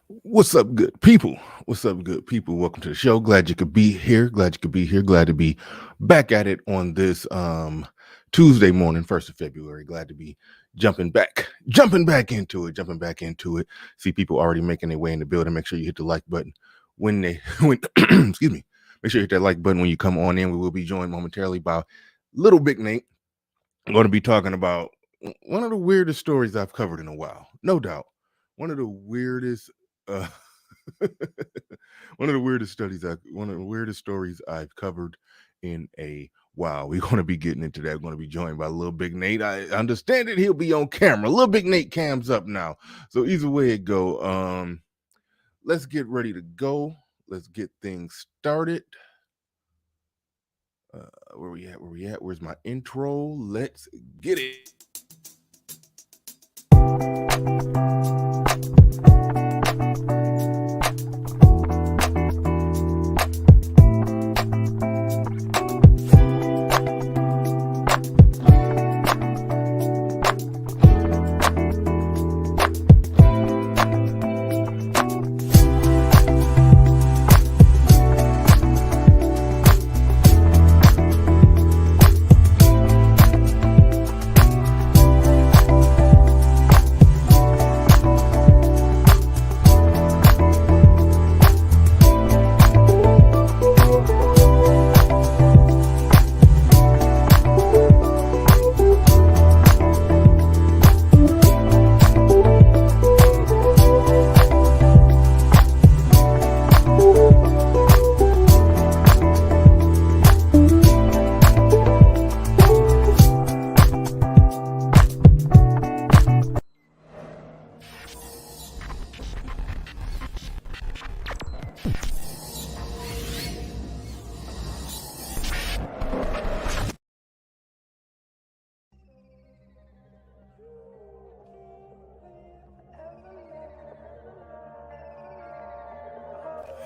What's up, good people? What's up, good people? Welcome to the show. Glad you could be here. Glad you could be here. Glad to be back at it on this Tuesday morning, 1st of February. Glad to be jumping back into it. See people already making their way in the building. Make sure you hit the like button when excuse me. Make sure you hit that like button when you come on in. We will be joined momentarily by Little Big Nate. I'm going to be talking about one of the weirdest stories I've covered in a while. No doubt. One of the weirdest uh one of the weirdest stories I've covered in a while. We're going to be getting into that. We're going to be joined by Lil Big Nate. I understand it. He'll be on camera. Lil Big Nate cam's up now. So either way it go, let's get ready to go. Let's get things started. Where we at? Where we at? Where's my intro? Let's get it.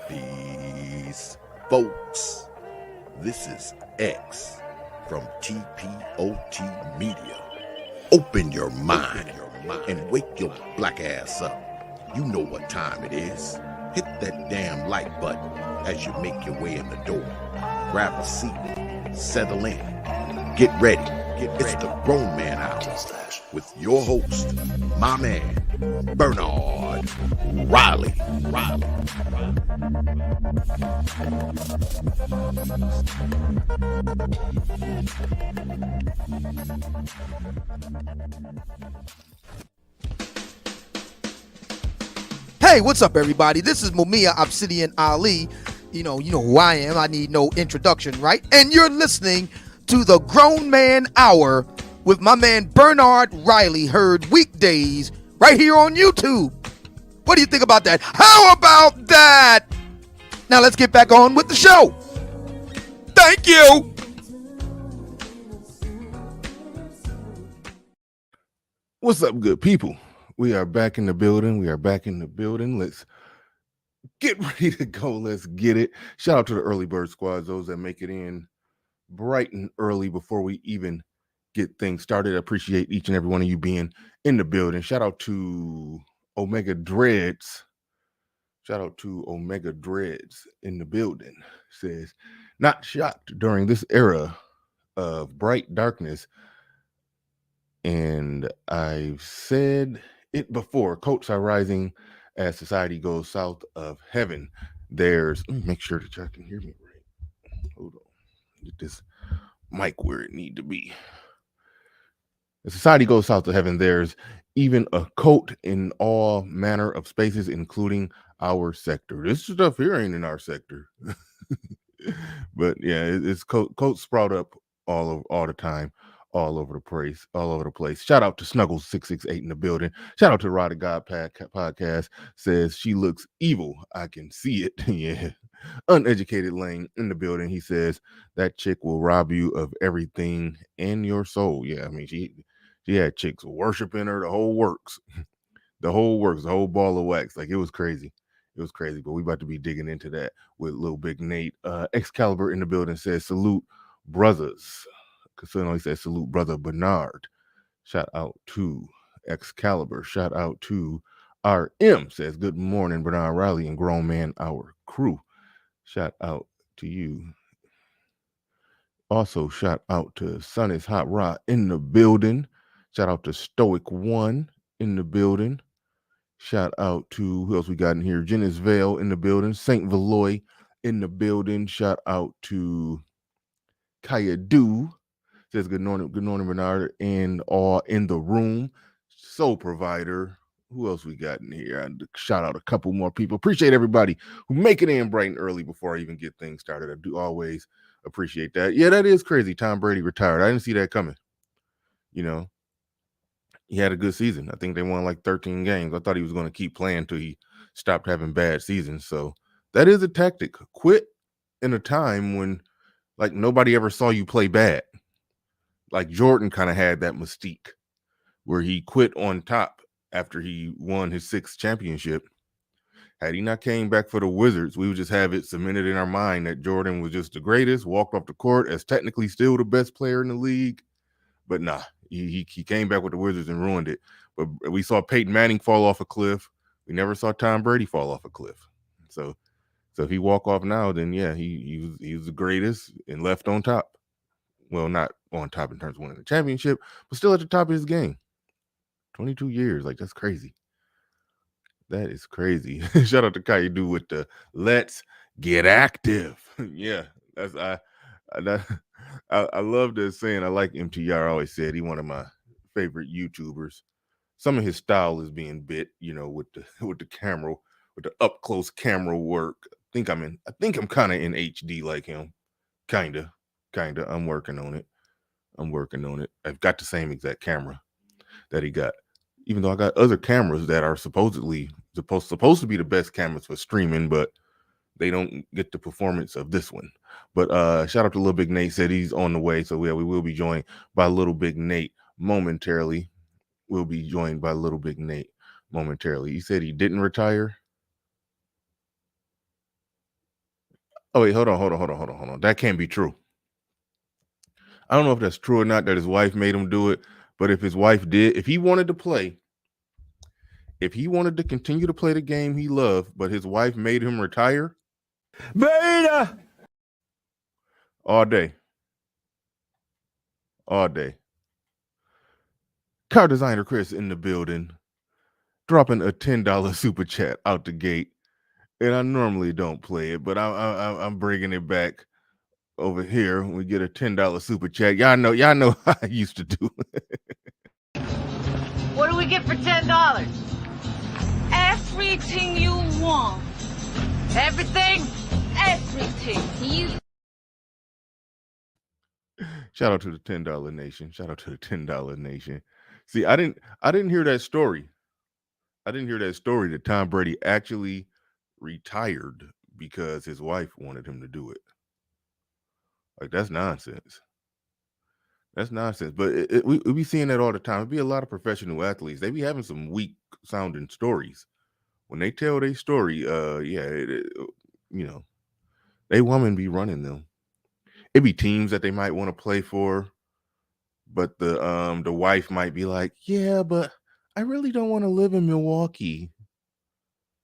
Peace, folks. This is X from TPOT Media. Open your mind and wake your black ass up. You know what time it is. Hit that damn like button as you make your way in the door. Grab a seat, settle in, get ready. It's the Grown Man Hour with your host, my man, Bernard Riley. Hey, what's up, everybody? This is Mumia Obsidian Ali. You know who I am. I need no introduction, right? And you're listening to the Grown Man Hour with my man Bernard Riley, heard weekdays right here on YouTube. What do you think about that? How about that? Now let's get back on with the show. Thank you. What's up, good people? We are back in the building. Let's get ready to go. Let's get it. Shout out to the early bird squads, those that make it in bright and early before we even get things started. I appreciate each and every one of you being in the building. Shout out to Omega Dreads. In the building. Says, not shocked during this era of bright darkness. And I've said it before, coats are rising as society goes south of heaven. Let me make sure that y'all can hear me right. Hold on. Get this mic where it need to be. As society goes south of heaven, there's even a coat in all manner of spaces, including our sector. This stuff here ain't in our sector. But yeah, it's coats sprout up all the time, all over the place. Shout out to Snuggles668 in the building. Shout out to Rod of God podcast. Says she looks evil. I can see it. Yeah. Uneducated Lane in the building. He says that chick will rob you of everything in your soul. Yeah, I mean she had chicks worshiping her, the whole works, the whole ball of wax. Like it was crazy. But we about to be digging into that with Lil Big Nate. Excalibur in the building says salute brothers. Casino, he says salute brother Bernard. Shout out to Excalibur. Shout out to RM says, good morning, Bernard Riley and Grown Man Hour crew. Shout out to you. Also, shout out to Sun is Hot Rod in the building. Shout out to Stoic One in the building. Shout out to who else we got in here? Janice Vale in the building. Saint Valoy in the building. Shout out to Kaya Do. Says good morning, Bernard, and all in the room. Soul Provider. Who else we got in here? And shout out a couple more people. Appreciate everybody who make it in bright and early before I even get things started. I do always appreciate that. Yeah, that is crazy. Tom Brady retired. I didn't see that coming. You know, he had a good season. I think they won like 13 games. I thought he was going to keep playing until he stopped having bad seasons. So that is a tactic. Quit in a time when like nobody ever saw you play bad. Like Jordan kind of had that mystique where he quit on top after he won his 6th championship. Had he not came back for the Wizards, we would just have it cemented in our mind that Jordan was just the greatest, walked off the court as technically still the best player in the league. But nah, he came back with the Wizards and ruined it. But we saw Peyton Manning fall off a cliff. We never saw Tom Brady fall off a cliff. So if he walk off now, then yeah, he was the greatest and left on top. Well, not on top in terms of winning the championship, but still at the top of his game. 22 years, like that's crazy. That is crazy. Shout out to Kaidu with the let's get active. Yeah, that's I love this saying. I like MTR always said he one of my favorite YouTubers. Some of his style is being bit, with the camera, with the up close camera work. I think I'm kind of in HD like him. Kinda. I'm working on it. I've got the same exact camera that he got. Even though I got other cameras that are supposedly supposed to be the best cameras for streaming, but they don't get the performance of this one. But shout out to Lil Big Nate, said he's on the way. So yeah, we will be joined by Lil Big Nate momentarily. We'll be joined by Lil Big Nate momentarily. He said he didn't retire. Oh wait, hold on. That can't be true. I don't know if that's true or not that his wife made him do it, but if his wife did, if he wanted to continue to play the game he loved, but his wife made him retire, Beta all day. Car designer Chris in the building, dropping a $10 super chat out the gate, and I normally don't play it, but I'm bringing it back over here. When we get a $10 super chat, y'all know how I used to do. What do we get for $10? Everything you want. Everything? Everything. Shout out to the $10 Nation. See, I didn't hear that story. That Tom Brady actually retired because his wife wanted him to do it. Like that's nonsense. But we be seeing that all the time. It be a lot of professional athletes. They be having some weak sounding stories. When they tell their story, they women be running them. It be teams that they might want to play for, but the wife might be like, yeah, but I really don't want to live in Milwaukee.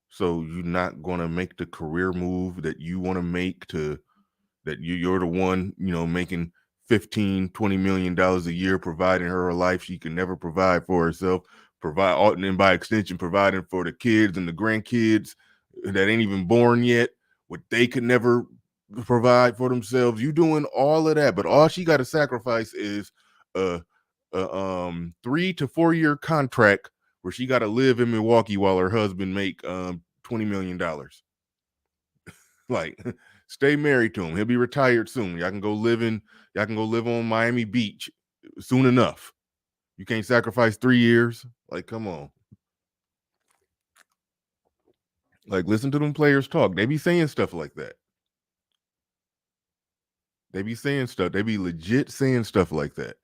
So you're not going to make the career move that you want to make that you're the one, making $15-20 million a year, providing her a life she can never provide for herself, and by extension, providing for the kids and the grandkids that ain't even born yet, what they could never provide for themselves. You doing all of that, but all she got to sacrifice is a 3 to 4 year contract where she got to live in Milwaukee while her husband make $20 million. Like, stay married to him. He'll be retired soon. Y'all can go live on Miami Beach soon enough. You can't sacrifice 3 years. Like, come on. Like, listen to them players talk. They be saying stuff like that. They be legit saying stuff like that.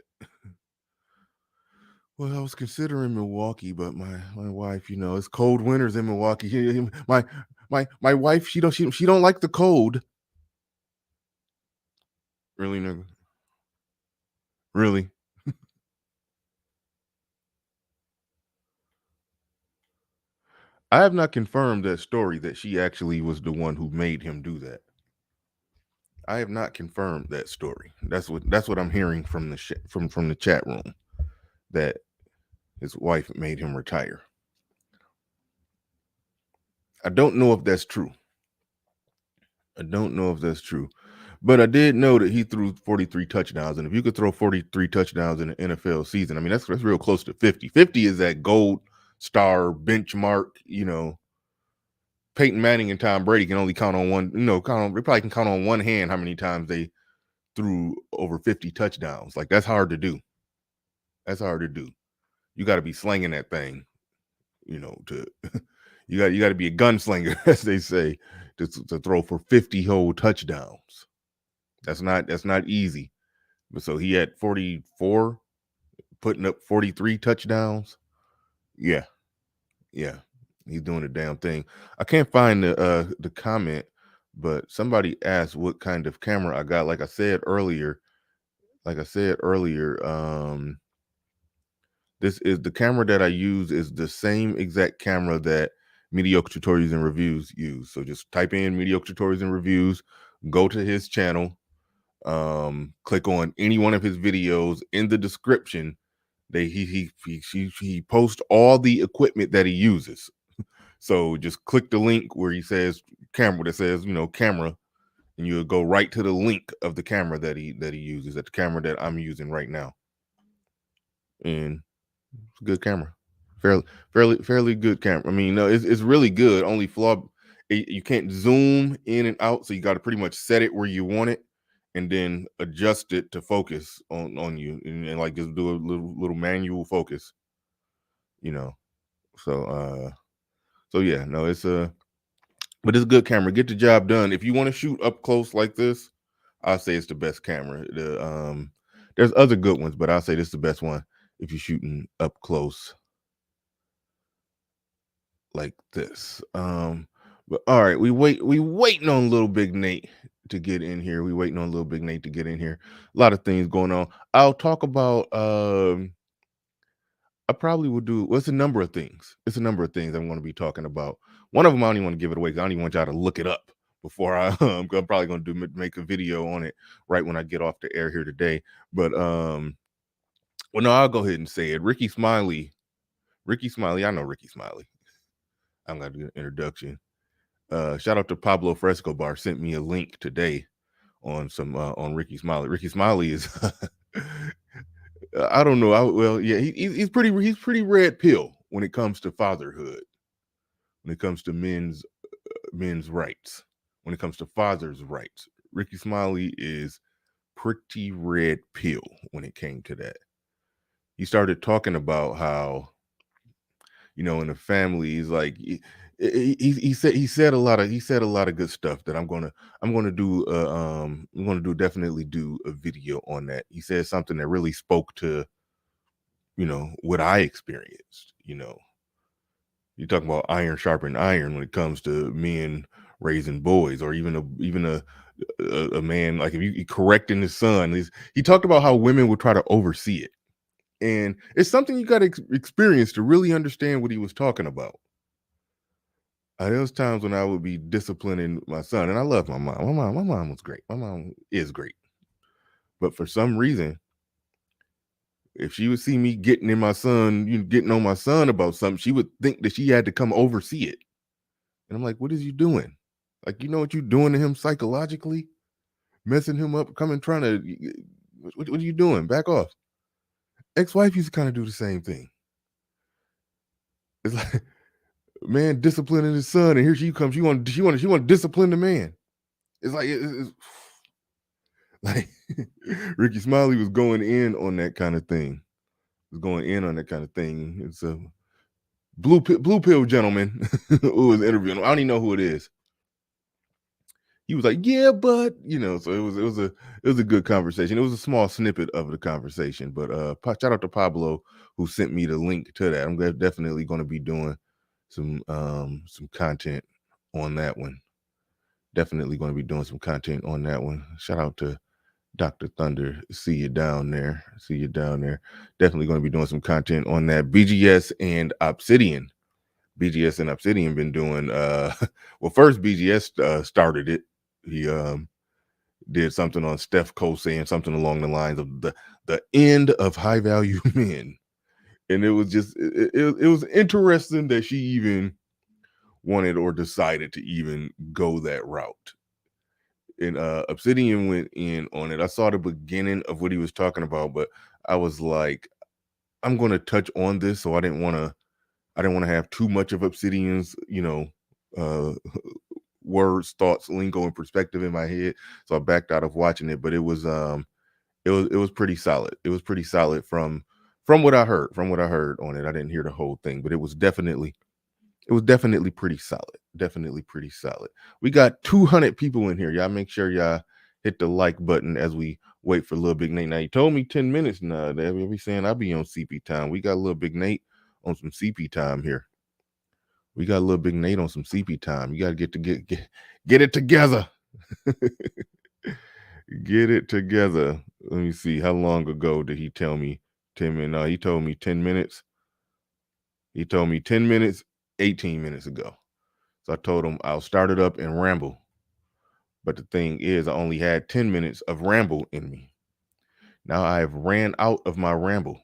Well, I was considering Milwaukee, but my wife, it's cold winters in Milwaukee. My wife, she don't like the cold. Really, nigga? Really? I have not confirmed that story that she actually was the one who made him do that. I have not confirmed that story. That's what I'm hearing from the from the chat room, that his wife made him retire. I don't know if that's true. I don't know if that's true. But I did know that he threw 43 touchdowns. And if you could throw 43 touchdowns in an NFL season, I mean, that's real close to 50. 50 is that gold star benchmark. Peyton Manning and Tom Brady can only count on one, they probably can count on one hand how many times they threw over 50 touchdowns. Like, that's hard to do. That's hard to do. You got to be slinging that thing, to you got to be a gunslinger, as they say, to throw for 50 whole touchdowns. That's not easy. But so he had 44, putting up 43 touchdowns. Yeah. He's doing the damn thing. I can't find the comment, but somebody asked what kind of camera I got. Like I said earlier, this is the camera that I use, is the same exact camera that Mediocre Tutorials and Reviews use. So just type in Mediocre Tutorials and Reviews, go to his channel, click on any one of his videos. In the description, he posts all the equipment that he uses. So just click the link where he says camera, that says, camera, and you'll go right to the link of the camera that he uses, at the camera that I'm using right now. And it's a good camera. Fairly good camera. I mean, no, it's really good. Only flaw, you can't zoom in and out, so you got to pretty much set it where you want it and then adjust it to focus on you, and like just do a little manual focus, so yeah, no, but it's a good camera. Get the job done. If you want to shoot up close like this, I'll say it's the best camera. There's other good ones, but I'll say this is the best one if you're shooting up close like this. But all right, we waiting on Lil Big Nate to get in here. A lot of things going on. I'll talk about I probably will do, it's a number of things. I'm going to be talking about. One of them, I don't even want to give it away, because I don't even want y'all to look it up before I'm probably going to make a video on it right when I get off the air here today. But well, no, I'll go ahead and say it. Ricky Smiley, I know Ricky Smiley. I'm going to do an introduction. Shout out to Pablo Fresco Bar, sent me a link today on some on Ricky Smiley. Ricky Smiley is I don't know. He's pretty red pill when it comes to fatherhood, when it comes to men's rights, when it comes to fathers' rights. Ricky Smiley is pretty red pill when it came to that. He started talking about how, in the family, he's like, he said a lot of good stuff that I'm gonna definitely do a video on that. He said something that really spoke to, what I experienced. You're talking about iron sharpened iron when it comes to men raising boys, or even a man, like if you correcting his son. He talked about how women would try to oversee it, and it's something you got to experience to really understand what he was talking about. There was times when I would be disciplining my son, and I love my mom. My mom was great. My mom is great. But for some reason, if she would see me getting on my son about something, she would think that she had to come oversee it. And I'm like, what is you doing? Like, you know what you're doing to him psychologically? Messing him up, trying to, what are you doing? Back off. Ex-wife used to kind of do the same thing. It's like, man disciplining his son, and here she comes. She want to discipline the man. It's like it's like Ricky Smiley was going in on that kind of thing. It's a blue pill gentleman who was interviewing him. I don't even know who it is. He was like, yeah, but so it was a good conversation. It was a small snippet of the conversation, but shout out to Pablo who sent me the link to that. I'm definitely going to be doing some content on that one. Shout out to Dr. Thunder. See you down there. Definitely going to be doing some content on that. BGS and Obsidian BGS and Obsidian been doing. Well, first BGS started it. He did something on Steph Cole saying something along the lines of the end of high value men, and it was just it was interesting that she even wanted or decided to even go that route. And Obsidian went in on it. I saw the beginning of what he was talking about, but I was like, I'm going to touch on this, so I didn't want to have too much of Obsidian's, uh, words, thoughts, lingo, and perspective in my head. So I backed out of watching it, but it was pretty solid. It was pretty solid from what I heard, on it. I didn't hear the whole thing, but it was definitely pretty solid. Definitely pretty solid. We got 200 people in here. Y'all make sure y'all hit the like button as we wait for Lil Big Nate. Now, he told me 10 minutes now. They be saying I'll be on CP time. We got Lil Big Nate on some CP time here. We got Lil Big Nate on some CP time. You got to get it together. Get it together. Let me see. How long ago did he tell me 10 minutes? No, he told me 10 minutes. He told me 10 minutes, 18 minutes ago. So I told him I'll start it up and ramble. But the thing is, I only had 10 minutes of ramble in me. Now I have ran out of my ramble.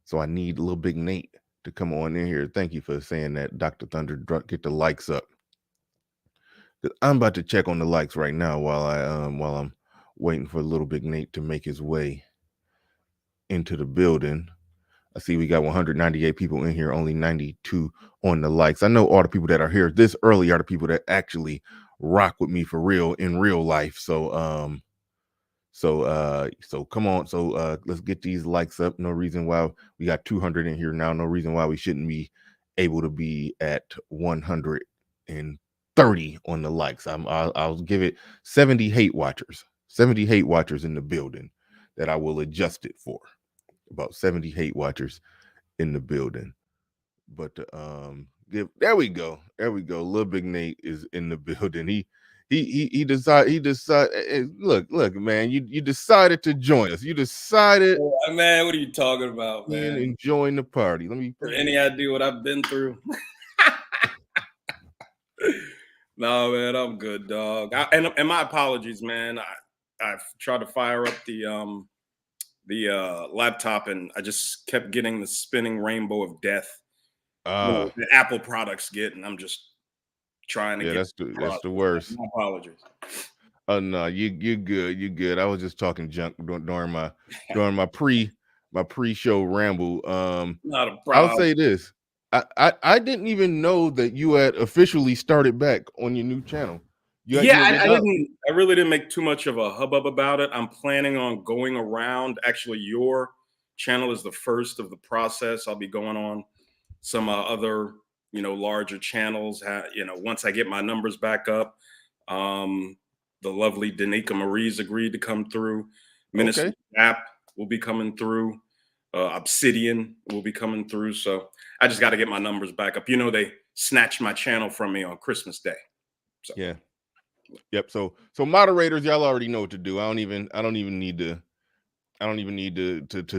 So I need Lil Big Nate to come on in here. Thank you for saying that, Dr. Thunder. Get the likes up. I'm about to check on the likes right now while I'm waiting for Little Big Nate to make his way into the building. I see we got 198 people in here, only 92 on the likes. I know all the people that are here this early are the people that actually rock with me for real in real life. So come on. So let's get these likes up. No reason why we got 200 in here now. No reason why we shouldn't be able to be at 130 on the likes. I'll give it 70 hate watchers. 70 hate watchers in the building that I will adjust it for. About 70 hate watchers in the building. But there we go. Lil Big Nate is in the building. He decided look, man, you decided to join us. You decided, man, what are you talking about, man? And join the party. Let me any idea what I've been through? No, man, I'm good, dog. And my apologies, man. I've tried to fire up the laptop, and I just kept getting the spinning rainbow of death. The Apple products get, and I'm just trying to get. That's the worst. My apologies. Oh no, you good. I was just talking junk during my pre-show ramble. Not a problem. I'll say this. I didn't even know that you had officially started back on your new channel. I really didn't make too much of a hubbub about it. I'm planning on going around. Actually, your channel is the first of the process. I'll be going on some other, larger channels. Once I get my numbers back up, the lovely Danica Marie's agreed to come through. Minister App will be coming through. Obsidian will be coming through. So I just got to get my numbers back up. They snatched my channel from me on Christmas Day. So. Yeah. Yep. So moderators, y'all already know what to do. I don't even need to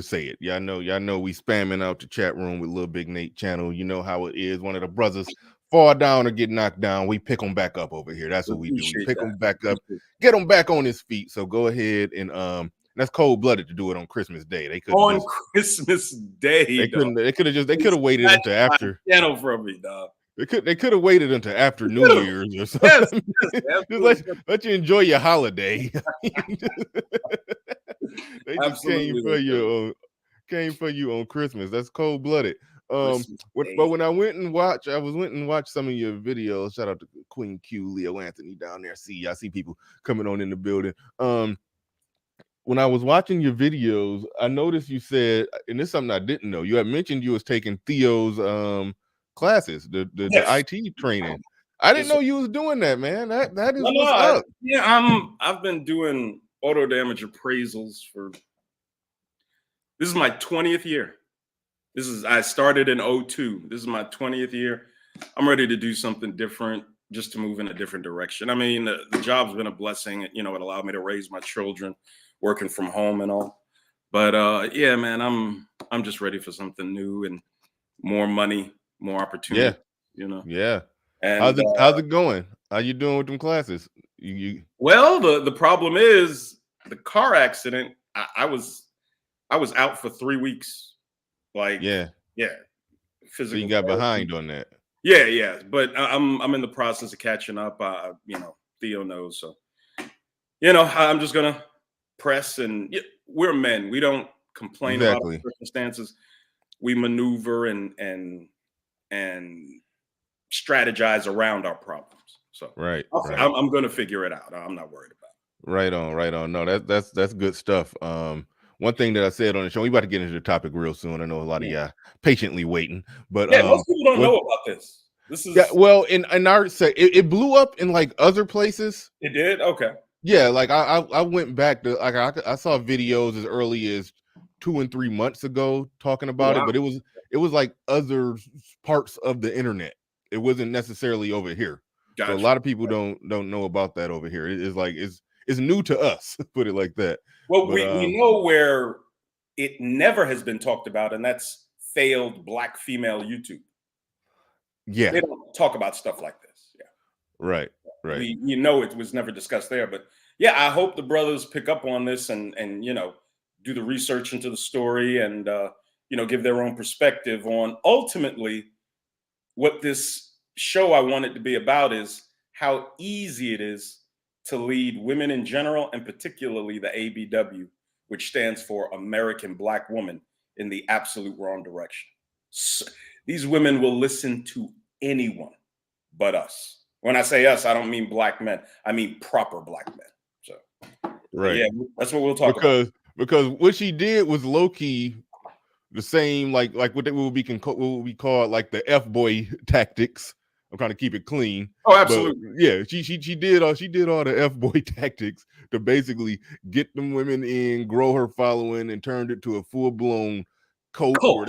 say it. Y'all know we spamming out the chat room with Lil Big Nate channel. You know how it is. One of the brothers fall down or get knocked down, we pick them back up over here. That's what we do. We pick them back up, get them back on his feet. So go ahead and that's cold-blooded to do it on Christmas Day. They could Christmas Day. They could have waited until after channel from me, dog. They could have waited until after New Year's or something. Just let you enjoy your holiday. They just came for you on Christmas. That's cold-blooded. But when I went and watched some of your videos. Shout out to Queen Q, Leo Anthony down there. I see people coming on in the building. When I was watching your videos, I noticed you said, and this is something I didn't know. You had mentioned you was taking Theo's classes, the IT training. I didn't know you was doing that, man. That is what's up. I've been doing auto damage appraisals for. This is my 20th year. I started in 2002. This is my 20th year. I'm ready to do something different, just to move in a different direction. I mean, the job's been a blessing. It allowed me to raise my children, working from home and all. But yeah, man, I'm just ready for something new and more money. more opportunity. Yeah. Yeah. And how's it going? How you doing with them classes? You well, the problem is the car accident. I was out for 3 weeks. Like, yeah. yeah, So physical you got therapy. behind on that. Yeah, but I'm in the process of catching up. Theo knows, so I'm just gonna press, and we're men. We don't complain about our Exactly. circumstances. We maneuver and strategize around our problems. So Right. I'm gonna figure it out. I'm not worried about it. Right on. No, that's good stuff. One thing that I said on the show, we about to get into the topic real soon. I know a lot of y'all patiently waiting, but Yeah, most people don't know about this. This is well, in our say it blew up in like other places. It did? Okay. Yeah, like I went back to like I saw videos as early as 2 and 3 months ago talking about it, Wow. but it was like other parts of the internet. It wasn't necessarily over here. So a Gotcha. lot of people don't know about that over here. It's like it's new to us, put it like that. Well, But we know where it never has been talked about, and that's failed Black female YouTube. yeah, They don't talk about stuff like this. Yeah. right. It was never discussed there. But yeah, I hope the brothers pick up on this and do the research into the story and give their own perspective on ultimately what this show I want it to be about is how easy it is to lead women in general and particularly the ABW, which stands for American Black Woman, in the absolute wrong direction. So, these women will listen to anyone but us. When I say us, I don't mean black men. I mean proper black men. So, Right. yeah, that's what we'll talk about. Because what she did was low key the same, like what will be called like the F boy tactics. I'm trying to keep it clean. Oh, absolutely. But yeah, she did all the F boy tactics to basically get them women in, grow her following, and turned it to a full blown cult where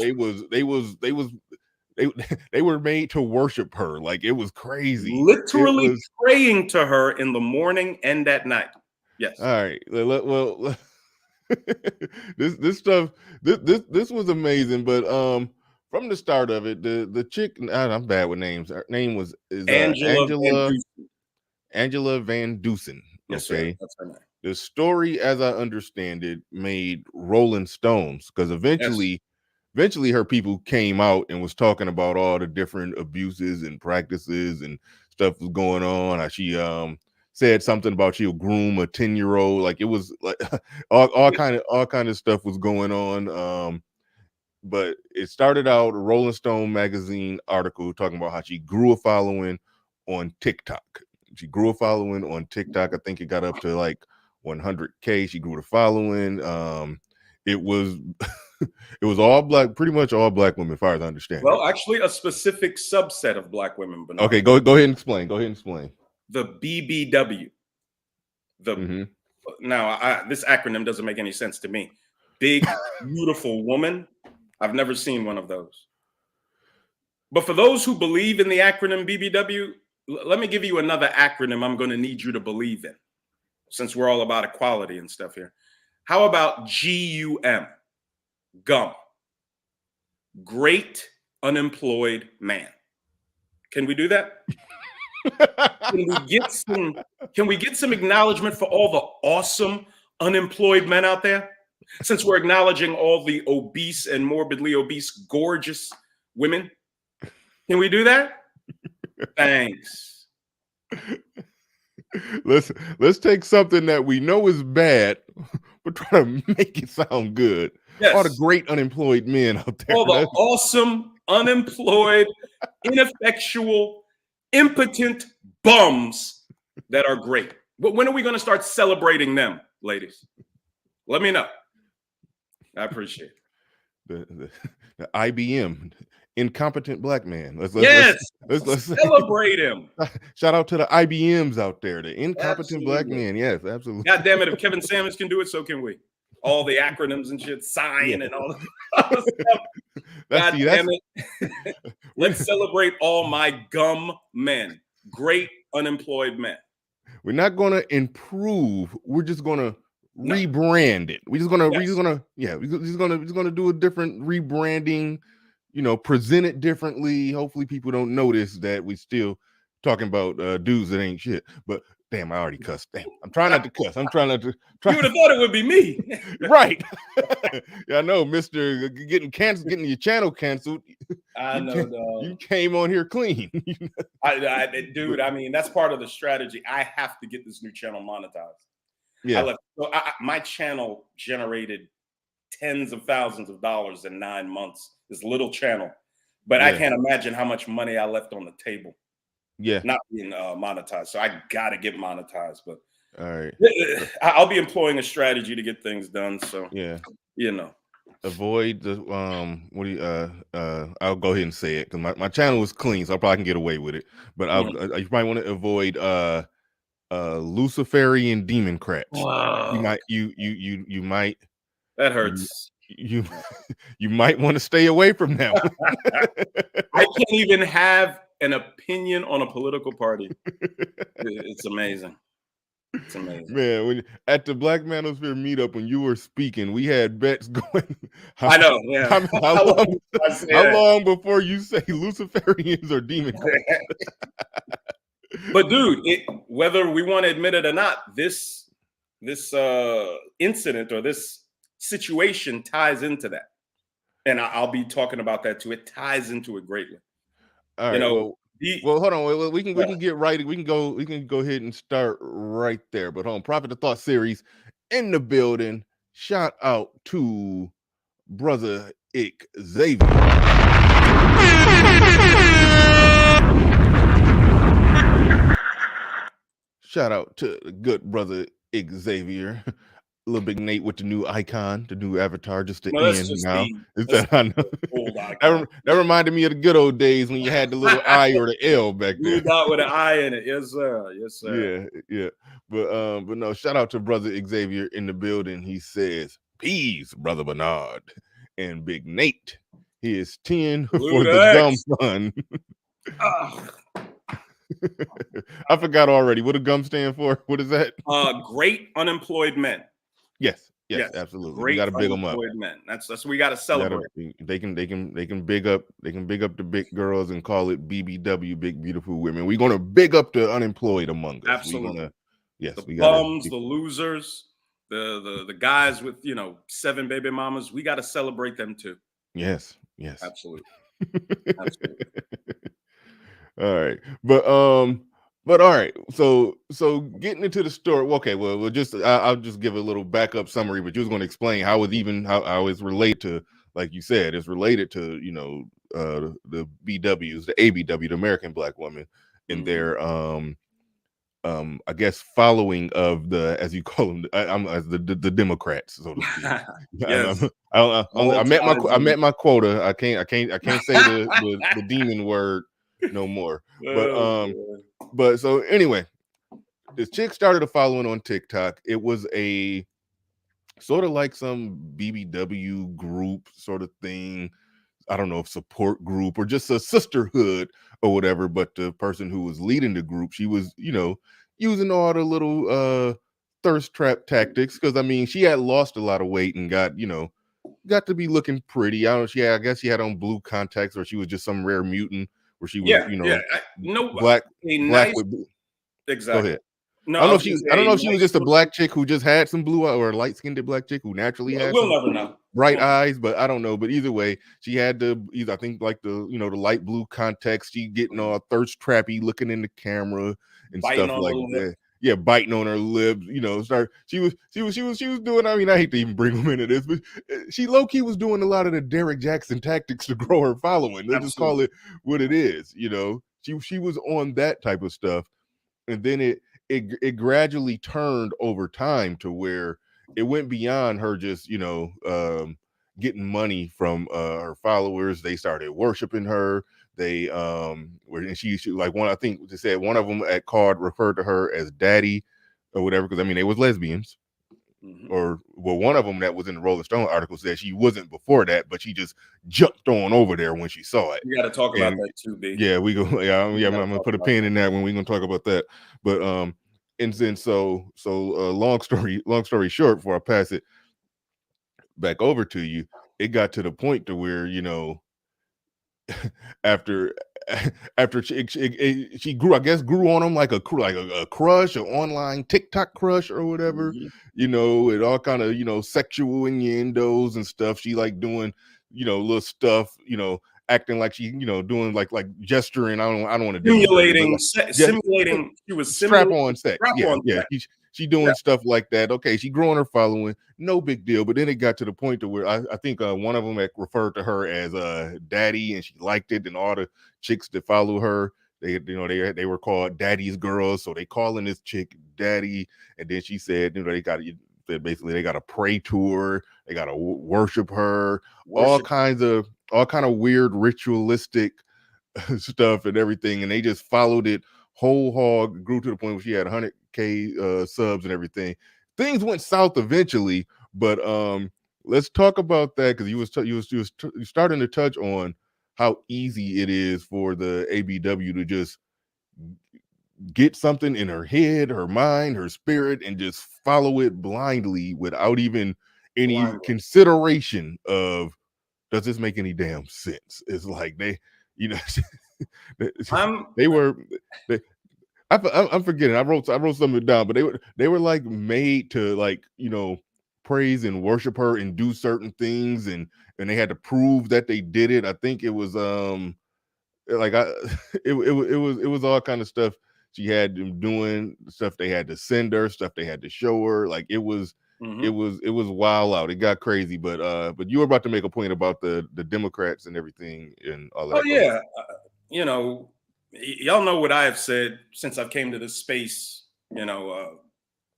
they were made to worship her. Like it was crazy. Literally praying to her in the morning and at night. Yes. All right. Well, this stuff this was amazing, but from the start of it, the chick, I'm bad with names. Her name is Angela Vandueson. Yes, Okay, sir. That's her name. The story, as I understand it, made Rolling Stones because eventually her people came out and was talking about all the different abuses and practices and stuff was going on. How she said something about she'll groom a 10-year-old. Like it was like all kind of stuff was going on. But it started out a Rolling Stone magazine article talking about how she grew a following on TikTok. She grew a following on TikTok. I think it got up to like 100K. She grew the following. It was it was all black, pretty much all black women, as far as I understand. Well, actually, a specific subset of black women. Bernard. Okay, go ahead and explain. The BBW. Now, this acronym doesn't make any sense to me. Big, beautiful woman. I've never seen one of those. But for those who believe in the acronym BBW, let me give you another acronym I'm going to need you to believe in, since we're all about equality and stuff here. How about GUM? GUM. Great Unemployed Man. Can we do that? Can we get some acknowledgement for all the awesome unemployed men out there? Since we're acknowledging all the obese and morbidly obese, gorgeous women, can we do that? Thanks. Let's take something that we know is bad, but try to make it sound good. Yes. All the great unemployed men out there. All the awesome, unemployed, ineffectual, impotent bums that are great. But when are we going to start celebrating them, ladies? Let me know. I appreciate it. The IBM, incompetent black man. Let's celebrate him. Shout out to the IBMs out there, the incompetent black man. Yes, absolutely. God damn it! If Kevin Samuels can do it, so can we. All the acronyms and shit, sign and all the stuff. God damn it! Let's celebrate all my gum men, great unemployed men. We're not going to improve. We're just going to rebrand it. We're just going to do a different rebranding present it differently. Hopefully people don't notice that we still talking about dudes that ain't shit. But damn, I already cussed. Damn, I'm trying not to cuss. I'm trying not to. You would have thought it would be me. Right. Yeah, I know, Mr. Getting canceled, getting your channel canceled. I know, dog. You came on here clean. Dude, I mean, that's part of the strategy. I have to get this new channel monetized. Yeah. My channel generated tens of thousands of dollars in 9 months. This little channel, but I can't imagine how much money I left on the table. Yeah, not being monetized. So I got to get monetized. But all right, I'll be employing a strategy to get things done. So yeah, avoid the what do you I'll go ahead and say it because my channel is clean, so I probably can get away with it. But you probably want to avoid Luciferian democrats. Wow. You might. That hurts. You might want to stay away from them. I can't even have an opinion on a political party. It's amazing. It's amazing. Man, when at the Black Manosphere meetup when you were speaking, we had bets going. I know, yeah. How long before you say Luciferians or demons? But dude, whether we want to admit it or not, this incident or this situation ties into that, and I'll be talking about that too. It ties into it greatly. All right. Well, hold on. We can get right. We can go ahead and start right there. But hold on, Prophet of Thought series in the building. Shout out to brother Xavier. Shout out to the good brother Xavier. Lil Big Nate with the new icon, the new avatar, just the end now. That reminded me of the good old days when you had the little I or the L back there. You got with an I in it, yes sir, yes sir. Yeah. But no, shout out to brother Xavier in the building. He says, "Peace, brother Bernard and Big Nate. He is 10 for the gum fund." I forgot already. What does gum stand for? What is that? Great unemployed men. Yes, absolutely. Great, we got to big them up. Men. That's what we got to celebrate. They can big up the big girls and call it BBW, big beautiful women. We're gonna big up the unemployed among us. Absolutely. The bums, the losers, the guys with 7 baby mamas. We got to celebrate them too. Yes. Absolutely. All right, but all right. So getting into the story. Okay, well, I'll just give a little backup summary. But you was going to explain how it's related to, like you said, it's related to the BWs, the ABW, the American Black woman, in their I guess following of the, as you call them, the Democrats, so to speak. Yes. I met my quota. I can't say the demon word no more. But so anyway, this chick started a following on TikTok. It was a sort of like some BBW group sort of thing. I don't know if support group or just a sisterhood or whatever, but the person who was leading the group, she was, using all the little thirst trap tactics. Cause I mean, she had lost a lot of weight and got to be looking pretty. I guess she had on blue contacts, or she was just some rare mutant where she was, black with blue. Exactly. Go ahead. No, I don't know if she was just a black chick who just had some blue or a light-skinned black chick who naturally had never know. Bright eyes, but I don't know. But either way, she had I think like the light blue contacts. She getting all thirst trappy, looking in the camera and biting stuff like that. Yeah, biting on her lips. She was doing. I mean, I hate to even bring them into this, but she low key was doing a lot of the Derek Jackson tactics to grow her following. Let's just call it what it is. She was on that type of stuff, and then it gradually turned over time to where it went beyond her just, getting money from her followers. They started worshiping her. They and she like one, I think they said one of them at card referred to her as daddy or whatever, because I mean they was lesbians. Or one of them that was in the Rolling Stone article said she wasn't before that, but she just jumped on over there when she saw it. You got to talk about that too, B. Yeah, we go. Yeah, I'm gonna put a pin in that when we're gonna talk about that. But and then so long story short, before I pass it back over to you, it got to the point to where after after she grew, I guess, grew on him like a crush, an online TikTok crush or whatever, you know, and all kind of, you know, sexual innuendos and stuff. She like doing, you know, little stuff, you know, acting like she, you know, doing like gesturing. I don't want to Simulating, simulating. she was Strap on sex. strap Yeah, on yeah. sex. She doing stuff like that. Okay, she growing her following, no big deal. But then it got to the point to where I think one of them had referred to her as daddy, and she liked it. And all the chicks that follow her, they, you know, they were called daddy's girls, so they calling this chick daddy. And then she said, you know, basically they got to pray to her, they got to worship her, all kind of weird ritualistic stuff and everything, and they just followed it whole hog. Grew to the point where she had 100K subs and everything. Things went south eventually, but let's talk about that, because you starting to touch on how easy it is for the ABW to just get something in her head, her mind, her spirit, and just follow it blindly without even any consideration of, does this make any damn sense? It's like they, you know, I'm forgetting. I wrote something down, but they were like made to, like, you know, praise and worship her and do certain things, and they had to prove that they did it. I think it was like it was all kind of stuff. She had them doing stuff, they had to send her stuff, they had to show her. Like it was wild out. It got crazy. But you were about to make a point about the Democrats and everything and all that. Oh yeah, you know, y'all know what I have said since I've came to this space. You know,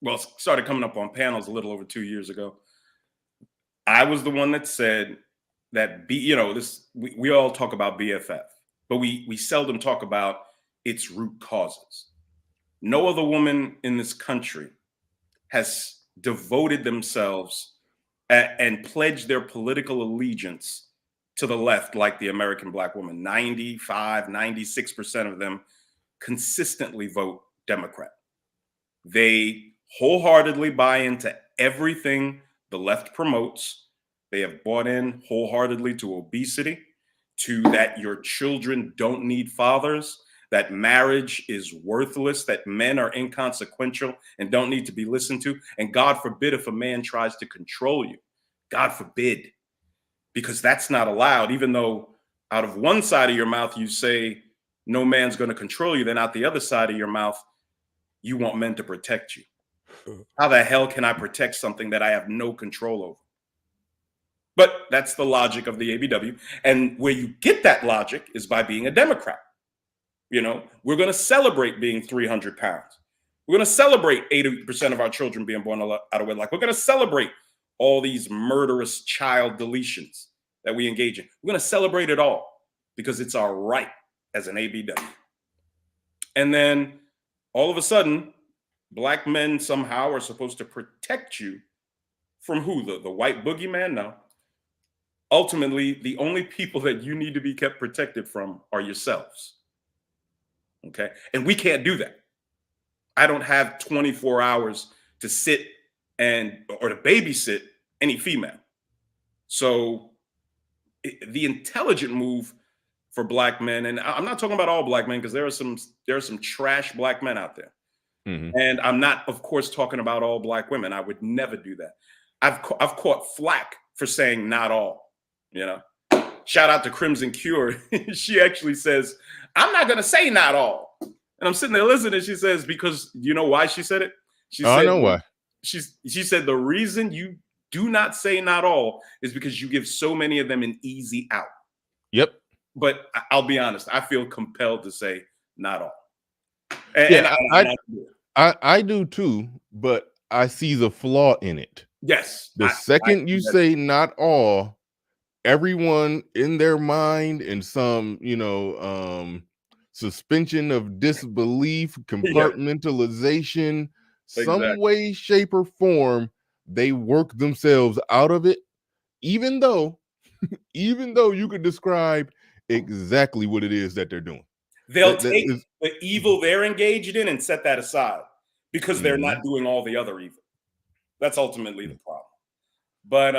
well, started coming up on panels a little over 2 years ago. I was the one that said that you know, this we all talk about BFF, but we seldom talk about its root causes. No other woman in this country has devoted themselves and pledged their political allegiance to the left like the American Black woman. 96% of them consistently vote Democrat. They wholeheartedly buy into everything the left promotes. They have bought in wholeheartedly to obesity, to that your children don't need fathers, that marriage is worthless, that men are inconsequential and don't need to be listened to. And God forbid if a man tries to control you, God forbid, because that's not allowed. Even though out of one side of your mouth you say no man's going to control you, then out the other side of your mouth you want men to protect you. How the hell can I protect something that I have no control over? But that's the logic of the ABW. And where you get that logic is by being a Democrat. You know, we're going to celebrate being 300 pounds. We're going to celebrate 80% of our children being born out of wedlock. We're going to celebrate all these murderous child deletions that we engage in. We're going to celebrate it all because it's our right as an ABW. And then all of a sudden, Black men somehow are supposed to protect you from who? The white boogeyman? No. Ultimately, the only people that you need to be kept protected from are yourselves. Okay. And we can't do that. I don't have 24 hours to sit or to babysit any female. So the intelligent move for Black men, and I'm not talking about all Black men, because there are some trash Black men out there. Mm-hmm. And I'm not, of course, talking about all Black women. I would never do that. I've caught flack for saying not all, you know. Shout out to Crimson Cure. She actually says, I'm not going to say not all. And I'm sitting there listening. She says, because you know why she said it? She said, I know why. She said the reason you do not say not all is because you give so many of them an easy out. Yep. But I'll be honest, I feel compelled to say not all. I do too, but I see the flaw in it. Yes. The second you say not all, everyone in their mind in some, you know, suspension of disbelief, compartmentalization, some way, shape, or form, they work themselves out of it, even though you could describe exactly what it is that they're doing. They'll take the evil they're engaged in and set that aside because they're not doing all the other evil. That's ultimately the problem. But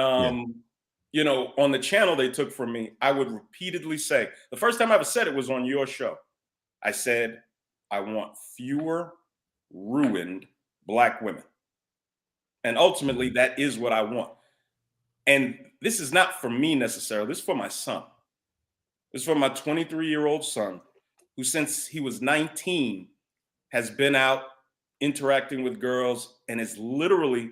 you know, on the channel they took from me, I would repeatedly say, the first time I ever said it was on your show. I said, I want fewer ruined Black women. And ultimately, that is what I want. And this is not for me necessarily. This is for my son. This is for my 23-year-old son, who since he was 19 has been out interacting with girls and has literally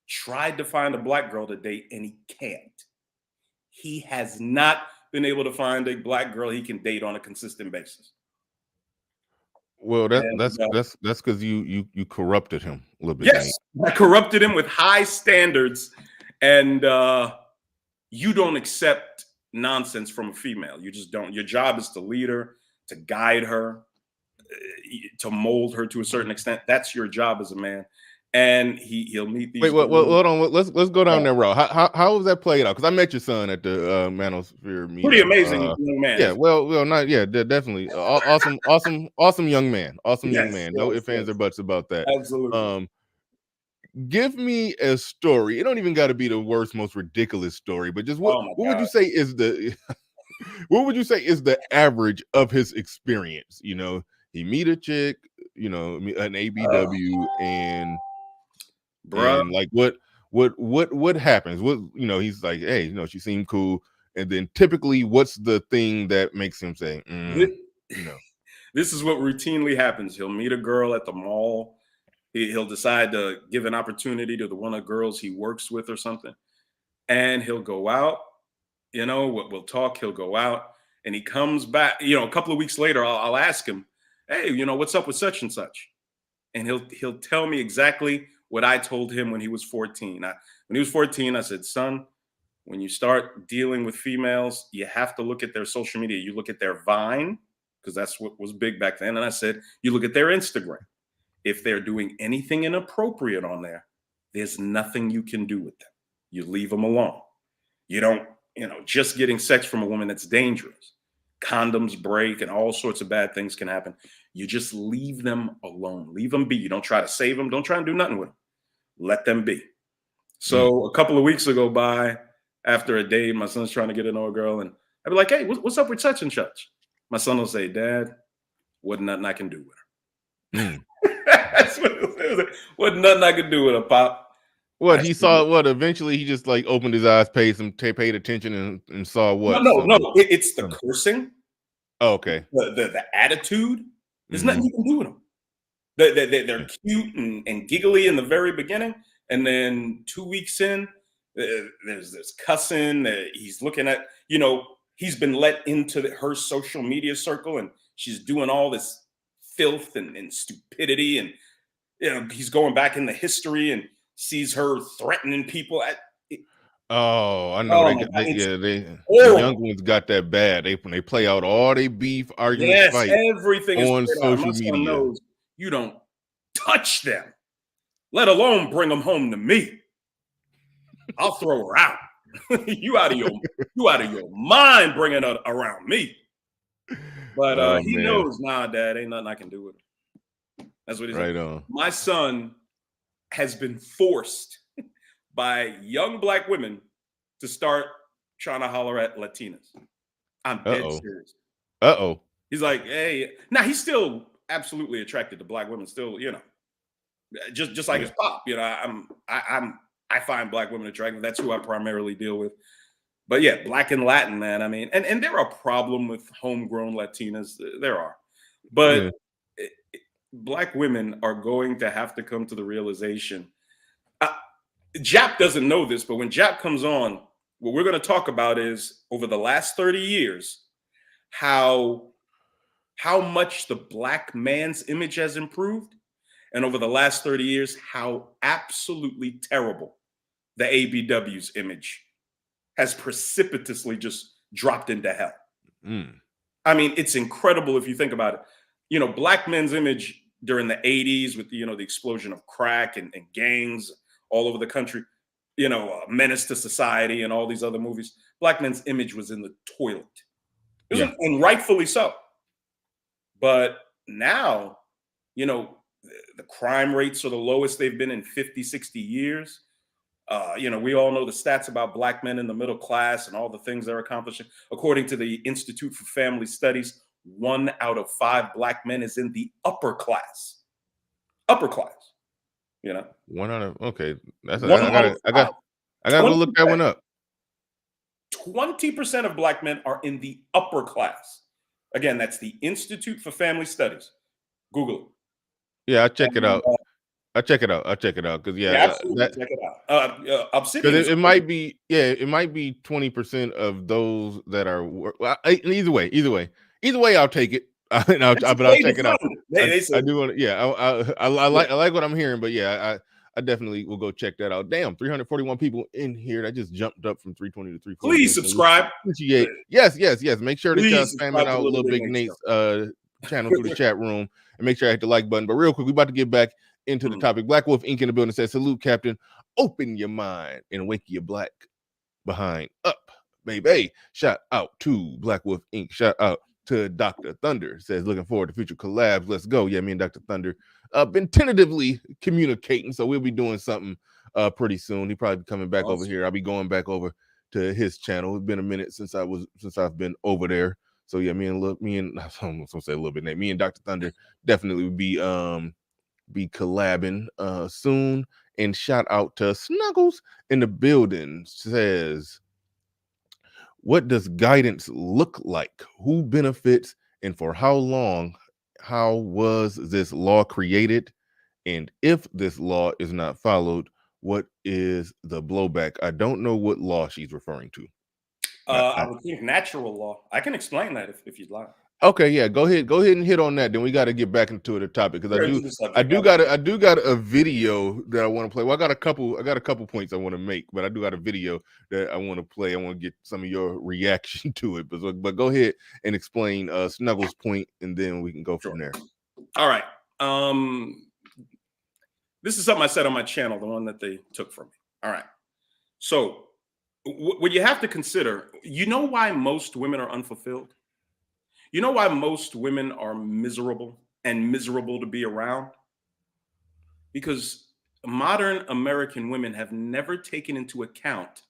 tried to find a Black girl to date, and he can't. He has not been able to find a Black girl he can date on a consistent basis. Well, that's because you corrupted him a little bit. Yes, I corrupted him with high standards, and you don't accept nonsense from a female. You just don't. Your job is to lead her, to guide her, to mold her to a certain extent. That's your job as a man. And he'll meet these. Wait, well, hold on. Let's go down that road. How was that played out? Because I met your son at the Manosphere meeting. Pretty amazing young man. Yeah, well, not definitely awesome young man. Awesome young man. No ifs, ands, or buts about that. Absolutely. Give me a story. It don't even got to be the worst, most ridiculous story, but just what would you say is the what would you say is the average of his experience? You know, he meet a chick, you know, an ABW, and like what happens? What, you know, he's like, hey, you know, she seemed cool, and then typically, what's the thing that makes him say, you know? This is what routinely happens. He'll meet a girl at the mall. He'll decide to give an opportunity to one of the girls he works with or something, and he'll go out. You know, we'll talk. He'll go out, and he comes back. You know, a couple of weeks later, I'll ask him, hey, you know, what's up with such and such, and he'll tell me exactly what I told him when he was 14. When he was 14, I said, son, when you start dealing with females, you have to look at their social media. You look at their Vine, because that's what was big back then. And I said, you look at their Instagram. If they're doing anything inappropriate on there, there's nothing you can do with them. You leave them alone. You don't, you know, just getting sex from a woman that's dangerous. Condoms break and all sorts of bad things can happen. You just leave them alone. Leave them be. You don't try to save them. Don't try and do nothing with them. Let them be. So a couple of weeks ago by, after a date, my son's trying to get to know a girl, and I'd be like, hey, what's up with such and such? My son will say, Dad, what nothing I can do with her. That's what it was. What nothing I could do with her, Pop. What he saw? What eventually he just like opened his eyes, paid attention, and saw what? No. It's the cursing. Oh, okay. The attitude. There's nothing you can do with them. They're cute and giggly in the very beginning, and then 2 weeks in, there's this cussing that he's looking at. You know, he's been let into her social media circle, and she's doing all this filth and stupidity, and you know, he's going back in the history and sees her threatening people. I know. The young ones got that bad. When they play out all they beef, arguments, fight, everything on social media. Knows you don't touch them, let alone bring them home to me. I'll throw her out. you out of your mind bringing her around me. But he knows, nah, Dad, ain't nothing I can do with her. That's what he said. Right on. My son has been forced by young Black women to start trying to holler at Latinas. I'm dead serious. He's like, hey, now he's still absolutely attracted to Black women. Still, you know, just like his pop. You know, I find Black women attractive. That's who I primarily deal with. But yeah, Black and Latin, man. I mean, and there are a problem with homegrown Latinas. There are, but Black women are going to have to come to the realization. Jap doesn't know this, but when Jap comes on, what we're going to talk about is over the last 30 years, how much the Black man's image has improved, and over the last 30 years, how absolutely terrible the ABW's image has precipitously just dropped into hell. I mean, it's incredible if you think about it. You know, Black men's image during the 80s with, you know, the explosion of crack and gangs all over the country, you know, Menace to Society and all these other movies, Black men's image was in the toilet. And rightfully so. But now, you know, the crime rates are the lowest they've been in 50, 60 years. We all know the stats about Black men in the middle class and all the things they're accomplishing. According to the Institute for Family Studies, 1 out of 5 Black men is in the upper class. Upper class. 1 out of okay. That's One I out of gotta 5. go look that one up. 20% of Black men are in the upper class. Again, that's the Institute for Family Studies. Google it. Yeah, I'll check it out. I'll check it out because Absolutely check it out. Obsidian. It might be it might be 20% of those that are. Well, either way, I'll take it. But I'll check it out. I do want to. Yeah, I like what I'm hearing, but yeah, I definitely will go check that out. Damn, 341 people in here. That just jumped up from 320 to 340. Please subscribe. Appreciate. Yes. Make sure that y'all spamming out Lil Big Nate's channel through the chat room, and make sure I hit the like button. But real quick, we about to get back into the topic. Black Wolf Inc. in the building says, "Salute, Captain. Open your mind and wake your black behind up, baby." Shout out to Black Wolf Inc. Shout out to Dr. Thunder. Says, "Looking forward to future collabs. Let's go." Yeah, me and Dr. Thunder been tentatively communicating, so we'll be doing something pretty soon. He probably be coming back over here. I'll be going back over to his channel. It's been a minute since I've been over there. So yeah, me and I'm gonna say a little bit. Me and Dr. Thunder definitely would be collabing soon. And shout out to Snuggles in the building. Says, "What does guidance look like? Who benefits and for how long? How was this law created? And if this law is not followed, what is the blowback?" I don't know what law she's referring to. I would think natural law. I can explain that if you'd like. Okay, yeah, go ahead and hit on that. Then we got to get back into the topic because I do got a video that I want to play. Well, I got a couple points I want to make, but I do got a video that I want to play. I want to get some of your reaction to it. But go ahead and explain Snuggles' point, and then we can go from there. All right. This is something I said on my channel, the one that they took from me. All right. So what you have to consider, why most women are unfulfilled? You know why most women are miserable and miserable to be around? Because modern American women have never taken into account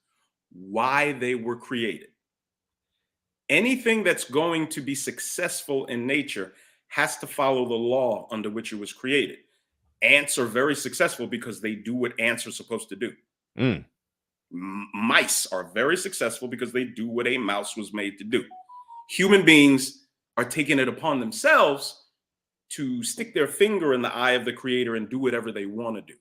why they were created. Anything that's going to be successful in nature has to follow the law under which it was created. Ants are very successful because they do what ants are supposed to do. Mice are very successful because they do what a mouse was made to do. Human beings are taking it upon themselves to stick their finger in the eye of the creator and do whatever they want to do.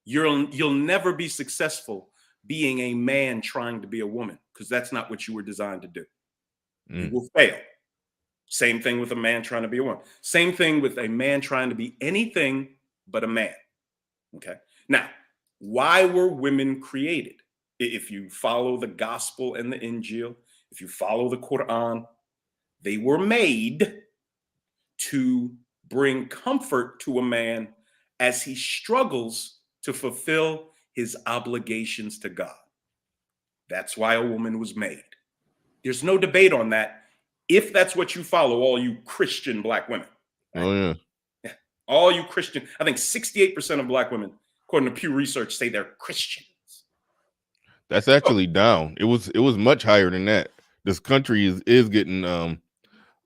You'll never be successful being a man trying to be a woman, because that's not what you were designed to do. You will fail. Same thing with a man trying to be a woman. Same thing with a man trying to be anything but a man. Okay. Now, why were women created? If you follow the gospel and the Injil, if you follow the Quran, they were made to bring comfort to a man as he struggles to fulfill his obligations to God. That's why a woman was made. There's no debate on that. If that's what you follow, all you Christian Black women. Right? Oh, yeah. All you Christian, I think 68% of Black women, according to Pew Research, say they're Christians. That's actually down. It was much higher than that. This country is getting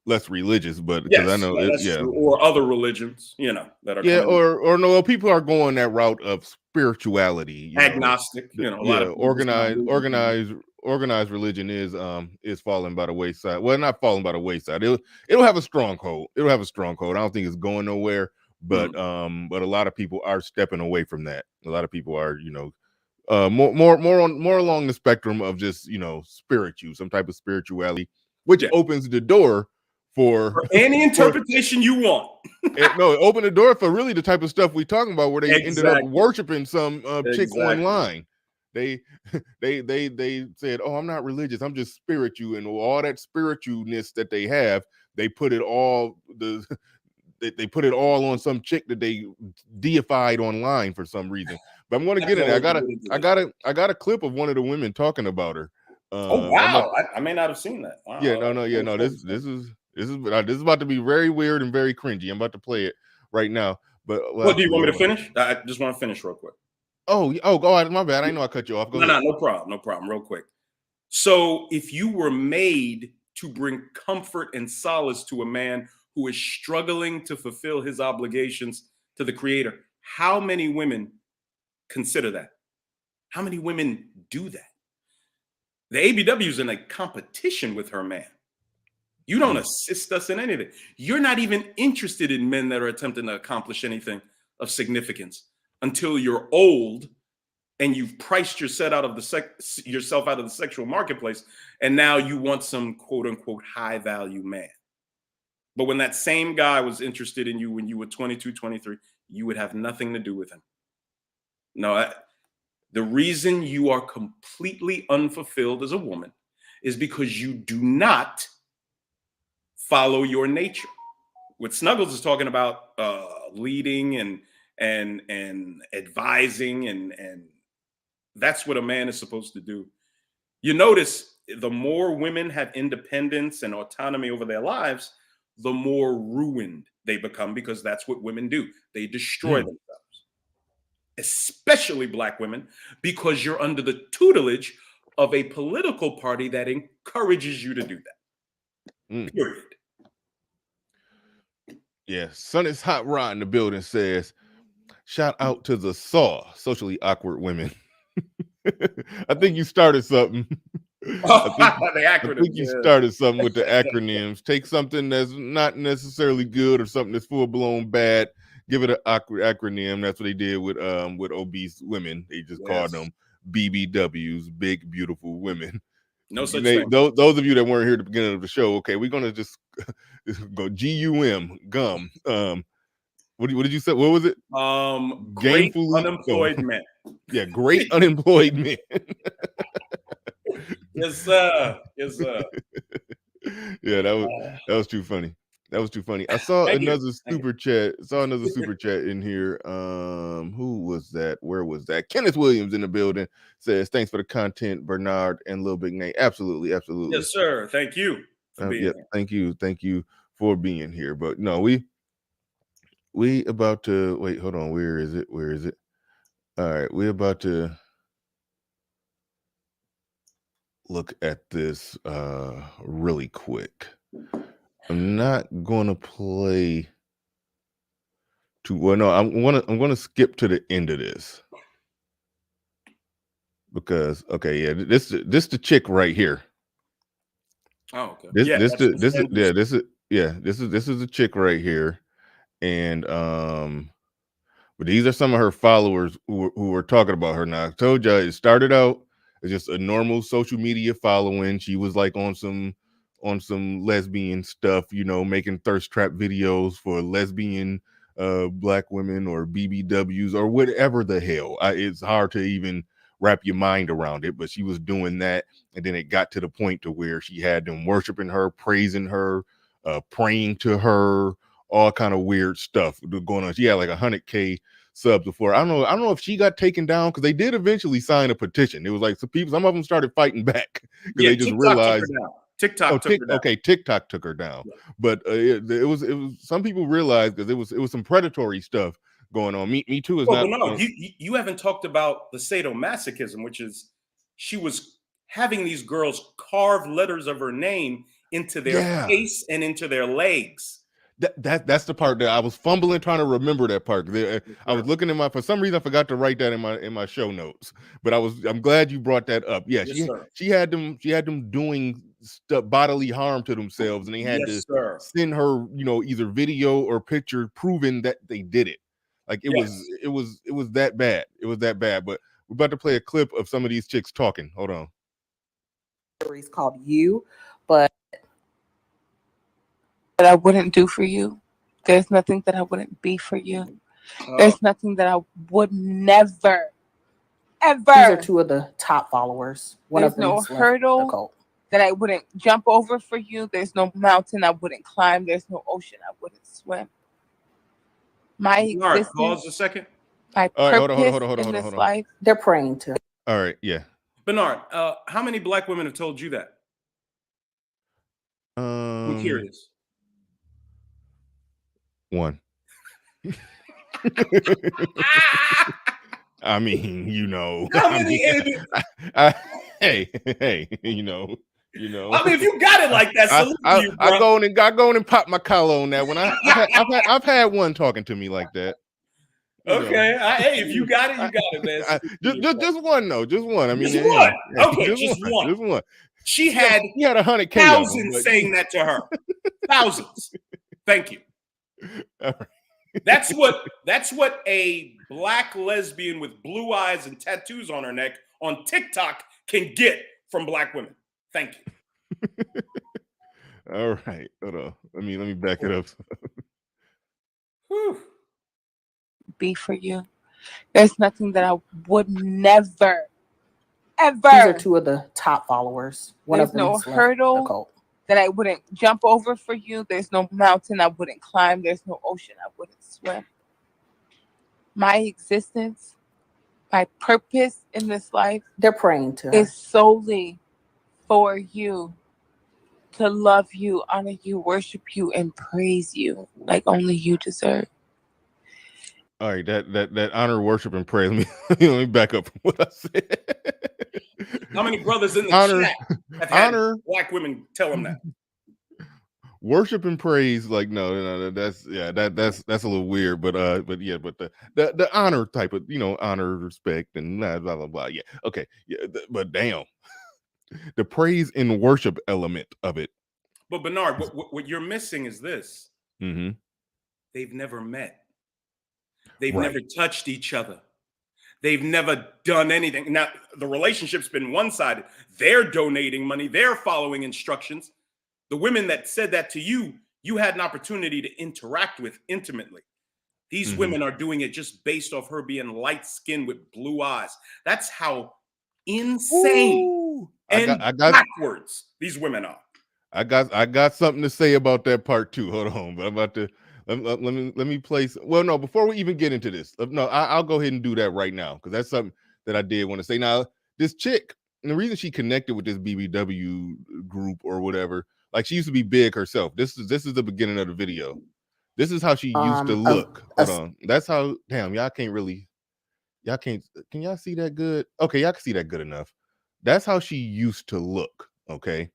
less religious, but because I know or other religions, that are or no, people are going that route of spirituality, agnostic, organized religion is falling by the wayside. Well, not falling by the wayside. It'll have a stronghold. I don't think it's going nowhere, but a lot of people are stepping away from that. A lot of people are, more along the spectrum of just some type of spirituality, which opens the door for any interpretation you want. No, it opened the door for really the type of stuff we talking about, where they ended up worshiping some chick online. They said, "Oh, I'm not religious. I'm just spiritual," and all that spiritualness that they have, they put it all they put it all on some chick that they deified online for some reason. But I'm going to get in there. I got a clip of one of the women talking about her. Oh wow! I may not have seen that. Wow. Yeah, no. This is about to be very weird and very cringy. I'm about to play it right now. But do you want me to finish? I just want to finish real quick. Oh, my bad. I know I cut you off. Go ahead. No problem. No problem. Real quick. So if you were made to bring comfort and solace to a man who is struggling to fulfill his obligations to the creator, how many women consider that? How many women do that? The ABW is in a competition with her man. You don't assist us in anything. You're not even interested in men that are attempting to accomplish anything of significance until you're old and you've priced yourself out of the sexual marketplace, and now you want some quote unquote high value man. But when that same guy was interested in you when you were 22, 23, you would have nothing to do with him. No, the reason you are completely unfulfilled as a woman is because you do not follow your nature. What Snuggles is talking about, leading and advising, and that's what a man is supposed to do. You notice the more women have independence and autonomy over their lives, the more ruined they become, because that's what women do. They destroy themselves, especially Black women, because you're under the tutelage of a political party that encourages you to do that. Period. Yeah, Son is Hot Rod in the building says, shout out to the socially awkward women. I think you started something. I think you started something with the acronyms. Take something that's not necessarily good or something that's full blown bad. Give it an acronym. That's what they did with obese women. They just called them BBWs, big beautiful women. No such thing. Those of you that weren't here at the beginning of the show, okay, we're gonna just go GUM gum. What did you say? What was it? Great unemployed men. Yeah, great unemployed men. Yes, sir. Yes, sir. Yeah, that was too funny. That was too funny. I saw another super chat. In here. Who was that? Where was that? Kenneth Williams in the building says, "Thanks for the content, Bernard and Lil Big Nate." Absolutely. Yes, sir. Thank you for being here. Thank you for being here. But no, we about to wait. Hold on. Where is it? All right, we're about to look at this really quick. I'm not going to play too well. No, I'm going to skip to the end of this because this the chick right here. Oh, okay. This is the chick right here, and but these are some of her followers who are talking about her. Now I told you it started out as just a normal social media following. She was like on some lesbian stuff, making thirst trap videos for lesbian Black women or BBWs or whatever the hell. It's hard to even wrap your mind around it, but she was doing that, and then it got to the point to where she had them worshiping her, praising her, praying to her, all kind of weird stuff going on. She had like 100K subs before. I don't know if she got taken down, because they did eventually sign a petition. It was like some of them started fighting back because they just realized TiK Toc took her down. Okay, TiK Toc took her down. Yeah. But it was some people realized, because it was some predatory stuff going on. Me too is not. No, you haven't talked about the sadomasochism, which is she was having these girls carve letters of her name into their face and into their legs. That's the part that I was fumbling trying to remember that part. I was looking for some reason I forgot to write that in my show notes. But I'm glad you brought that up. Yeah, she had them doing stuff, bodily harm to themselves, and they had to send her, either video or picture proving that they did it. Like it was that bad. It was that bad. But we're about to play a clip of some of these chicks talking. Hold on. It's called You, but that I wouldn't do for you. There's nothing that I wouldn't be for you. There's nothing that I would never, ever. These are two of the top followers. There's no hurdle that I wouldn't jump over for you. There's no mountain I wouldn't climb. There's no ocean I wouldn't swim. My existence. Pause a second. My purpose in this life. They're praying to. All right, yeah. Bernard, how many Black women have told you that? I'm curious. One. I mean, you know, How I many? mean, hey, you know. I mean, if you got it like that, salute to you, I bro. go on and pop my collar on that one. I've had one talking to me like that. Okay, hey, if you got it, you got it, man. Just one though, just one. I mean, just one. Okay, just one. one. Just one. She had 100K thousands saying that to her. Thousands. Thank you. All right. That's what a black lesbian with blue eyes and tattoos on her neck on TikTok can get from black women. Thank you. All right. Hold on. Let me back it up. Whew. Be for you. There's nothing that I would never, ever. These are two of the top followers. One There's of them no has left hurdle the cult. that I wouldn't jump over for you. There's no mountain I wouldn't climb. There's no ocean I wouldn't swim. My existence, my purpose in this life They're praying to her. is solely for you, to love you, honor you, worship you, and praise you like only you deserve. All right, that honor, worship, and praise. Let me back up from what I said. How many brothers in the chat have had black women tell them that? Worship and praise, like no, that's a little weird, but the honor type of, honor, respect, and blah blah blah. Yeah, okay, yeah, but damn, the praise and worship element of it. But Bernard, what you're missing is this: mm-hmm. They've never met. They've never touched each other. They've never done anything. Now, the relationship's been one-sided. They're donating money. They're following instructions. The women that said that to you, you had an opportunity to interact with intimately. These women are doing it just based off her being light-skinned with blue eyes. That's how insane and backwards these women are. I got something to say about that part too. Hold on, but I'm about to let me place. Well, no, before we even get into this, no, I'll go ahead and do that right now because that's something that I did want to say. Now, this chick, and the reason she connected with this BBW group or whatever, like she used to be big herself. This is the beginning of the video. This is how she used to look. Hold on, that's how. Damn, y'all can't really. Y'all can't. Can y'all see that good? Okay, y'all can see that good enough. That's how she used to look. Okay.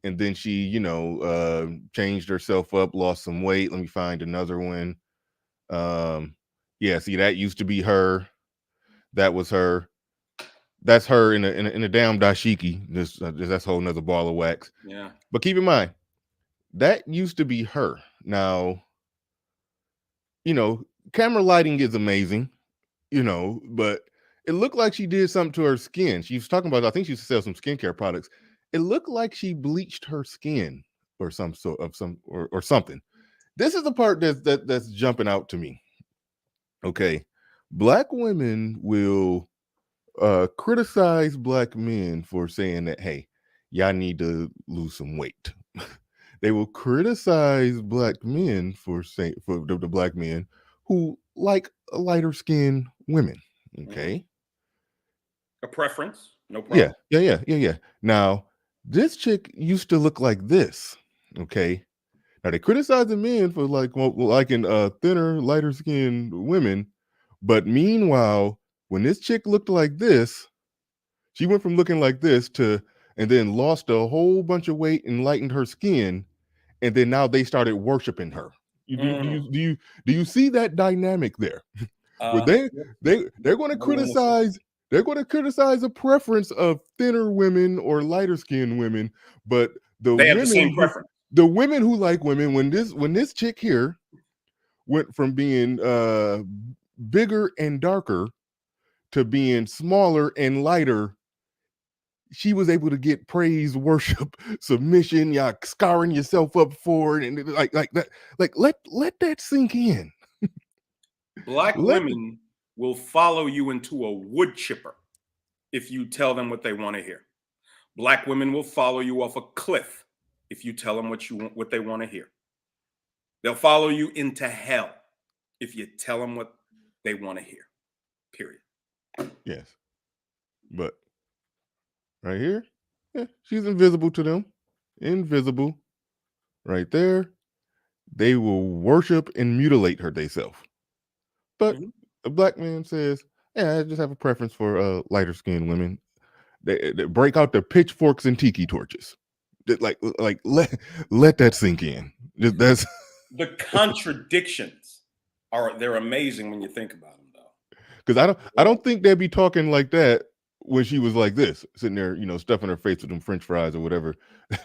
And then she, changed herself up, lost some weight. Let me find another one. Yeah, see, that used to be her. That was her. That's her in a damn dashiki. That's a whole nother ball of wax. Yeah. But keep in mind, that used to be her. Now, camera lighting is amazing, but it looked like she did something to her skin. She was talking about, I think she used to sell some skincare products. It looked like she bleached her skin or something. This is the part that's jumping out to me. Okay. Black women will criticize black men for saying that, hey, y'all need to lose some weight. They will criticize black men for the black men who like lighter skinned women. Okay. A preference, no problem. Yeah. Now, this chick used to look like this. Okay. Now they criticize the men for liking thinner, lighter skinned women, but meanwhile, when this chick looked like this, she went from looking like this and then lost a whole bunch of weight and lightened her skin, and then now they started worshiping her. Do you see that dynamic there? Where they're going to criticize. They're going to criticize a preference of thinner women or lighter skinned women, but they have the same preference. The women who like women, when this chick here went from being bigger and darker to being smaller and lighter, she was able to get praise, worship, submission, y'all scarring yourself up for it, and like that. Like let that sink in. Black women will follow you into a wood chipper if you tell them what they want to hear. Black women will follow you off a cliff if you tell them what they want to hear. They'll follow you into hell if you tell them what they want to hear. Period. Yes. But right here, yeah, she's invisible to them. Invisible. Right there. They will worship and mutilate her theyself. But a black man says, Yeah, I just have a preference for lighter skinned women. They break out the pitchforks and tiki torches. Like let that sink in. That's The contradictions they're amazing when you think about them, though. because I don't think they'd be talking like that when she was like this, sitting there, stuffing her face with them French fries or whatever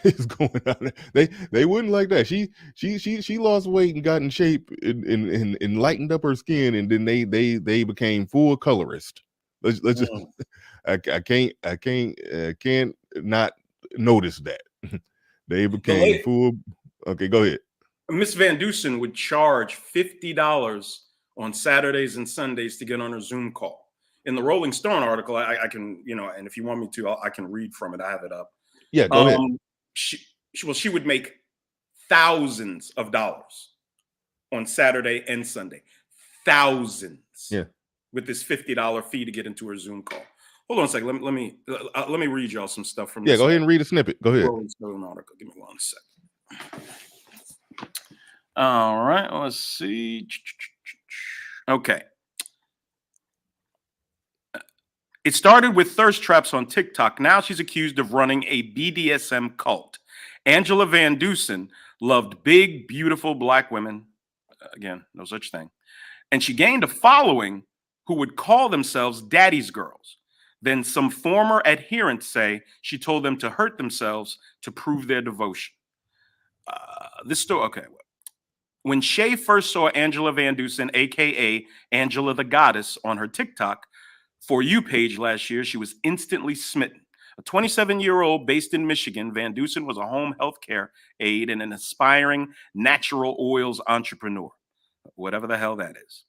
is going on. They wouldn't like that. She lost weight and got in shape and lightened up her skin, and then they became full colorist. Let's just I can't not notice that. They became full. Okay, go ahead. Miss Vandueson would charge $50 on Saturdays and Sundays to get on her Zoom call. In the Rolling Stone article, I can, and if you want me to, I can read from it. I have it up. Yeah, go ahead. She would make thousands of dollars on Saturday and Sunday. Thousands. Yeah. With this $50 fee to get into her Zoom call. Hold on a second. Let me read y'all some stuff from. Yeah, go ahead and read a snippet. Go ahead. Rolling Stone article. Give me 1 second. All right, let's see. Okay. It started with thirst traps on TikTok. Now she's accused of running a BDSM cult. Angela Vandueson loved big, beautiful black women. Again, no such thing. And she gained a following who would call themselves daddy's girls. Then some former adherents say she told them to hurt themselves to prove their devotion. This story, okay. When Shay first saw Angela Vandueson, aka Angela the Goddess, on her TikTok For You page last year, she was instantly smitten. A 27-year-old based in Michigan, Vandueson was a home health care aide and an aspiring natural oils entrepreneur, whatever the hell that is.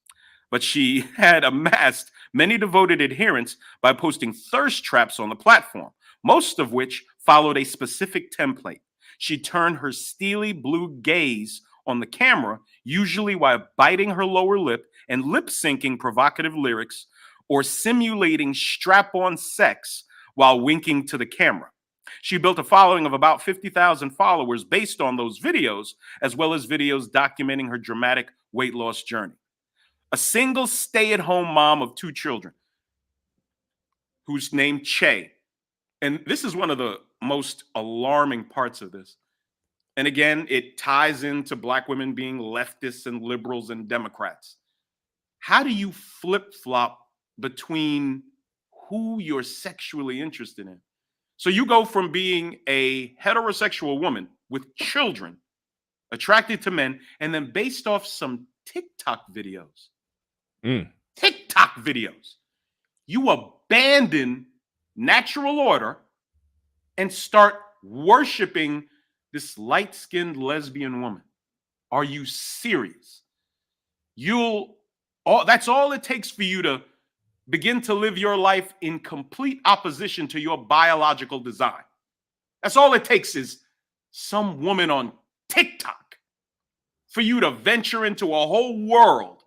But she had amassed many devoted adherents by posting thirst traps on the platform, most of which followed a specific template. She turned her steely blue gaze on the camera, usually while biting her lower lip and lip syncing provocative lyrics or simulating strap-on sex while winking to the camera. She built a following of about 50,000 followers based on those videos, as well as videos documenting her dramatic weight loss journey. A single stay-at-home mom of 2 children who's named Che. And this is one of the most alarming parts of this. And again, it ties into black women being leftists and liberals and Democrats. How do you flip-flop between who you're sexually interested in? So you go from being a heterosexual woman with children, attracted to men, and then based off some TikTok videos, TikTok videos, you abandon natural order and start worshiping this light-skinned lesbian woman. Are you serious? That's all it takes for you to begin to live your life in complete opposition to your biological design. That's all it takes is some woman on TikTok for you to venture into a whole world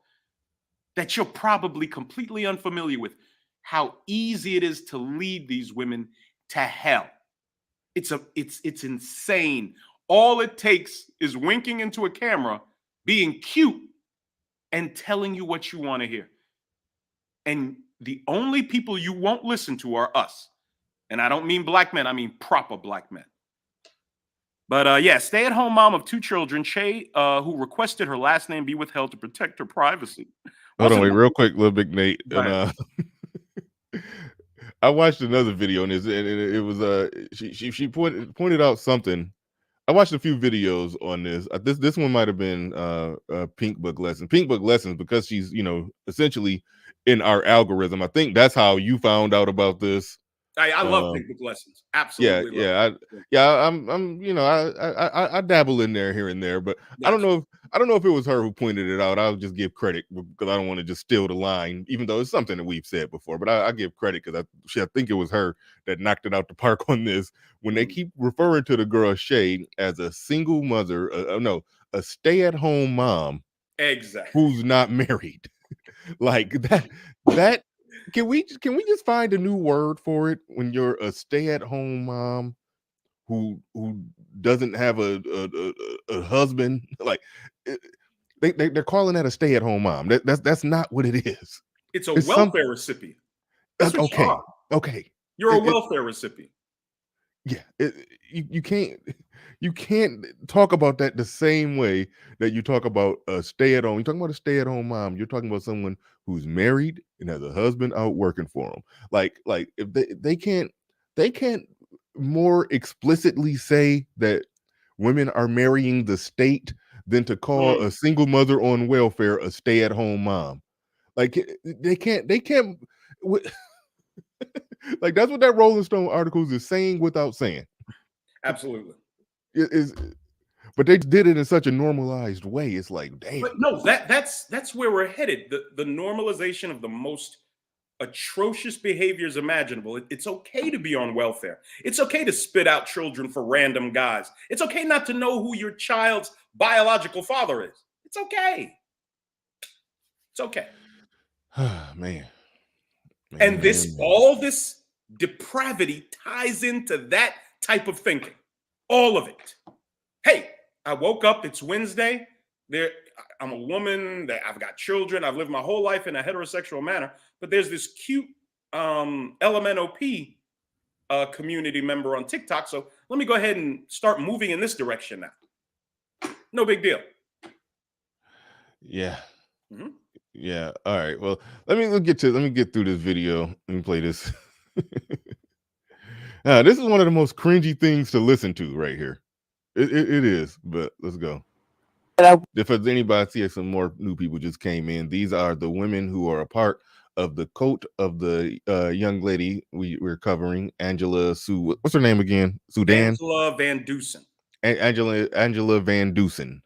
that you're probably completely unfamiliar with. How easy it is to lead these women to hell. It's insane. All it takes is winking into a camera, being cute, and telling you what you want to hear. And the only people you won't listen to are us. And I don't mean black men, I mean proper black men. But yeah, stay-at-home mom of 2 children, Shay, who requested her last name be withheld to protect her privacy. Hold on, wait, real quick, Lil Big Nate. And, I watched another video on this, and it was she pointed out something. I watched a few videos on this. This one might have been Pink Book Lessons. Pink Book Lessons, because she's essentially in our algorithm. I think that's how you found out about this. I love Pink Book Lessons. Absolutely. I dabble in there here and there, but gotcha. I don't know if it was her who pointed it out. I'll just give credit because I don't want to just steal the line, even though it's something that we've said before. But I give credit because I think it was her that knocked it out the park on this. When they keep referring to the girl Shay as a single mother, a stay-at-home mom, exactly, who's not married, like that. Can we just find a new word for it when you're a stay-at-home mom who doesn't have a husband? Like they're calling that a stay-at-home mom. That's not what it is. It's a It's welfare recipient. That's what you okay. are. Okay. You're a welfare recipient. Yeah. You can't talk about that the same way that you talk about a stay-at-home. You're talking about a stay-at-home mom. You're talking about someone who's married and has a husband out working for them. Like if they can't more explicitly say that women are marrying the state than to call a single mother on welfare a stay-at-home mom. Like they can't like that's what that Rolling Stone articles is saying without saying. Absolutely. It is, but they did it in such a normalized way. It's like, damn. But no, that's where we're headed. The normalization of the most atrocious behaviors imaginable. It's okay to be on welfare. It's okay to spit out children for random guys. It's okay not to know who your child's biological father is. It's okay. It's okay. Man. And all this depravity ties into that type of thinking. All of it. Hey, I woke up, it's Wednesday. I'm a woman, I've got children, I've lived my whole life in a heterosexual manner, but there's this cute LMNOP community member on TikTok. So let me go ahead and start moving in this direction now. No big deal. Yeah. Yeah. All right. Well, let me get through this video. Let me play this. This is one of the most cringy things to listen to right here. It is, but let's go. If there's anybody, I see some more new people just came in. These are the women who are a part of the cult of the young lady we're covering, Angela Sue. What's her name again? Sudan? Angela Vandueson. Angela Vandueson.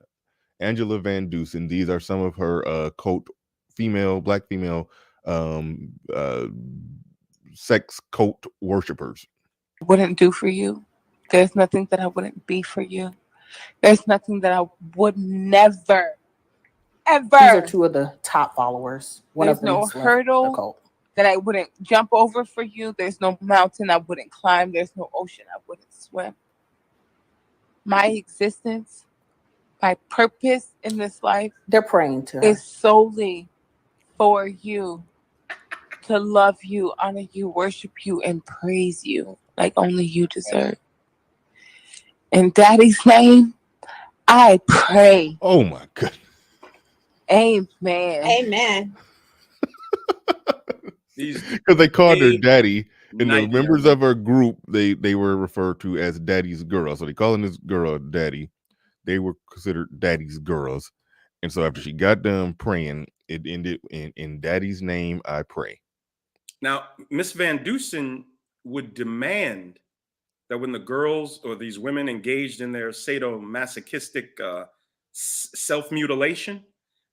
Angela Vandueson. These are some of her cult black female sex cult worshipers. Wouldn't do for you. There's nothing that I wouldn't be for you. There's nothing that I would never, ever. These are two of the top followers. There's no hurdle that I wouldn't jump over for you. There's no mountain I wouldn't climb. There's no ocean I wouldn't swim. My existence, my purpose in this life, they're praying to her, is solely for you, to love you, honor you, worship you, and praise you like only you deserve. In Daddy's name, I pray. Oh my God. Amen. Amen. Because they called her daddy, and the members of her group they were referred to as daddy's girl. So they calling this girl daddy. They were considered daddy's girls. And so after she got done praying, it ended in daddy's name, I pray. Now, Miss Vandueson would demand that when the girls or these women engaged in their sadomasochistic self-mutilation,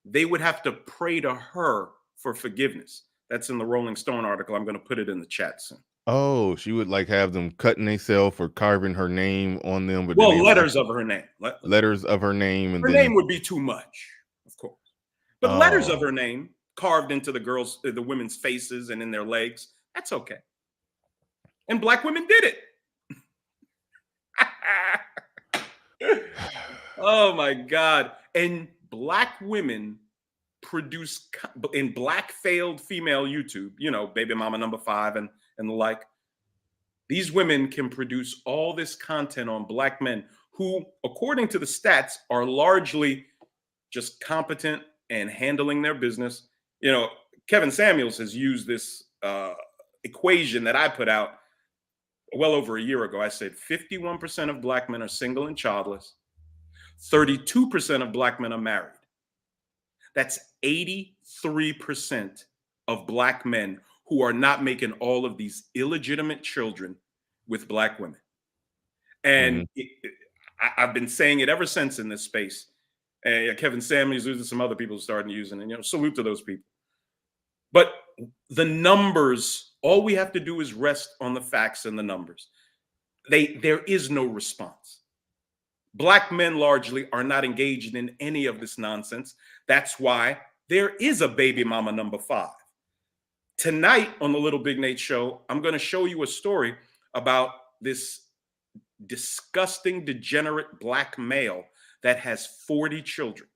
they would have to pray to her for forgiveness. That's in the Rolling Stone article. I'm going to put it in the chat soon. Oh, she would like have them cutting themselves or carving her name on them. But well, letters of her name. Letters of her name. And her name would be too much, of course. But letters of her name carved into the women's faces and in their legs, that's okay. And Black women did it. Oh my God. And Black women produce in Black failed female YouTube, Baby Mama number 5 and the like. These women can produce all this content on Black men who, according to the stats, are largely just competent and handling their business. Kevin Samuels has used this equation that I put out well over a year ago. I said 51% of Black men are single and childless. 32% of Black men are married. That's 83% of Black men who are not making all of these illegitimate children with Black women. And I've been saying it ever since in this space. Kevin Samuels using, some other people starting using it. Salute to those people. But the numbers, all we have to do is rest on the facts and the numbers. There is no response. Black men largely are not engaged in any of this nonsense. That's why there is a baby mama number 5. Tonight on the Lil Big Nate show, I'm going to show you a story about this disgusting, degenerate Black male that has 40 children.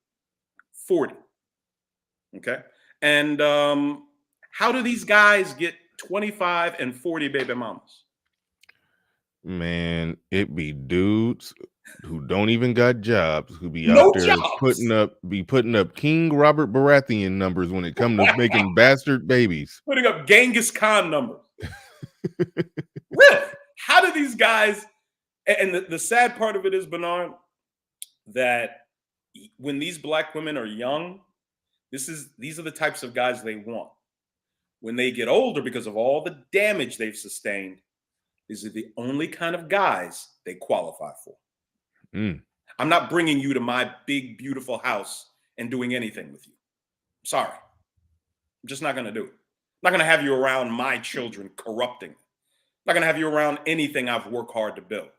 40. Okay. And How do these guys get 25 and 40 baby mamas? Man, it be dudes who don't even got jobs who be No out there jobs. putting up King Robert Baratheon numbers when it come to making bastard babies. Putting up Genghis Khan numbers. Really? How do these guys? And the sad part of it is, Bernard, that when these black women are young, these are the types of guys they want. When they get older, because of all the damage they've sustained, these are the only kind of guys they qualify for. Mm. I'm not bringing you to my big, beautiful house and doing anything with you. Sorry. I'm just not going to do it. I'm not going to have you around my children corrupting. I'm not going to have you around anything I've worked hard to build.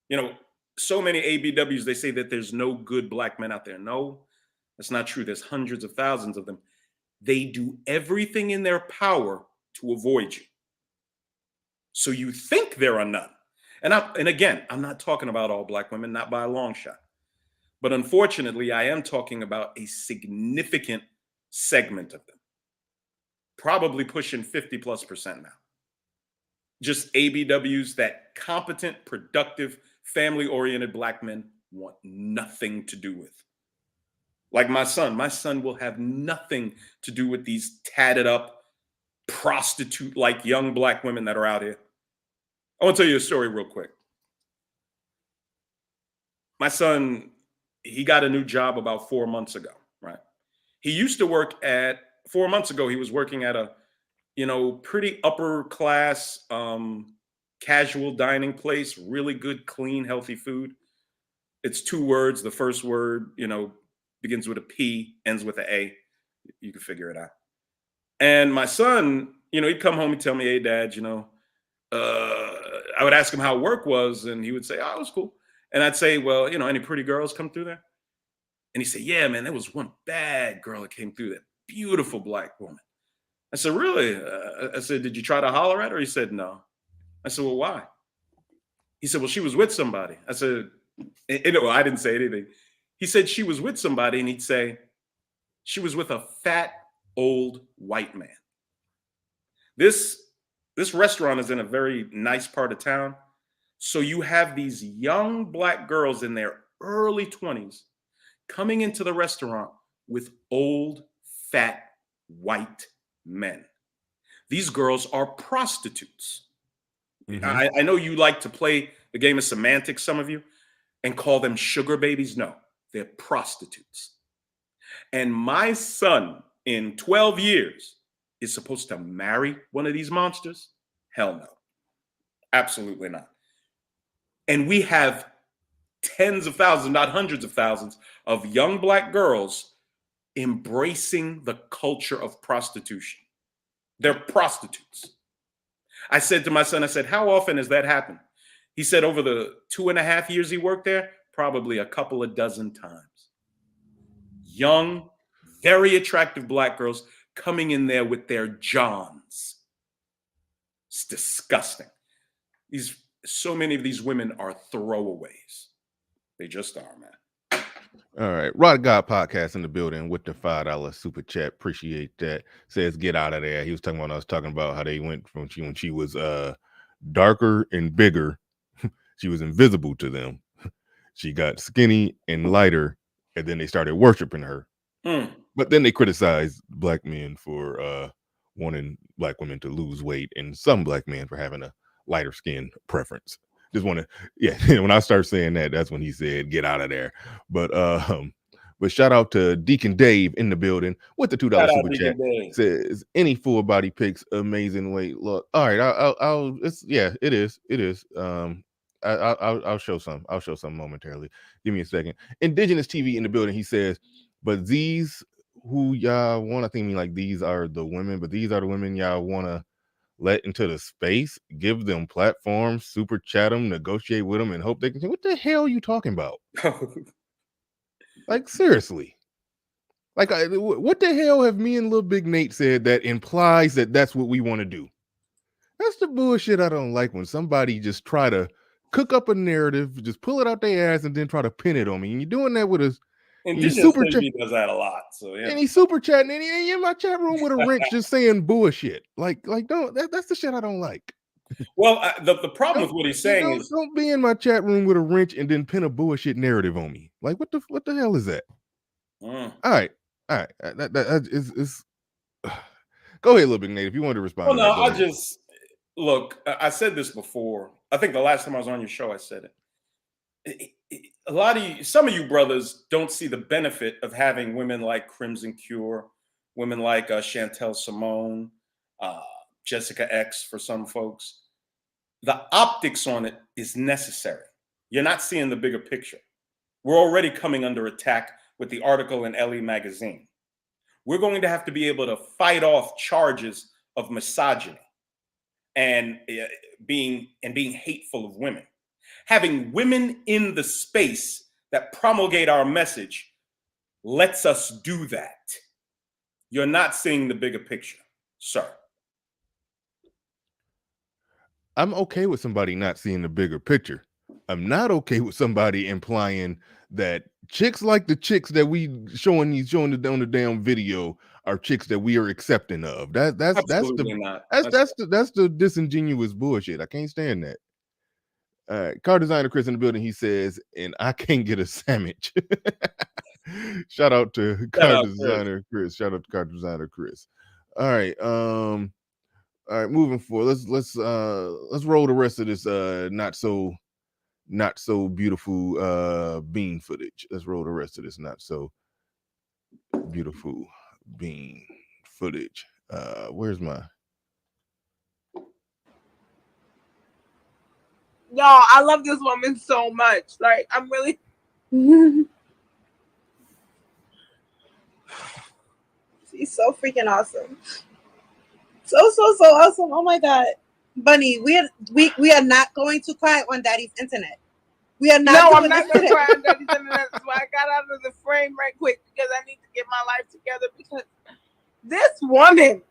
You know, so many ABWs, they say that there's no good black men out there. No, that's not true. There's hundreds of thousands of them. They do everything in their power to avoid you. So you think there are none. And again, I'm not talking about all black women, not by a long shot. But unfortunately, I am talking about a significant segment of them, probably pushing 50+% now. Just ABWs that competent, productive, family-oriented black men want nothing to do with. Like my son will have nothing to do with these tatted up, prostitute-like young black women that are out here. I want to tell you a story real quick. My son, he got a new job about 4 months ago, right? He used to work at, 4 months ago, he was working at a, pretty upper class, casual dining place, really good, clean, healthy food. It's 2 words. The first word, begins with a P, ends with an A. You can figure it out. And my son, he'd come home and tell me, hey, Dad, I would ask him how work was, and he would say, oh, it was cool. And I'd say, well, any pretty girls come through there? And he'd say, yeah, man, there was one bad girl that came through, that beautiful black woman. I said, really? I said, did you try to holler at her? He said, no. I said, well, why? He said, well, she was with somebody. I said, I didn't say anything. He said she was with somebody, and he'd say, she was with a fat, old white man. This restaurant is in a very nice part of town. So you have these young black girls in their early 20s coming into the restaurant with old, fat, white men. These girls are prostitutes. Mm-hmm. I know you like to play the game of semantics, some of you, and call them sugar babies. No, they're prostitutes. And my son, in 12 years, is supposed to marry one of these monsters? Hell no. Absolutely not. And we have tens of thousands, not hundreds of thousands, of young black girls embracing the culture of prostitution. They're prostitutes. I said to my son, I said, how often has that happened? He said over the 2.5 years he worked there, probably a couple of dozen times. Young, very attractive black girls coming in there with their Johns. It's disgusting. So many of these women are throwaways. They just are, man. All right. Rod God Podcast in the building with the $5 super chat. Appreciate that. Says get out of there. He was talking about, I was talking about how they went from when she was darker and bigger, she was invisible to them. She got skinny and lighter, and then they started worshiping her. But then they criticized black men for wanting black women to lose weight, and some black men for having a lighter skin preference. Just want to, yeah. When I start saying that, that's when he said, "Get out of there." But shout out to Deacon Dave in the building with the $2 super chat. Says any full body pics, amazing weight look. All right, I'll. It is. I'll show some. I'll show some momentarily. Give me a second. Indigenous TV in the building. He says, but these who y'all want, I think mean like these are the women, but these are the women y'all want to let into the space, give them platforms, super chat them, negotiate with them, and hope they can. What the hell are you talking about? Like, seriously. Like, what the hell have me and Lil Big Nate said that implies that that's what we want to do? That's the bullshit I don't like, when somebody just try to cook up a narrative, just pull it out their ass, and then try to pin it on me. And you're doing that with us. Indigenous TV does that a lot. So yeah. And he's super chatting, and he in my chat room with a wrench, just saying bullshit. Like don't. That's the shit I don't like. Well, the problem with what he's saying is, don't be in my chat room with a wrench and then pin a bullshit narrative on me. Like what the hell is that? All right. That is. Go ahead, Lil Big Nate, if you wanted to respond. Well, to no, that, look. I said this before. I think the last time I was on your show, I said it. A lot of some of you brothers don't see the benefit of having women like Crimson Cure, women like Chantel Simone, Jessica X for some folks. The optics on it is necessary. You're not seeing the bigger picture. We're already coming under attack with the article in LE Magazine. We're going to have to be able to fight off charges of misogyny and being hateful of women. Having women in the space that promulgate our message lets us do that. You're not seeing the bigger picture, sir. I'm okay with somebody not seeing the bigger picture. I'm not okay with somebody implying that chicks like the chicks that we showing on the damn video are chicks that we are accepting of. That's the disingenuous bullshit. I can't stand that. All right, car designer Chris in the building. He says, and I can't get a sandwich. Shout out to car designer Chris. Shout out to car designer Chris. All right, moving forward. Let's roll the rest of this not so beautiful bean footage. Let's roll the rest of this not so beautiful bean footage. Where's my No, I love this woman so much. Like, I'm really she's so freaking awesome. So awesome. Oh my god. Bunny, we are not going to cry on Daddy's internet. We are not. No, I'm not going to cry on Daddy's internet. That's why I got out of the frame right quick, because I need to get my life together, because this woman,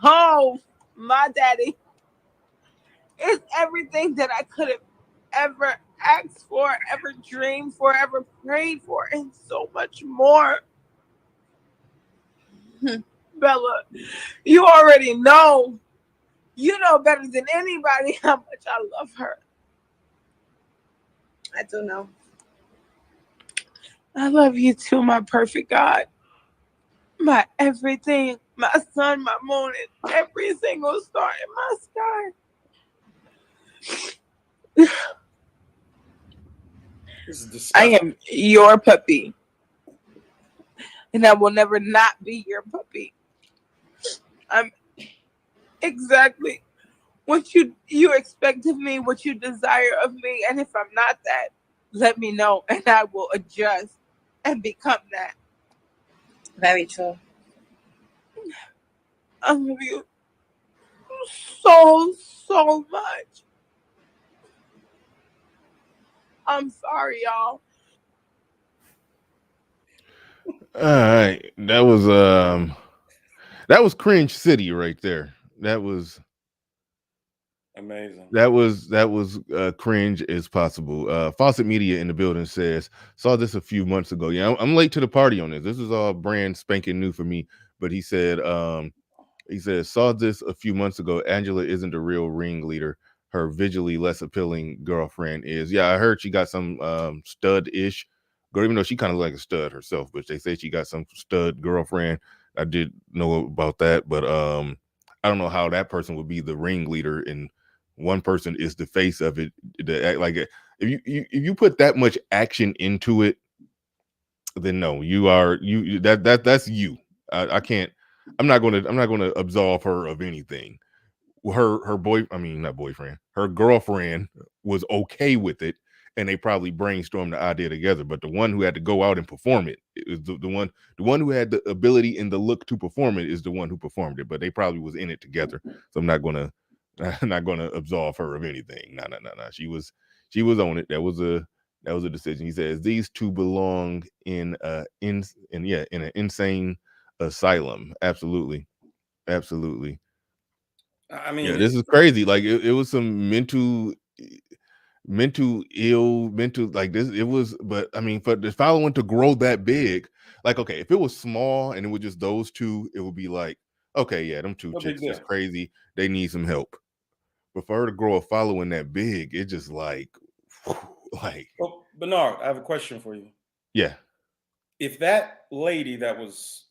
oh, my daddy, is everything that I could have ever asked for, ever dreamed for, ever prayed for, and so much more. Bella, you already know. You know better than anybody how much I love her. I do know. I love you too, my perfect God. My everything, my sun, my moon, and every single star in my sky. I am your puppy. And I will never not be your puppy. I'm exactly what you expect of me, what you desire of me. And if I'm not that, let me know and I will adjust and become that. Very true. I love you so much. I'm sorry, y'all. All right, that was Cringe City right there. That was amazing. That was cringe as possible. Fawcett Media in the building says, saw this a few months ago. Yeah, I'm late to the party on this. This is all brand spanking new for me. But he said, saw this a few months ago. Angela isn't a real ringleader. Her visually less appealing girlfriend is. Yeah, I heard she got some stud-ish girl, even though she kind of like a stud herself, but they say she got some stud girlfriend. I did know about that, but I don't know how that person would be the ringleader and one person is the face of it. Like if you put that much action into it, then no, that's you. I can't. I'm not gonna absolve her of anything. Her girlfriend was okay with it, and they probably brainstormed the idea together. But the one who had to go out and perform it is the one who had the ability and the look to perform it is the one who performed it. But they probably was in it together. So I'm not gonna absolve her of anything. No. She was on it. That was a decision. He says these two belong in an insane asylum. Absolutely. I mean, yeah, this is crazy. Like it was some mental. mental like this. It was, but I mean, for the following to grow that big, like, okay, if it was small and it was just those two, it would be like, okay, yeah, them two No big chicks just deal. crazy. They need some help. But for her to grow a following that big, it just like, like, Well, Bernard, I have a question for you. yeah. If that lady that was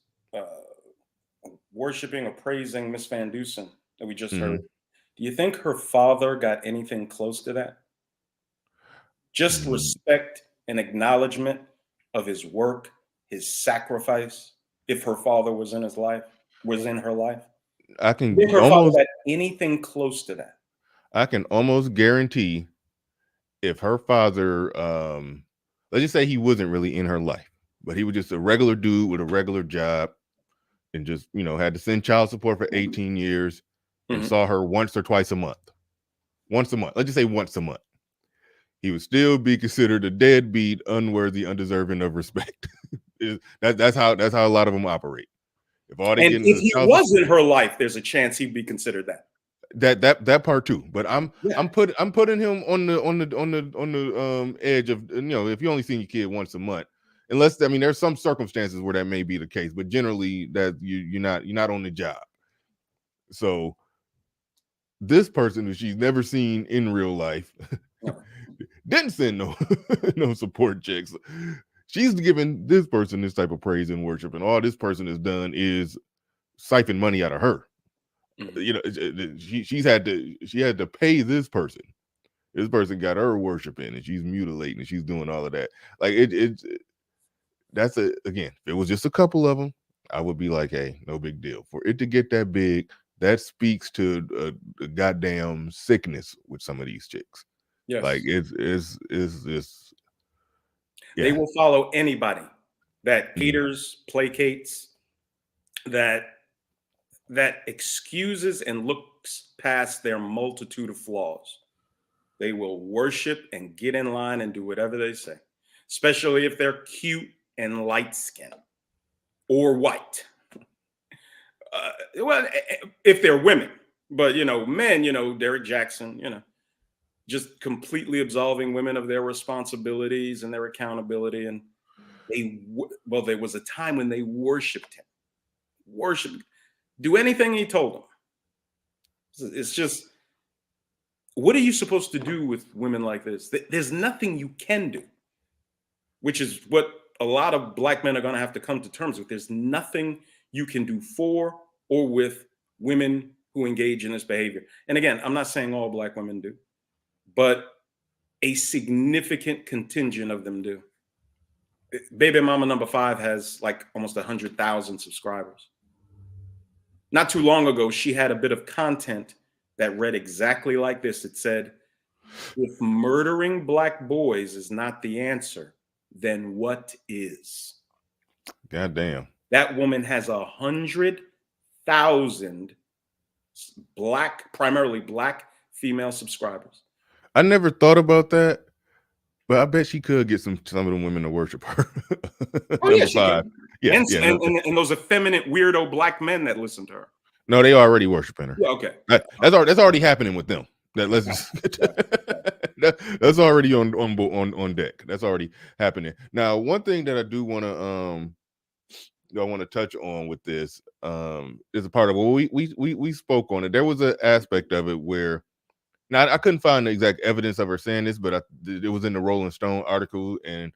worshiping or praising Miss Vandueson that we just heard, do you think her father got anything close to that? Just respect and acknowledgement of his work, his sacrifice. If her father was in his life, was in her life, I can think her father almost, got anything close to that? I can almost guarantee if her father, let's just say he wasn't really in her life, but he was just a regular dude with a regular job and just, had to send child support for 18 years and saw her once or twice a month. Once a month. Let's just say once a month. He would still be considered a deadbeat, unworthy, undeserving of respect. That's how a lot of them operate. If all they And getting if is he child was support, in her life, there's a chance he'd be considered that. that part too. But I'm Yeah. putting him on the edge of, if you only seen your kid once a month, unless, I mean, there's some circumstances where that may be the case, but generally that you're not on the job. So this person who she's never seen in real life didn't send no support checks. She's giving this person this type of praise and worship, and all this person has done is siphon money out of her. She had to pay this person. This person got her worshiping, and she's mutilating, and she's doing all of that. Like that's again, if it was just a couple of them, I would be like, hey, no big deal. For it to get that big, that speaks to a goddamn sickness with some of these chicks. Yes. Like it's yeah. They will follow anybody that caters, placates, that excuses and looks past their multitude of flaws. They will worship and get in line and do whatever they say, especially if they're cute and light skinned or white. Well, if they're women, but men, Derek Jackson, just completely absolving women of their responsibilities and their accountability. And there was a time when they worshiped him, do anything he told them. It's just, what are you supposed to do with women like this? There's nothing you can do, which is what a lot of black men are going to have to come to terms with. There's nothing you can do for or with women who engage in this behavior. And again, I'm not saying all black women do, but a significant contingent of them do. Baby Mama number 5 has like almost 100,000 subscribers. Not too long ago, she had a bit of content that read exactly like this. It said, if murdering black boys is not the answer, then what is? God damn. That woman has 100,000 primarily black female subscribers. I never thought about that, but I bet she could get some of them women to worship her. Oh, yeah, she 5. can. Yeah, and those effeminate weirdo black men that listen to her. No, they already worshiping her. Yeah, okay. That's already happening with them. Let's just that's already on deck. That's already happening. Now, one thing that I do want to touch on with this is a part of what we spoke on it. There was an aspect of it where, now I couldn't find the exact evidence of her saying this, but it was in the Rolling Stone article, and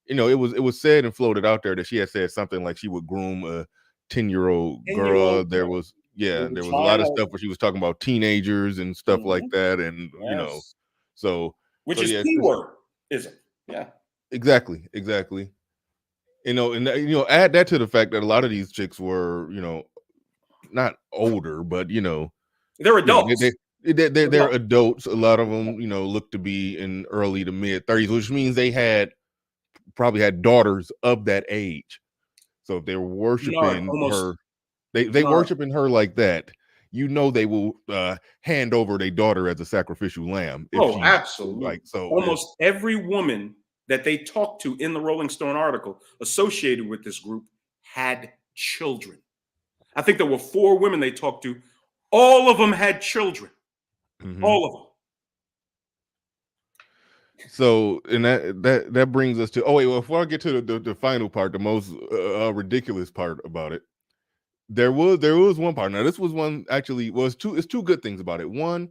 it was said and floated out there that she had said something like she would groom a 10-year-old girl. There was a lot of stuff where she was talking about teenagers and stuff like that, and which is P-word, isn't? Yeah, exactly. And add that to the fact that a lot of these chicks were, not older, but they're adults. They're adults. A lot of them, look to be in early to mid 30s, which means they probably had daughters of that age. So if they're worshiping her, they worshiping her like that, they will hand over their daughter as a sacrificial lamb. Absolutely. Almost every woman that they talked to in the Rolling Stone article associated with this group had children. I think there were 4 women they talked to. All of them had children. All of them. So, and that brings us to, oh wait, well, before I get to the final part, the most ridiculous part about it, there was one part. Now, this was one actually was two. It's two good things about it. One,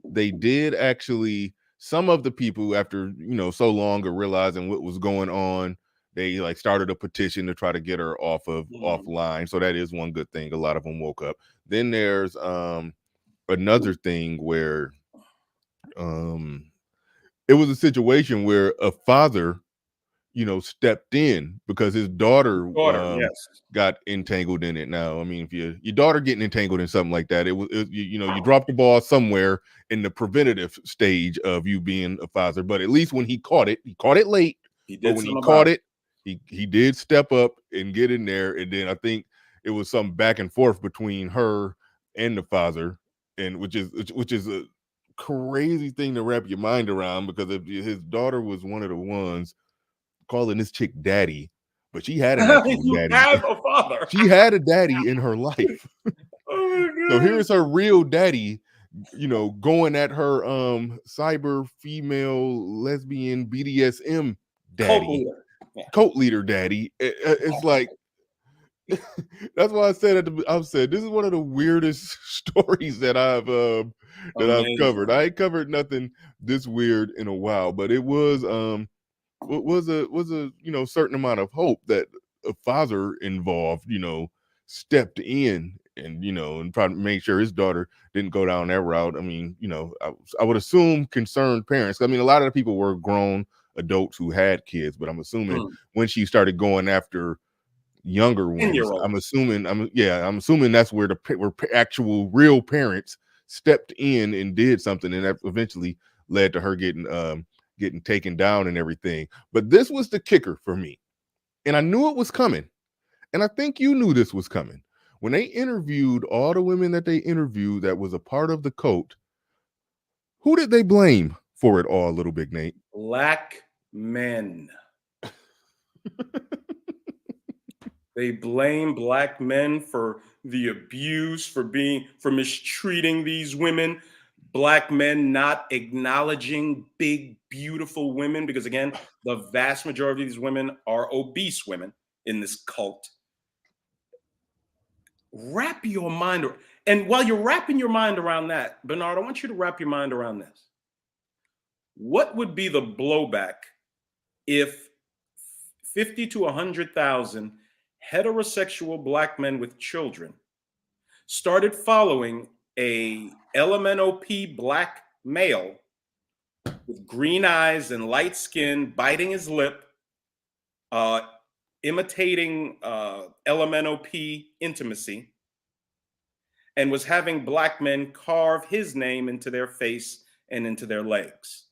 they did actually, some of the people, after so long of realizing what was going on, they like started a petition to try to get her offline. So that is one good thing. A lot of them woke up. Then there's another thing where it was a situation where a father stepped in because his daughter Yes. got entangled in it. Now, I mean, if your daughter getting entangled in something like that, you dropped the ball somewhere in the preventative stage of you being a father. But at least when he caught it late. But when he caught it, he did step up and get in there. And then I think it was some back and forth between her and the father, and which is a crazy thing to wrap your mind around, because if his daughter was one of the ones calling this chick daddy, but she had an actual daddy. Have a father. She had a daddy in her life. Oh my So God. here's her real daddy, going at her cyber female lesbian BDSM daddy, cult leader daddy. It's like, that's why I said this is one of the weirdest stories that I've covered. I ain't covered nothing this weird in a while, but it was a certain amount of hope that a father involved stepped in and tried to make sure his daughter didn't go down that route. I mean, I would assume concerned parents. I mean, a lot of the people were grown adults who had kids, but I'm assuming when she started going after younger ones, I'm assuming that's where actual real parents stepped in and did something, and that eventually led to her getting taken down and everything. But this was the kicker for me, and I knew it was coming, and I think you knew this was coming. When they interviewed all the women that they interviewed that was a part of the cult, who did they blame for it all, Little Big Nate? Black men. They blame black men for the abuse, for mistreating these women. Black men not acknowledging big, beautiful women, because again, the vast majority of these women are obese women in this cult. Wrap your mind, and while you're wrapping your mind around that, Bernard, I want you to wrap your mind around this. What would be the blowback if 50 to 100,000 heterosexual black men with children started following a LMNOP black male with green eyes and light skin, biting his lip, imitating LMNOP intimacy, and was having black men carve his name into their face and into their legs.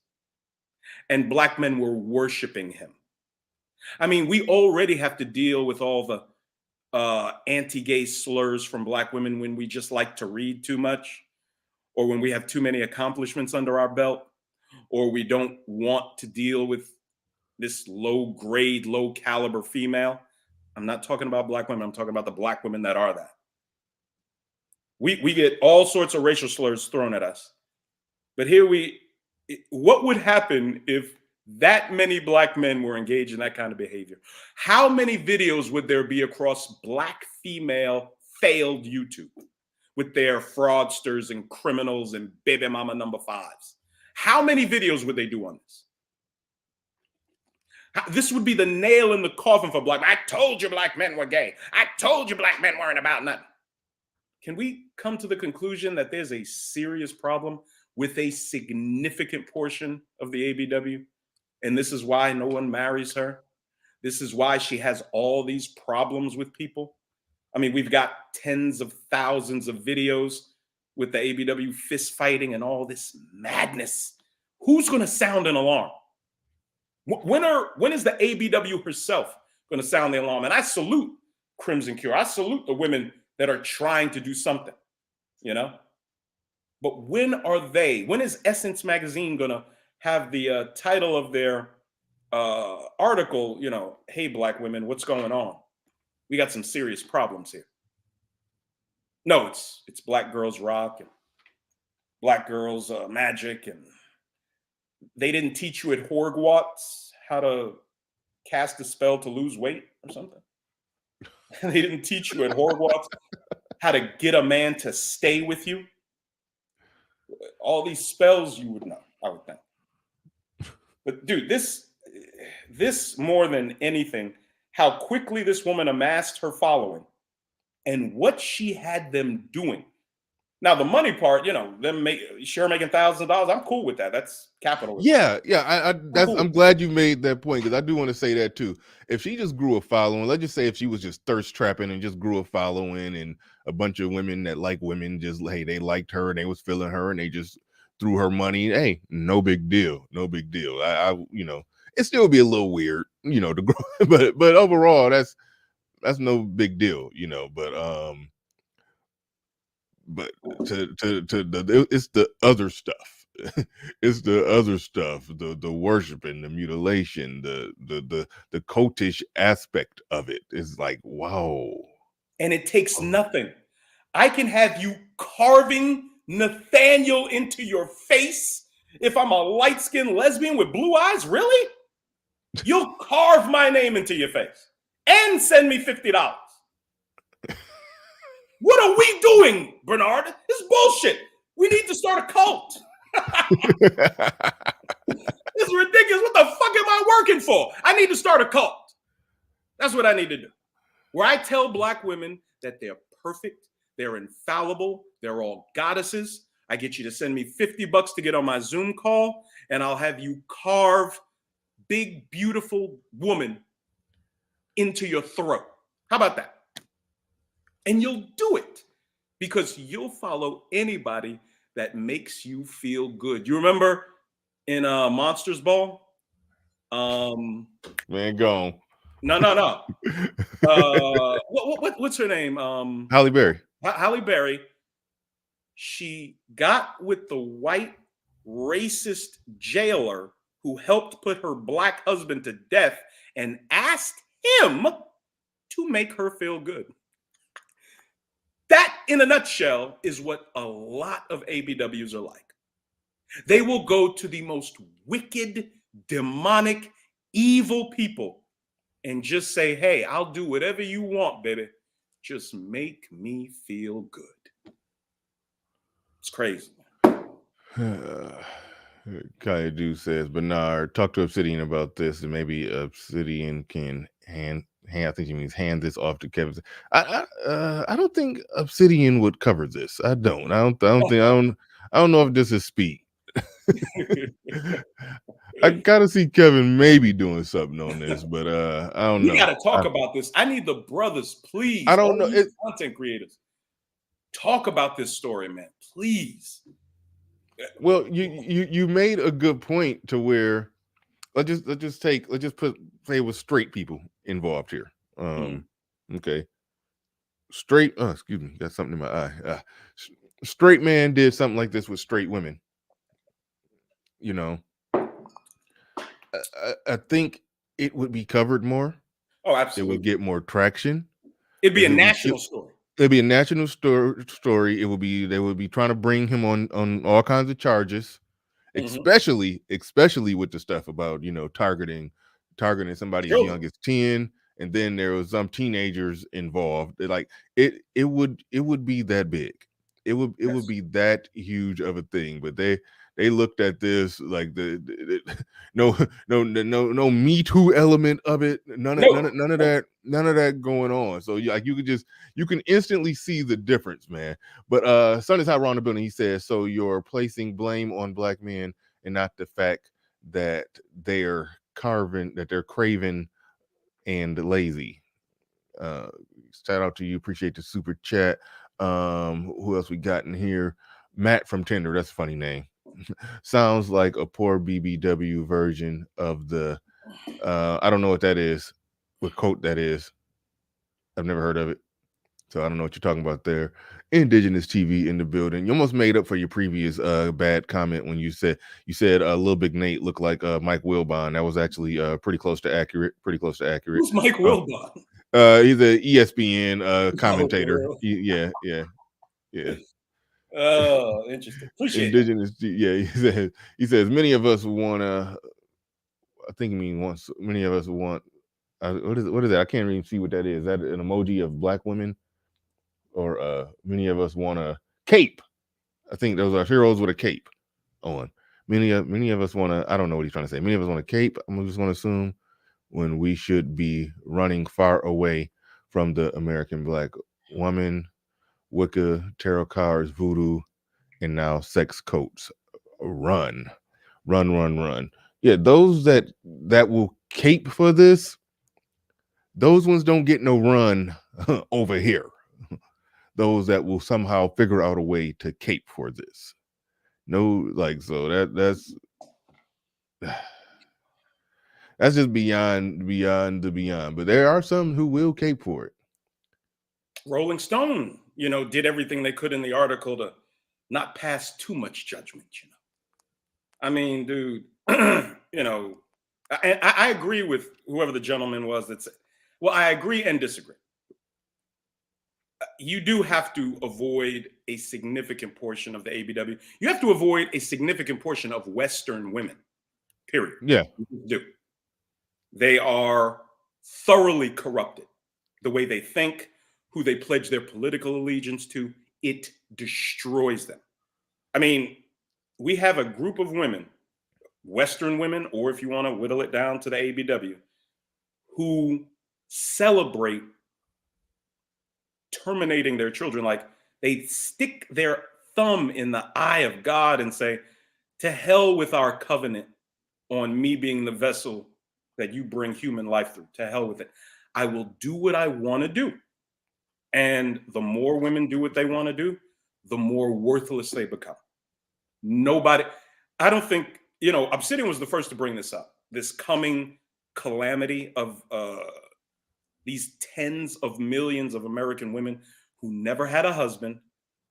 And black men were worshiping him. I mean, we already have to deal with all the anti-gay slurs from black women when we just like to read too much, or when we have too many accomplishments under our belt, or we don't want to deal with this low grade, low caliber female. I'm not talking about black women. I'm talking about the black women that are that. We get all sorts of racial slurs thrown at us. But what would happen if that many black men were engaged in that kind of behavior? How many videos would there be across black female failed YouTube with their fraudsters and criminals and baby mama number fives? How many videos would they do on this? This would be the nail in the coffin for black men. I told you black men were gay. I told you black men weren't about nothing. Can we come to the conclusion that there's a serious problem with a significant portion of the ABW? And this is why no one marries her. This is why she has all these problems with people. I mean, we've got tens of thousands of videos with the ABW fist fighting and all this madness. Who's going to sound an alarm? When is the ABW herself going to sound the alarm? And I salute Crimson Cure. I salute the women that are trying to do something, But when is Essence Magazine going to have the title of their article, hey, black women, what's going on? We got some serious problems here. No, it's Black Girls Rock and Black Girls Magic and they didn't teach you at Hogwarts how to cast a spell to lose weight or something. They didn't teach you at Hogwarts how to get a man to stay with you. All these spells you would know, I would think. But dude, this more than anything, how quickly this woman amassed her following and what she had them doing. Now, the money part, you know, them making thousands of dollars, I'm cool with that. That's capitalism. Yeah. I'm glad you made that point, because I do want to say that too. If she just grew a following, let's just say if she was just thirst trapping and just grew a following, and a bunch of women that like women just, hey, they liked her and they was feeling her and they just threw her money, hey, no big deal. I you know, it still be a little weird, you know, to grow, but overall, that's no big deal, you know. But it's the other stuff. It's the other stuff, the worshiping, the mutilation, the cultish aspect of it is like, wow. And it takes nothing. I can have you carving Nathaniel into your face. If I'm a light-skinned lesbian with blue eyes, really? You'll carve my name into your face and send me $50. What are we doing, Bernard? This is bullshit. We need to start a cult. It's ridiculous. What the fuck am I working for? I need to start a cult. That's what I need to do. Where I tell Black women that they're perfect, they're infallible, they're all goddesses. I get you to send me $50 to get on my Zoom call, and I'll have you carve big, beautiful woman into your throat. How about that? And you'll do it because you'll follow anybody that makes you feel good. You remember in Monsters Ball? Man, gone. No. What's her name? Halle Berry. Halle Berry. She got with the white racist jailer who helped put her Black husband to death and asked him to make her feel good. That, in a nutshell, is what a lot of ABWs are like. They will go to the most wicked, demonic, evil people and just say, hey, I'll do whatever you want, baby. Just make me feel good. It's crazy. Kayadu says, Bernard, talk to Obsidian about this, and maybe Obsidian can I think she means hand this off to Kevin. I don't think Obsidian would cover this. I don't know if this is speed. I gotta see Kevin maybe doing something on this, but I don't know. We gotta talk about this. I need the brothers, please. I don't know. Content creators, talk about this story, man, please. Well, you made a good point to where let's just say it was straight people involved here. Okay. Straight, excuse me, got something in my eye. Straight man did something like this with straight women. You know, I think it would be covered more. Oh, absolutely. It would get more traction. It'd be a national story. It'd be a national story. They would be trying to bring him on all kinds of charges, especially with the stuff about, you know, targeting somebody as young as 10, and then there was some teenagers involved. Like it would be that big. It would be that huge of a thing. But they looked at this like the no Me Too element of it. None of that going on. So you can instantly see the difference, man. But Son is hot around the building. He says, so you're placing blame on Black men and not the fact that they're craven and lazy. Shout out to you. Appreciate the super chat. Who else we got in here? Matt from Tinder. That's a funny name. Sounds like a poor BBW version of the I don't know what that is, what quote that is. I've never heard of it, so I don't know what you're talking about there. Indigenous TV in the building. You almost made up for your previous bad comment when you said Lil Big Nate looked like Mike Wilbon. That was actually pretty close to accurate. Who's Mike Wilbon? He's a ESPN commentator. Oh, Yeah. Oh, interesting. Appreciate Indigenous. Yeah, he says many of us want to. I think he means once. Many of us want. What is it? What is that? I can't even see what that is. Is that an emoji of black women, or many of us want a cape? I think those are heroes with a cape on. Many of us want to. I don't know what he's trying to say. Many of us want a cape. I'm just going to assume when we should be running far away from the American black woman, Wicca, tarot cards, voodoo, and now sex coats. Run, run, run, run. Yeah, those that will cape for this, those ones don't get no run over here. Those that will somehow figure out a way to cape for this. No, like, so that's that's just beyond the beyond. But there are some who will cape for it. Rolling Stone, did everything they could in the article to not pass too much judgment. I mean, dude, I agree with whoever the gentleman was that said, well, I agree and disagree. You do have to avoid a significant portion of the ABW. You have to avoid a significant portion of Western women, period. Yeah. You do. They are thoroughly corrupted. The way they think, who they pledge their political allegiance to, it destroys them. I mean, we have a group of women, Western women, or if you want to whittle it down to the ABW, who celebrate terminating their children. Like, they stick their thumb in the eye of God and say, to hell with our covenant on me being the vessel that you bring human life through. To hell with it. I will do what I want to do. And the more women do what they want to do, the more worthless they become. Nobody, I don't think, Obsidian was the first to bring this up. This coming calamity of these tens of millions of American women who never had a husband,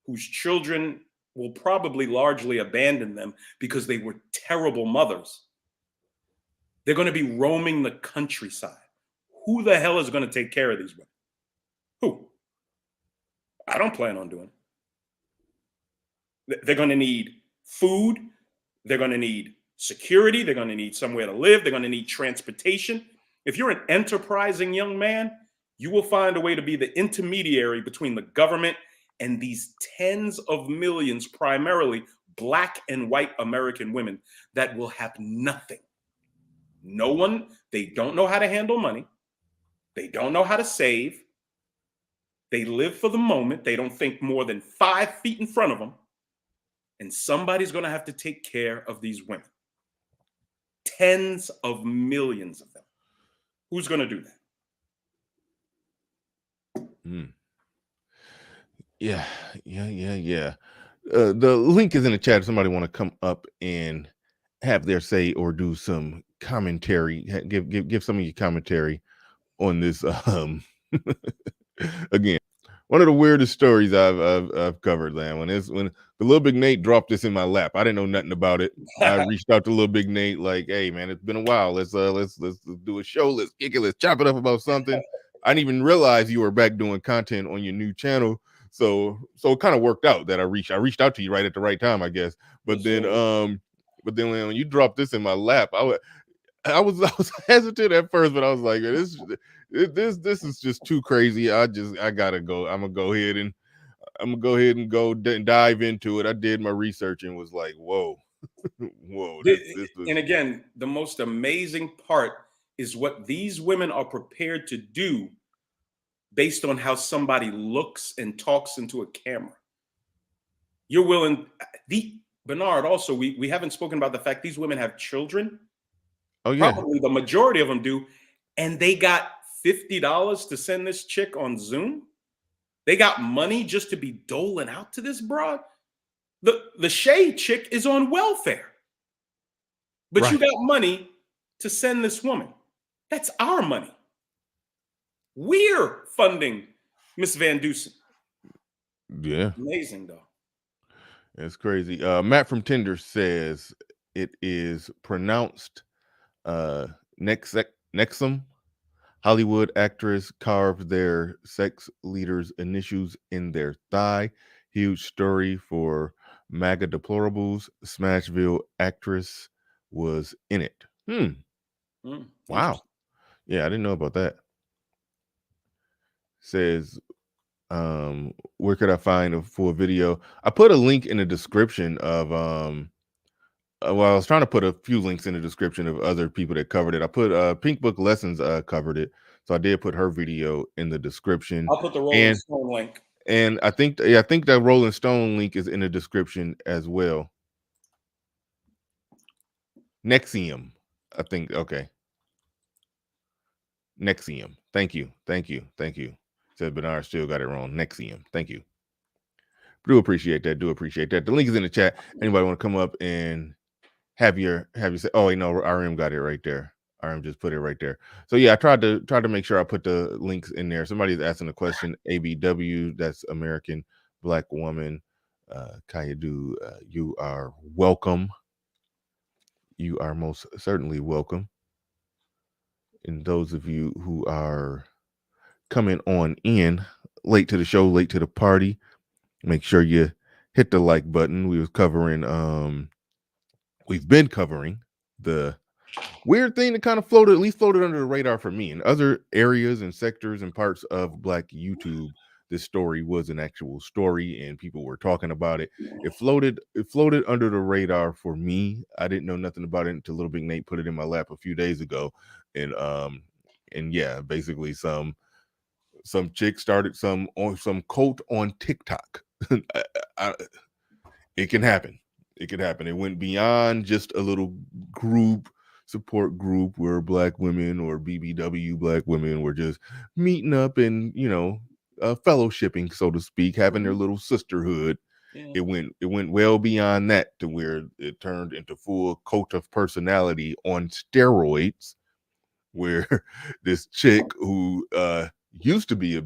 whose children will probably largely abandon them because they were terrible mothers. They're going to be roaming the countryside. Who the hell is going to take care of these women? Who? I don't plan on doing it. They're going to need food. They're going to need security. They're going to need somewhere to live. They're going to need transportation. If you're an enterprising young man, you will find a way to be the intermediary between the government and these tens of millions, primarily Black and white American women that will have nothing. No one, they don't know how to handle money. They don't know how to save. They live for the moment. They don't think more than 5 feet in front of them. And somebody's going to have to take care of these women. Tens of millions of them. Who's going to do that? Yeah. The link is in the chat if somebody want to come up and have their say or do some commentary. Give some of your commentary on this. Again, one of the weirdest stories I've covered, man. When the Lil Big Nate dropped this in my lap, I didn't know nothing about it. I reached out to Lil Big Nate, like, hey man, it's been a while. Let's do a show. Let's kick it. Let's chop it up about something. I didn't even realize you were back doing content on your new channel. So it kind of worked out that I reached out to you right at the right time, I guess. But then when you dropped this in my lap, I was hesitant at first, but I was like, this is just too crazy. I gotta go. I'm gonna go ahead and go dive into it. I did my research and was like, whoa. And again, the most amazing part is what these women are prepared to do based on how somebody looks and talks into a camera. You're willing, Bernard, also, we haven't spoken about the fact these women have children. Oh yeah. Probably the majority of them do. And they got $50 to send this chick on Zoom. They got money just to be doling out to this broad. The Shay chick is on welfare. But right. You got money to send this woman. That's our money. We're funding Miss Vandueson. Yeah. Amazing, though. It's crazy. Matt from Tinder says it is pronounced Nexum. Hollywood actress carved their sex leader's initials in their thigh. Huge story for MAGA deplorables. Smashville actress was in it. Wow. Yeah, I didn't know about that. Says, where could I find a full video? I put a link in the description of well, I was trying to put a few links in the description of other people that covered it. I put Pink Book Lessons covered it, so I did put her video in the description. I'll put the Rolling Stone link. And I think that Rolling Stone link is in the description as well. Nexium, I think. Okay. Nexium. Thank you. Said Bernard still got it wrong. Nexium. Thank you. Do appreciate that. The link is in the chat. Anybody want to come up and have you say, oh wait, no, RM got it right there. RM just put it right there. So yeah, I tried to make sure I put the links in there. Somebody's asking a question. ABW, that's American Black Woman. Kayadu, you are welcome. You are most certainly welcome. And those of you who are coming on in late to the show, late to the party, make sure you hit the like button. We've been covering the weird thing that kind of floated under the radar for me. In other areas and sectors and parts of Black YouTube, this story was an actual story and people were talking about it. It floated under the radar for me. I didn't know nothing about it until Lil Big Nate put it in my lap a few days ago. And yeah, basically some chick started some cult on Tic Toc. It can happen. It went beyond just a little support group where Black women or BBW Black women were just meeting up and, fellowshipping, so to speak, having their little sisterhood. Yeah. It went well beyond that to where it turned into full cult of personality on steroids, where this chick who used to be a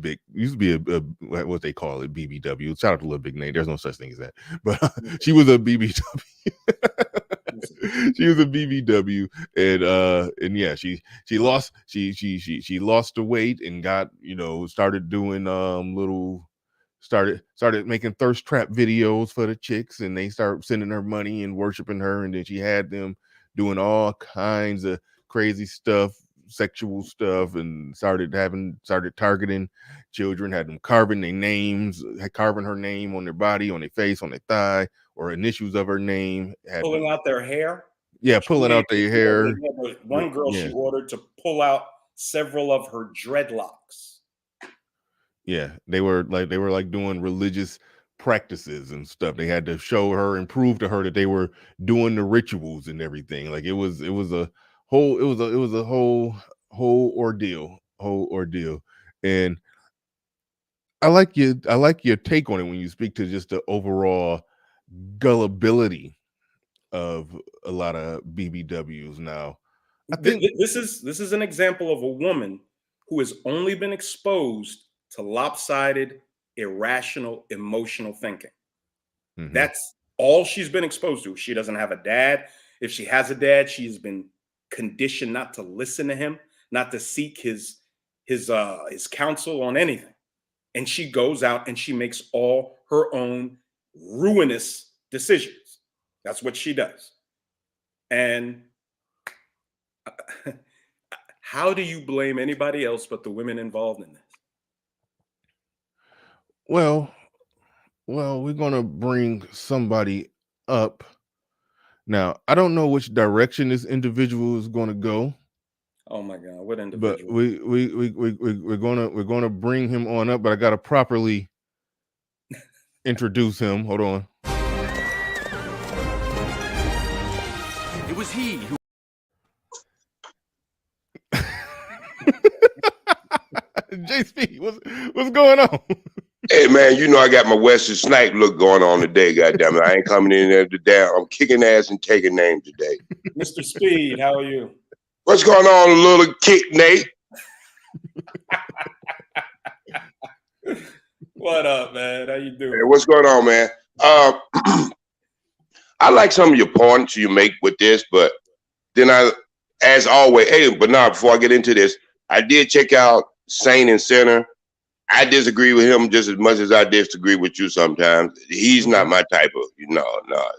what they call it, BBW. Shout out to Lil Big Nate. There's no such thing as that, but she was a BBW. She was a BBW, and yeah, she lost the weight and got, started doing started making thirst trap videos for the chicks, and they start sending her money and worshiping her, and then she had them doing all kinds of crazy stuff, sexual stuff, and started targeting children, had them carving their names, carving her name on their body, on their face, on their thigh, or initials of her name, pulling out their hair. Yeah, pulling out their hair. One girl, she ordered to pull out several of her dreadlocks. Yeah, they were like doing religious practices and stuff. They had to show her and prove to her that they were doing the rituals and everything. Like it was a whole ordeal. And I like your take on it when you speak to just the overall gullibility of a lot of BBWs now. I think this is an example of a woman who has only been exposed to lopsided, irrational, emotional thinking. Mm-hmm. That's all she's been exposed to. She doesn't have a dad. If she has a dad, she's been conditioned not to listen to him, not to seek his counsel on anything. And she goes out and she makes all her own ruinous decisions. That's what she does. And how do you blame anybody else but the women involved in this? Well, we're going to bring somebody up. Now, I don't know which direction this individual is going to go. Oh my God, what individual? But we're going to bring him on up, but I got to properly introduce him. Hold on. It was he who JSP, what's going on? Hey man, I got my Wesley Snipe look going on today. Goddamn it, I ain't coming in there today. I'm kicking ass and taking names today. Mr. Speed, how are you? What's going on, little kick, Nate? What up, man? How you doing? Hey, what's going on, man? I like some of your points you make with this, but then as always, hey, but now before I get into this, I did check out Saint and Sinner. I disagree with him just as much as I disagree with you sometimes. He's not my type of, no.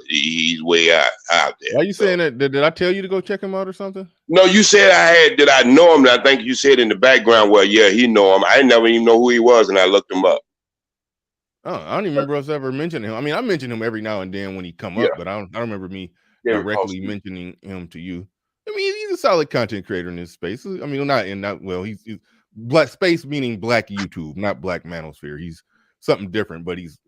He's way out there. Why are you saying that? Did I tell you to go check him out or something? No, you said did I know him? I think you said in the background, well, yeah, he know him. I never even know who he was, and I looked him up. Oh, I don't even remember us ever mentioning him. I mean, I mention him every now and then when he come up, but I don't remember me directly mentioning him to you. I mean, he's a solid content creator in this space. I mean, he's black space, meaning black YouTube, not black manosphere. He's something different, but he's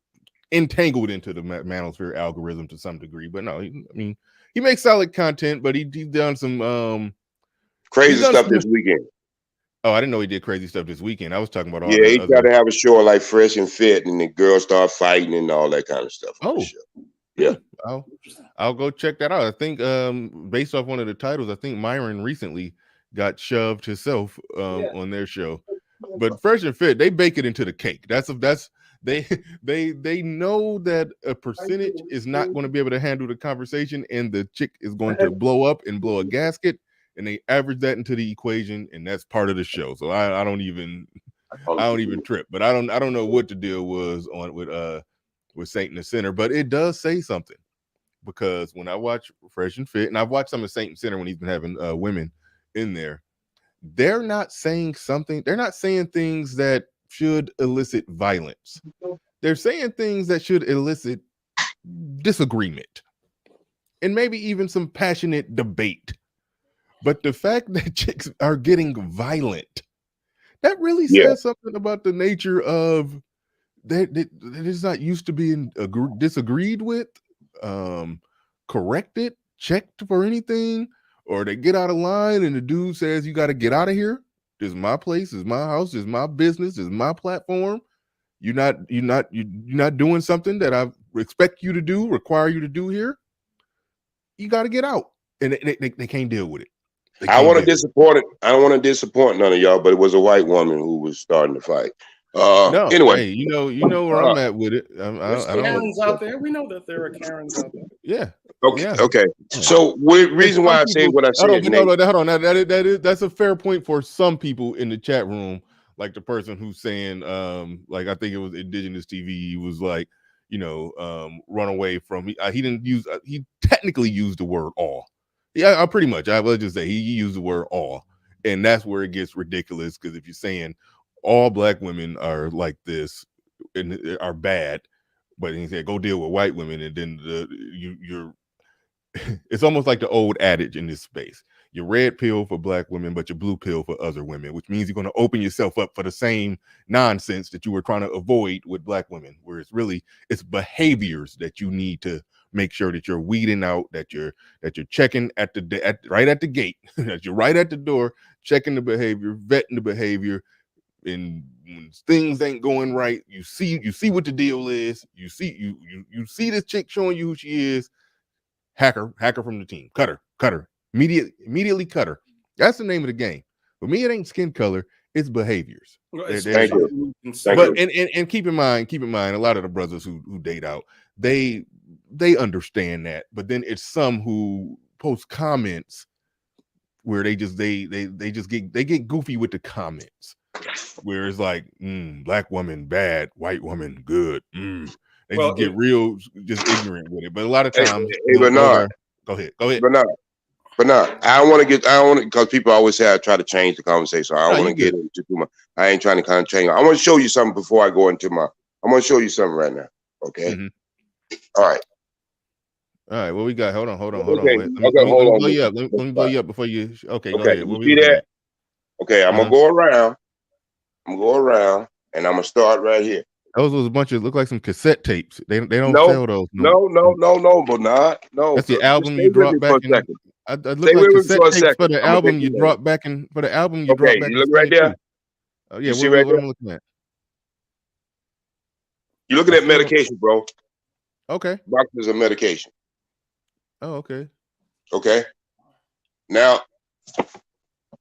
entangled into the manosphere algorithm to some degree. But no, he makes solid content, but he's done some crazy stuff this weekend. Oh, I didn't know he did crazy stuff this weekend. I was talking about all he tried to have a show like Fresh and Fit, and the girls start fighting and all that kind of stuff. Oh, yeah. I'll go check that out. I think based off one of the titles, I think Myron recently got shoved himself on their show. But Fresh and Fit, they bake it into the cake. They know that a percentage is not going to be able to handle the conversation, and the chick is going to blow up and blow a gasket, and they average that into the equation, and that's part of the show. So I don't even trip. But I don't know what the deal was on with Saint in the Center, but it does say something, because when I watch Fresh and Fit, and I've watched some of Saint in the Center when he's been having women in there, they're not saying something. They're not saying things that should elicit violence. They're saying things that should elicit disagreement and maybe even some passionate debate. But the fact that chicks are getting violent, that really says something about the nature of that is not used to being disagreed with, corrected, checked for anything, or they get out of line and the dude says, you got to get out of here. This is my place, this is my house, this is my business, this is my platform. You're not doing something that I expect you to do, require you to do here. You got to get out. And they can't deal with it. I want to disappoint it. I don't want to disappoint none of y'all, but it was a white woman who was starting to fight. No, anyway, hey, you know where I'm at with it. There's Karens out there. We know that there are Karens out there. Yeah. Okay. Yeah. Okay. So reason why I say what I said. Hold on. That's a fair point for some people in the chat room, like the person who's saying, like I think it was Indigenous TV. He was like, run away from. He didn't use. He technically used the word all. Yeah, pretty much. I will just say he used the word all, and that's where it gets ridiculous. Because if you're saying all black women are like this and are bad, but he said go deal with white women, and then you're it's almost like the old adage in this space: you're red pill for black women, but you're blue pill for other women, which means you're going to open yourself up for the same nonsense that you were trying to avoid with black women. Where it's behaviors that you need to make sure that you're weeding out, that you're checking right at the gate, that you're right at the door, checking the behavior, vetting the behavior. And when things ain't going right, you see what the deal is. You see this chick showing you who she is. Hack her from the team. Cut her. Immediately cut her. That's the name of the game. For me, it ain't skin color, it's behaviors. Thank you. And keep in mind, a lot of the brothers who date out, they understand that, but then it's some who post comments where they get goofy with the comments, where it's like black woman bad, white woman good. They just get real ignorant with it. But a lot of times, hey Bernard, go ahead, Bernard. I don't want to because people always say I try to change the conversation. I don't want to get into too much. I ain't trying to kind of change. I want to show you something before I go into I'm going to show you something right now. Okay. Mm-hmm. All right. What we got? Hold on. Okay. Let me blow you up. Let me blow you up before you. Okay. Go ahead. You see that? Okay. I'm gonna go around. And I'm gonna start right here. Those was a bunch of look like some cassette tapes. They don't sell those. No, Bernard. No. That's the album you dropped back in. I look like cassette tapes for the album you dropped back in. For the album you dropped back. You look right there. Oh yeah. What am I looking at? You're looking at medication, bro. Okay. Boxes of medication. Oh, okay. Okay. Now,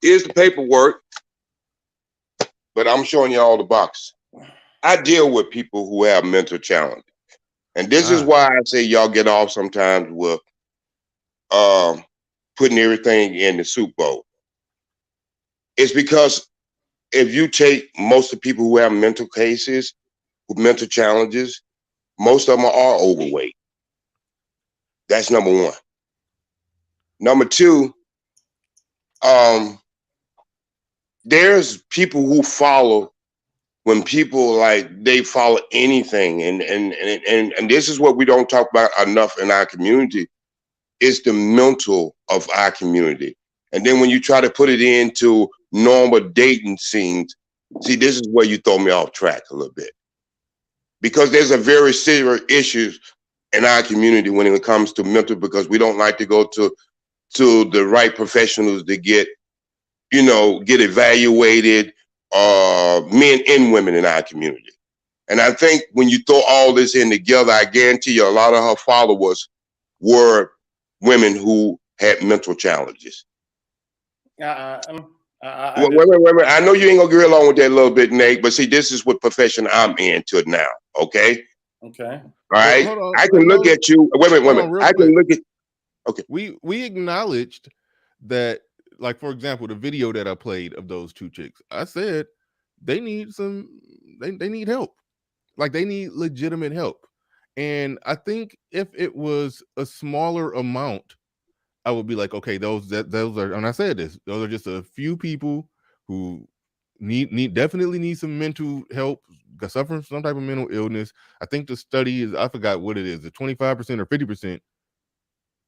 here's the paperwork, but I'm showing you all the boxes. I deal with people who have mental challenges. And this is why I say y'all get off sometimes with putting everything in the soup bowl. It's because if you take most of the people who have mental cases, with mental challenges, most of them are overweight. That's number one. Number two, there's people who follow when people like they follow anything, and this is what we don't talk about enough in our community, is the mental of our community. And then when you try to put it into normal dating scenes, see, this is where you throw me off track a little bit. Because there's a very serious issues in our community when it comes to mental, because we don't like to go to the right professionals to get evaluated, men and women in our community. And I think when you throw all this in together, I guarantee you a lot of her followers were women who had mental challenges. Wait. I know you ain't gonna get along with that a little bit, Nate, but see, this is what profession I'm into now. Okay. Okay. All right. I can look at you. Wait a minute. I can look at. Okay. We acknowledged that, like, for example, the video that I played of those two chicks, I said they need they need help. Like, they need legitimate help. And I think if it was a smaller amount, I would be like, okay, those are, and I said this, those are just a few people who definitely need some mental help, suffering from some type of mental illness. I think the study is, I forgot what it is, the 25% or 50%.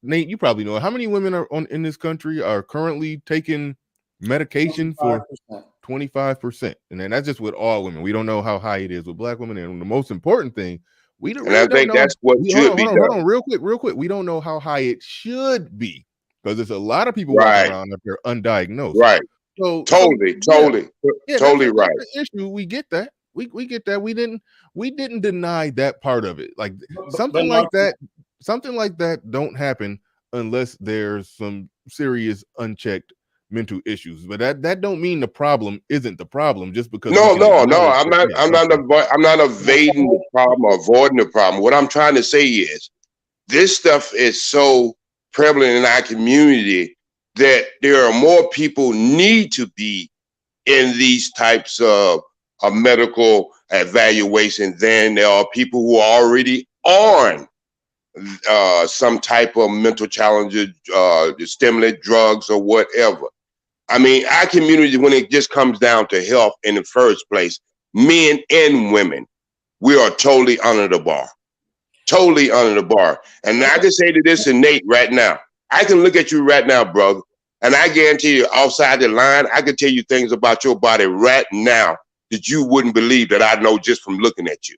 Nate, you probably know how many women are in this country are currently taking medication 25%. For 25%. And then that's just with all women. We don't know how high it is with black women. And the most important thing, we don't, really I think don't know. that's what should be done. Hold on, real quick. We don't know how high it should be, because there's a lot of people walking around up there undiagnosed. Right. So totally right. That's the issue. We get that. We get that. We didn't deny that part of it. Like, something like that don't happen unless there's some serious unchecked mental issues. But that don't mean the problem isn't the problem just because. No. I'm not evading the problem or avoiding the problem. What I'm trying to say is this stuff is so prevalent in our community that there are more people need to be in these types of medical evaluation than there are people who are already on some type of mental challenges, stimulant drugs or whatever. I mean, our community, when it just comes down to health in the first place, men and women, we are totally under the bar. Totally under the bar. And I can say to this to Nate right now, I can look at you right now, brother, and I guarantee you outside the line, I can tell you things about your body right now that you wouldn't believe that I know just from looking at you.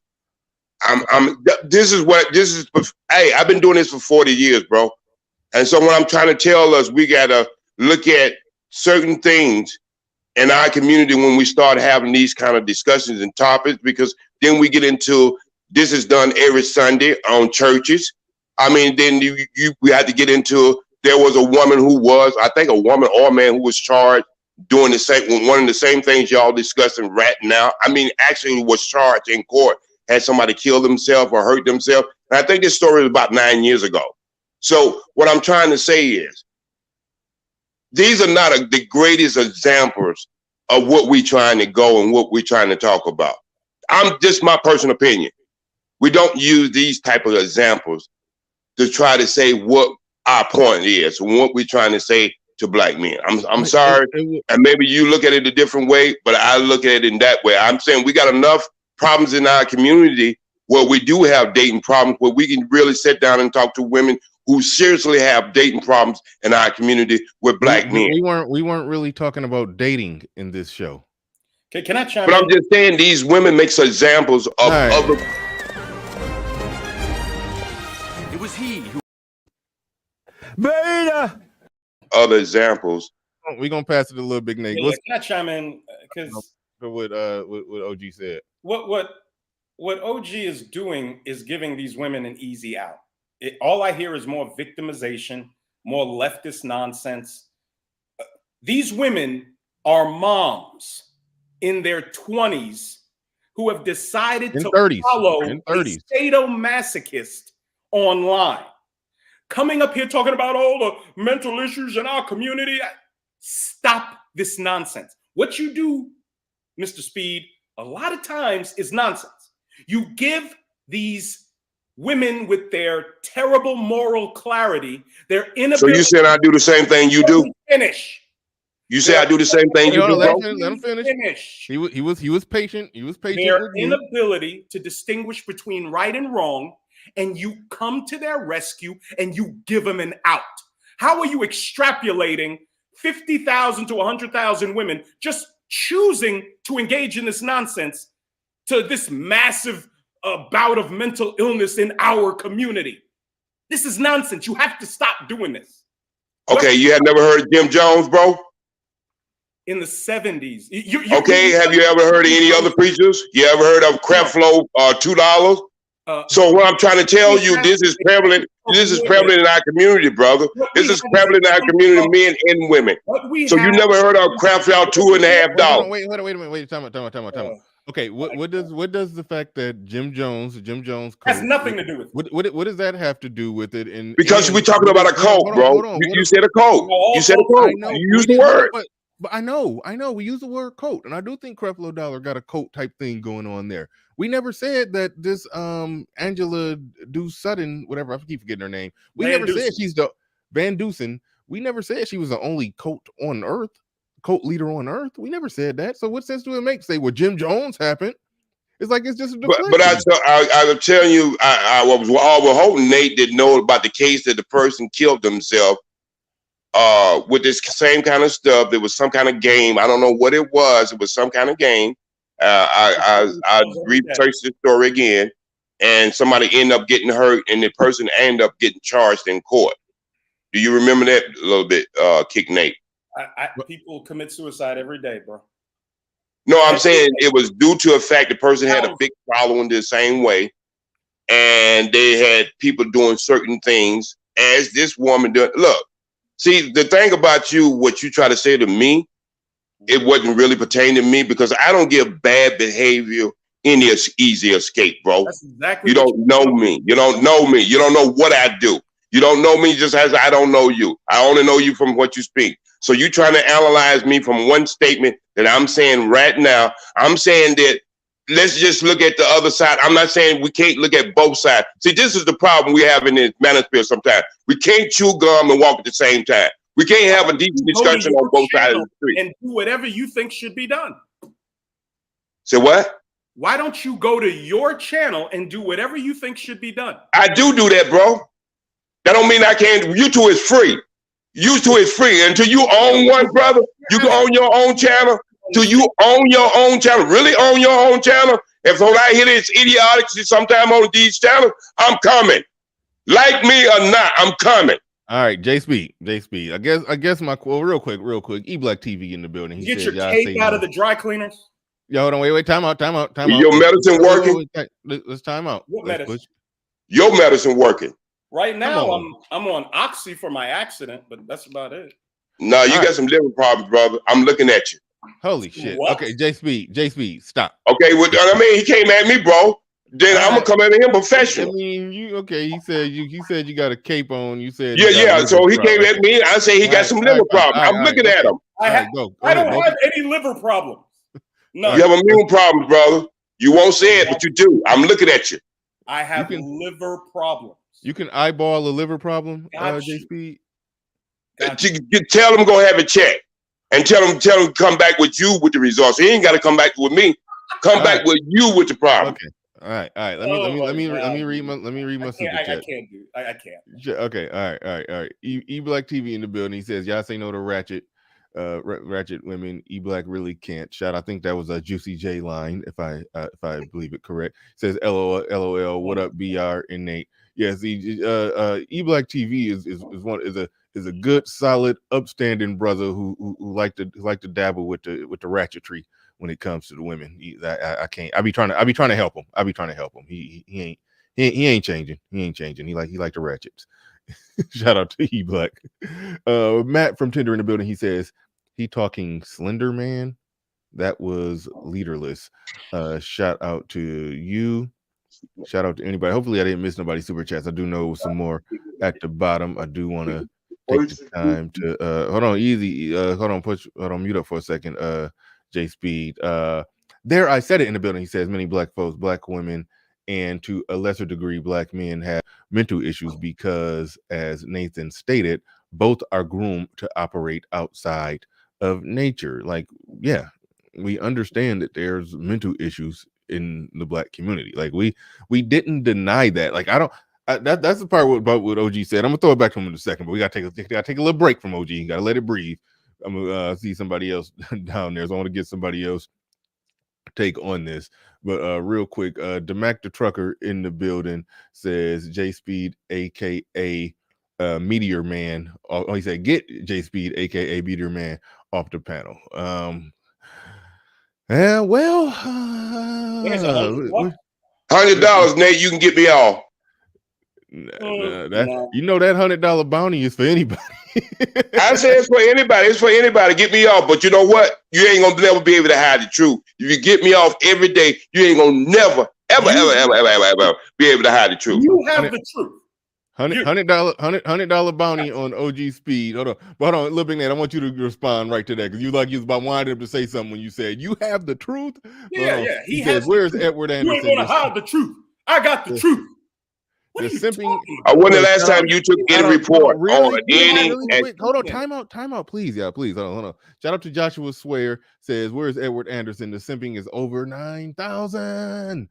Hey, I've been doing this for 40 years, bro. And so what I'm trying to tell us, we got to look at certain things in our community when we start having these kind of discussions and topics, because then we get into, this is done every Sunday on churches. I mean, then we had to get into, there was a woman who was, I think a woman or a man who was charged doing one of the same things y'all discussing right now. I mean, actually was charged in court, had somebody kill themselves or hurt themselves. And I think this story was about 9 years ago. So what I'm trying to say is, these are not the greatest examples of what we're trying to go and what we're trying to talk about. I'm just my personal opinion. We don't use these type of examples to try to say what our point is and what we're trying to say to black men. I'm sorry, and maybe you look at it a different way, but I look at it in that way. I'm saying we got enough problems in our community where we do have dating problems, where we can really sit down and talk to women who seriously have dating problems in our community with black men. We weren't really talking about dating in this show. Okay, can I chime in? But I'm just saying these women makes examples of other. It was he who. Beta. Other examples. We're gonna pass it to Lil Big Nate. Yeah, can I chime in? Because what OG said. What OG is doing is giving these women an easy out. All I hear is more victimization, more leftist nonsense. These women are moms in their 20s who have decided to follow a sadomasochist online. Coming up here talking about all the mental issues in our community. Stop this nonsense. What you do Mr. Speed, a lot of times is nonsense. You give these women with their terrible moral clarity, their inability. So you said I do the same thing you do? Finish. You say I do the same thing you do, bro? Let him finish. He was patient. He was patient. Their with you. inability to distinguish between right and wrong, and you come to their rescue and you give them an out. How are you extrapolating 50,000 to 100,000 women just choosing to engage in this nonsense to this massive bout of mental illness in our community? This is nonsense. You have to stop doing this. Okay, you have never heard of Jim Jones, bro? In the 70s. Okay, have you ever heard of any other preachers? You ever heard of Creflo $2? So what I'm trying to tell you, this is prevalent. This is prevalent in our community, brother. This is prevalent in our community, men and women. So you never heard of Creflo $2.50? Wait a minute. Time out. Okay, what does the fact that Jim Jones has nothing to do with it? What does that have to do with it? And because we're talking about a cult, bro. You said a cult. You said a cult. You used the word. But I know. We use the word cult, and I do think Creflo Dollar got a cult type thing going on there. We never said that this Angela Sutton, whatever, I keep forgetting her name. We never said she's the Vandueson. We never said she was the only cult leader on earth. We never said that. So what sense do it make? Say, well, Jim Jones happened. It's like it's just a deflection. But I was telling you, I was hoping Nate didn't know about the case that the person killed themselves with this same kind of stuff. There was some kind of game. I don't know what it was. It was some kind of game. I researched the story again, and somebody ended up getting hurt, and the person ended up getting charged in court. Do you remember that a little bit, TiK Nate? People commit suicide every day, bro. No, I'm saying it was due to a fact the person had a big following the same way, and they had people doing certain things as this woman did. Look, see, the thing about you, what you try to say to me, it wasn't really pertaining to me because I don't give bad behavior any easy escape, bro. That's exactly. You don't know me. You don't know me. You don't know what I do. You don't know me just as I don't know you. I only know you from what you speak. So you trying to analyze me from one statement that I'm saying right now. I'm saying that let's just look at the other side. I'm not saying we can't look at both sides. See, this is the problem we have in this manosphere sometimes. We can't chew gum and walk at the same time. We can't have a deep discussion on both sides of the street. And do whatever you think should be done. Say what? Why don't you go to your channel and do whatever you think should be done? I do that, bro. That don't mean I can't. YouTube is free. YouTube is free. Until you own one, brother, you can own your own channel. Till you own your own channel, really own your own channel. If when I hear this idiocy sometime on these channels, I'm coming. Like me or not, I'm coming. All right, J Speed. I guess my quote real quick. E Black TV in the building. He get your cake out of the dry cleaners. Yo, hold on, wait, time out. Your medicine working? Let's time out. What medicine? Your medicine working. Right now, I'm on Oxy for my accident, but that's about it. No, you got some liver problems, brother. I'm looking at you. Holy shit. What? Okay, J Speed, stop. Okay, well, I mean, he came at me, bro. Then I'm gonna come at him professional. I mean, he said you got a cape on. You said yeah. So he came at me. I say he got some liver problems. I'm looking at him. I don't have any liver problems. No. You have immune problems, brother. You won't say it, but you do. I'm looking at you. I have liver problems. You can eyeball a liver problem, J Speed. You tell him go have a check, and tell him to come back with you with the results. He ain't got to come back with me. Come back with you with the problem. Okay. All right. Let me read my super chat. I can't. Okay. All right. E Black TV in the building. He says, y'all say no to ratchet women. E Black really can't. Shout. I think that was a Juicy J line, if I believe it correct. Says LOL. What up, BR and Nate? Yes. E Black TV is a good, solid, upstanding brother who like to dabble with the ratchetry when it comes to the women. I can't. I be trying to help him. He ain't changing. He like the ratchets. Shout out to E Black. Matt from Tinder in the building. He says he talking Slender Man. That was leaderless. Shout out to you. Shout out to anybody. Hopefully I didn't miss nobody's super chats. I do know some more at the bottom. I do want to take the time to hold on, easy. Hold on, mute up for a second. J Speed. There, I said it in the building. He says many black folks, black women, and to a lesser degree, black men have mental issues because, as Nathan stated, both are groomed to operate outside of nature. Like, yeah, we understand that there's mental issues in the black community. Like, we didn't deny that. Like, that's the part about what OG said. I'm gonna throw it back to him in a second, but we gotta take a little break from OG. You gotta let it breathe. I'm gonna see somebody else down there, so I want to get somebody else take on this. But real quick, Demac the Trucker in the building says J Speed, aka Meteor Man. Oh, he said get J Speed, aka Meteor Man, off the panel. Yeah, well, $100, Nate. You can get me off. That you know that $100 bounty is for anybody. I say it's for anybody. It's for anybody. Get me off. But you know what? You ain't gonna never be able to hide the truth. If you get me off every day, you ain't gonna never, ever be able to hide the truth. You have the truth. $100 bounty on OG Speed. Hold on, Lil Big Nate, I want you to respond right to that because you was about winding up to say something when you said you have the truth. Yeah. He says, "Where's Edward Anderson?" You ain't gonna hide the truth. I got the truth. The simping. When the last time you took any report on any? Hold on, time out, please. Yeah, please. Hold on. Shout out to Joshua Swear says, "Where's Edward Anderson? The simping is over 9,000."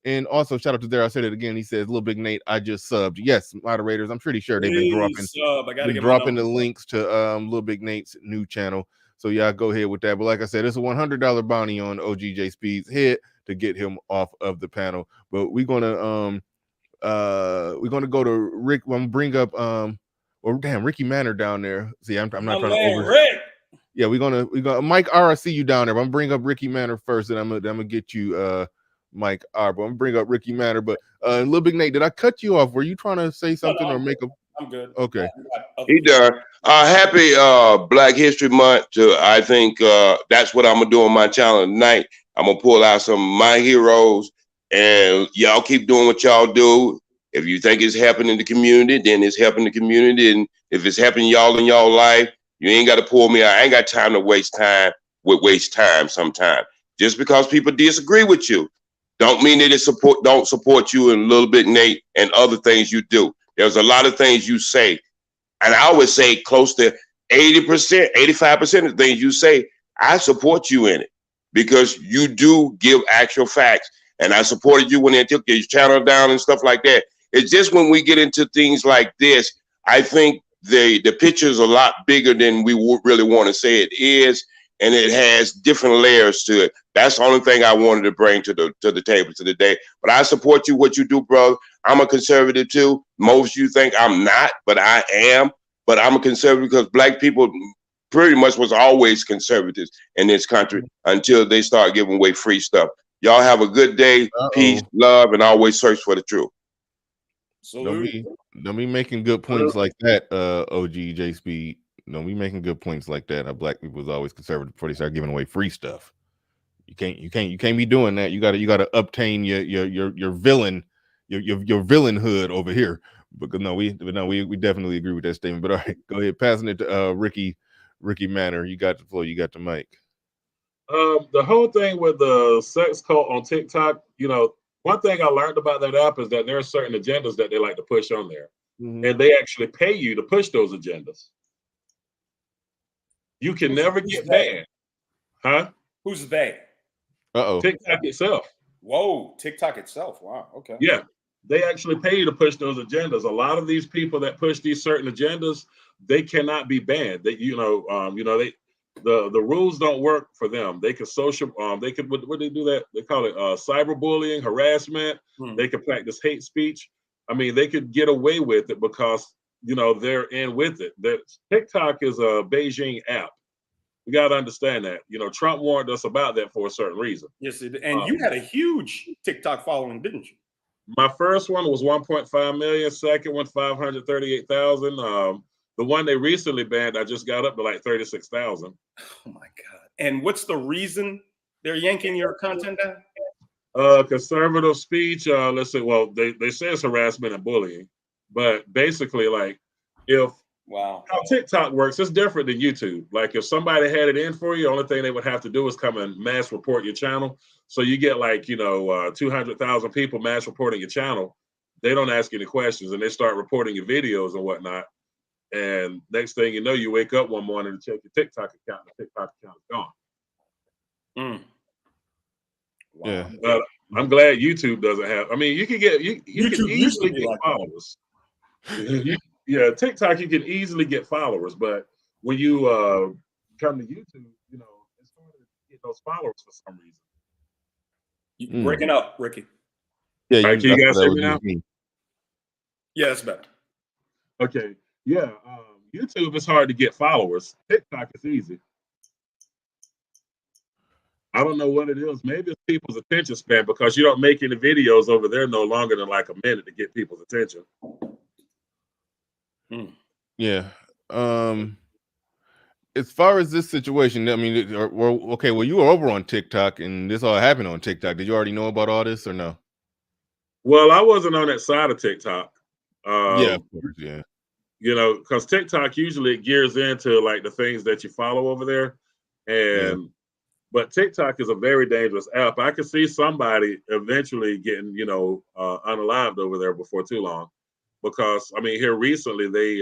And also shout out to there. I said it again. He says, "Lil Big Nate, I just subbed." Yes, moderators. I'm pretty sure they've been dropping the links to Lil Big Nate's new channel. So yeah, go ahead with that. But like I said, it's a $100 bounty on OGJ Speed's head to get him off of the panel. But we're gonna go to Rick. I'm gonna bring up Ricky Manor down there. See, I'm not trying to over. Rick. Yeah, we got Mike R. I see you down there. But I'm gonna bring up Ricky Manor first, and I'm gonna get you Mike R. But I'm gonna bring up Ricky Manor. But Lil Big Nate, did I cut you off? Were you trying to say something or make a? I'm good. Okay. He done. Happy Black History Month. I think that's what I'm gonna do on my channel tonight. I'm gonna pull out some of my heroes. And y'all keep doing what y'all do. If you think it's helping in the community, then it's helping the community. And if it's helping y'all in y'all life, you ain't got to pull me out. I ain't got time to waste time sometimes. Just because people disagree with you, don't mean that they don't support you and Lil Big Nate and other things you do. There's a lot of things you say. And I always say close to 80%, 85% of the things you say, I support you in it because you do give actual facts. And I supported you when they took your channel down and stuff like that. It's just when we get into things like this, I think the picture is a lot bigger than we really want to say it is, and it has different layers to it. That's the only thing I wanted to bring to the table today. But I support you, what you do, bro. I'm a conservative too. Most of you think I'm not, but I am. But I'm a conservative because black people pretty much was always conservatives in this country until they start giving away free stuff. Y'all have a good day. Peace, love, and always search for the truth. Don't be making good points like that, OG J Speed. Don't be making good points like that. Black people was always conservative before they start giving away free stuff. You can't be doing that. You gotta obtain your villain, your villainhood over here. Because we definitely agree with that statement. But all right, go ahead, passing it to Ricky Manor. You got the floor. You got the mic. The whole thing with the sex cult on TikTok, one thing I learned about that app is that there are certain agendas that they like to push on there. And they actually pay you to push those agendas. You can never get banned. Huh? Who's they? TikTok itself. Whoa, TikTok itself. Wow. Okay. Yeah. They actually pay you to push those agendas. A lot of these people that push these certain agendas, they cannot be banned. The rules don't work for them. They could what they do that? They call it cyberbullying, harassment. They could practice hate speech. I mean, they could get away with it because, they're in with it. That TikTok is a Beijing app. We got to understand that. Trump warned us about that for a certain reason. Yes, and you had a huge TikTok following, didn't you? My first one was 1.5 million. Second one, 538,000. The one they recently banned, I just got up to like 36,000. Oh my God. And what's the reason they're yanking your content down? Conservative speech. Let's say, well, they say it's harassment and bullying, but basically, like, if Wow. How TikTok works, it's different than YouTube. Like if somebody had it in for you, the only thing they would have to do is come and mass report your channel. So you get like, 200,000 people mass reporting your channel. They don't ask any questions and they start reporting your videos and whatnot. And next thing you know, you wake up one morning and check your TikTok account. The TikTok account is gone. Wow. Yeah. But I'm glad YouTube doesn't have. I mean, you can get you can easily get like followers. Yeah, TikTok you can easily get followers, but when you come to YouTube, it's hard to get those followers for some reason. You breaking up, Ricky. Yeah, Right, can you guys hear me now? Yeah, that's better. Okay. Yeah, YouTube is hard to get followers. TikTok is easy. I don't know what it is. Maybe it's people's attention span because you don't make any videos over there no longer than like a minute to get people's attention. Yeah. As far as this situation, I mean, okay, well, you were over on TikTok and this all happened on TikTok. Did you already know about all this or no? Well, I wasn't on that side of TikTok. Yeah, of course, yeah. Because TikTok usually gears into like the things that you follow over there. But TikTok is a very dangerous app. I could see somebody eventually getting, unalived over there before too long. Because I mean, here recently they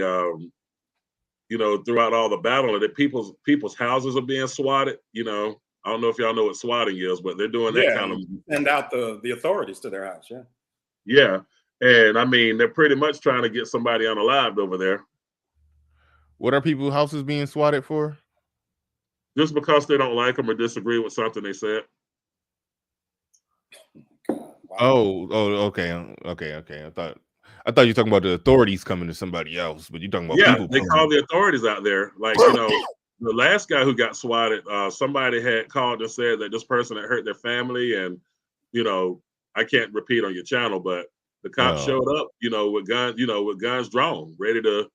throughout all the battle that people's houses are being swatted. I don't know if y'all know what swatting is, but they're doing that kind of send out the authorities to their house. Yeah. Yeah. And I mean, they're pretty much trying to get somebody unalived over there. What are people's houses being swatted for? Just because they don't like them or disagree with something they said. Oh, okay. I thought you were talking about the authorities coming to somebody else, but you're talking about people. They call the authorities out there. Like, the last guy who got swatted, somebody had called and said that this person had hurt their family, and I can't repeat on your channel, but the cops showed up, with guns drawn, ready to,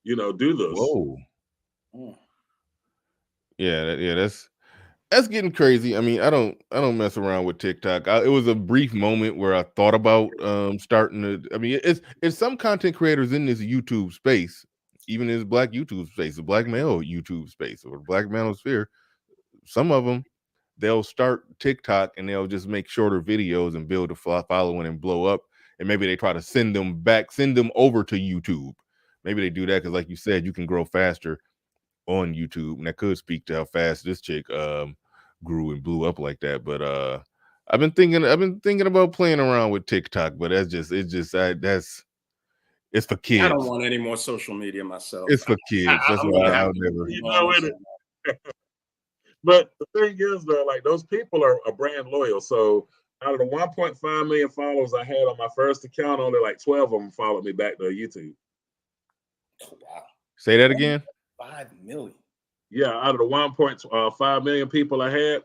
do this. Whoa. Yeah, that's getting crazy. I mean, I don't mess around with TikTok. It was a brief moment where I thought about starting to. I mean, it's some content creators in this YouTube space, even in this black YouTube space, the black male YouTube space, or black manosphere. Some of them, they'll start TikTok and they'll just make shorter videos and build a following and blow up. And maybe they try to send them over to YouTube. Maybe they do that because, like you said, you can grow faster on YouTube, and that could speak to how fast this chick grew and blew up like that. But I've been thinking about playing around with TikTok, but it's for kids. I don't want any more social media myself. It's for kids. That's why I'll never. But the thing is, though, like those people are brand loyal. So out of the 1.5 million followers I had on my first account, only like 12 of them followed me back to YouTube. Wow. Say that again. 5 million. Yeah, out of the 1.5 million people I had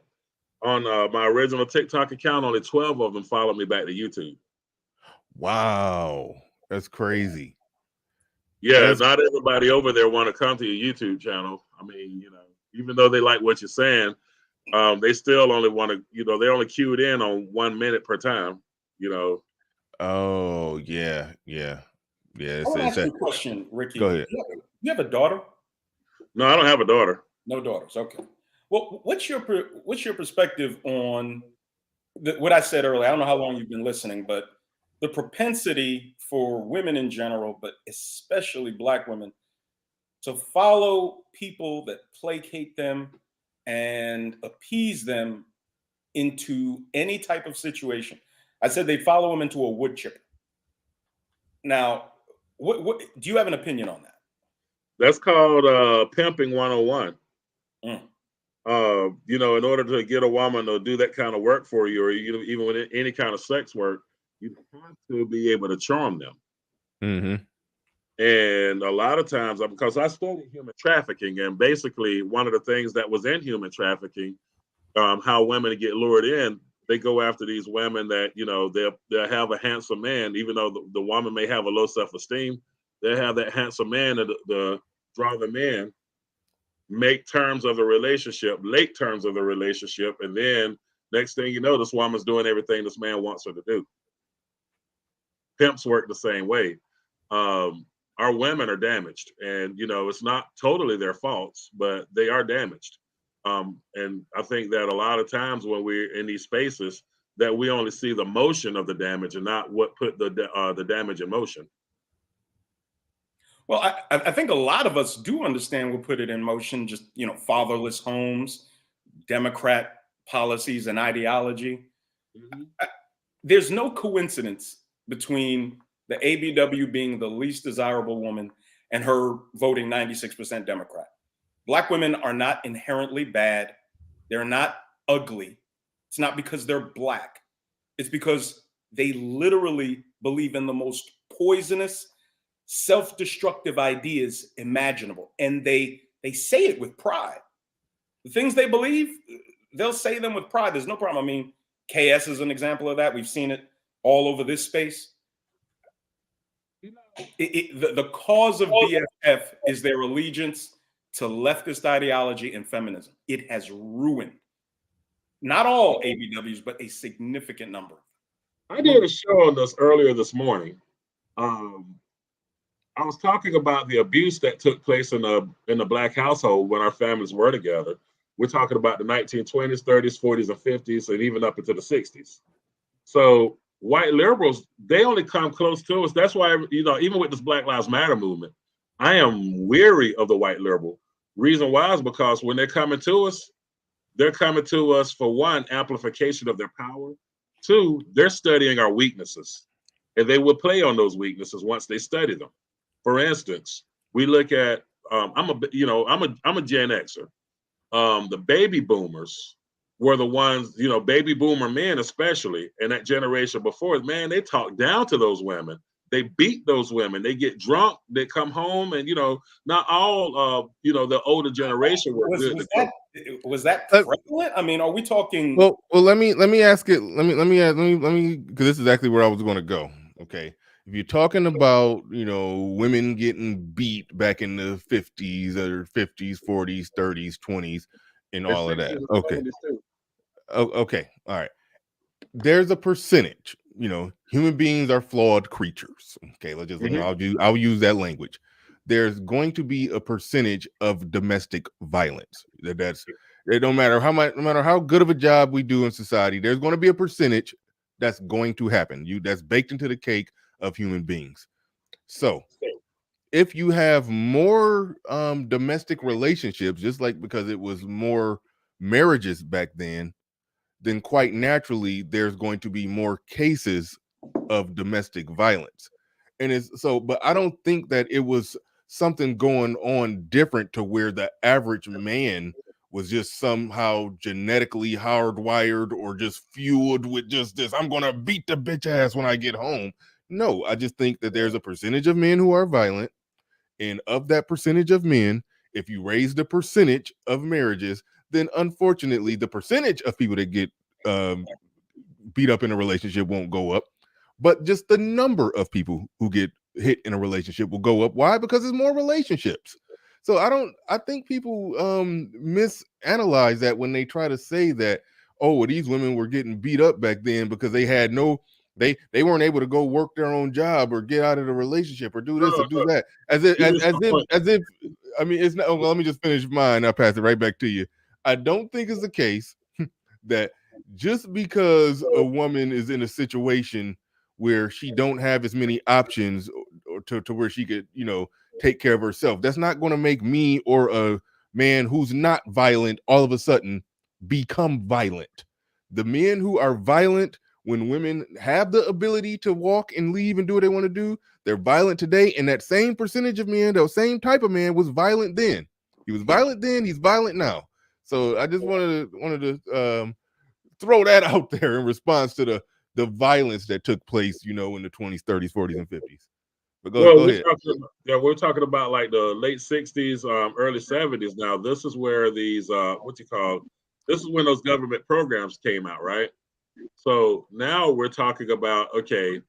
on my original TikTok account, only 12 of them followed me back to YouTube. Wow, that's crazy. Yeah, not everybody over there want to come to your YouTube channel. I mean, even though they like what you're saying, they still only want to, they only queued in on 1 minute per time. Oh yeah. I want to ask you a question, Ricky. Go ahead. You have a daughter? No, I don't have a daughter. No daughters. Okay. Well, what's your perspective on what I said earlier? I don't know how long you've been listening, but the propensity for women in general, but especially Black women, to follow people that placate them and appease them into any type of situation. I said they follow them into a wood chipper. Now, what do you have an opinion on that? That's called pimping 101. In order to get a woman to do that kind of work for you, or even with any kind of sex work, you have to be able to charm them. Mm-hmm. And a lot of times, because I studied human trafficking, and basically one of the things that was in human trafficking, how women get lured in, they go after these women that, they'll have a handsome man, even though the woman may have a low self-esteem, they have that handsome man to draw them in, make terms of the relationship, late terms of the relationship, and then next thing you know, this woman's doing everything this man wants her to do. Pimps work the same way. our women are damaged, and it's not totally their faults, but they are damaged. And I think that a lot of times when we're in these spaces, that we only see the motion of the damage and not what put the damage in motion. Well, I think a lot of us do understand what put it in motion. Just fatherless homes, Democrat policies and ideology. Mm-hmm. There's no coincidence between the ABW being the least desirable woman and her voting 96% Democrat. Black women are not inherently bad. They're not ugly. It's not because they're Black. It's because they literally believe in the most poisonous, self-destructive ideas imaginable. And they say it with pride. The things they believe, they'll say them with pride. There's no problem. I mean, KS is an example of that. We've seen it all over this space. The cause of BFF is their allegiance to leftist ideology and feminism. It has ruined not all ABWs, but a significant number. I did a show on this earlier this morning. I was talking about the abuse that took place in the Black household when our families were together. We're talking about the 1920s, 30s, 40s, and 50s, and even up into the 60s. So white liberals, they only come close to us. That's why, even with this Black Lives Matter movement, I am weary of the white liberal. Reason why is because when they're coming to us, they're coming to us for one, amplification of their power. Two, they're studying our weaknesses, and they will play on those weaknesses once they study them. For instance, we look at I'm a Gen Xer. The baby boomers were the ones, baby boomer men especially, and that generation before, man, they talk down to those women. They beat those women. They get drunk. They come home, and not all the older generation were good. Was that prevalent? I mean, are we talking? Well, let me ask it. Let me, because this is exactly where I was going to go. Okay, if you're talking about women getting beat back in the 50s or 50s, 40s, 30s, 20s, and all of that. Okay. Okay. All right. There's a percentage. Human beings are flawed creatures. Okay, let's just I'll use that language. There's going to be a percentage of domestic violence. That's it. No matter how good of a job we do in society, there's going to be a percentage that's going to happen. That's baked into the cake of human beings. So if you have more domestic relationships, just like because it was more marriages back then quite naturally there's going to be more cases of domestic violence. And it's so, but I don't think that it was something going on different to where the average man was just somehow genetically hardwired or just fueled with just this, I'm gonna beat the bitch ass when I get home. No, I just think that there's a percentage of men who are violent, and of that percentage of men, if you raise the percentage of marriages, then unfortunately the percentage of people that get beat up in a relationship won't go up, but just the number of people who get hit in a relationship will go up. Why? Because there's more relationships. So I think people misanalyze that when they try to say that, oh, well, these women were getting beat up back then because they had they weren't able to go work their own job or get out of the relationship or do this or do that. As if I mean, it's not. Well, let me just finish mine. I'll pass it right back to you. I don't think it's the case that just because a woman is in a situation where she don't have as many options or to where she could, take care of herself, that's not going to make me or a man who's not violent all of a sudden become violent. The men who are violent when women have the ability to walk and leave and do what they want to do, they're violent today. And that same percentage of men, that same type of man was violent then. He was violent then, he's violent now. So I just wanted to throw that out there in response to the violence that took place, in the 20s, 30s, 40s, and 50s. But go ahead. We're talking about like the late 60s, early 70s. Now, this is where these this is when those government programs came out, right? So now we're talking about, okay,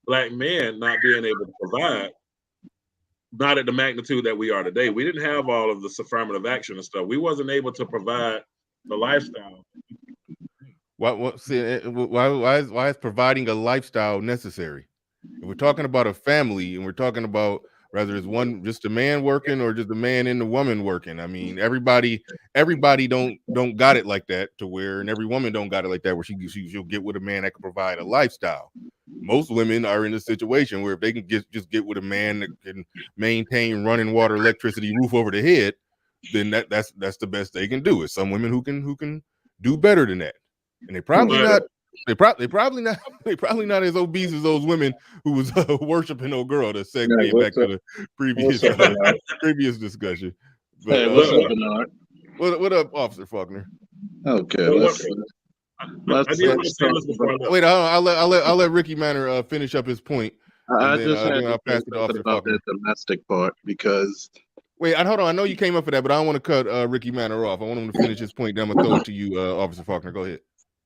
Black men not being able to provide, not at the magnitude that we are today. We didn't have all of this affirmative action and stuff. We wasn't able to provide the lifestyle. Why is providing a lifestyle necessary? If we're talking about a family and we're talking about whether it's one just a man working or just a man and the woman working. I mean, everybody don't got it like that to where, and every woman don't got it like that where she'll get with a man that can provide a lifestyle. Most women are in a situation where if they can just get with a man that can maintain running water, electricity, roof over the head, then that's the best they can do. It's some women who can do better than that, and they probably not. They probably not as obese as those women who was worshiping old girl. To segue back to the previous discussion. But, hey, what's up, Bernard? What up, Officer Faulkner? Okay, let's wait. I'll let Ricky Manor finish up his point. I then, just had I'll pass it to Officer about Faulkner. that domestic part because. Wait, hold on. I know you came up for that, but I don't want to cut Ricky Manor off. I want him to finish his point. Then I'm gonna throw it to you, Officer Faulkner. Go ahead.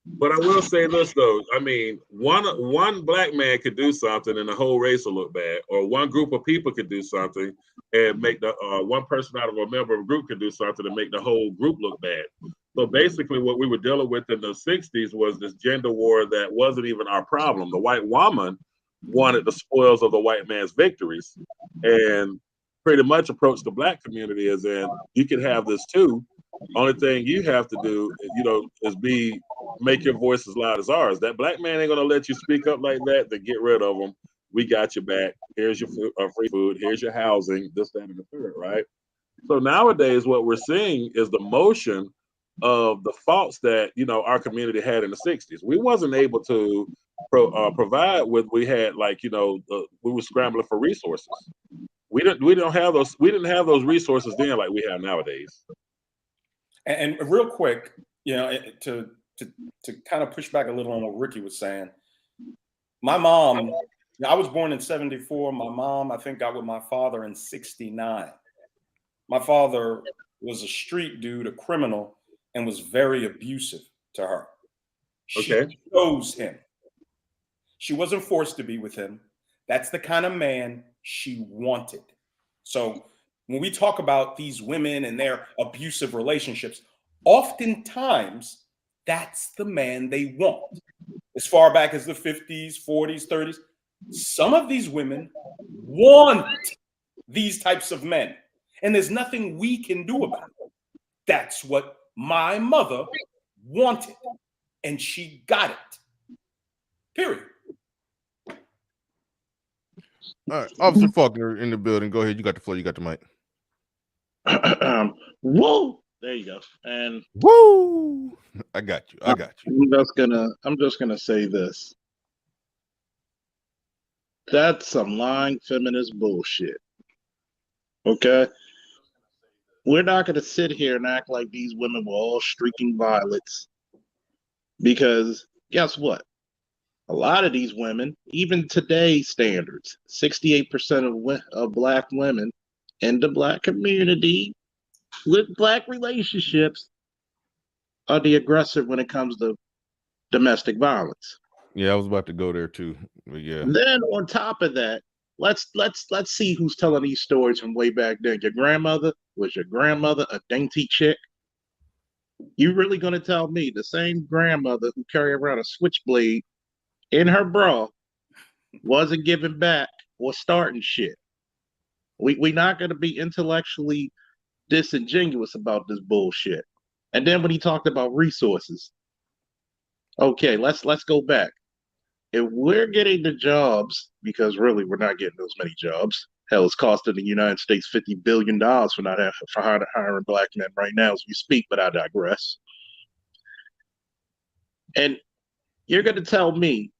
But I will say this though, I mean, one black man could do something and the whole race will look bad, or one group of people could do something and make the one person out of a member of a group could do something and make the whole group look bad. So basically what we were dealing with in the 60s was this gender war that wasn't even our problem. The white woman wanted the spoils of the white man's victories and pretty much approached the black community as in, you can have this too. Only thing you have to do, is make your voice as loud as ours. That black man ain't gonna let you speak up like that. Then get rid of them. We got your back. Here's your free food. Here's your housing. This, that, and the third. Right. So nowadays, what we're seeing is the motion of the faults that our community had in the 60s. We wasn't able to provide what we had. We were scrambling for resources. We didn't have those resources then like we have nowadays. And real quick, to kind of push back a little on what Ricky was saying, my mom, I was born in 74. My mom, I think, got with my father in 69. My father was a street dude, a criminal, and was very abusive to her. She chose him. She wasn't forced to be with him. That's the kind of man she wanted. So when we talk about these women and their abusive relationships, oftentimes that's the man they want. As far back as the 50s, 40s, 30s, some of these women want these types of men. And there's nothing we can do about it. That's what my mother wanted. And she got it. Period. All right, Officer Faulkner in the building. Go ahead. You got the floor. You got the mic. Whoa! There you go. And woo! I got you. I'm just gonna say this. That's some lying feminist bullshit. Okay? We're not gonna sit here and act like these women were all streaking violets. Because guess what? A lot of these women, even today's standards, 68% of black women in the black community with black relationships are the aggressor when it comes to domestic violence. Yeah, I was about to go there too. But yeah. Then on top of that, let's see who's telling these stories from way back then. Your grandmother? Was your grandmother a dainty chick? You really gonna tell me the same grandmother who carried around a switchblade in her bra wasn't giving back or starting shit? We not gonna be intellectually disingenuous about this bullshit. And then when he talked about resources, okay, let's go back. If we're getting the jobs, because really we're not getting those many jobs. Hell, it's costing the United States $50 billion for hiring black men right now as we speak, but I digress. And you're going to tell me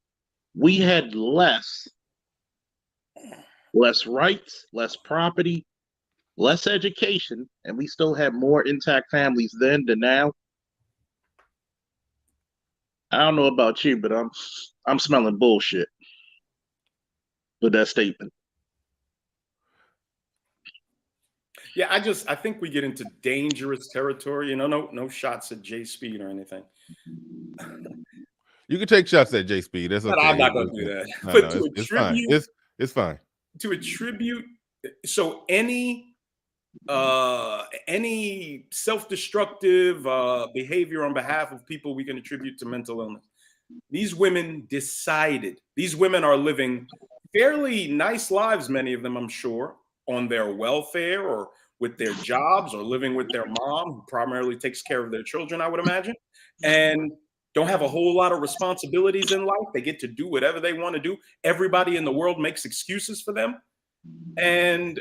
we had less rights, less property, less education, and we still have more intact families then than now? I don't know about you, but I'm smelling bullshit with that statement. Yeah, I think we get into dangerous territory. No shots at J Speed or anything. You can take shots at J Speed. That's okay. But I'm not going to do that. No, But no, it's fine. It's fine. To attribute, so any self-destructive behavior on behalf of people we can attribute to mental illness. These women decided. These women are living fairly nice lives, many of them, I'm sure. on their welfare or with their jobs or living with their mom, who primarily takes care of their children, I would imagine, and don't have a whole lot of responsibilities in life. They get to do whatever they want to do. Everybody in the world makes excuses for them. And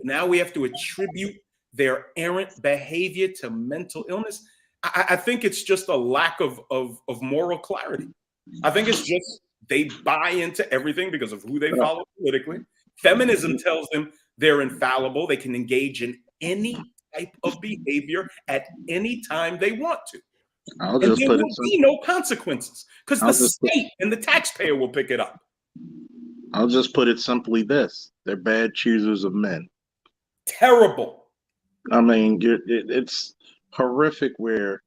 now we have to attribute their errant behavior to mental illness. I think it's just a lack of moral clarity. I think it's just they buy into everything because of who they follow politically. Feminism tells them they're infallible. They can engage in any type of behavior at any time they want to. And there will be no consequences because the state and the taxpayer will pick it up. I'll just put it simply this: they're bad choosers of men. Terrible. I mean, it's horrific where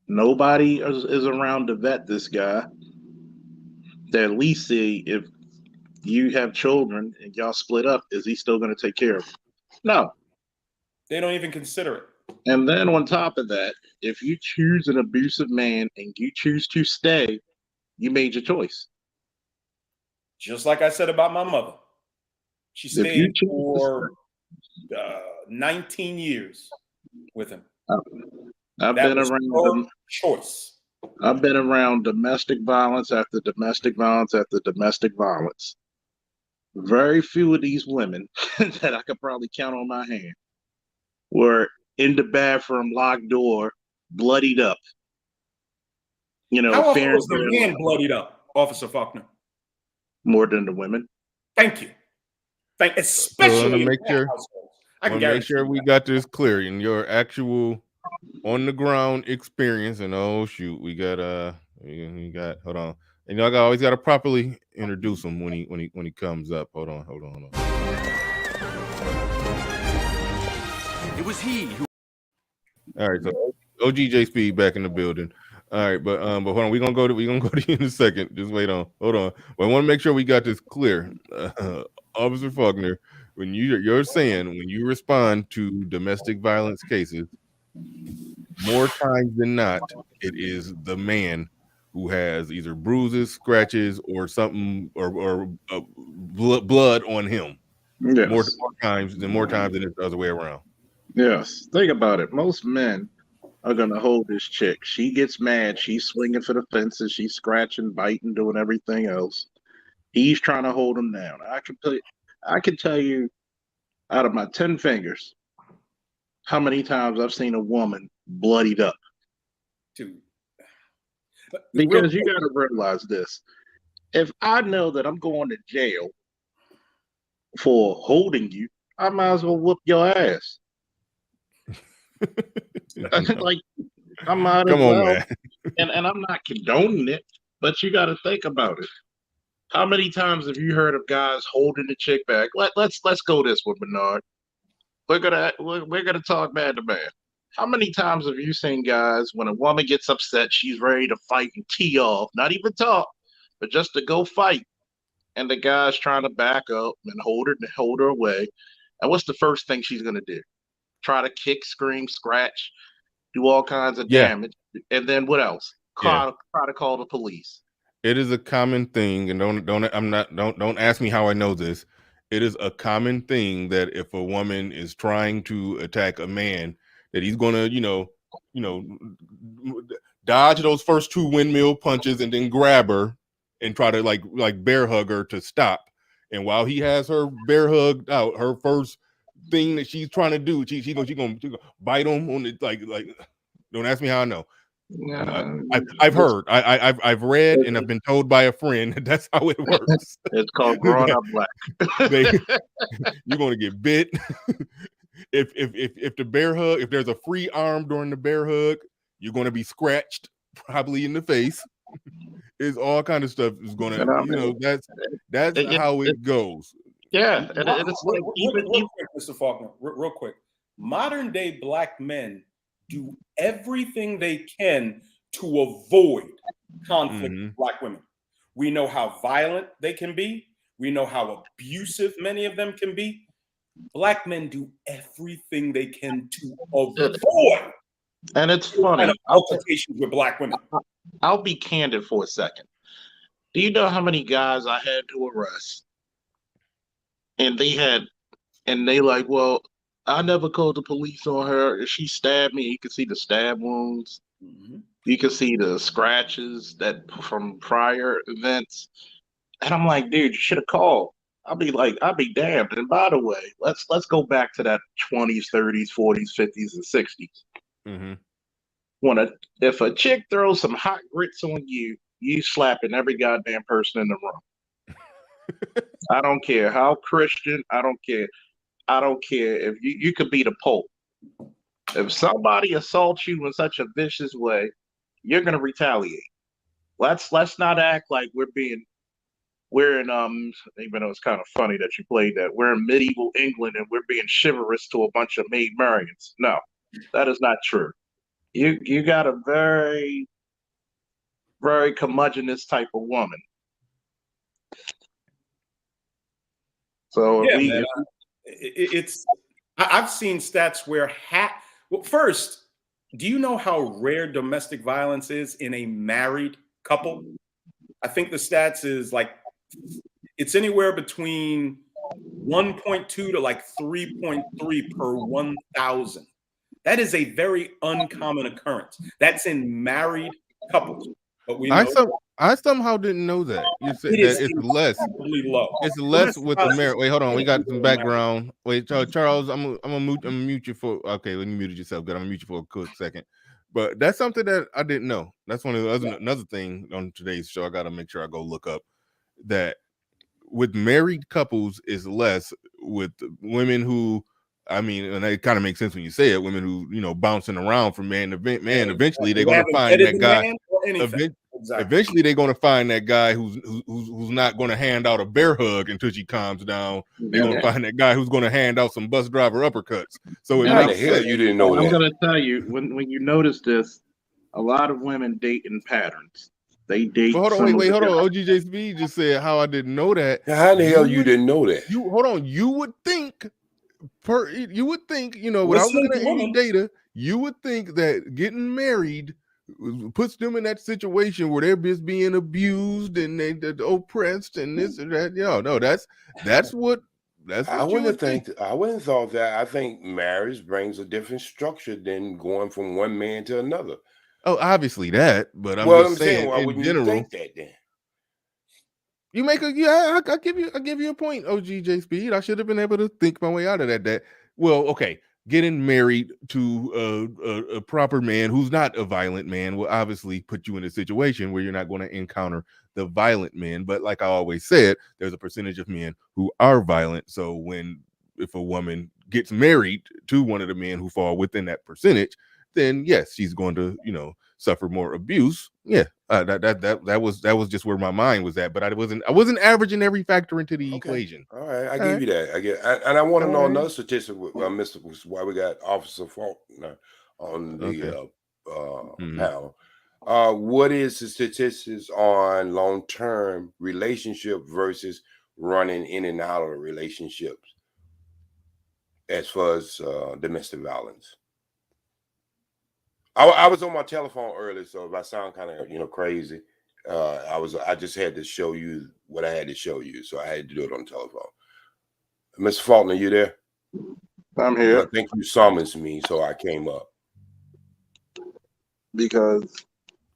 nobody is around to vet this guy. They at least see if you have children and y'all split up, is he still going to take care of them? No. They don't even consider it. And then on top of that, if you choose an abusive man and you choose to stay, you made your choice. Just like I said about my mother. She stayed for 19 years with him. I've been around choice. I've been around domestic violence after domestic violence after domestic violence. Very few of these women that I could probably count on my hand were in the bathroom, locked door, bloodied up. You know, how often was the man bloodied up, Officer Faulkner? More than the women. Thank you. Especially make sure, I can make sure we got this clear in your actual on the ground experience. And oh shoot, we got hold on. And y'all always got to properly introduce him when he comes up. Hold on. It was he who. All right, so OGJ Speed back in the building. All right, but hold on, we're gonna go to you in a second. Just wait on. Hold on. But I want to make sure we got this clear. Officer Faulkner, when you're saying when you respond to domestic violence cases, more times than not, it is the man who has either bruises, scratches, or something, or blood on him. Yes. More times than it's the other way around. Yes. Think about it. Most men are gonna hold this chick. She gets mad. She's swinging for the fences. She's scratching, biting, doing everything else. He's trying to hold him down. I can tell you out of my 10 fingers how many times I've seen a woman bloodied up. Dude. Because you got to realize this. If I know that I'm going to jail for holding you, I might as well whoop your ass. Like, I might as well. Man. And I'm not condoning it, but you got to think about it. How many times have you heard of guys holding the chick back? Let's go this one, Bernard. We're gonna talk man to man. How many times have you seen guys when a woman gets upset, she's ready to fight and tee off, not even talk, but just to go fight, and the guy's trying to back up and hold her away, and what's the first thing she's gonna do? Try to kick, scream, scratch, do all kinds of damage, and then what else? Try to call the police. It is a common thing, and don't ask me how I know this. It is a common thing that if a woman is trying to attack a man, that he's gonna, dodge those first 2 windmill punches and then grab her and try to like bear hug her to stop. And while he has her bear hugged out, her first thing that she's trying to do, she gonna bite him on the like. Don't ask me how I know. I've heard, I've read, and I've been told by a friend that that's how it works. It's called growing up black. You're gonna get bit. If the bear hug, if there's a free arm during the bear hug, you're gonna be scratched, probably in the face. It's all kind of stuff is gonna, that's how it goes. Yeah, and it's like even Mr. Faulkner, real quick. Modern day black men do everything they can to avoid conflict with black women. We know how violent they can be. We know how abusive many of them can be. Black men do everything they can to avoid. And it's funny. Altercations with black women. I'll be candid for a second. Do you know how many guys I had to arrest? And they had and they like, well, I never called the police on her. She stabbed me. You can see the stab wounds. You can see the scratches that from prior events. And I'm like, dude, you should have called. I'll be damned. And by the way, let's go back to that 20s, 30s, 40s, 50s, and 60s. Mm-hmm. If a chick throws some hot grits on you, you slapping every goddamn person in the room. I don't care how Christian. I don't care. I don't care if you could be the Pope. If somebody assaults you in such a vicious way, you're gonna retaliate. Let's not act like we're in even though it's kind of funny that you played that, we're in medieval England and we're being chivalrous to a bunch of Maid Marians. No, that is not true. You got a very, very curmudgeonous type of woman. So yeah, I've seen stats where well, first, do you know how rare domestic violence is in a married couple? I think the stats is like it's anywhere between 1.2 to like 3.3 per 1,000. That is a very uncommon occurrence. That's in married couples. But we know I somehow didn't know that. You said that it's less. Low. It's less with the married. Wait, hold on. We got some background. Wait, Charles, I'm gonna mute you for. Okay, when you muted yourself, good. I'm gonna mute you for a quick second. But that's something that I didn't know. That's one of the another thing on today's show. I got to make sure I go look up that with married couples is less with women who. I mean, and it kind of makes sense when you say it. Women who bouncing around from man to man. Eventually, they're going to find that guy. Eventually, they're going to find that guy who's not going to hand out a bear hug until she calms down. They're going to find that guy who's going to hand out some bus driver uppercuts. So it makes sense. You didn't know that. I'm going to tell you when you notice this, a lot of women date in patterns. They date. But hold on, wait, hold on. OGJSB just said how I didn't know that. How the hell you didn't know that? Hold on. You would think. Without looking at any data, you would think that getting married puts them in that situation where they're just being abused and they're oppressed and this and that. No, that's what I wouldn't have thought that. I think marriage brings a different structure than going from one man to another. Oh, obviously that, but I'm saying why in wouldn't general, you think that then? You make I give you a point, OGJ Speed. I should have been able to think my way out of that. Okay, getting married to a proper man who's not a violent man will obviously put you in a situation where you're not going to encounter the violent men. But like I always said, there's a percentage of men who are violent. So if a woman gets married to one of the men who fall within that percentage, then yes, she's going to suffer more abuse. Yeah, that was just where my mind was at. But I wasn't averaging every factor into the equation. All right, I give you that. And I want to know another statistic. Mr. Why we got Officer Faulkner on the panel. What is the statistics on long-term relationship versus running in and out of relationships as far as domestic violence? I was on my telephone earlier, so if I sound kind of crazy, I just had to show you what I had to show you, so I had to do it on the telephone. Mr. Faulkner, you there? I'm here. I think you summoned me, so I came up. Because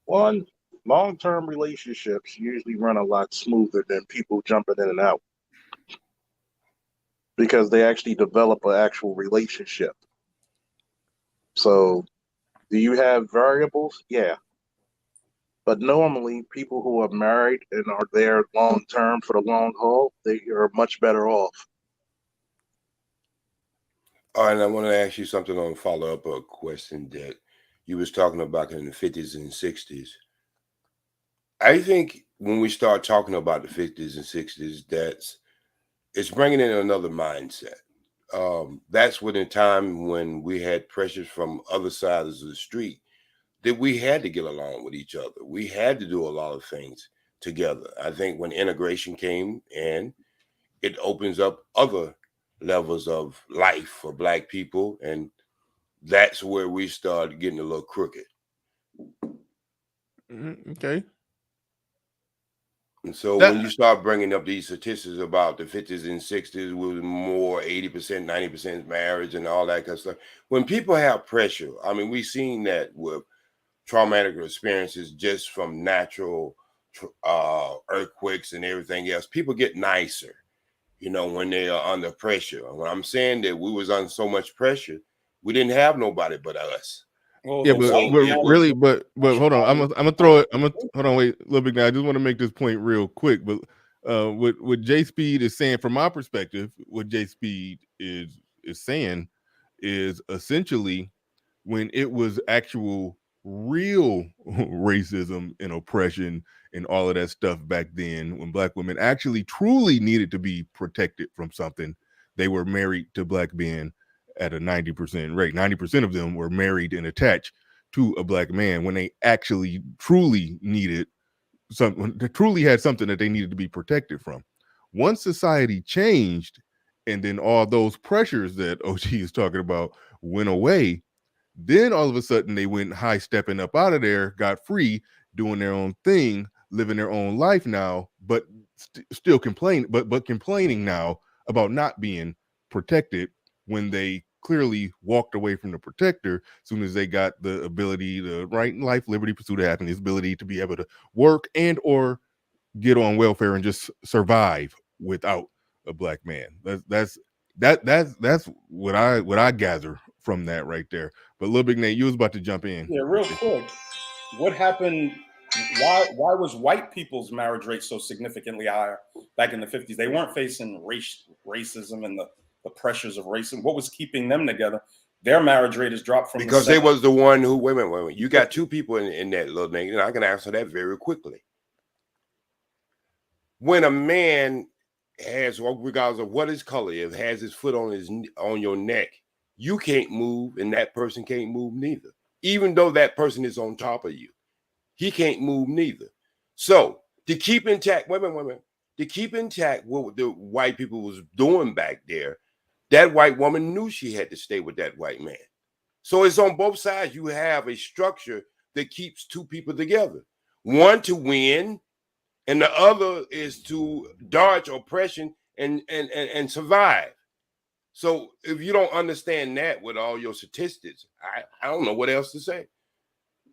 one, long-term relationships usually run a lot smoother than people jumping in and out, because they actually develop an actual relationship. So do you have variables? Yeah. But normally people who are married and are there long-term for the long haul, they are much better off. All right, and I want to ask you something on follow-up a question that you was talking about in the 50s and 60s. I think when we start talking about the 50s and 60s, it's bringing in another mindset. That's when a time when we had pressures from other sides of the street that we had to get along with each other. We had to do a lot of things together. I think when integration came in, it opens up other levels of life for Black people, and that's where we started getting a little crooked. Okay. And so when you start bringing up these statistics about the 50s and 60s with more 80%, 90% marriage and all that kind of stuff, when people have pressure, I mean, we've seen that with traumatic experiences just from natural earthquakes and everything else. People get nicer, you know, when they are under pressure. And when I'm saying that we was under so much pressure, we didn't have nobody but us. Well, Yeah, but really, but hold on, I'm gonna throw it. Hold on, wait, Lil Big Nate. I just want to make this point real quick. But what J Speed is saying, from my perspective, what J Speed is saying is essentially when it was actual real racism and oppression and all of that stuff back then, when black women actually truly needed to be protected from something, they were married to black men at a 90% rate. 90% of them were married and attached to a black man when they actually truly needed something, they truly had something that they needed to be protected from. Once society changed and then all those pressures that OG is talking about went away, then all of a sudden they went high stepping up out of there, got free, doing their own thing, living their own life now, but still complaining now about not being protected when they clearly walked away from the protector as soon as they got the ability to right life, liberty, pursuit of happiness, ability to be able to work and or get on welfare and just survive without a black man. That's what I gather from that right there. But Lil Big Nate, you was about to jump in. Yeah, real quick. What happened? Why was white people's marriage rate so significantly higher back in the 50s? They weren't facing racism and the pressures of racism. What was keeping them together? Their marriage rate has dropped from because they was the one who wait a minute. You got two people in that little thing, and I can answer that very quickly. When a man has, regardless of what his color is, has his foot on your neck, you can't move, and that person can't move neither. Even though that person is on top of you, he can't move neither. So to keep intact, to keep intact what the white people was doing back there, that white woman knew she had to stay with that white man. So it's on both sides. You have a structure that keeps two people together. One to win, and the other is to dodge oppression and survive. So if you don't understand that with all your statistics, I don't know what else to say.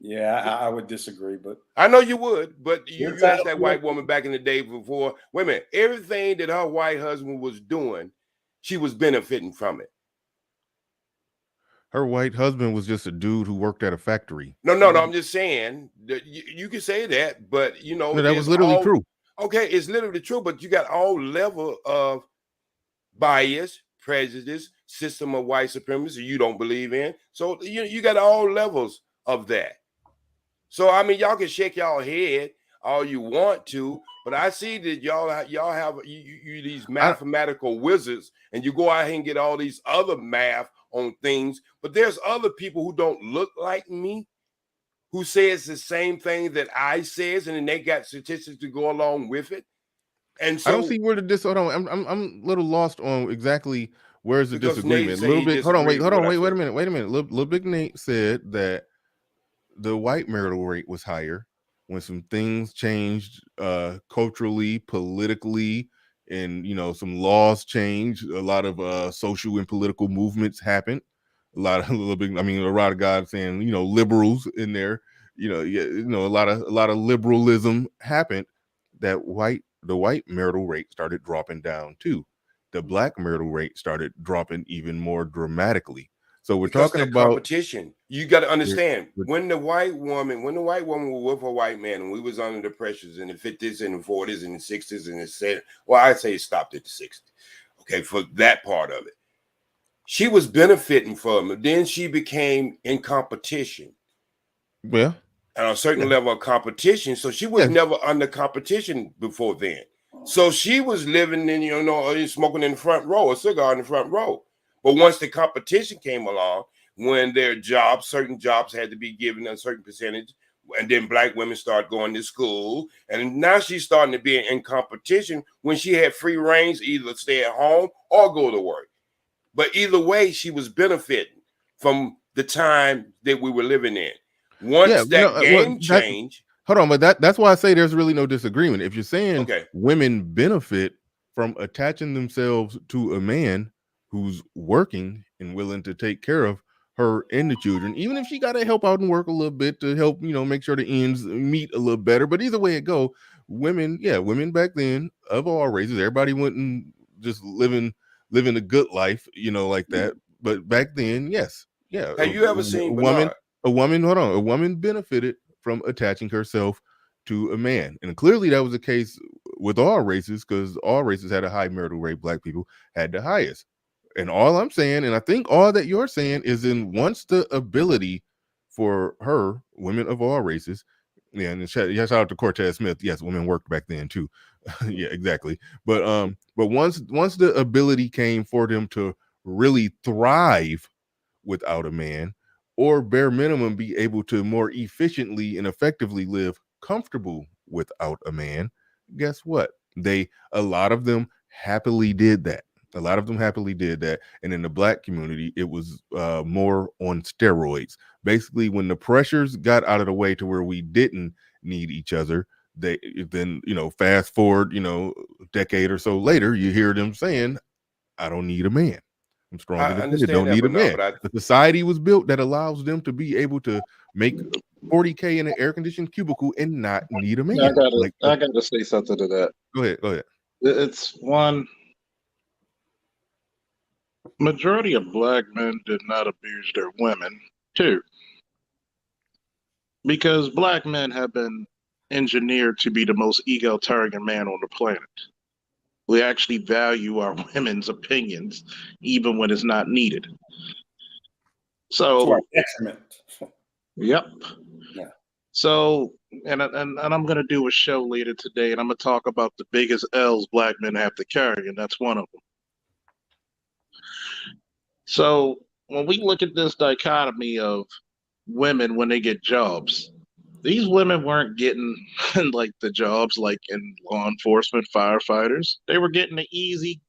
Yeah, I would disagree, but I know you would. But you asked that white woman back in the day before. Wait a minute, everything that her white husband was doing, she was benefiting from it. Her white husband was just a dude who worked at a factory. No. I'm just saying that you can say that, but you know that was literally true. Okay, it's literally true, but you got all level of bias, prejudice, system of white supremacy you don't believe in. So you got all levels of that. So I mean, y'all can shake y'all head all you want to, but I see that y'all have you these mathematical wizards, and you go out here and get all these other math on things. But there's other people who don't look like me, who says the same thing that I says, and then they got statistics to go along with it. And so I don't see where the hold on. I'm a little lost on exactly where's the disagreement. Little bit. Hold on, wait a minute. Lil Big Nate said that the white marital rate was higher when some things changed culturally, politically, and some laws changed. A lot of social and political movements happened. A lot of a lot of guys saying liberals in there. A lot of liberalism happened. That the white marital rate started dropping down too. The black marital rate started dropping even more dramatically. So we're talking about competition. You got to understand when the white woman was with a white man, and we was under the pressures in the 50s and the 40s and the 60s and the 70s. Well, I'd say it stopped at the 60s. Okay, for that part of it, she was benefiting from it. Then she became in competition. Well, at a certain level of competition. So she was never under competition before then. So she was living in, smoking in the front row, a cigar in the front row. But once the competition came along, when certain jobs had to be given a certain percentage, and then black women start going to school, and now she's starting to be in competition when she had free reigns, either stay at home or go to work. But either way, she was benefiting from the time that we were living in. Once that game changed. hold on, but that's why I say there's really no disagreement. If you're saying Okay. women benefit from attaching themselves to a man who's working and willing to take care of her and the children, even if she got to help out and work a little bit to help, make sure the ends meet a little better. But either way it go, women back then of all races, everybody went and just living a good life, like that. But back then, yes, yeah. Have you ever seen Bernard? A woman benefited from attaching herself to a man, and clearly that was the case with all races, because all races had a high marital rate. Black people had the highest. And all I'm saying, and I think all that you're saying, is in once the ability for her, women of all races, and shout out to Cortez Smith. Yes, women worked back then too. Yeah, exactly. But once the ability came for them to really thrive without a man, or bare minimum be able to more efficiently and effectively live comfortable without a man, guess what? A lot of them happily did that. And in the Black community, it was more on steroids. Basically, when the pressures got out of the way to where we didn't need each other, then fast forward, a decade or so later, you hear them saying, I don't need a man. I'm strong I independent, don't need a man. The society was built that allows them to be able to make $40K in an air-conditioned cubicle and not need a man. I gotta say something to that. Go ahead. It's one. Majority of Black men did not abuse their women. Two, because Black men have been engineered to be the most egalitarian man on the planet. We actually value our women's opinions, even when it's not needed. So, to our detriment. Yep. Yeah. So, and I'm gonna do a show later today, and I'm gonna talk about the biggest L's Black men have to carry, and that's one of them. So, when we look at this dichotomy of women when they get jobs, these women weren't getting like the jobs like in law enforcement, firefighters. They were getting the easy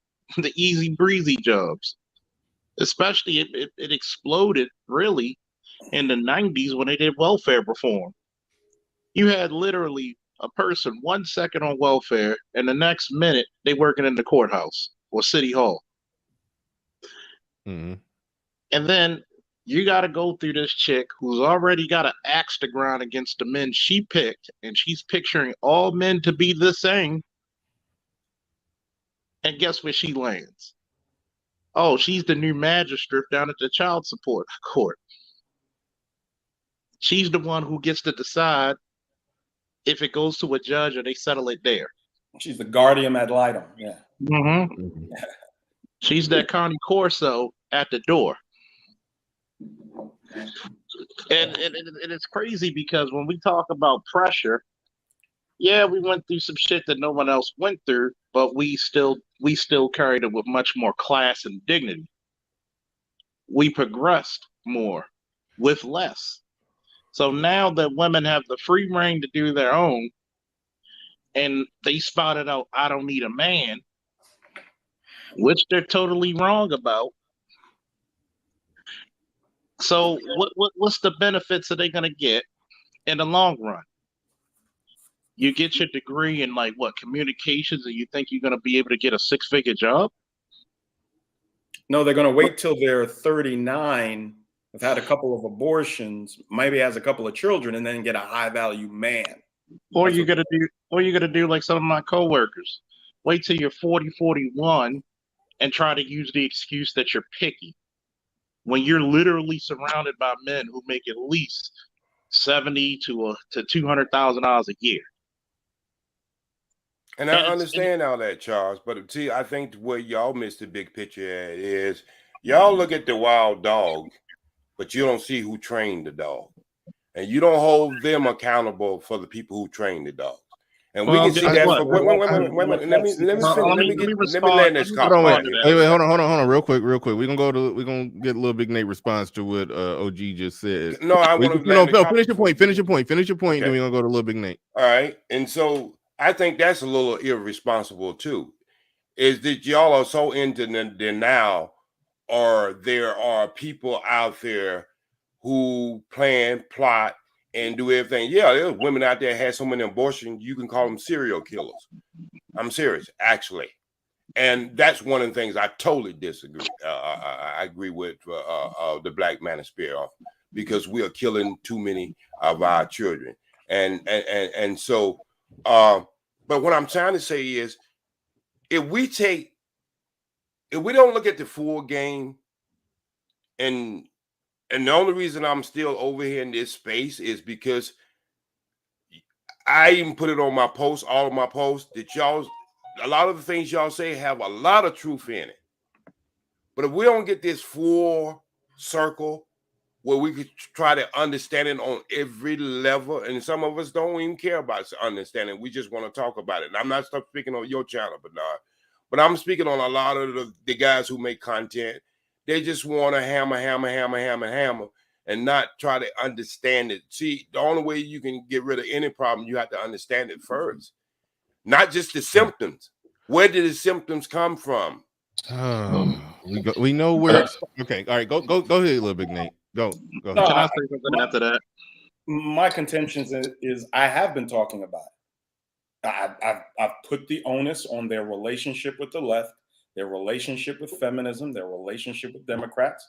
breezy jobs. Especially it exploded really in the 90s when they did welfare reform. You had literally a person 1 second on welfare and the next minute they working in the courthouse or city hall. Mm-hmm. And then you got to go through this chick who's already got an axe to grind against the men she picked, and she's picturing all men to be the same. And guess where she lands? Oh, she's the new magistrate down at the child support court. She's the one who gets to decide if it goes to a judge or they settle it there. She's the guardian ad litem. Yeah. Mm-hmm. She's that Connie Corso at the door. And it's crazy because when we talk about pressure, yeah, we went through some shit that no one else went through, but we still carried it with much more class and dignity. We progressed more with less. So now that women have the free reign to do their own, and they spotted out, I don't need a man, which they're totally wrong about. So what's the benefits that they're gonna get in the long run? You get your degree in like what, communications, and you think you're gonna be able to get a 6-figure job? No, they're gonna wait till they're 39, have had a couple of abortions, maybe has a couple of children, and then get a high value man. Or you're gonna do like some of my coworkers. Wait till you're 40, 41 and try to use the excuse that you're picky, when you're literally surrounded by men who make at least $70,000 to $200,000 a year. And I understand all that, Charles, but see, I think where y'all miss the big picture at is y'all look at the wild dog, but you don't see who trained the dog. And you don't hold them accountable for the people who train the dogs. And we can see that. Wait, let me land this call. Wait, hold on, real quick. We're gonna get a Lil Big Nate response to what OG just said. No, I want to finish your point. Finish your point. Okay. Then we're gonna go to Lil Big Nate. All right. And so I think that's a little irresponsible too. Is that y'all are so into the now, or there are people out there who plan, plot, and do everything. Yeah, there's women out there had so many abortions, you can call them serial killers. I'm serious, actually. And that's one of the things I totally disagree. I agree with the Black Manosphere because we are killing too many of our children. And so, but what I'm trying to say is, if we don't look at the full game, and the only reason I'm still over here in this space is because I even put it on my posts, all of my posts, that a lot of the things y'all say have a lot of truth in it. But if we don't get this full circle where we could try to understand it on every level, and some of us don't even care about understanding, we just want to talk about it. And I'm not speaking on your channel, Bernard, but I'm speaking on a lot of the guys who make content. They just want to hammer, and not try to understand it. See, the only way you can get rid of any problem, you have to understand it first. Not just the symptoms. Where did the symptoms come from? We know where it's okay. All right, go ahead, Lil Big Nate. Go ahead. Can I say something after that? My contentions is I have been talking about it. I've put the onus on their relationship with the left, their relationship with feminism, their relationship with Democrats.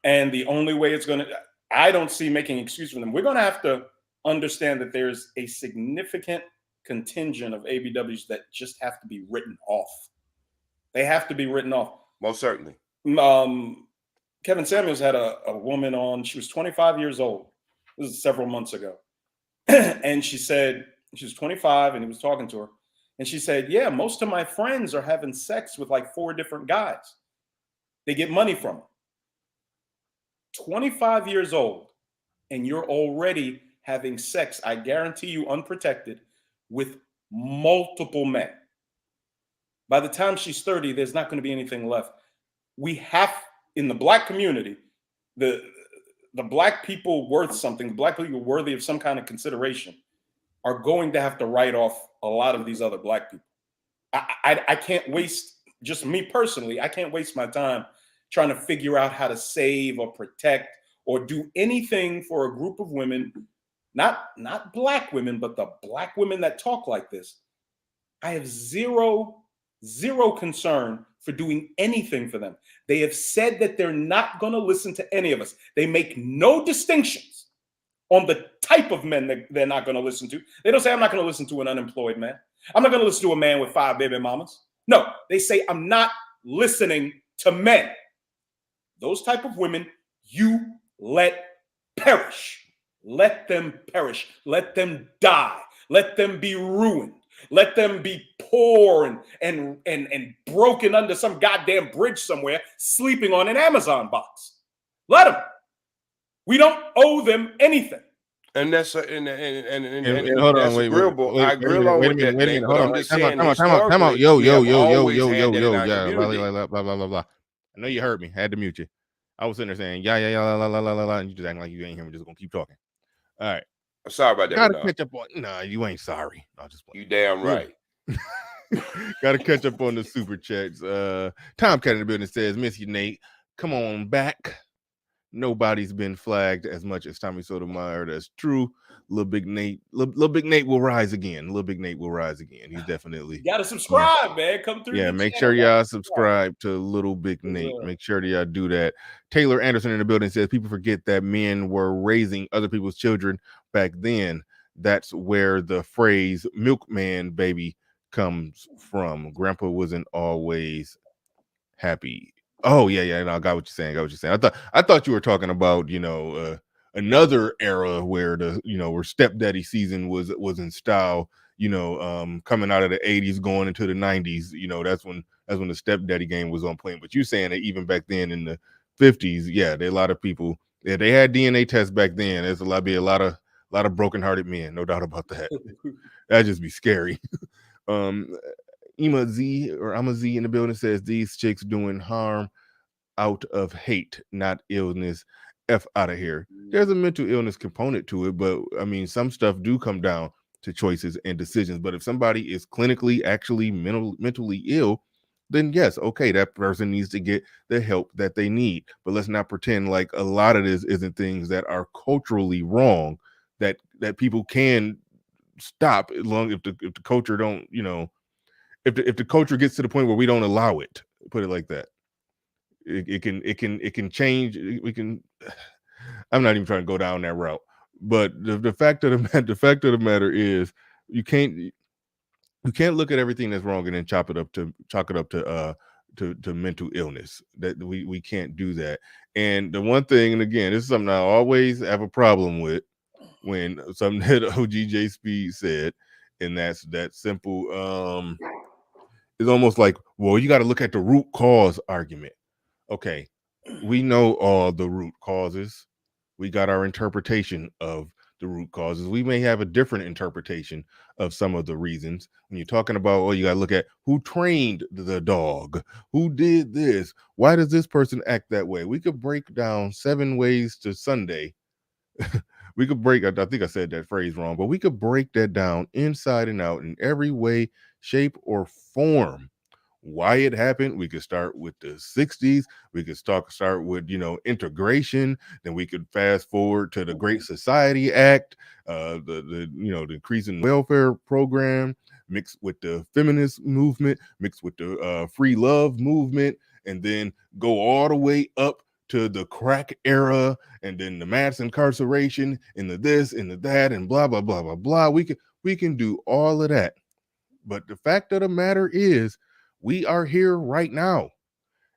And the only way it's going to, I don't see making excuse for them. We're going to have to understand that there's a significant contingent of ABWs that just have to be written off. They have to be written off. Most certainly. Kevin Samuels had a woman on, she was 25 years old. This is several months ago. And she said, she was 25 and he was talking to her. And she said, yeah, most of my friends are having sex with like 4 different guys. They get money from them. 25 years old, and you're already having sex, I guarantee you, unprotected, with multiple men. By the time she's 30, there's not going to be anything left. We have, in the Black community, the Black people worth something, Black people worthy of some kind of consideration, are going to have to write off a lot of these other Black people. I can't waste, just me personally, I can't waste my time trying to figure out how to save or protect or do anything for a group of women, not Black women, but the Black women that talk like this. I have zero concern for doing anything for them. They have said that they're not going to listen to any of us. They make no distinctions on the type of men that they're not going to listen to. They don't say, I'm not going to listen to an unemployed man. I'm not going to listen to a man with 5 baby mamas. No, they say, I'm not listening to men. Those type of women, you let perish. Let them perish. Let them die. Let them be ruined. Let them be poor and broken under some goddamn bridge somewhere, sleeping on an Amazon box. Let them. We don't owe them anything. And that's and hold on, wait a minute. Hold on. Time out. Yo, yeah, blah, blah, blah. I know you heard me. I had to mute you. I was sitting there saying, yeah, la, and you just acting like you ain't hear me. Just gonna keep talking. All right. Sorry about that. Gotta catch up on. Nah, you ain't sorry. I'll just play. You damn right. Gotta catch up on the super chats. Tomcat in the building says, "Miss you, Nate. Come on back. Nobody's been flagged as much as Tommy Sotomayor. That's true. Lil Big Nate will rise again. Lil Big Nate will rise again. He's definitely. You gotta subscribe, man. Come through. Yeah, make sure y'all subscribe to Lil Big Nate. Make sure that y'all do that. Taylor Anderson in the building says people forget that men were raising other people's children back then. That's where the phrase "milkman baby" comes from. Grandpa wasn't always happy. Oh yeah. No, I got what you're saying. I thought you were talking about another era where where stepdaddy season was in style. Coming out of the 80s, going into the 90s. That's when the stepdaddy game was on point. But you saying that even back then in the 50s, yeah, there are a lot of people. Yeah, they had DNA tests back then. There's a lot of broken-hearted men, no doubt about that. That'd just be scary. Ima Z or Ama Z in the building says these chicks doing harm out of hate, not illness. F out of here. There's a mental illness component to it, but I mean, some stuff do come down to choices and decisions. But if somebody is clinically actually mentally ill, then yes, okay, that person needs to get the help that they need. But let's not pretend like a lot of this isn't things that are culturally wrong that people can stop as long if the culture don't, if the culture gets to the point where we don't allow it, put it like that. It can change. We can. I'm not even trying to go down that route, but the fact of the matter is, you can't look at everything that's wrong and then chalk it up to mental illness. That we can't do that. And the one thing, and again, this is something I always have a problem with, when something that OGJ Speed said, and that's that simple. It's almost like, well, you got to look at the root cause argument. Okay, we know all the root causes. We got our interpretation of the root causes. We may have a different interpretation of some of the reasons. When you're talking about, you got to look at who trained the dog, who did this, why does this person act that way? We could break down 7 ways to Sunday. We could break, I think I said that phrase wrong, but we could break that down inside and out in every way, shape, or form. Why it happened. We could start with the 60s. We could start with, integration. Then we could fast forward to the Great Society Act, the increase in welfare program, mixed with the feminist movement, mixed with the free love movement, and then go all the way up to the crack era, and then the mass incarceration, and the this and the that, and blah blah blah blah blah. We can do all of that, but the fact of the matter is, we are here right now.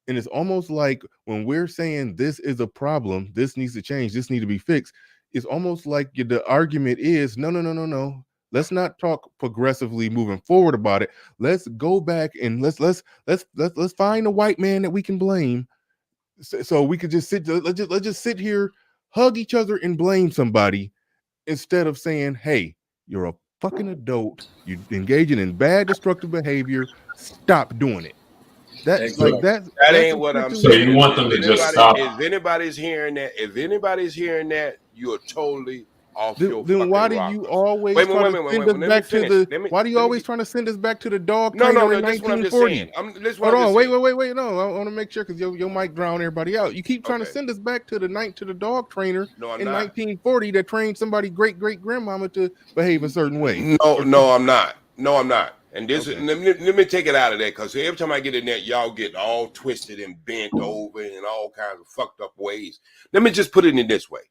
And it's almost like when we're saying this is a problem, this needs to change, this needs to be fixed, it's almost like the argument is, no. Let's not talk progressively moving forward about it. Let's go back and let's find a white man that we can blame. So we could just let's just sit here, hug each other, and blame somebody, instead of saying, hey, you're a fucking adult, you're engaging in bad destructive behavior, stop doing it. That's like that ain't what I'm saying. So you want them to just stop. If anybody's hearing that, you're totally off your fucking then why do rocker. you always try to send us back to the why do you always trying to send us back to the dog trainer in 1940? Hold on, wait. No, I want to make sure, because your mic drown everybody out. You keep trying to send us back to the dog trainer in 1940 that trained somebody great grandmama to behave a certain way. No, I'm not. And this is, let me take it out of there, because every time I get in there, y'all get all twisted and bent over in all kinds of fucked up ways. Let me just put it in this way.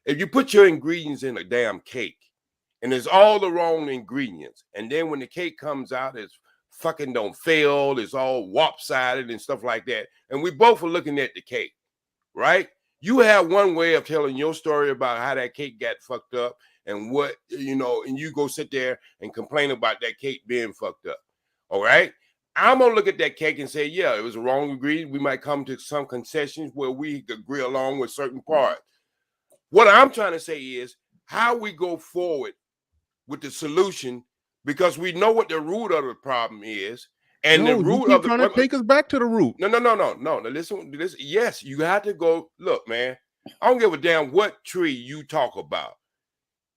If you put your ingredients in a damn cake, and it's all the wrong ingredients, and then when the cake comes out, it's fucking don't fail, it's all lopsided and stuff like that, and we both are looking at the cake, right? You have one way of telling your story about how that cake got fucked up, and what, and you go sit there and complain about that cake being fucked up. All right. I'm going to look at that cake and say, yeah, it was a wrong ingredient. We might come to some concessions where we agree along with certain parts. What I'm trying to say is how we go forward with the solution, because we know what the root of the problem is. And the root of the trying to take us back to the root. No. Listen. Yes, you have to go. Look, man, I don't give a damn what tree you talk about.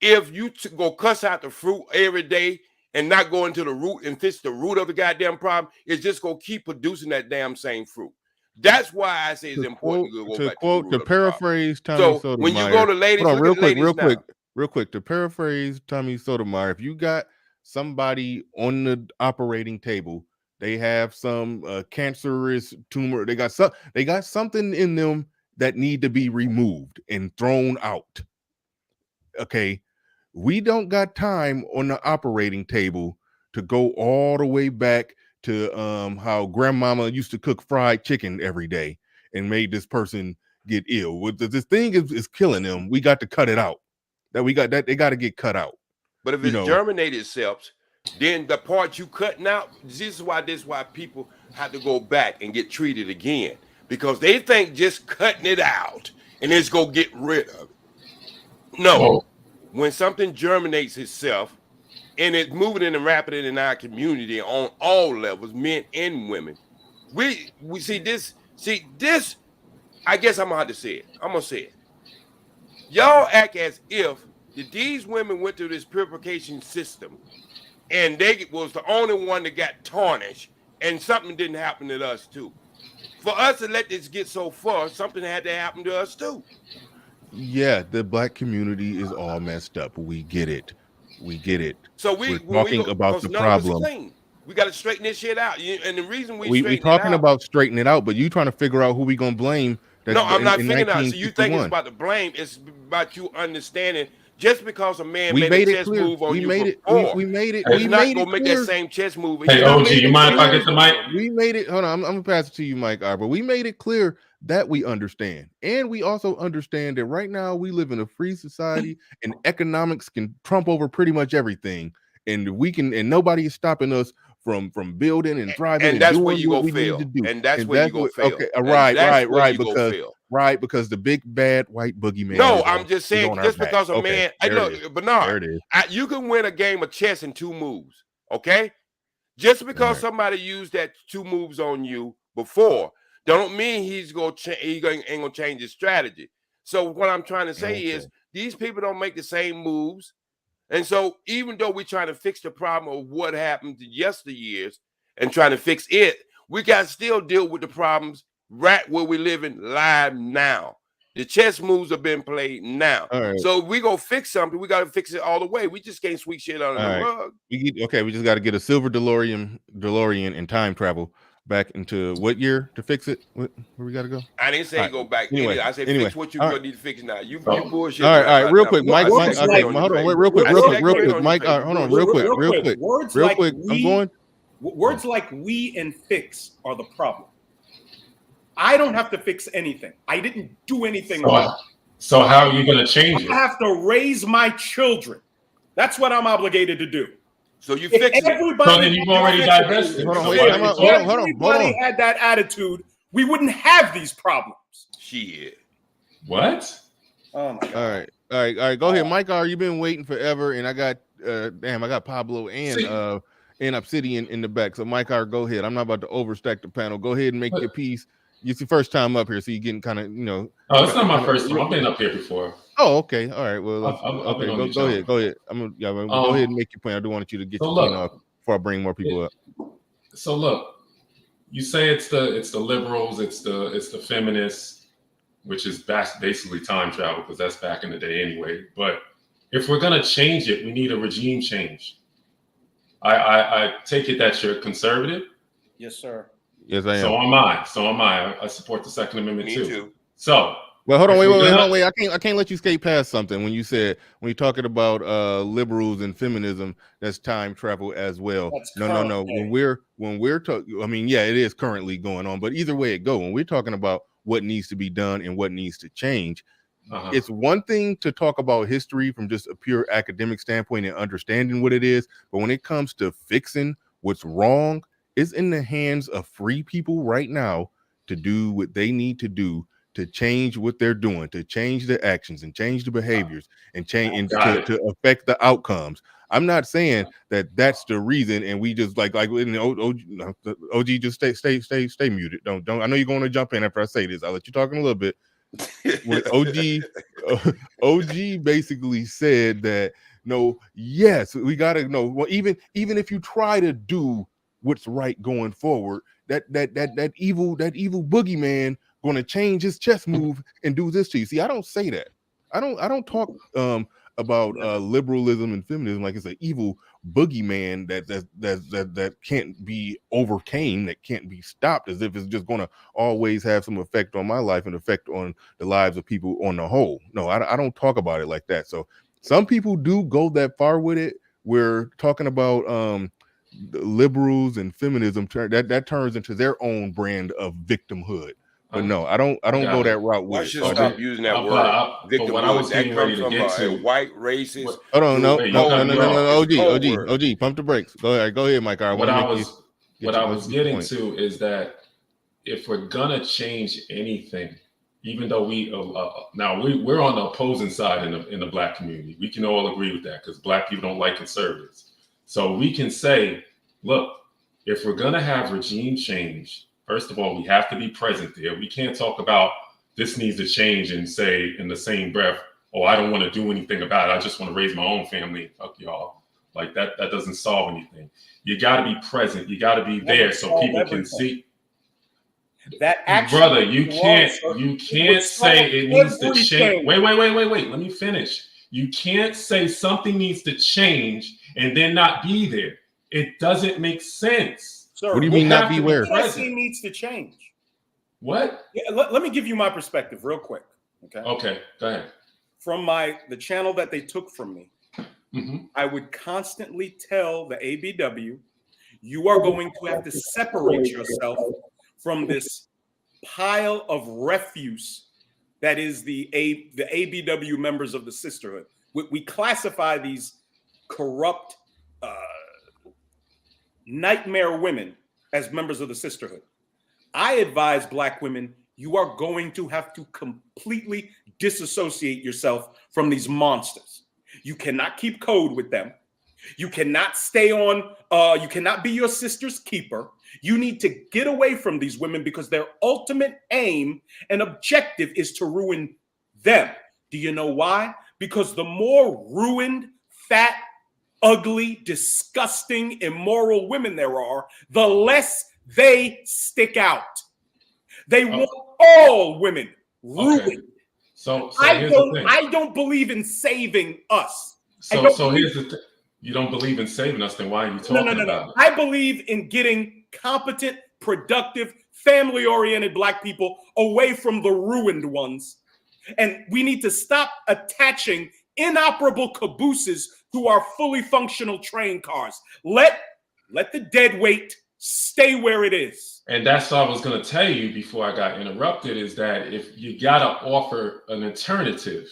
If you go cuss out the fruit every day and not go into the root and fix the root of the goddamn problem, it's just gonna keep producing that damn same fruit. That's why I say it's important to go back to paraphrase Tommy Sotomayor. So when you go to ladies, hold on, real quick. To paraphrase Tommy Sotomayor, if you got somebody on the operating table, they have some cancerous tumor, they got something in them that need to be removed and thrown out. Okay. We don't got time on the operating table to go all the way back to how grandmama used to cook fried chicken every day and made this person get ill. This thing is killing them. We got to cut it out. They got to get cut out. But if it's germinated cells, then the part you cutting out, this is why people have to go back and get treated again, because they think just cutting it out and it's gonna get rid of it. No. When something germinates itself and it's moving and rapid in our community on all levels, men and women, we see this. I guess I'm gonna have to say it. I'm gonna say it. Y'all act as if these women went through this purification system and they was the only one that got tarnished, and something didn't happen to us too. For us to let this get so far, something had to happen to us too. Yeah, the black community is all messed up. We get it. We get it. So We're when we talking go, about because the none of us problem. clean. We got to straighten this shit out. And the reason we We straighten it talking out. about straightening it out, but you trying to figure out who we gonna blame. That's No, I'm not in figuring out. So you think it's 1961. about the blame? It's about you understanding. Just because a man We made a made it chess clear. move on We you made it. before, We made it. he's We not made gonna it make that clear. same chess move. Hey, OG, you mind if I get the mic? We made it. Hold on, I'm gonna pass it to you, Mike R. But we made it clear that we understand, and we also understand that right now we live in a free society, and economics can trump over pretty much everything, and we can, and nobody is stopping us from building and thriving And and that's where doing you what go we need to fail. do. And that's And where you that's go what. fail. Okay, And right, that's where you go because fail. because the big bad white boogeyman. No, is I'm on, just is saying, on our just back. because a Okay, man, there it look, is. Bernard, There it is. you can win a game of chess in 2 moves, okay? Just because somebody used that 2 moves on you before, don't mean ain't gonna change his strategy. So what I'm trying to say is these people don't make the same moves. And so even though we're trying to fix the problem of what happened to yesteryears and trying to fix it, we got to still deal with the problems right where we live in live now. The chess moves have been played now. All right. So we go fix something, we got to fix it all the way. We just can't sweep shit under the rug. We just got to get a silver DeLorean and time travel back into what year to fix it? Where we got to go? I didn't say go back. Anyway, I said fix what you need to fix now. You bullshit. All right, real quick, Mike. Hold on, wait, real quick, Mike. Hold on, real quick. I'm going. Words like "we" and "fix" are the problem. I don't have to fix anything. I didn't do anything wrong. So how are you going to change it? I have to raise my children. That's what I'm obligated to do. So you fix it. Everybody, So then you've already divested. Hold on. Had that attitude, we wouldn't have these problems. Shit. What? Oh my God. All right. Go ahead, Mike R. You've been waiting forever, and I got I got Pablo and Obsidian in the back. So Mike R, go ahead. I'm not about to overstack the panel. Go ahead and make your piece. It's your first time up here, so you're getting kind of, Oh, it's not my first time. I've been up here before. Oh, okay. All right. Well, I've go ahead. Go ahead. Go ahead and make your point. I do want you to get your point off before I bring more people up. So look, you say it's the liberals, it's the feminists, which is basically time travel because that's back in the day anyway. But if we're gonna change it, we need a regime change. I take it that you're conservative. Yes, sir. Yes, I am. So am I. I support the Second Amendment too. So, well, hold on, wait. I can't let you skate past something when you're talking about liberals and feminism. That's time travel as well. No. When we're talking, I mean, yeah, it is currently going on, but either way it go, when we're talking about what needs to be done and what needs to change, it's one thing to talk about history from just a pure academic standpoint and understanding what it is, but when it comes to fixing what's wrong, it's in the hands of free people right now to do what they need to do to change what they're doing, to change their actions and change the behaviors and change to affect the outcomes. I'm not saying that that's the reason, and we just like in the OG just stay muted. Don't. I know you're going to jump in after I say this. I'll let you talk in a little bit. When OG basically said that yes, we gotta know. Well, even if you try to do what's right going forward, that evil boogeyman gonna change his chess move and do this to you. See, I don't say that. I don't talk about liberalism and feminism like it's an evil boogeyman that can't be overcame, that can't be stopped, as if it's just gonna always have some effect on my life and effect on the lives of people on the whole. No, I don't talk about it like that. So some people do go that far with it. We're talking about liberals and feminism that turns into their own brand of victimhood. But no, I don't go that route with it. I should stop using that word. Victimhood. That comes from a white racist. Hold on, no. OG, pump the brakes. Go ahead, Mike. What I was getting to is that if we're gonna change anything, even though we're on the opposing side in the black community, we can all agree with that because black people don't like conservatives. So we can say, look, if we're gonna have regime change, first of all, we have to be present there. We can't talk about this needs to change and say in the same breath, oh, I don't want to do anything about it. I just want to raise my own family. Fuck y'all. Like that doesn't solve anything. You got to be present. You got to be there so people can see. that actually, brother, you can't say it needs to change. Wait. Let me finish. You can't say something needs to change and then not be there. It doesn't make sense. Sir, what do you mean not be where? What I say needs to change. What? Yeah, let me give you my perspective real quick. Okay. Okay, go ahead. From the channel that they took from me, I would constantly tell the ABW, you are going to have to separate yourself from this pile of refuse that is the ABW members of the sisterhood. We classify these corrupt nightmare women as members of the sisterhood. I advise Black women, you are going to have to completely disassociate yourself from these monsters. You cannot keep code with them. You cannot stay on, you cannot be your sister's keeper. You need to get away from these women because their ultimate aim and objective is to ruin them. Do you know why? Because the more ruined, fat, ugly, disgusting, immoral women there are, the less they stick out. They want all women ruined. Okay. So I don't believe in saving us. So here's the thing. You don't believe in saving us, then why are you talking about it? I believe in getting competent, productive, family-oriented Black people away from the ruined ones. And we need to stop attaching inoperable cabooses to our fully functional train cars. Let the dead weight stay where it is. And that's what I was going to tell you before I got interrupted, is that if you got to offer an alternative,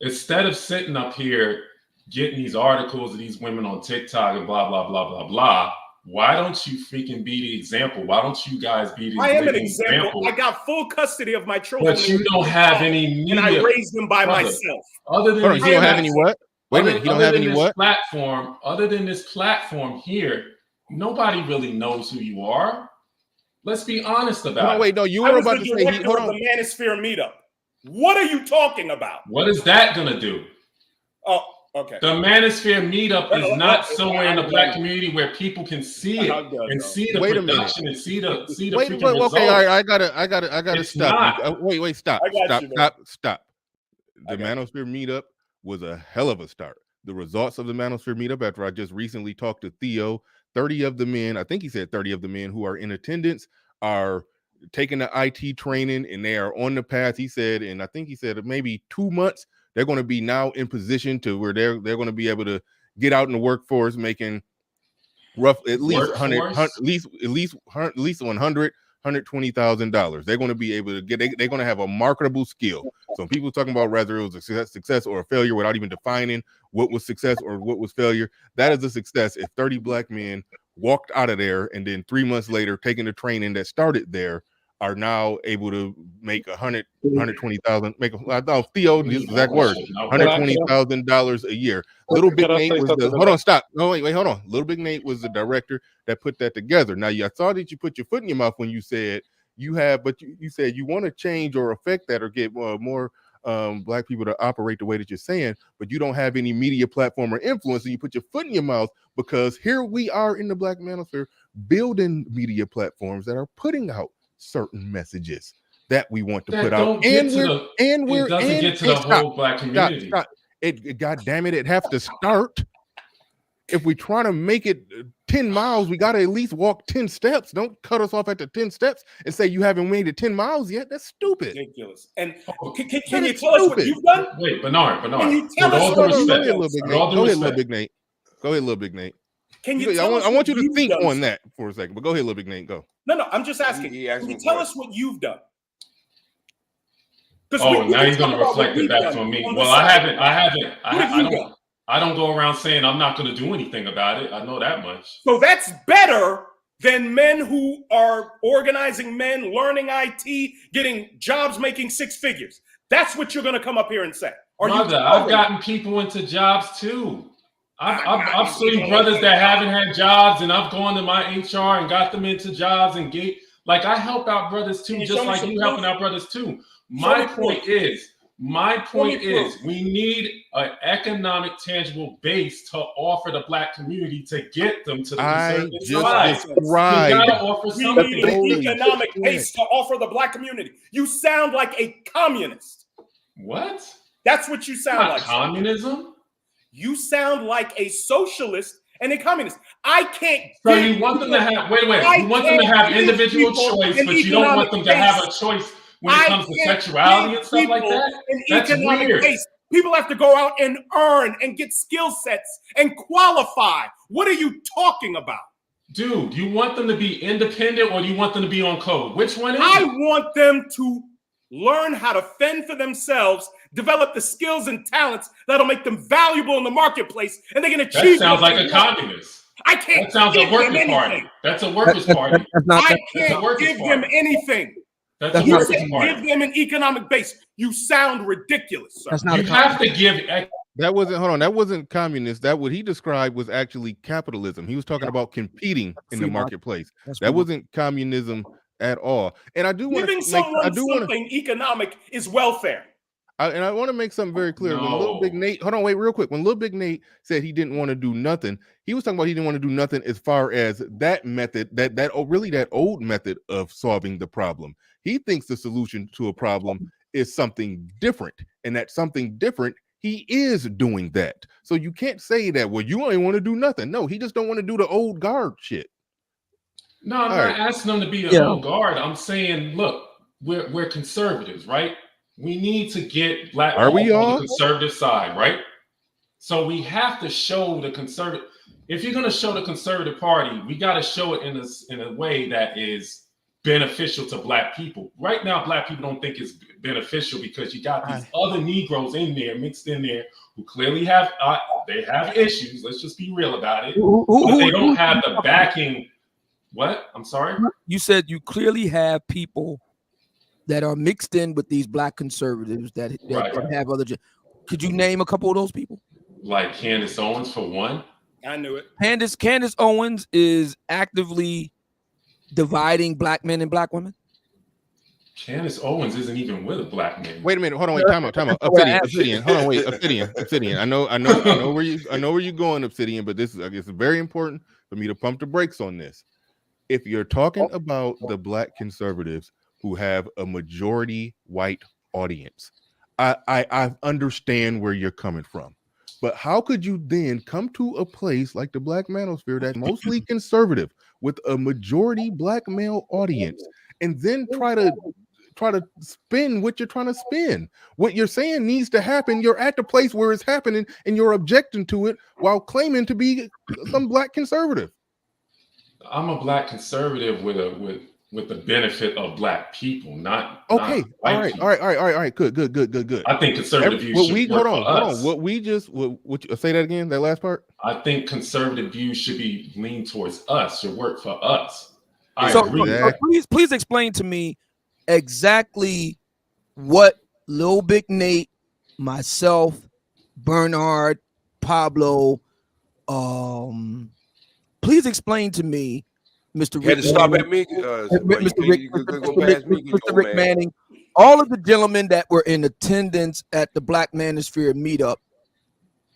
instead of sitting up here getting these articles of these women on TikTok and blah, blah, blah, blah, blah, why don't you freaking be the example? Why don't you guys be the I am an example. I got full custody of my children. But you don't have any media. And I raised them by myself. Other than you don't have any what? Wait a minute, you don't have any what? Platform, other than this platform here, nobody really knows who you are. Let's be honest about it. Wait, no, you were about to say, hold on. The Manosphere meetup. What are you talking about? What is that going to do? Oh, okay. The Manosphere meetup is not somewhere in the Black community where people can see it and see the production and see the freaking results. Okay, all right, I gotta stop. Wait, stop. Stop. The Manosphere meetup was a hell of a start. The results of the Manosphere meetup, after I just recently talked to Theo, 30 of the men, I think he said 30 of the men who are in attendance are taking the IT training and they are on the path. He said, and I think he said maybe 2 months, they're going to be now in position to where they're going to be able to get out in the workforce making at least $120,000. They're going to be able to get. They're going to have a marketable skill. So people talking about whether it was a success or a failure without even defining what was success or what was failure. That is a success. If 30 Black men walked out of there and then 3 months later, taking the training that started there, are now able to make $120,000. Theo, this exact word, $120,000 a year. Lil Big Nate was the. Hold on, stop. No, wait, hold on. Lil Big Nate was the director that put that together. Now, I saw that you put your foot in your mouth when you said you said you want to change or affect that or get more Black people to operate the way that you're saying, but you don't have any media platform or influence, and you put your foot in your mouth because here we are in the Black Manosphere building media platforms that are putting out certain messages that we want to put out, and it doesn't get to the whole Black community. God damn it, it have to start. If we try to make it 10 miles, we got to at least walk 10 steps. Don't cut us off at the 10 steps and say you haven't made it 10 miles yet. That's stupid. Ridiculous. And can you tell us what you've done? Wait, Bernard. Can you tell us what you've done? Go ahead, Lil Big Nate. Go ahead, Lil Big Nate. Can you? I want you to think on that for a second. But go ahead, Lil Big Nate. Go. No, I'm just asking. Can you tell us what you've done? Oh, now you're going to reflect it back on me. Well, I haven't. I don't go around saying I'm not going to do anything about it. I know that much. So that's better than men who are organizing men, learning IT, getting jobs, making six figures. That's what you're going to come up here and say. I've gotten people into jobs too. I've seen brothers that haven't had jobs, and I've gone to my HR and got them into jobs and I help out brothers too, just like you helping out brothers too. My point is, My point is, we need an economic, tangible base to offer the black community to get them to the conservative side. You gotta offer We something. need an economic base to offer the black community. You sound like a communist. What? That's what you sound like. Communism? You sound like a socialist and a communist. I can't. So you want them to have, wait. You want them to have individual choice, but you don't want them to have a choice when it comes to sexuality and stuff like that? That's weird. Base. People have to go out and earn and get skill sets and qualify. What are you talking about? Dude, you want them to be independent or do you want them to be on code? Which one is I it? want them to learn how to fend for themselves, develop the skills and talents that'll make them valuable in the marketplace, and they can achieve. That sounds like a communist. I can't. That sounds a workers' party. That's a workers' party. I can't give them anything. That's a You workers' said party. give them an economic base. You sound ridiculous, sir. You have to give. That wasn't, hold on, that wasn't communist. That what he described was actually capitalism. He was talking about competing in the marketplace. That wasn't communism at all. And I do want Giving to someone something economic is welfare. I want to make something very clear. When Lil Big Nate, hold on, wait, real quick. When Lil Big Nate said he didn't want to do nothing, he was talking about he didn't want to do nothing as far as that method, that old method of solving the problem. He thinks the solution to a problem is something different, and that something different, he is doing that. So you can't say that, well, you only want to do nothing. No, he just don't want to do the old guard shit. No, I'm not asking them to be an old guard. I'm saying, look, we're conservatives, right? We need to get black people on the conservative side, right? So we have to show the conservative. If you're going to show the conservative party, we got to show it in a way that is beneficial to black people. Right now, black people don't think it's beneficial because you got these other Negroes in there, mixed in there, who clearly have they have issues. Let's just be real about it. But they don't have the backing. What? I'm sorry? You said you clearly have people that are mixed in with these black conservatives that have other. Could you name a couple of those people? Like Candace Owens, for one. I knew it. Candace Owens is actively dividing black men and black women. Candace Owens isn't even with a black man. Wait a minute, hold on, wait, time out. Obsidian. Hold on, wait, Obsidian. I know where you're going, Obsidian, but this is, I guess, very important for me to pump the brakes on this. If you're talking about the black conservatives who have a majority white audience, I understand where you're coming from. But how could you then come to a place like the Black Manosphere that's mostly conservative with a majority black male audience and then try to spin what you're trying to spin? What you're saying needs to happen. You're at the place where it's happening and you're objecting to it while claiming to be some black conservative. I'm a black conservative with the benefit of black people, not okay. Not all right. Good. I think conservative views should work for us. What you say that again? That last part. I think conservative views should be leaned towards us. Should work for us. So please explain to me exactly what Lil Big Nate, myself, Bernard, Pablo, please explain to me, Mr. You had to stop at me. Mr. Rick Manning, all of the gentlemen that were in attendance at the Black Manosphere meetup,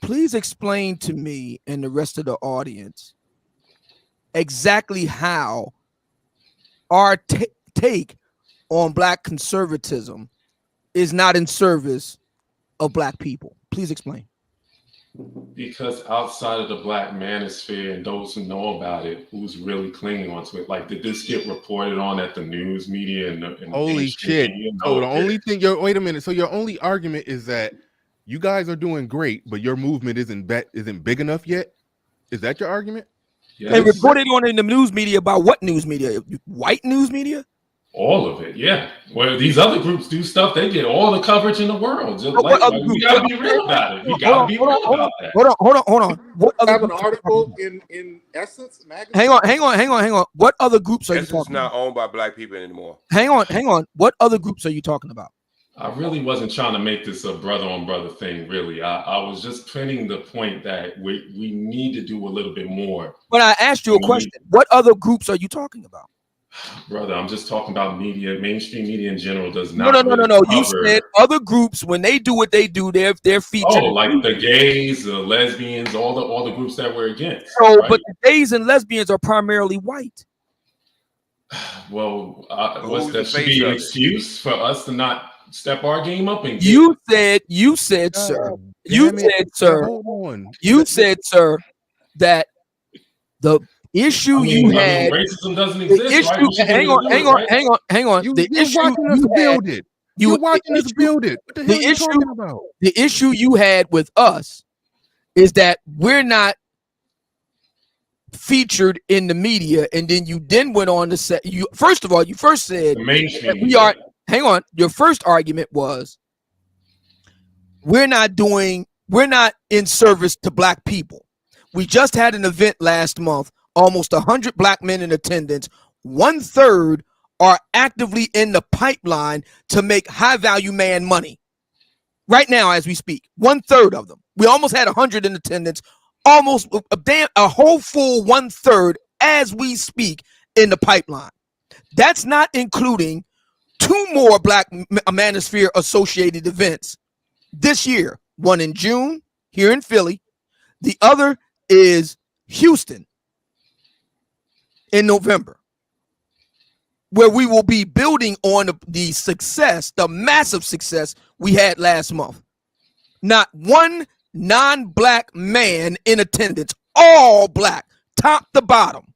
please explain to me and the rest of the audience exactly how our take on black conservatism is not in service of black people. Please explain. Because outside of the Black Manosphere and those who know about it, who's really clinging onto it? Like, did this get reported on at the news media and holy shit? So the only thing wait a minute. So your only argument is that you guys are doing great, but your movement isn't big enough yet? Is that your argument? Yes. They reported on in the news media about what news media? White news media? All of it, yeah. Well, these other groups do stuff, they get all the coverage in the world. We gotta be real about it. We gotta be real about that. Hold on. What other have an article in Essence magazine? Hang on. What other groups are you talking about? Essence not owned by black people anymore. Hang on. What other groups are you talking about? I really wasn't trying to make this a brother on brother thing, really. I was just putting the point that we need to do a little bit more. But I asked you a question. What other groups are you talking about? Brother, I'm just talking about media. Mainstream media in general does not. No. You said other groups, when they do what they do, they're featured. Oh, like the gays, the lesbians, all the groups that we're against. So, right? but the gays and lesbians are primarily white. Well, that should be an excuse for us to not step our game up and get. You said, sir. You said, sir. Hold on. You said, sir, that the issue you had. Racism doesn't exist. Hang on. You're watching us build it. You're watching us build it. What the hell are you talking about? The issue you had with us is that we're not featured in the media, and then you went on to say you first said that we are. Hang on. Your first argument was we're not in service to black people. We just had an event last month, almost 100 black men in attendance. 1/3 are actively in the pipeline to make high value man money right now as we speak. 1/3 of them. We almost had 100 in attendance, almost a whole full 1/3 as we speak in the pipeline. That's not including 2 more Black Manosphere associated events this year. One in June here in Philly. The other is Houston in November, where we will be building on the success, the massive success we had last month. Not one non-black man in attendance, all black, top to bottom.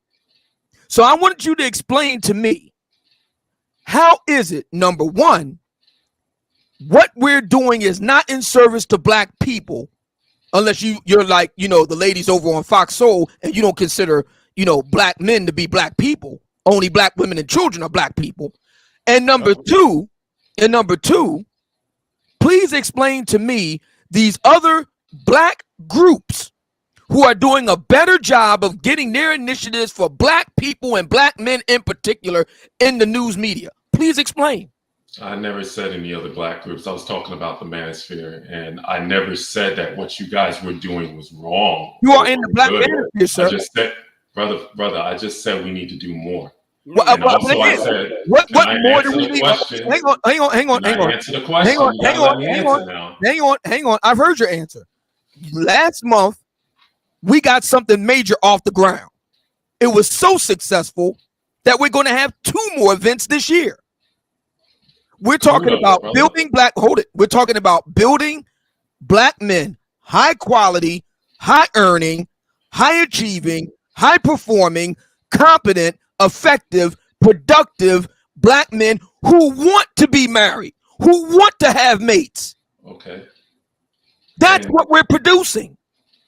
So I wanted you to explain to me, how is it, number one, what we're doing is not in service to black people, unless you're like, the ladies over on Fox Soul, and you don't consider, black men to be black people. Only black women and children are black people. And number two, please explain to me these other black groups who are doing a better job of getting their initiatives for black people and black men in particular in the news media. Please explain. I never said any other black groups. I was talking about the manosphere, and I never said that what you guys were doing was wrong. You are in the black manosphere, sir. I just said, brother, I just said we need to do more. Well, and also I said, what more do we need? Hang on. Answer the question. Hang on. I've heard your answer. Last month, we got something major off the ground. It was so successful that we're going to have 2 more events this year. We're talking about building black. Hold it. We're talking about building black men, high quality, high earning, high achieving, high performing, competent, effective, productive black men who want to be married, who want to have mates. Okay. That's what we're producing.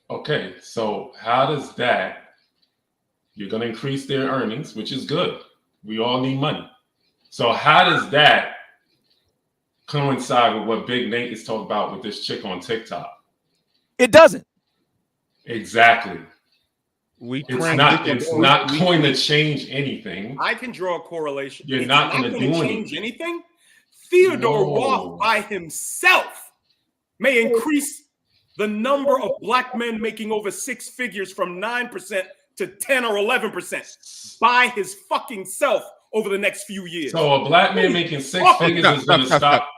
Okay. So how does that, you're going to increase their earnings, which is good. We all need money. So how does that coincide with what Big Nate is talking about with this chick on TikTok? It doesn't. Exactly. It's not going to change anything. I can draw a correlation. You're not going to change anything. Theodore Roth by himself may increase the number of black men making over 6 figures from 9% to 10 or 11% by his fucking self over the next few years. So a black man making 6 figures is going to stop.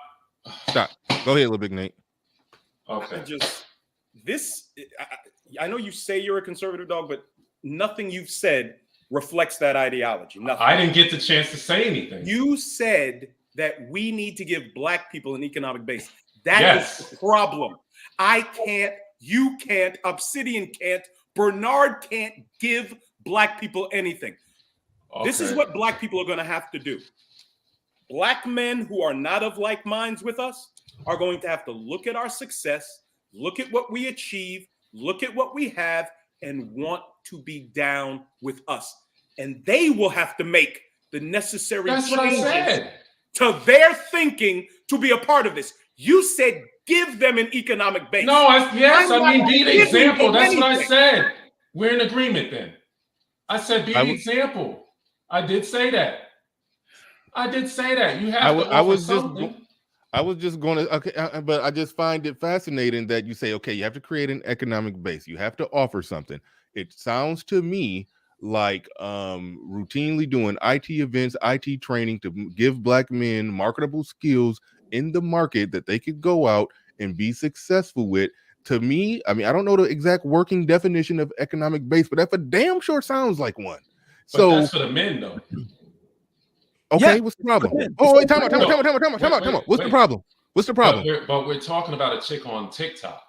Stop. Go ahead, Lil Big Nate. Okay. I know you say you're a conservative dog, but nothing you've said reflects that ideology. Nothing. I didn't get the chance to say anything. You said that we need to give black people an economic base. That is the problem. I can't, you can't, Obsidian can't, Bernard can't give black people anything. Okay. This is what black people are going to have to do. Black men who are not of like minds with us are going to have to look at our success, look at what we achieve, look at what we have, and want to be down with us. And they will have to make the necessary changes to their thinking to be a part of this. You said give them an economic base. No, I mean be the example. That's what I said. We're in agreement then. I said be the example. I did say that. You have to offer something. I was just going to, okay, but I just find it fascinating that you say, okay, you have to create an economic base. You have to offer something. It sounds to me like routinely doing IT events, IT training to give black men marketable skills in the market that they could go out and be successful with. To me, I mean, I don't know the exact working definition of economic base, but that for damn sure sounds like one. But So that's for the men, though. okay, Yeah, what's the problem? for men. Oh, wait, time out. Wait, What's the wait. problem? What's the problem? But we're talking about a chick on TikTok.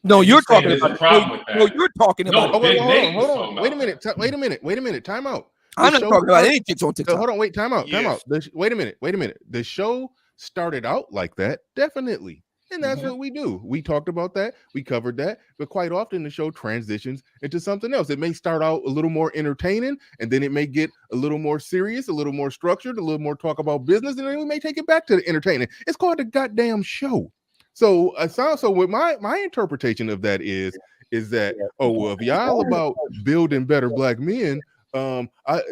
No, And you're saying talking there's about a it. problem with that. No, you're talking No, about Oh, it. wait, Big Nate was hold talking on. Wait a about minute. Wait a minute. Time out. I'm not show talking about started- any chicks on TikTok. Hold on, wait, time out. Yes. Wait a minute. The show started out like that, definitely. And that's Mm-hmm. what we do. We talked about that, we covered that, but quite often the show transitions into something else. It may start out a little more entertaining, and then it may get a little more serious, a little more structured, a little more talk about business, and then we may take it back to the entertaining. It's called the goddamn show. So with my interpretation of that is that, oh well, if y'all about building better black men,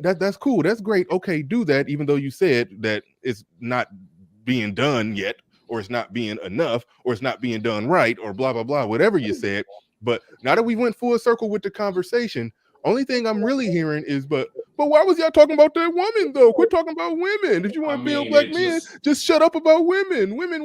that's cool, that's great, okay, do that, even though you said that it's not being done yet, or it's not being enough, or it's not being done right, or blah blah blah, whatever you said. But now that we went full circle with the conversation, only thing I'm really hearing is but why was y'all talking about that woman though? Quit talking about women. If you want to build black men, just shut up about women. Women.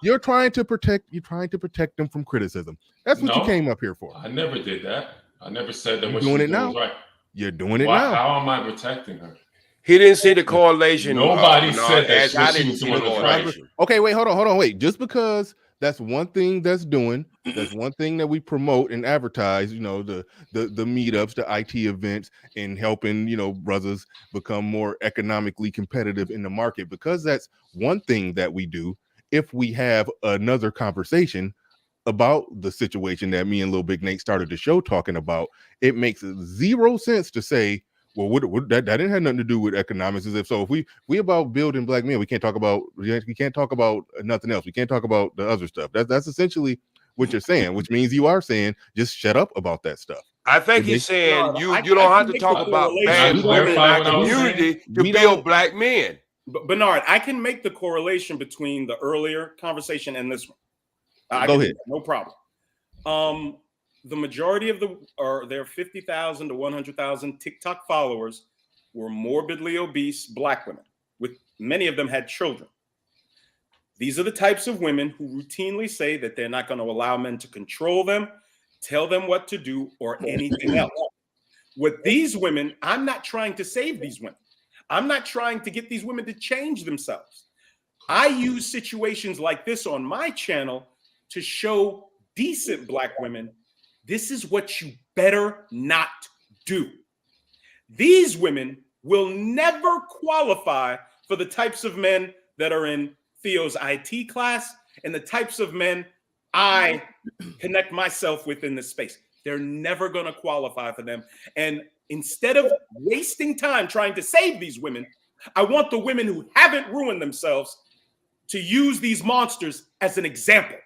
You're trying to protect them from criticism. That's what you came up here for. I never did that. I never said that. You're what doing she's it now. was right. You're doing it now. How am I protecting her? He didn't see the correlation. Nobody said that. I didn't see the correlation. Okay, wait, hold on, wait. Just because that's one thing that's one thing that we promote and advertise, you know, the meetups, the IT events, and helping, you know, brothers become more economically competitive in the market, because that's one thing that we do. If we have another conversation about the situation that me and Lil Big Nate started the show talking about, it makes zero sense to say, well, what that didn't have nothing to do with economics. As if so, if we about building black men, we can't talk about nothing else. We can't talk about the other stuff. That's essentially what you're saying, which means you are saying just shut up about that stuff. I think he's saying you don't have to talk about bad women in our community to build black men. But Bernard, I can make the correlation between the earlier conversation and this one. Go ahead. No problem. The majority of their 50,000 to 100,000 TikTok followers were morbidly obese black women, with many of them had children. These are the types of women who routinely say that they're not going to allow men to control them, tell them what to do, or anything else. With these women, I'm not trying to save these women. I'm not trying to get these women to change themselves. I use situations like this on my channel to show decent black women, this is what you better not do. These women will never qualify for the types of men that are in Theo's IT class and the types of men I connect myself with in this space. They're never going to qualify for them. And instead of wasting time trying to save these women, I want the women who haven't ruined themselves to use these monsters as an example.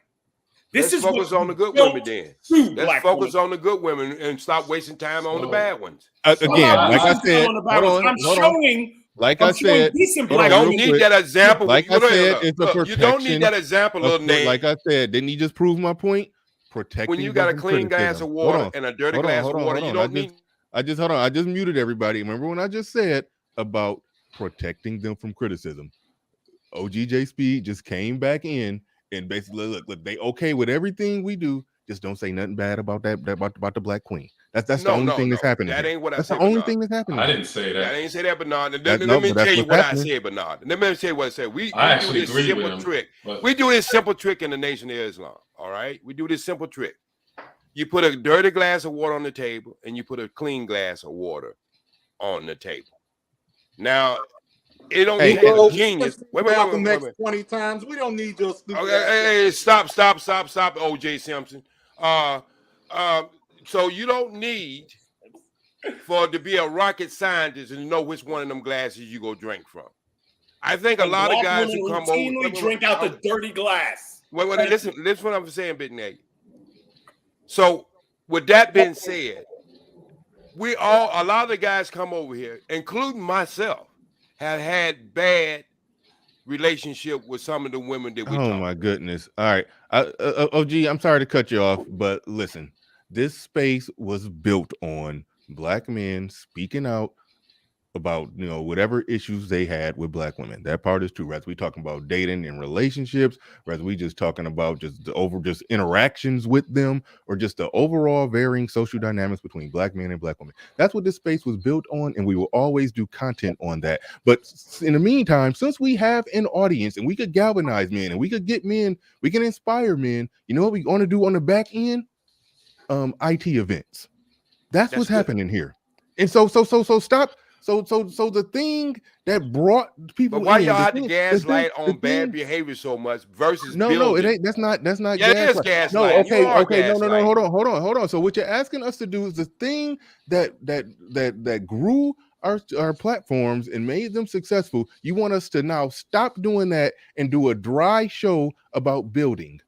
Let's focus on the good women then. Let's focus on the good women and stop wasting time on the bad ones. Again, like I said, I'm showing. Like I said, you don't need that example. Like I said, it's a protection. You don't need that example, little Nate. Like I said, didn't he just prove my point? Protecting when you got a clean glass of water and a dirty glass of water, you don't need. I just muted everybody. Remember when I just said about protecting them from criticism? OGJ Speed just came back in and basically look, they okay with everything we do. Just don't say nothing bad about about the Black Queen. That's the only thing that's happening. That ain't what I That's said. The only thing that's happening. I didn't say that. I didn't say that, Bernard. Let me tell you what I said, Bernard. Let me tell you what I said. We do this simple trick. We do this simple trick in the Nation of Islam. All right, we do this simple trick. You put a dirty glass of water on the table, and you put a clean glass of water on the table. Now, it don't take a genius. Wait. 20 times. We don't need your stupid. Okay, hey, stop, OJ Simpson. So you don't need to be a rocket scientist and know which one of them glasses you go drink from. I think a lot of guys who come over drink out the dirty glass. Wait, listen what I'm saying, Big Nate. So with that being said, a lot of the guys come over here, including myself, have had bad relationship with some of the women that we Oh my goodness. All right. OG, I'm sorry to cut you off, but listen, this space was built on black men speaking out about, you know, whatever issues they had with black women. That part is true. Whether we talking about dating and relationships, whether we just talking about just interactions with them, or just the overall varying social dynamics between black men and black women. That's what this space was built on, and we will always do content on that. But in the meantime, since we have an audience and we could galvanize men and we could get men, we can inspire men, you know what we're going to do on the back end? IT events. That's what's happening here. And so stop. So the thing that brought people But why in, y'all the had thing- to gaslight the on bad thing- behavior so much versus No, building? it ain't. That's not Yeah, it is gaslight. No, gaslighting. You are okay. No. gaslighting. Hold on. So what you're asking us to do is the thing that grew our platforms and made them successful. You want us to now stop doing that and do a dry show about building.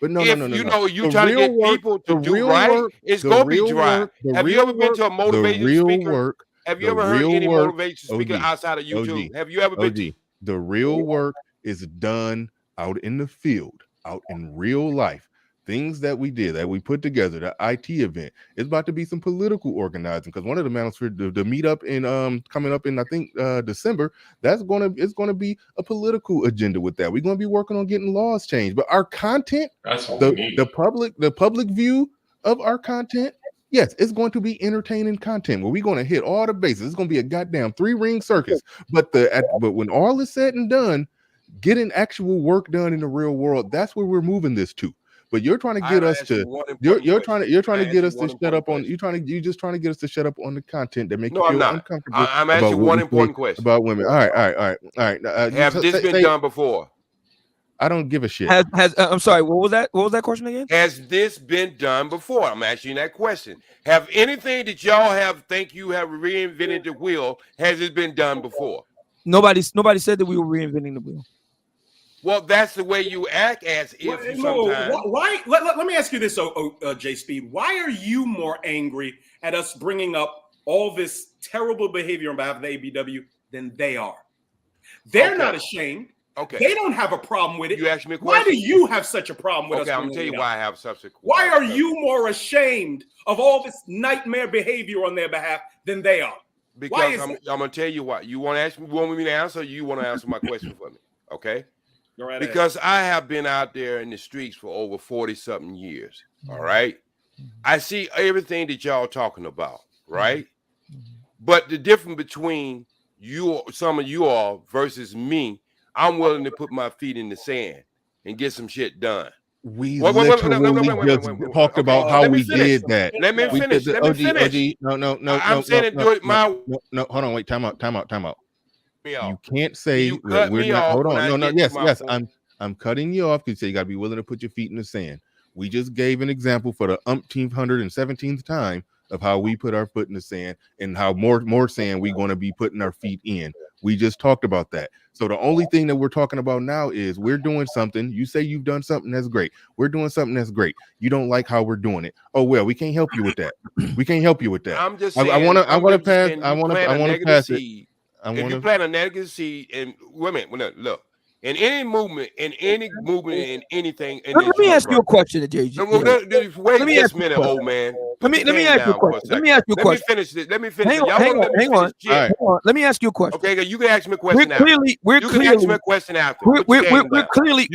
But no. You The trying to real get work- people the to do real right, work- it's the gonna be real dry. work- the Have you real ever been to a work- the motivational real speaker? work- Have you the ever heard real any work- motivational speaker OG, outside of YouTube? OG, Have you ever been to? OG, the real work is done out in the field, out in real life. Things that we did, that we put together, the IT event, it's about to be some political organizing, because one of the matters for the meetup in coming up in, I think, December, it's gonna be a political agenda with that. We're gonna be working on getting laws changed. But our content, That's what we need. the public view of our content, yes, it's going to be entertaining content where we're going to hit all the bases. It's going to be a goddamn 3-ring circus. But when all is said and done, getting actual work done in the real world, that's where we're moving this to. But you're trying to get us to you're trying to get us to shut up on you're just trying to get us to shut up on the content that make you feel uncomfortable. I'm asking about what one we important say question about women. All right. Have this been done before? I don't give a shit. I'm sorry. What was that question again? Has this been done before? I'm asking you that question. Have anything that y'all think you have reinvented the wheel? Has it been done before? Nobody said that we were reinventing the wheel. Well, that's the way you act as if you sometimes. Why? Let me ask you this, J Speed. Why are you more angry at us bringing up all this terrible behavior on behalf of the ABW than they are? They're not ashamed. Okay. They don't have a problem with it. You asked me a Why question. do you have such a problem with us? Okay, I'm gonna tell you why I have such a. Why are you more ashamed of all this nightmare behavior on their behalf than they are? Because I'm gonna tell you why. You want to ask me? Want me to answer? Or you want to answer my question for me? Okay. Right because I have been out there in the streets for over 40-something years. All right. I see everything that y'all talking about, right? But the difference between some of you all versus me, I'm willing to put my feet in the sand and get some shit done. We literally just talked about how we did that. Let me finish. Let me finish. No. I'm saying it. Do it my. No. Hold on. Wait. Time out. You can't say that we're not. Hold on. No. Yes. I'm cutting you off because you got to be willing to put your feet in the sand. We just gave an example for the 117th time of how we put our foot in the sand and how more sand we're going to be putting our feet in. We just talked about that. So the only thing that we're talking about now is we're doing something. You say you've done something that's great. We're doing something that's great. You don't like how we're doing it. Oh well, we can't help you with that. We can't help you with that. I'm just saying. I want to pass. I want to pass it. If you plant a negative seed, and women, look. In any movement, in anything. Let me ask you a question, JG. Wait just a minute, old man. Let me ask you a question. Let me ask you a question. Let me finish this. Let me finish. Hang on. Let me ask you a question. Okay, you can ask me a question after. You can ask me a question after. We're clearly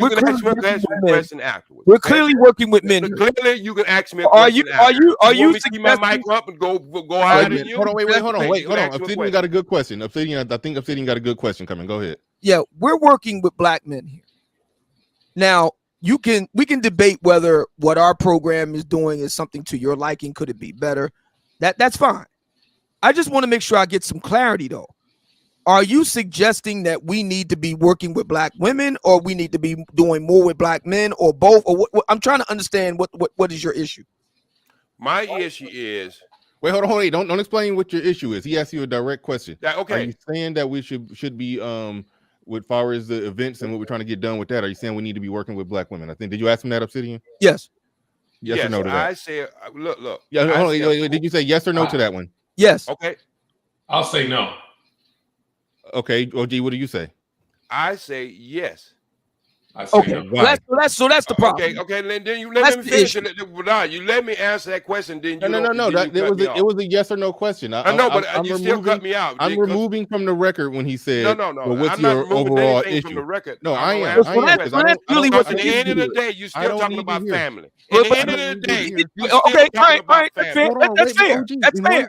We're clearly working with men. Clearly, you can ask me a question after. Are you keep my mic up and go higher than you? Hold on. Obsidian got a good question. I think Obsidian got a good question coming. Go ahead. Yeah, we're working with black men here. Now, we can debate whether what our program is doing is something to your liking. Could it be better? That's fine. I just want to make sure I get some clarity though. Are you suggesting that we need to be working with black women, or we need to be doing more with black men, or both? Or what I'm trying to understand what is your issue? My issue is. Wait, hold on. Don't explain what your issue is. He asked you a direct question. Okay. Are you saying that we should be with far as the events and what we're trying to get done with that? Are you saying we need to be working with black women? I think. Did you ask him that, Obsidian? Yes. Yes or no to that? I said, look. Yeah. Hold on. Did you say yes or no to that one? Yes. Okay. I'll say no. Okay. OG, what do you say? I say yes. Okay, so that's the problem. Okay, then you let me finish it. You let me answer that question, then you No. It was a yes or no question. I know, but you still cut me out. I'm removing from the record when he said, No. Well, what's I'm not your removing overall anything issue? from the record. No, I am. That's really what at the end of the day, you still talking about family. At the end of the day, you still okay, talking about that's family. fair. That's fair. That's fair.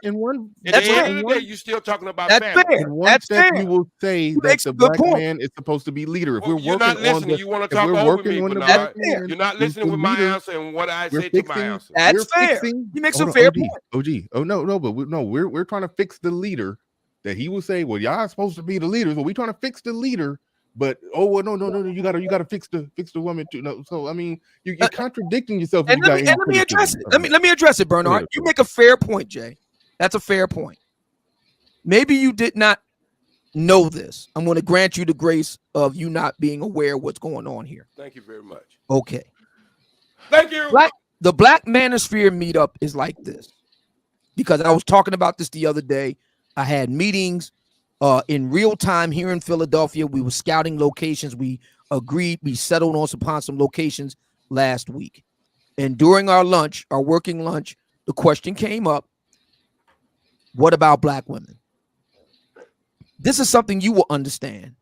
At That's the fair. end of the day, you still talking about that's family. fair. In one That's step, fair. you will say that the black man is supposed to be leader. If we're You're working not listening. on the, You want if to talk we're over working me, on the Bernard. black man, You're not he's listening the with my leader. answer and what I We're say to my fixing. answer. That's We're fair. fixing. He makes Hold a on, fair OG, point. OG. Oh no, but we're trying to fix the leader. That he will say, well, y'all are supposed to be the leaders, but we're trying to fix the leader. But no, you gotta fix the woman too. No, so I mean, you're contradicting yourself. And let me address it. Let me address it, Bernard. You make a fair point, Jay. That's a fair point. Maybe you did not know this. I'm going to grant you the grace of you not being aware of what's going on here. Thank you very much. Okay. Thank you. The Black Manosphere meetup is like this, because I was talking about this the other day. I had meetings in real time here in Philadelphia. We were scouting locations. We agreed. We settled upon some locations last week. And during our lunch, our working lunch, the question came up, what about black women? This is something you will understand.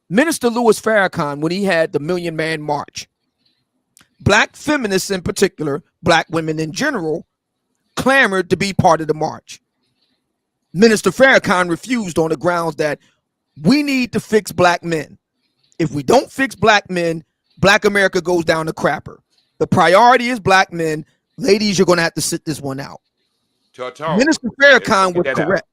Minister Louis Farrakhan, when he had the Million Man March, black feminists in particular, black women in general, clamored to be part of the march. Minister Farrakhan refused on the grounds that we need to fix black men. If we don't fix black men, black America goes down the crapper. The priority is black men. Ladies, you're going to have to sit this one out. Minister Farrakhan was correct.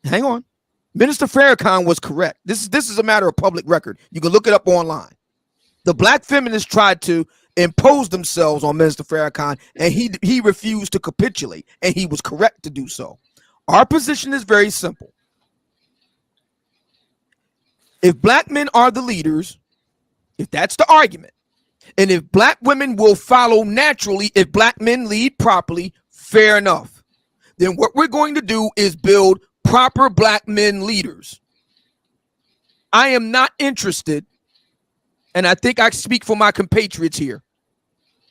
Hang on. Minister Farrakhan was correct. This is a matter of public record. You can look it up online. The black feminists tried to impose themselves on Minister Farrakhan, and he refused to capitulate, and he was correct to do so. Our position is very simple. If black men are the leaders, if that's the argument, and if black women will follow naturally, if black men lead properly, fair enough. Then what we're going to do is build proper black men leaders. I am not interested, and I think I speak for my compatriots here.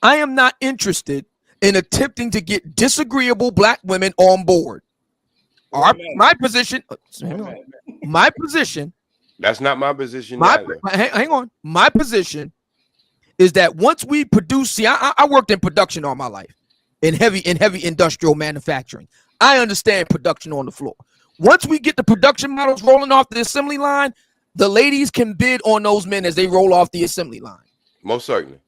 I am not interested in attempting to get disagreeable black women on board. My position. That's not my position. Hang on. My position is that once we produce, see, I worked in production all my life, in heavy industrial manufacturing. I understand production on the floor. Once we get the production models rolling off the assembly line, the ladies can bid on those men as they roll off the assembly line. Most certainly.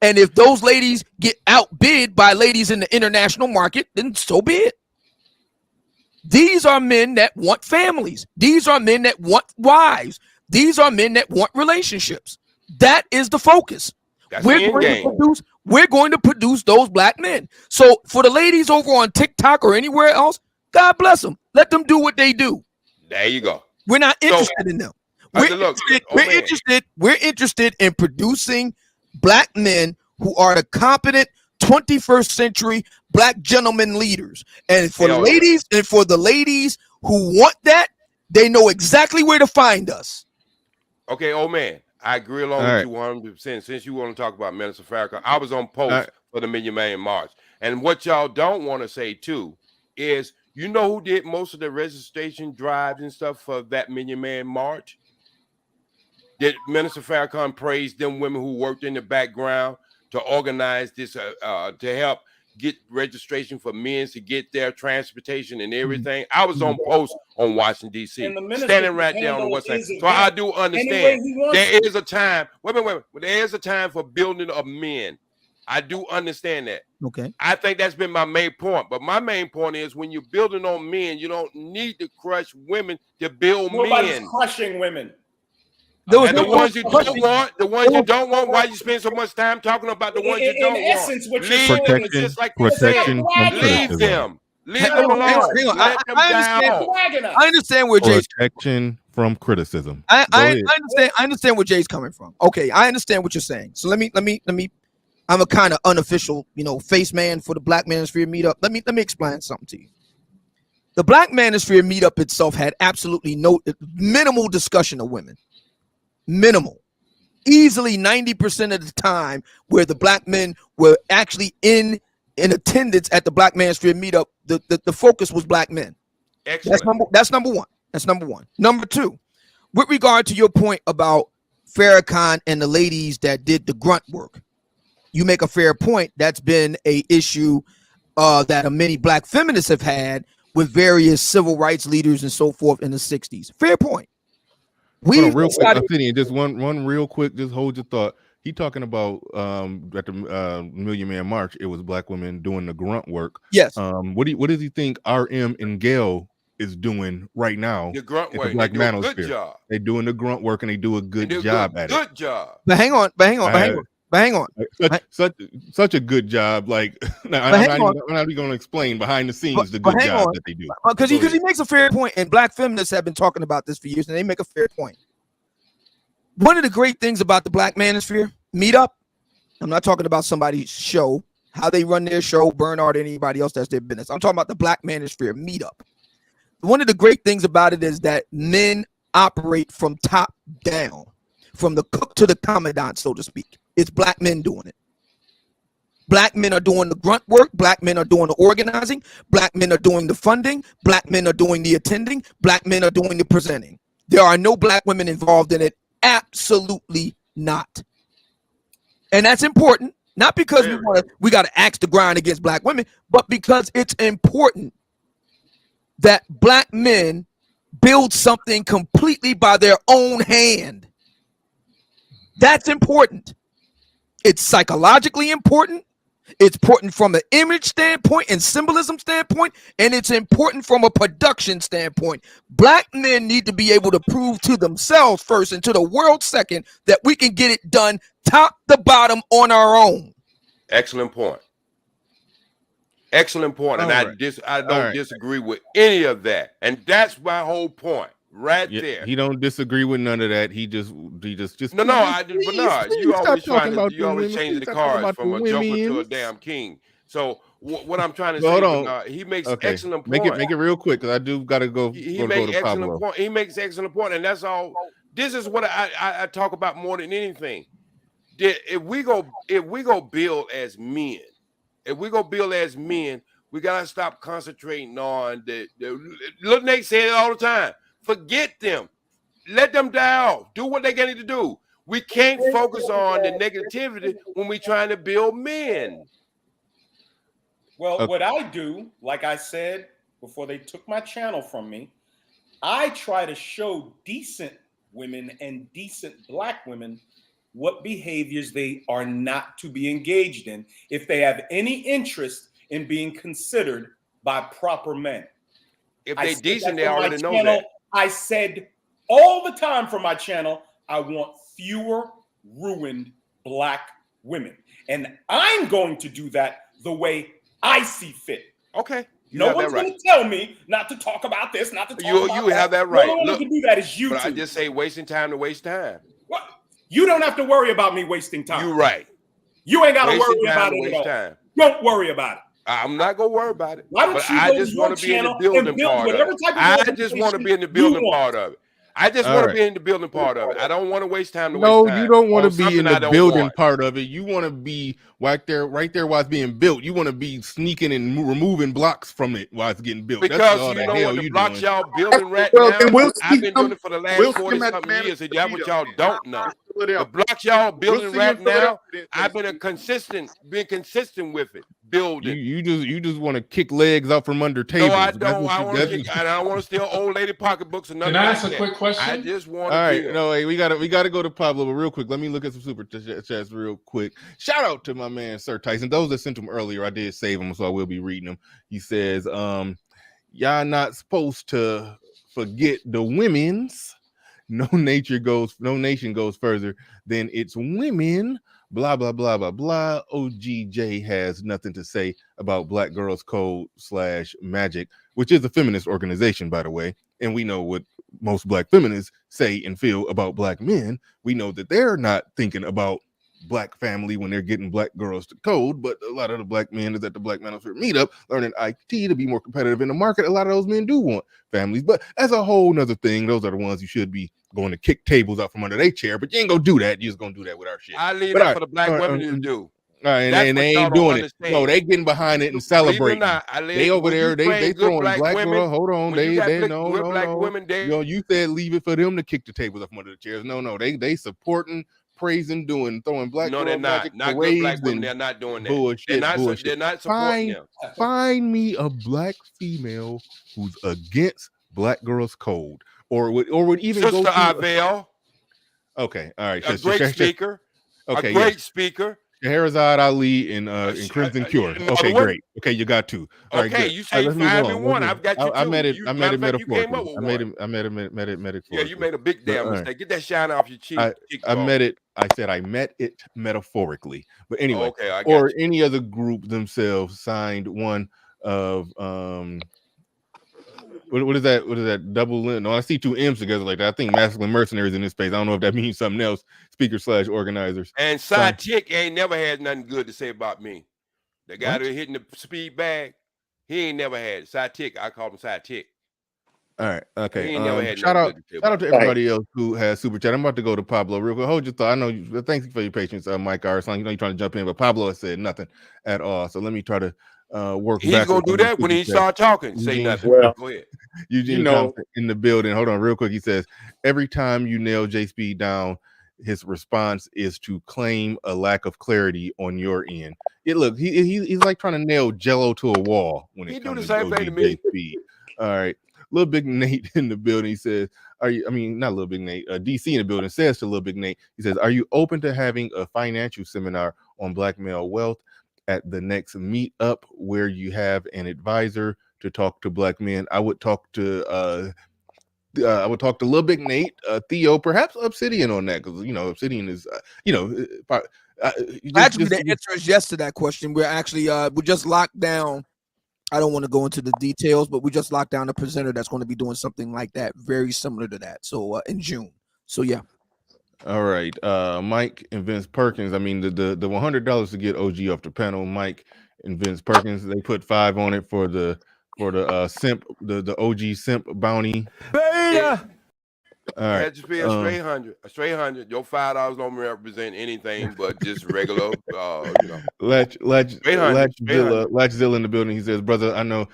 And if those ladies get outbid by ladies in the international market, then so be it. These are men that want families. These are men that want wives. These are men that want relationships. That is the focus. We're going to produce those black men. So for the ladies over on TikTok or anywhere else, God bless them. Let them do what they do. There you go. We're not interested in them. We're interested in producing black men who are the competent 21st century black gentleman leaders. And for the ladies who want that, they know exactly where to find us. Okay, old man, I agree along with you 100%. Since you want to talk about Minister Farrakhan, I was on post for the Million Man March. And what y'all don't want to say too is, you know who did most of the registration drives and stuff for that Million Man March? Did Minister Farrakhan praise them women who worked in the background to organize this, to help get registration for men to get their transportation and everything? I was on post on Washington, D.C., standing right there on the west side. So I do understand there is a time. Wait. There is a time for building of men. I do understand that. Okay. I think that's been my main point. But my main point is, when you're building on men, you don't need to crush women to build Nobody's men. crushing women. And the ones you don't want, why you spend so much time talking about the ones you don't want? In essence, what you're Leave saying them, is just like protection from leave them. Leave them alone. Let them I understand where Jay's protection from criticism. I understand where Jay's coming from. Okay, I understand what you're saying. So let me. I'm a kind of unofficial, face man for the Black Manosphere meetup. Let me explain something to you. The Black Manosphere meetup itself had absolutely minimal discussion of women. Minimal. easily 90% of the time where the black men were actually in attendance at the Black Manosphere meetup, the focus was black men. Excellent. That's number one. That's number one. Number two, with regard to your point about Farrakhan and the ladies that did the grunt work, you make a fair point. That's been a issue that many black feminists have had with various civil rights leaders and so forth in the 60s. Fair point. Hold on, real quick, Opinion, just one real quick, just hold your thought. He talking about at the Million Man March, it was black women doing the grunt work. Yes. What does he think RM and Gail is doing right now? The grunt at work. the Black They do a Manosphere? good job. They're doing the grunt work and they do a good job at it. Good job. But hang on. Such a good job. Like I'm not even going to explain behind the scenes the good job that they do. Because he makes a fair point, and black feminists have been talking about this for years, and they make a fair point. One of the great things about the Black Manosphere meetup, I'm not talking about somebody's show, how they run their show, Bernard, anybody else, that's their business. I'm talking about the Black Manosphere meetup. One of the great things about it is that men operate from top down, from the cook to the commandant, so to speak. It's black men doing it. Black men are doing the grunt work. Black men are doing the organizing. Black men are doing the funding. Black men are doing the attending. Black men are doing the presenting. There are no black women involved in it. Absolutely not. And that's important, not because we got to axe the grind against black women, but because it's important that black men build something completely by their own hand. That's important. It's psychologically important. It's important from an image standpoint and symbolism standpoint, and it's important from a production standpoint. Black men need to be able to prove to themselves first and to the world second that we can get it done top to bottom on our own. Excellent point. Excellent point. And I don't disagree with any of that. And that's my whole point right there. He don't disagree with none of that. He just No, you always change the cards from a joker to a damn king. So what I'm trying to say, he makes excellent point. Make it real quick because I do gotta go. He makes excellent point. He makes excellent point, and that's all. This is what I talk about more than anything. If we go build as men, we gotta stop concentrating on the Lil Nate said it all the time. Forget them. Let them die off. Do what they got to do. We can't focus on the negativity when we're trying to build men. Well, what I do, like I said before they took my channel from me, I try to show decent women and decent black women what behaviors they are not to be engaged in if they have any interest in being considered by proper men. If they're decent, they already know that. I said all the time from my channel, I want fewer ruined black women. And I'm going to do that the way I see fit. Okay. No one's going to tell me not to talk about this, not to talk about that. You have that right. The only one who can do that is you. But I just say wasting time to waste time. What? You don't have to worry about me wasting time. You're right. You ain't got to worry about it at all. Don't worry about it. I'm not gonna worry about it. Why don't you I just want to be in the building part of it. I just want to be in the building part of it. I just want to be in the building part of it. I don't want to waste time to waste time. No, you don't want to be in the building part of it. You want to be right there while it's being built. You want to be sneaking and removing blocks from it while it's getting built. Because you know what the blocks y'all building right now, I've been doing it for the last 40-something years, and that's what y'all don't know. The blocks y'all building right now, I've been consistent with it. Building. You just want to kick legs out from under tables. No, I don't. I don't want to steal old lady pocketbooks and nothing. Can I ask a quick question? I just want to. All right, build. no, wait, we gotta go to Pablo, but real quick. Let me look at some super chats real quick. Shout out to my man Sir Tyson. Those that sent them earlier, I did save them, so I will be reading them. He says, y'all not supposed to forget the women's. No nation goes further than its women. Blah, blah, blah, blah, blah. OGJ has nothing to say about Black Girls Code /Magic, which is a feminist organization, by the way. And we know what most Black feminists say and feel about Black men. We know that they're not thinking about black family when they're getting black girls to code, but a lot of the black men is at the Black Manosphere meetup learning IT to be more competitive in the market. A lot of those men do want families, but that's a whole nother thing. Those are the ones you should be going to kick tables out from under their chair, but you ain't gonna do that. You're just gonna do that with our shit. I leave But that for the black women to do. and they ain't doing it. No, they getting behind it and celebrating. They over there, they throwing black girl. Hold on, they no. You said leave it for them to kick the tables up from under the chairs. No, they supporting, praising, throwing black. No, girl they're not. Not good black women. They're not doing that. Bullshit. They're not supporting them. Find me a black female who's against black girls' code, or would even Sister go to Avell. Okay, all right. A great speaker. Okay, a great speaker. Scheherazade Ali in Crimson Cure. Okay, great. Okay, you got two. All right, good. You say you find me one. I've got you two. I met it metaphorically. I made it metaphorically. Yeah, you made a big damn mistake. Get that shine off your cheek. I met it. I said I met it metaphorically. But anyway, okay, I got or you. any other group themselves signed one of what is that? What is that? Double? No, I see two M's together like that. I think masculine mercenaries in this space. I don't know if that means something else. Speaker/organizers. And TiK ain't never had nothing good to say about me. The guy that hitting the speed bag, he ain't never had it. TiK, I call him TiK. All right. Okay. He ain't never had shout out to it. everybody else who has super chat. I'm about to go to Pablo real quick. Hold your thought. I know you. Thanks for your patience, Mike Arson. You know you're trying to jump in, but Pablo has said nothing at all. So let me try to work. He's gonna do that when he start talking. Say nothing. Well, go ahead. Eugene in the building. Hold on, real quick. He says every time you nail J Speed down, his response is to claim a lack of clarity on your end. He's like trying to nail Jello to a wall when it comes to same thing to me. Speed. All right, Lil Big Nate in the building. He says, "Are you? I mean, not Lil Big Nate. DC in the building says to Lil Big Nate. He says, are you open to having a financial seminar on black male wealth at the next meetup where you have an advisor to talk to black men? I would talk to Lil Big Nate, Theo, perhaps Obsidian on that, because Obsidian is actually the answer is yes to that question. We're actually we just locked down. I don't want to go into the details, but we just locked down a presenter that's going to be doing something like that, very similar to that. So in June. So yeah. All right, Mike and Vince Perkins. I mean, the $100 to get OG off the panel. Mike and Vince Perkins. They put 5 on it for the simp, the OG simp bounty. Beta. All right, that just be a straight hundred. A straight $100. Your $5 don't represent anything but just regular. Latchzilla in the building. He says, brother, I know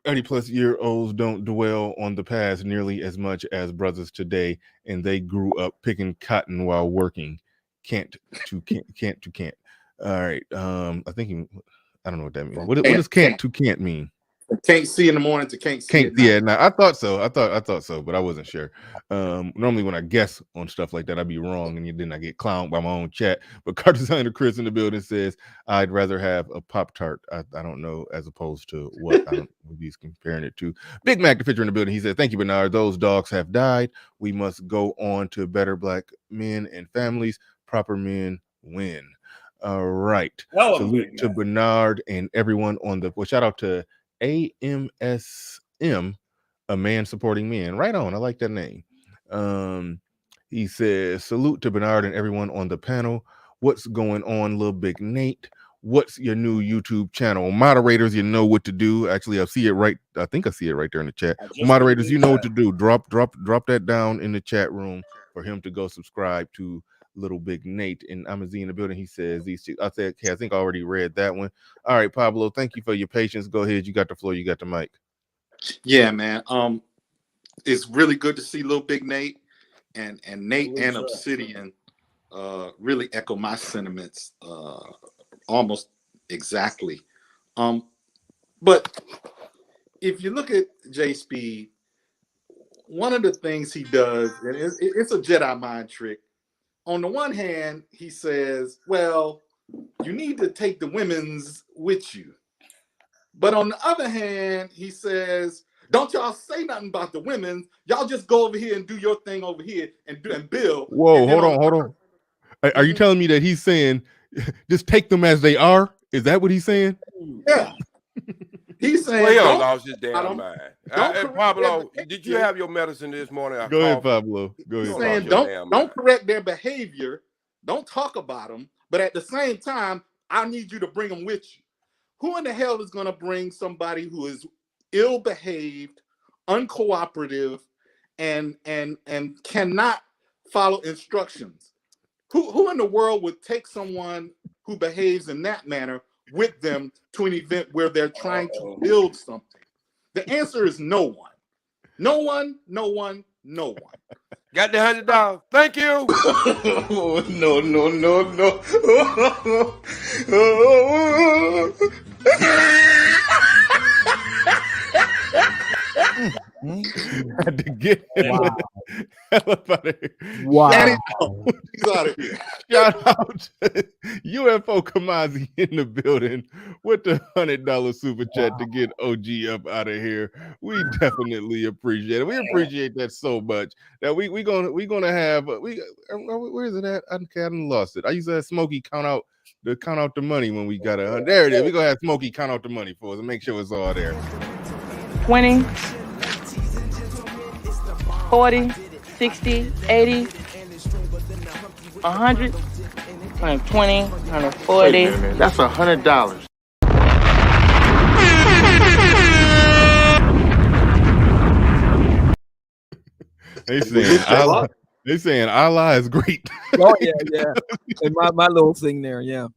30-plus-year-olds don't dwell on the past nearly as much as brothers today, and they grew up picking cotton while working. Can't. All right. I think I don't know what that means. What does can't mean? Can't see in the morning to can't see. Yeah, no, I thought so. I thought so, but I wasn't sure. Normally when I guess on stuff like that, I'd be wrong, and then I get clowned by my own chat. But car designer Chris in the building says, I'd rather have a Pop-Tart. I don't know, as opposed to what I don't know what he's comparing it to. Big Mac the Fisher in the building. He said, thank you, Bernard. Those dogs have died. We must go on to better black men and families. Proper men win. All right. Salute to Bernard and everyone on the shout out to AMSM, a man supporting men. Right on. I like that name. He says, salute to Bernard and everyone on the panel. What's going on, Lil Big Nate? What's your new YouTube channel? Moderators, you know what to do. Actually, I see it right. I think I see it right there in the chat. Moderators, you know what to do. Drop that down in the chat room for him to go subscribe to Little Big Nate. And I'm in the building. He says these two. I said, okay, I think I already read that one. All right, Pablo, thank you for your patience. Go ahead. You got the floor. You got the mic. Yeah, man. It's really good to see Lil Big Nate and Nate and Obsidian really echo my sentiments almost exactly. But if you look at J Speed, one of the things he does, and it's a Jedi mind trick. On the one hand, he says, well, you need to take the women's with you. But on the other hand, he says, don't y'all say nothing about the women. Y'all just go over here and do your thing over here and build. Whoa, hold on. Are you telling me that he's saying just take them as they are? Is that what he's saying? Yeah. He's saying, he lost his damn mind. Pablo, did you have your medicine this morning? Go ahead, Pablo. Go ahead. He's saying, don't correct their behavior. Don't talk about them. But at the same time, I need you to bring them with you. Who in the hell is going to bring somebody who is ill-behaved, uncooperative, and cannot follow instructions? Who in the world would take someone who behaves in that manner with them to an event where they're trying to build something? The answer is no one. No one, no one, no one. Got the $100. Thank you. Oh, no, no, no, no. Had to get him Wow. the hell up out of here. Wow. He's out of here. Shout out to UFO Kamazi in the building with the $100 super chat to get OG up out of here. We definitely appreciate it. We appreciate that so much that we gonna have where is it at? I done lost it. I used to have Smokey count out the money when we got a there it is. We're gonna have Smokey count out the money for us and make sure it's all there. 20, 40, 60, 80, 100, 120, 140. That's $100. They saying Allah is great. Oh yeah. And my little thing there, yeah.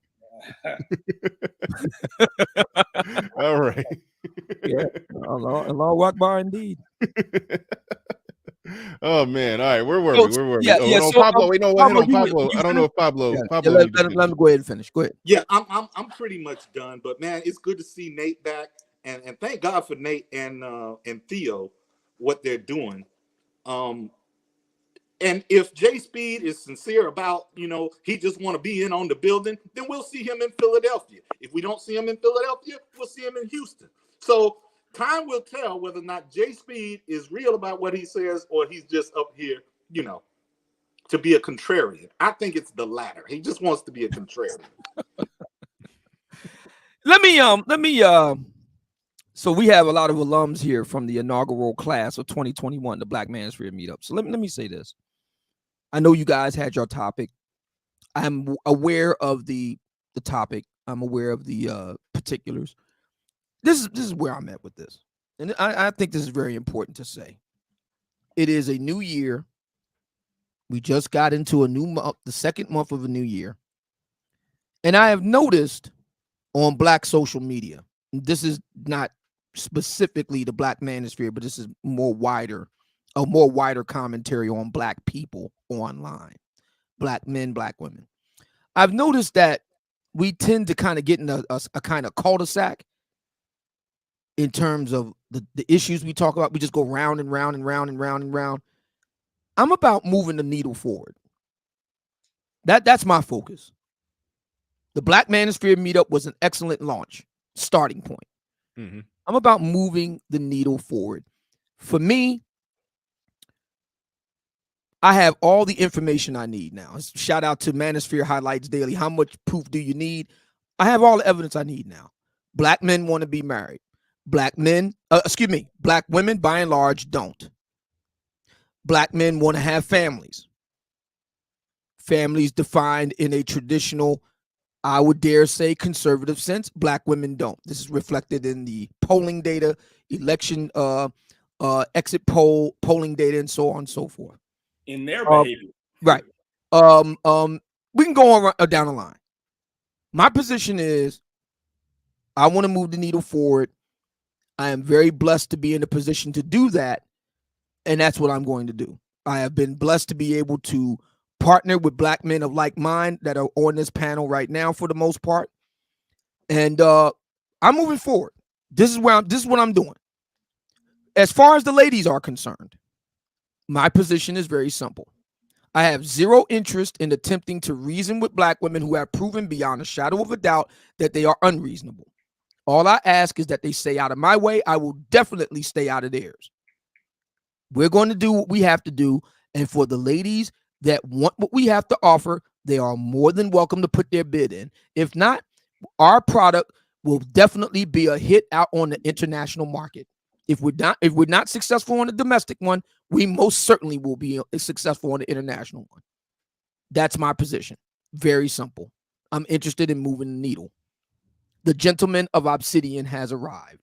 All right. Yeah. Allah Akbar indeed. Oh man! All right, where were we? Yeah. No, So, Pablo. Wait, no, Pablo, hit on Pablo. I don't know if Pablo. Pablo. Let him go ahead and finish. Go ahead. Yeah, I'm pretty much done. But man, it's good to see Nate back, and thank God for Nate and Theo, what they're doing. And if Jay Speed is sincere about, he just want to be in on the building, then we'll see him in Philadelphia. If we don't see him in Philadelphia, we'll see him in Houston. So time will tell whether or not Jay Speed is real about what he says or he's just up here, to be a contrarian. I think it's the latter. He just wants to be a contrarian. Let me so we have a lot of alums here from the inaugural class of 2021, the Black Manosphere meetup. So let me say this. I know you guys had your topic. I'm aware of the topic. I'm aware of the particulars. This is where I'm at with this. And I think this is very important to say. It is a new year. We just got into a new month, the second month of a new year. And I have noticed on Black social media, this is not specifically the Black Manosphere, but this is a more wider commentary on Black people online, Black men, Black women. I've noticed that we tend to kind of get in a kind of cul-de-sac in terms of the issues we talk about. We just go round and round and round and round and round. I'm about moving the needle forward. That's my focus. The Black Manosphere meetup was an excellent starting point. Mm-hmm. I'm about moving the needle forward. For me, I have all the information I need now. Shout out to Manosphere Highlights Daily. How much proof do you need? I have all the evidence I need now. Black men want to be married. Black women, by and large, don't. Black men want to have families. Families defined in a traditional, I would dare say, conservative sense. Black women don't. This is reflected in the polling data, election exit polling data, and so on and so forth. In their behavior. Right. We can go on down the line. My position is I want to move the needle forward. I am very blessed to be in a position to do that, and that's what I'm going to do. I have been blessed to be able to partner with Black men of like mind that are on this panel right now for the most part. And I'm moving forward. This is what I'm doing. As far as the ladies are concerned, my position is very simple. I have zero interest in attempting to reason with Black women who have proven beyond a shadow of a doubt that they are unreasonable. All I ask is that they stay out of my way. I will definitely stay out of theirs. We're going to do what we have to do. And for the ladies that want what we have to offer, they are more than welcome to put their bid in. If not, our product will definitely be a hit out on the international market. If we're not successful on the domestic one, we most certainly will be successful on the international one. That's my position. Very simple. I'm interested in moving the needle. The gentleman of Obsidian has arrived.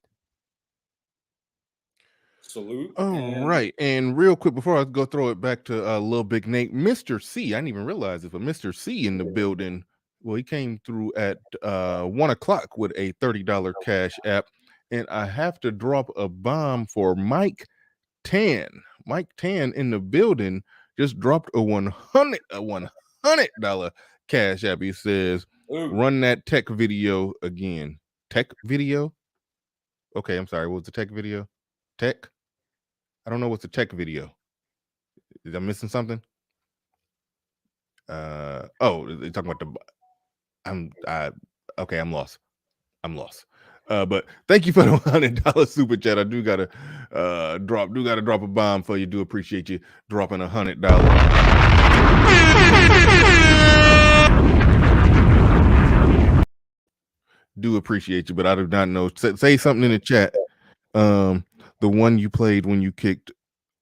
Salute. All right. And real quick, before I go throw it back to Lil Big Nate, Mr. C, I didn't even realize it, but Mr. C in the building. Well, he came through at 1 o'clock with a $30 cash app. And I have to drop a bomb for Mike Tan. Mike Tan in the building just dropped a $100 cash app. He says, run that tech video again. Tech video? Okay, I'm sorry. What was the tech video? Tech? I don't know what's the tech video. Is I missing something? They're talking about okay, I'm lost. But thank you for the $100 super chat. I do gotta drop a bomb for you. Do appreciate you dropping $100. Do appreciate you, but I do not know. Say something in the chat. The one you played when you kicked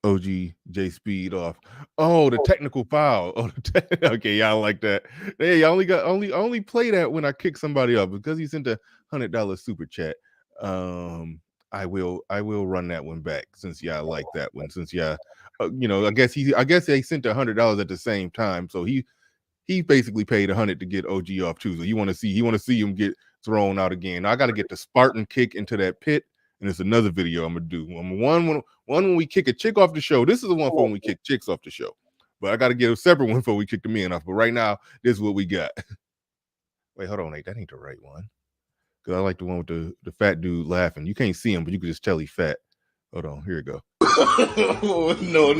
OG J Speed off. Oh, the technical foul. Oh, okay, y'all like that. Hey, I only play that when I kick somebody off because he sent a $100 super chat. I will run that one back since y'all like that one. Since y'all, I guess they sent $100 at the same time, so he basically paid $100 to get OG off too. So you want to see him get thrown out again. Now I got to get the Spartan kick into that pit. And it's another video I'm gonna do. One when we kick a chick off the show. This is the one for when we kick chicks off the show. But I got to get a separate one before we kick the men off. But right now, this is what we got. Wait, hold on, Nate. That ain't the right one. Because I like the one with the fat dude laughing. You can't see him, but you can just tell he's fat. Hold on, here we go. No.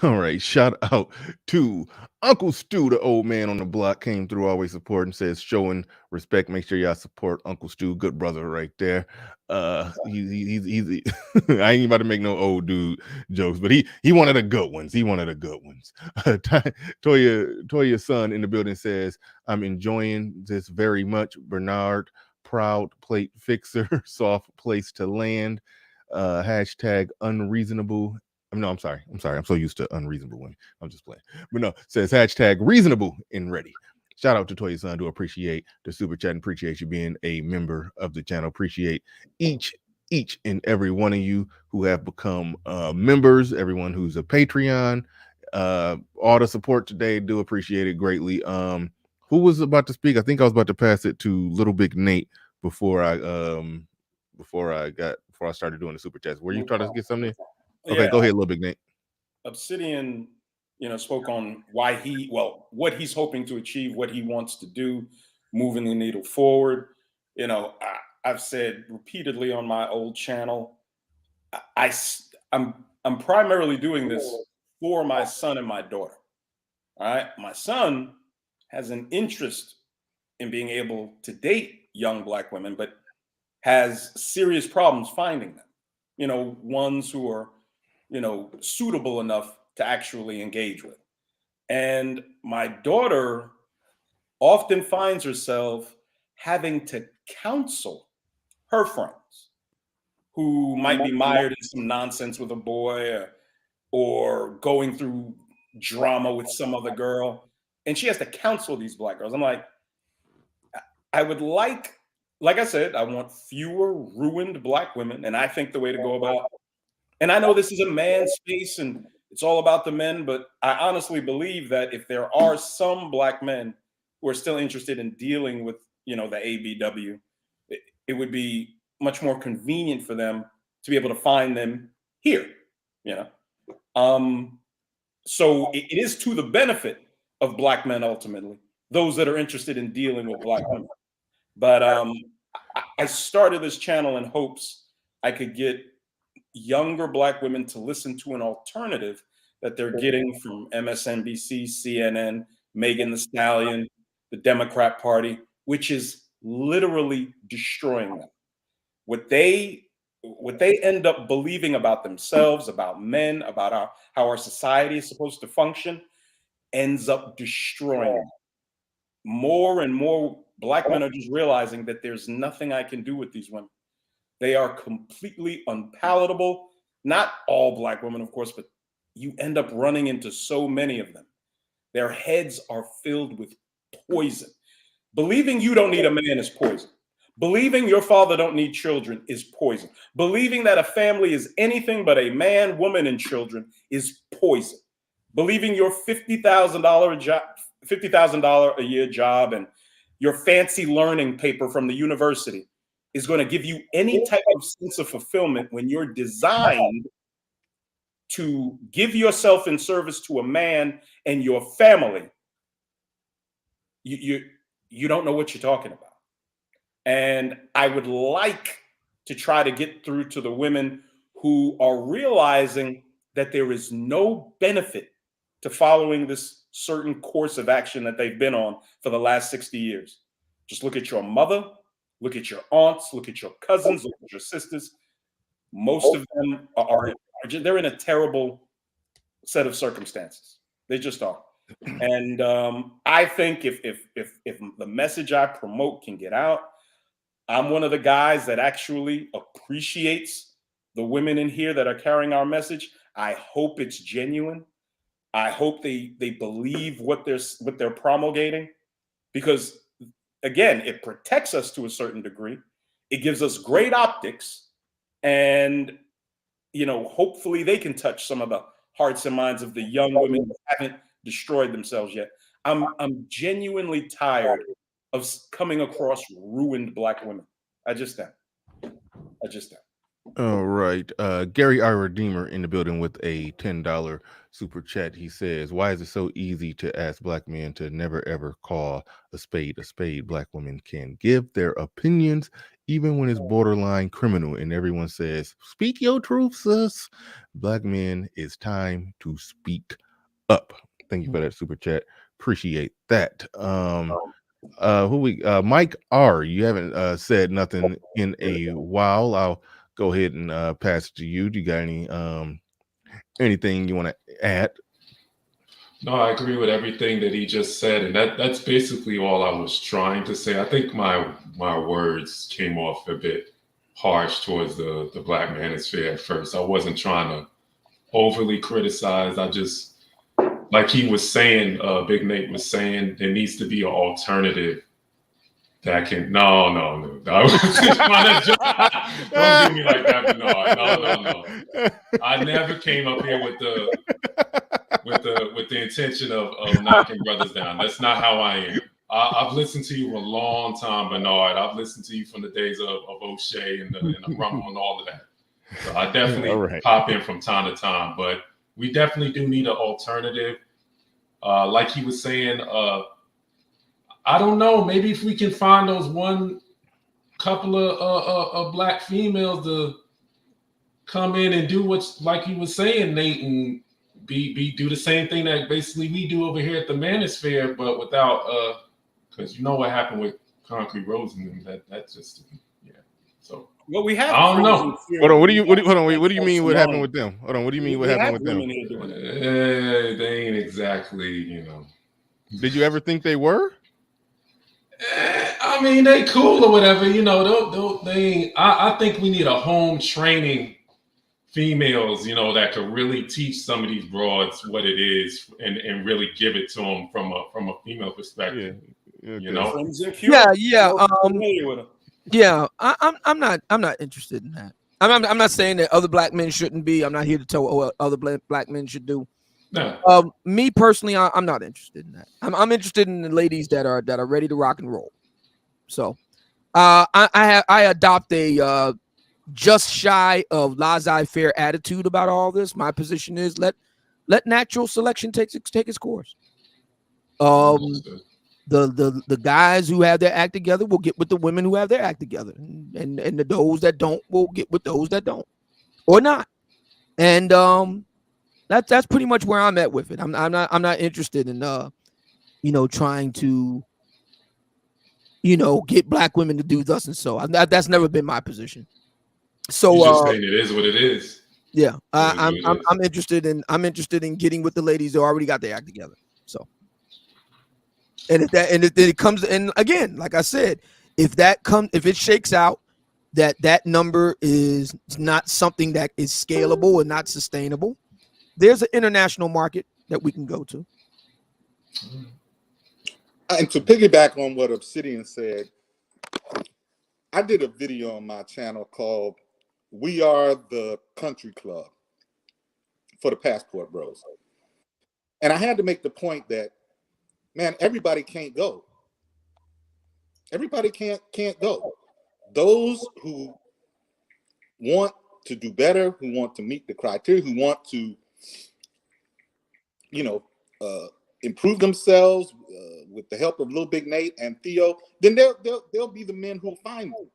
All right, shout out to Uncle Stu, the old man on the block, came through, always supporting, says showing respect. Make sure y'all support Uncle Stu, good brother right there. He's I ain't about to make no old dude jokes, but he one of the good ones. Toya's son in the building says, I'm enjoying this very much. Bernard, proud plate fixer, soft place to land. Hashtag unreasonable. No, I'm sorry. I'm so used to unreasonable women. I'm just playing. But no, says hashtag reasonable and ready. Shout out to Toya's son. Do appreciate the super chat and appreciate you being a member of the channel. Appreciate each and every one of you who have become members, everyone who's a Patreon, all the support today. Do appreciate it greatly. Who was about to speak? I think I was about to pass it to Little Big Nate before I started doing the super chats. Were you trying to get something? Okay, go ahead, Lil Big Nate. Obsidian, spoke on what he's hoping to achieve, what he wants to do, moving the needle forward. I've said repeatedly on my old channel, I'm primarily doing this for my son and my daughter. All right, my son has an interest in being able to date young Black women, but has serious problems finding them. Ones who are suitable enough to actually engage with. And my daughter often finds herself having to counsel her friends who might be mired in some nonsense with a boy or going through drama with some other girl. And she has to counsel these Black girls. I'm like, I would like I said, I want fewer ruined Black women. And I think the way to go about, and I know this is a man's space and it's all about the men, but I honestly believe that if there are some Black men who are still interested in dealing with, the ABW, it would be much more convenient for them to be able to find them here, So it is to the benefit of Black men, ultimately, those that are interested in dealing with Black women. But I started this channel in hopes I could get younger Black women to listen to an alternative that they're getting from MSNBC, CNN, Megan Thee Stallion, the Democrat Party, which is literally destroying them. What they end up believing about themselves, about men, about how our society is supposed to function, ends up destroying them. More and more Black men are just realizing that there's nothing I can do with these women. They are completely unpalatable. Not all black women, of course, but you end up running into so many of them. Their heads are filled with poison. Believing you don't need a man is poison. Believing your father don't need children is poison. Believing that a family is anything but a man, woman, and children is poison. Believing your $50,000 job, $50,000 a year job, and your fancy learning paper from the university is going to give you any type of sense of fulfillment when you're designed to give yourself in service to a man and your family. You don't know what you're talking about. And I would like to try to get through to the women who are realizing that there is no benefit to following this certain course of action that they've been on for the last 60 years. Just look at your mother, look at your aunts, look at your cousins, look at your sisters. Most of them they're in a terrible set of circumstances. They just are. And I think if the message I promote can get out, I'm one of the guys that actually appreciates the women in here that are carrying our message. I hope it's genuine. I hope they believe what they're promulgating, because again, it protects us to a certain degree. It gives us great optics, and hopefully they can touch some of the hearts and minds of the young women who haven't destroyed themselves yet. I'm genuinely tired of coming across ruined black women. I just am. All right. Gary I. Redeemer in the building with a $10 super chat. He says, why is it so easy to ask black men to never ever call a spade a spade? Black women can give their opinions even when it's borderline criminal, and everyone says, speak your truth, sis. Black men, it's time to speak up. Thank you for that super chat. Appreciate that. Mike R, you haven't said nothing in a while. I'll go ahead and pass it to you. Do you got anything you want to add? No, I agree with everything that he just said, and that's basically all I was trying to say. I think my words came off a bit harsh towards the black manosphere at first. I wasn't trying to overly criticize. I just, like he was saying, Big Nate was saying, there needs to be an alternative that can. No. I was just trying to don't do me like that. No. I never came up here with the intention of knocking brothers down. That's not how I am. I've listened to you for a long time, Bernard. I've listened to you from the days of O'Shea and the Rumble and all of that. So I definitely pop in from time to time, but we definitely do need an alternative. Like he was saying, I don't know. Maybe if we can find those one couple of black females to come in and do what's like he was saying, Nate, and do the same thing that basically we do over here at the Manosphere, but without because you know what happened with Concrete Rose and them. That's just So well, we have. I don't know. Hold on. What do you mean? What happened with them? Hold on. What do you mean? What happened with them? They ain't exactly. Did you ever think they were? I mean, they cool or whatever. They. I think we need a home training females, that could really teach some of these broads what it is and really give it to them from a female perspective. I'm not interested in that. I'm not saying that other black men shouldn't be. I'm not here to tell what other black men should do. No. Me personally, I'm not interested in that. I'm interested in the ladies that are ready to rock and roll. So, I adopt a just shy of laissez-faire attitude about all this. My position is let natural selection take its course. The guys who have their act together will get with the women who have their act together, and those that don't will get with those that don't, or not. And that's pretty much where I'm at with it. I'm not interested in trying to get black women to do thus and so. That's never been my position. So you're just saying it is what it is. Yeah, I'm interested in getting with the ladies who already got their act together. So, and if it comes, and again, like I said, if it shakes out that number is not something that is scalable and not sustainable. There's an international market that we can go to. And to piggyback on what Obsidian said, I did a video on my channel called "We Are the Country Club" for the Passport Bros, and I had to make the point that, man, everybody can't go. Everybody can't go. Those who want to do better, who want to meet the criteria, who want to, improve themselves with the help of Lil Big Nate and Theo, then they'll be the men who'll find them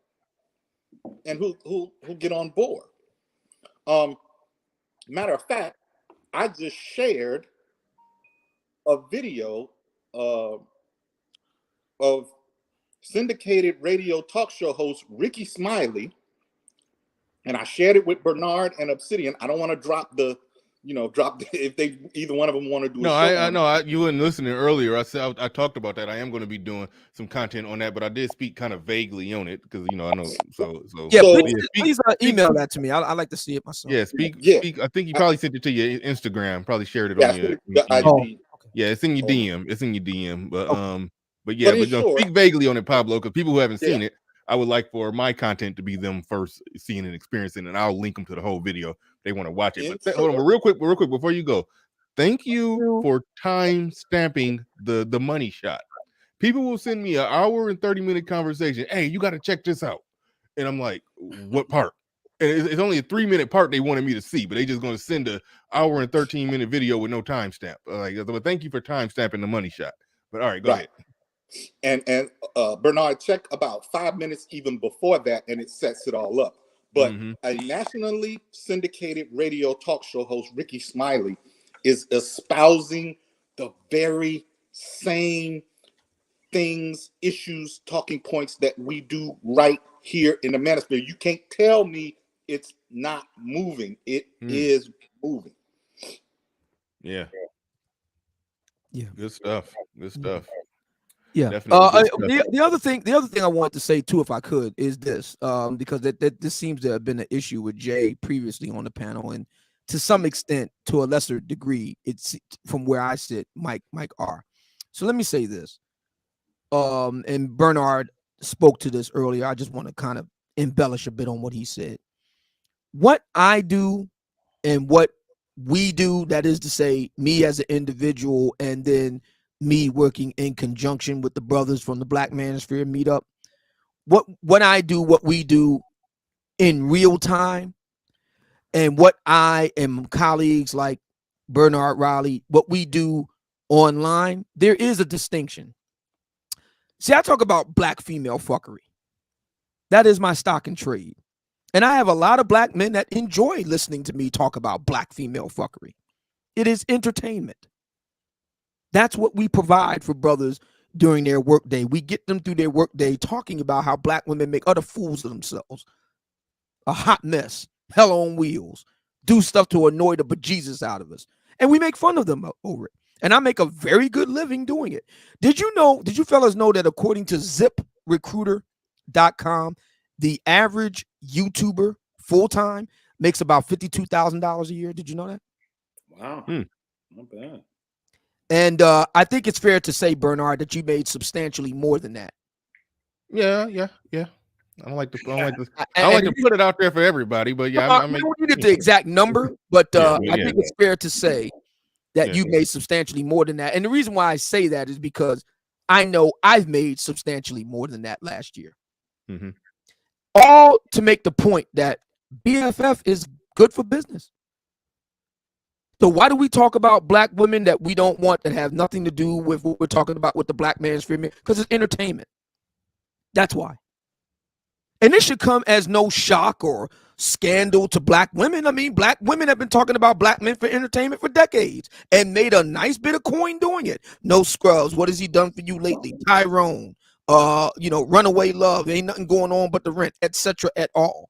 and who'll get on board. Matter of fact, I just shared a video of syndicated radio talk show host Ricky Smiley, and I shared it with Bernard and Obsidian. I don't want to drop if they either one of them want to do. No, I know you weren't listening earlier. I said I talked about that. I am going to be doing some content on that, but I did speak kind of vaguely on it because I know. So yeah, please email that to me. I like to see it myself. Yeah, speak. I think you probably sent it to your Instagram. Probably shared it on your. Yeah, it's in your DM. It's in your DM. But speak vaguely on it, Pablo, because people who haven't seen it, I would like for my content to be them first seeing and experiencing, and I'll link them to the whole video if they want to watch it. But hold on, real quick before you go, thank you for time stamping the money shot. People will send me an hour and 30-minute conversation. Hey, you got to check this out, and I'm like, what part? And it's only a 3-minute part they wanted me to see, but they just going to send an hour and 13-minute video with no timestamp. But thank you for time stamping the money shot. But all right, go ahead. And Bernard, check about 5 minutes even before that, and it sets it all up. But a nationally syndicated radio talk show host, Ricky Smiley, is espousing the very same things, issues, talking points that we do right here in the manosphere. You can't tell me it's not moving. It is moving. Yeah. Good stuff. Yeah. The other thing I wanted to say too, if I could, is this, because this seems to have been an issue with Jay previously on the panel, and to some extent, to a lesser degree, it's from where I sit, Mike R. So let me say this. And Bernard spoke to this earlier. I just want to kind of embellish a bit on what he said. What I do and what we do, that is to say, me as an individual, and then me working in conjunction with the brothers from the Black Manosphere meetup, what I do, what we do in real time, and what I and colleagues like Bernard Riley, what we do online, there is a distinction. See, I talk about black female fuckery. That is my stock and trade. And I have a lot of black men that enjoy listening to me talk about black female fuckery. It is entertainment. That's what we provide for brothers during their workday. We get them through their workday talking about how black women make utter fools of themselves, a hot mess, hell on wheels, do stuff to annoy the bejesus out of us. And we make fun of them over it. And I make a very good living doing it. Did you fellas know that according to ZipRecruiter.com, the average YouTuber full-time makes about $52,000 a year? Did you know that? Wow. Not bad. And I think it's fair to say, Bernard, that you made substantially more than that. Yeah. I don't like to put it out there for everybody, but yeah, I don't need the exact number, but I think it's fair to say that you made substantially more than that. And the reason why I say that is because I know I've made substantially more than that last year. All to make the point that BFF is good for business. So why do we talk about black women that we don't want, that have nothing to do with what we're talking about with the Black Manosphere? Because it's entertainment. That's why. And this should come as no shock or scandal to black women. I mean, black women have been talking about black men for entertainment for decades and made a nice bit of coin doing it. No Scrubs, what has he done for you lately? Tyrone, Runaway Love, ain't nothing going on but the rent, etc. at all.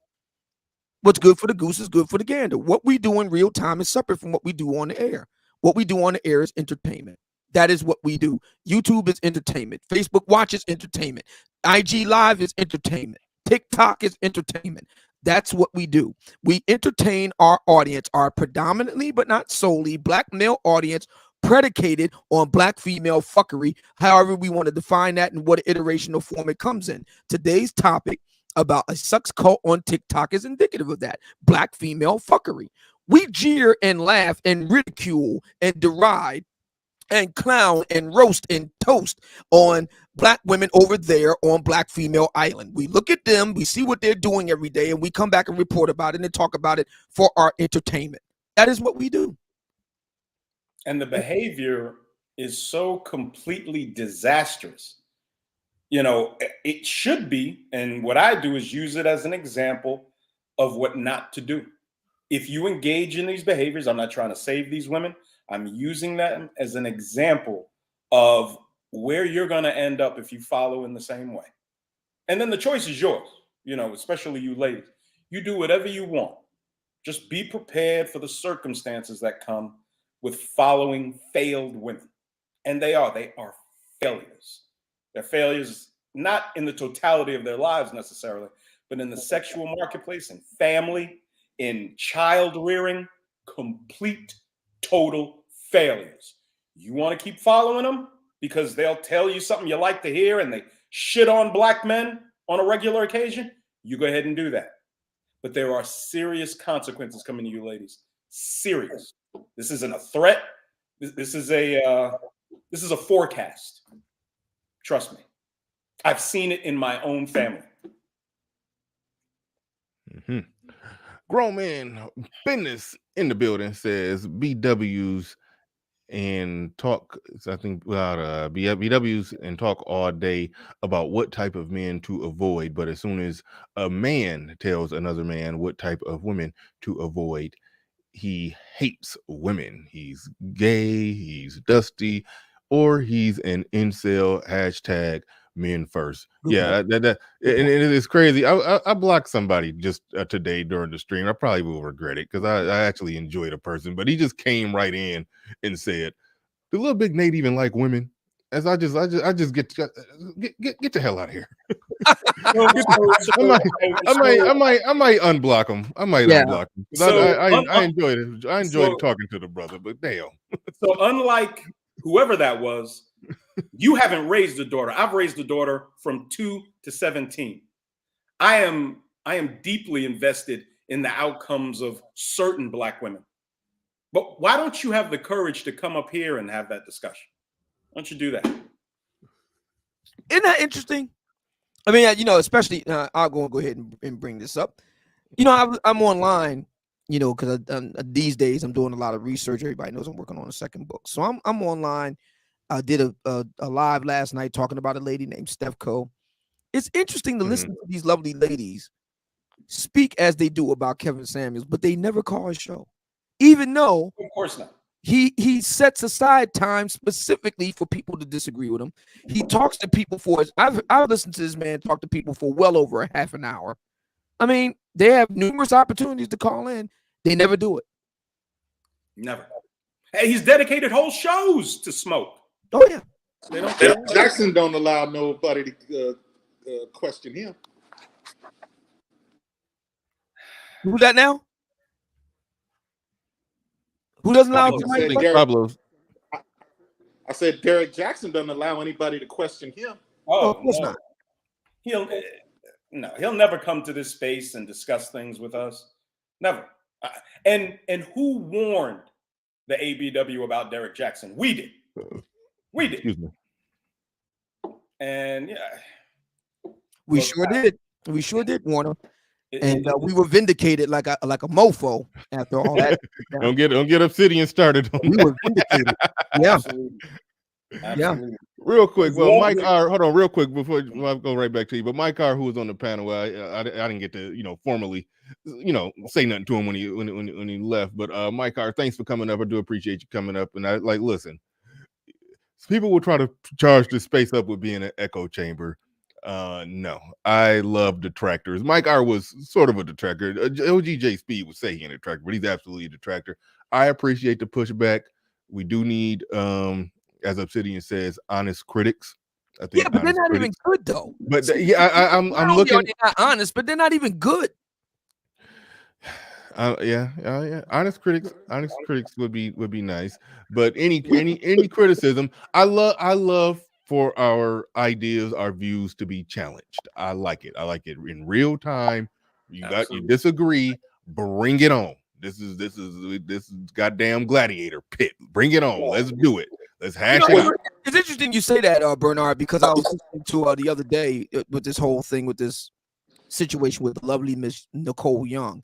What's good for the goose is good for the gander. What we do in real time is separate from what we do on the air. What we do on the air is entertainment. That is what we do. YouTube is entertainment. Facebook Watch is entertainment. IG Live is entertainment. TiK Toc is entertainment. That's what we do. We entertain our audience, our predominantly, but not solely, black male audience predicated on black female fuckery, however we want to define that and what iteration or form it comes in. Today's topic about a sex cult on TikTok is indicative of that. Black female fuckery. We jeer and laugh and ridicule and deride and clown and roast and toast on black women over there on Black Female Island. We look at them, we see what they're doing every day, and we come back and report about it and talk about it for our entertainment. That is what we do. And the behavior is so completely disastrous. You know, it should be, and what I do is use it as an example of what not to do. If you engage in these behaviors, I'm not trying to save these women. I'm using that as an example of where you're going to end up if you follow in the same way. And then the choice is yours, you know, especially you ladies. You do whatever you want. Just be prepared for the circumstances that come with following failed women. And they are failures. They're failures not in the totality of their lives necessarily, but in the sexual marketplace, in family, in child rearing, complete, total failures. You want to keep following them because they'll tell you something you like to hear and they shit on black men on a regular occasion? You go ahead and do that. But there are serious consequences coming to you, ladies. Serious. This isn't a threat. This is a forecast. Trust me. I've seen it in my own family. Mm-hmm. Grown man business in the building says BWs and talk. I think about BWs and talk all day about what type of men to avoid. But as soon as a man tells another man what type of women to avoid, he hates women. He's gay, he's dusty, or he's an incel. Hashtag men first. Yeah, and it is crazy. I blocked somebody just today during the stream. I probably will regret it because I actually enjoyed a person, but he just came right in and said, "Do Lil Big Nate even like women?" As I just get the hell out of here. I might unblock him. I might unblock him. I enjoyed it. I enjoyed talking to the brother, but damn. So unlike whoever that was, you haven't raised a daughter. I've raised a daughter from 2 to 17. I am deeply invested in the outcomes of certain black women. But why don't you have the courage to come up here and have that discussion? Why don't you do that? Isn't that interesting? I mean, you know, especially I'll go ahead and bring this up. You know, I'm online, you know, because these days I'm doing a lot of research. Everybody knows I'm working on a second book, so I'm online. I did a live last night talking about a lady named Steph Co. It's interesting to listen to these lovely ladies speak as they do about Kevin Samuels, but they never call a show, even though, of course not. He sets aside time specifically for people to disagree with him. He talks to people I've listened to this man talk to people for well over a half an hour. I mean, they have numerous opportunities to call in. They never do it. Never. Hey, he's dedicated whole shows to smoke. Oh yeah. Jackson don't allow nobody to question him. Who's that now? Who doesn't allow Pablo? I said Derek Jackson doesn't allow anybody to question him. Oh, of course not. He'll never come to this space and discuss things with us. Never. And who warned the ABW about Derek Jackson? We did. We did. Excuse me. And we sure did. We sure did warn him. And we were vindicated like a mofo after all that. Don't get Obsidian started. We were vindicated. Yeah. Absolutely. Yeah. Real quick. Well, Mike R. Hold on, real quick before I go right back to you. But Mike R., who was on the panel, I didn't get to formally say nothing to him when he left. But Mike R., thanks for coming up. I do appreciate you coming up. And I listen. People will try to charge this space up with being an echo chamber. No, I love detractors. Mike R. was sort of a detractor. OGJ Speed would say he's a detractor, but he's absolutely a detractor. I appreciate the pushback. We do need, as Obsidian says, honest critics. I think. Yeah, but they're honest not critics. even good though. But See, I'm not only looking. are they not honest, but they're not even good. Yeah. Honest critics would be nice. But any criticism, I love for our ideas, our views to be challenged. I like it. I like it in real time. You disagree, bring it on. This is goddamn gladiator pit. Bring it on. Let's do it. Let's hash it out. It's interesting you say that, Bernard, because I was listening to the other day with this whole thing with this situation with the lovely Miss Nicole Young.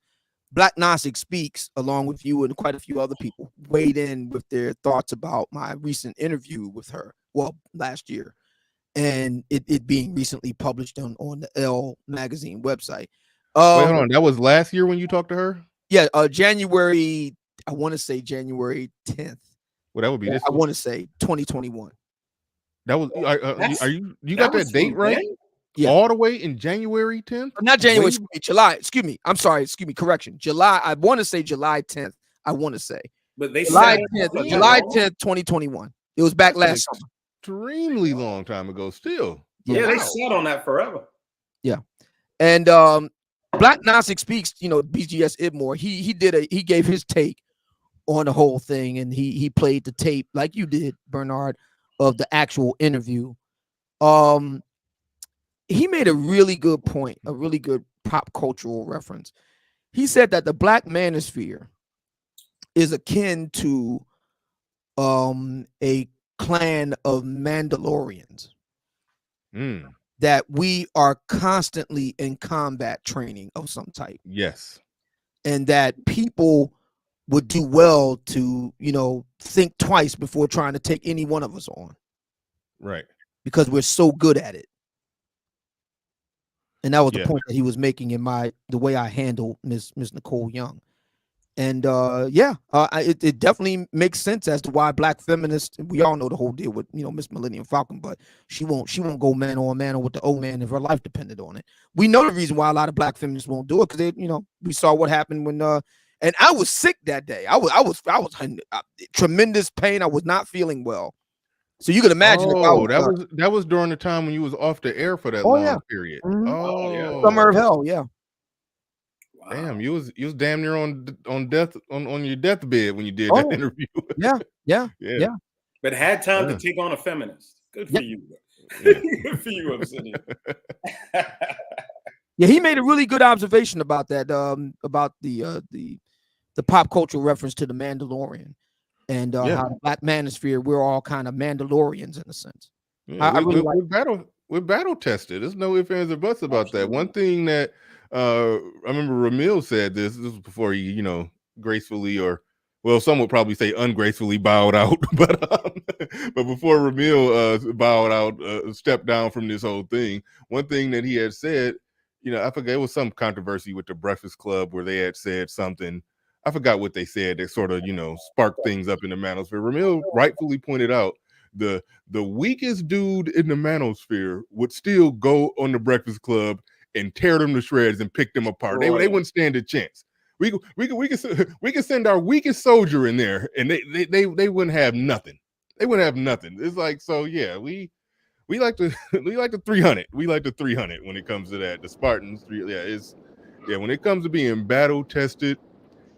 Black Gnostic Speaks, along with you and quite a few other people, weighed in with their thoughts about my recent interview with her, well, last year, and it being recently published on the Elle magazine website. Wait, hold on. That was last year when you talked to her? Yeah, January, I want to say January 10th. Well, that would be this. I want to say 2021. That was you got that date right? Yeah. All the way in January 10th? Not January, July. Excuse me. I'm sorry. Correction. July. I want to say July 10th. I want to say. But they July said 10th, July 10th, 2021. It was back last summer. Extremely long time ago still. Yeah, they sat on that forever. Yeah. And Black Gnostic Speaks, BGS Idmore, he gave his take on the whole thing, and he played the tape like you did, Bernard, of the actual interview. He made a really good point, a really good pop cultural reference. He said that the Black manosphere is akin to a clan of Mandalorians. That we are constantly in combat training of some type. Yes. And that people would do well to, think twice before trying to take any one of us on. Right. Because we're so good at it. And that was the point that he was making in the way I handle Miss Nicole Young. And it definitely makes sense as to why Black feminists, we all know the whole deal with Miss Millennium Falcon, but she won't go man on with the old man if her life depended on it. We know the reason why a lot of Black feminists won't do it, because we saw what happened when and I was sick that day. I was in tremendous pain. I was not feeling well. So you can imagine that was during the time when you was off the air for that long period. Mm-hmm. Oh, Summer of Hell, yeah. Wow. Damn, you was damn near on death on your deathbed when you did that interview. Yeah. But had time to take on a feminist. Good for you. Good for you, Obsidian. Yeah, he made a really good observation about that, about the pop cultural reference to the Mandalorian. And how the Black manosphere, we're all kind of Mandalorians in a sense. Yeah, we're battle tested. There's no ifs, ands, or buts about that. One thing that I remember Ramil said this was before he, gracefully, or some would probably say ungracefully, bowed out. but before Ramil bowed out, stepped down from this whole thing. One thing that he had said, I forget, it was some controversy with the Breakfast Club where they had said something. I forgot what they said that sort of, sparked things up in the manosphere. Ramil rightfully pointed out the weakest dude in the manosphere would still go on the Breakfast Club and tear them to shreds and pick them apart. They wouldn't stand a chance. We could send our weakest soldier in there, and they wouldn't have nothing. They wouldn't have nothing. It's like, so yeah, we like the 300. We like the 300 when it comes to that. The Spartans, when it comes to being battle tested.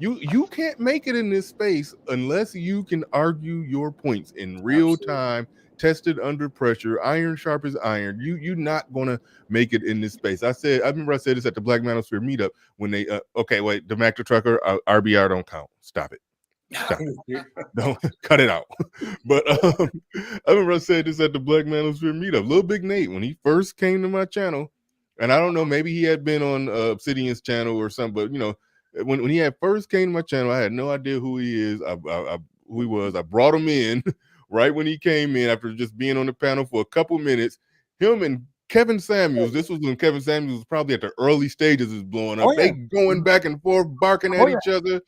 You can't make it in this space unless you can argue your points in real time, tested under pressure, iron sharp as iron. You're not gonna make it in this space. I remember I said this at the Black Manosphere meetup when they the Mac the Trucker, RBR don't count. Stop it. Don't cut it out. But I remember I said this at the Black Manosphere meetup. Lil Big Nate, when he first came to my channel, and I don't know, maybe he had been on Obsidian's channel or something, but when he had first came to my channel, I had no idea who he is. Who he was. I brought him in right when he came in after just being on the panel for a couple minutes. Him and Kevin Samuels. This was when Kevin Samuels was probably at the early stages of blowing up. They going back and forth, barking at each other.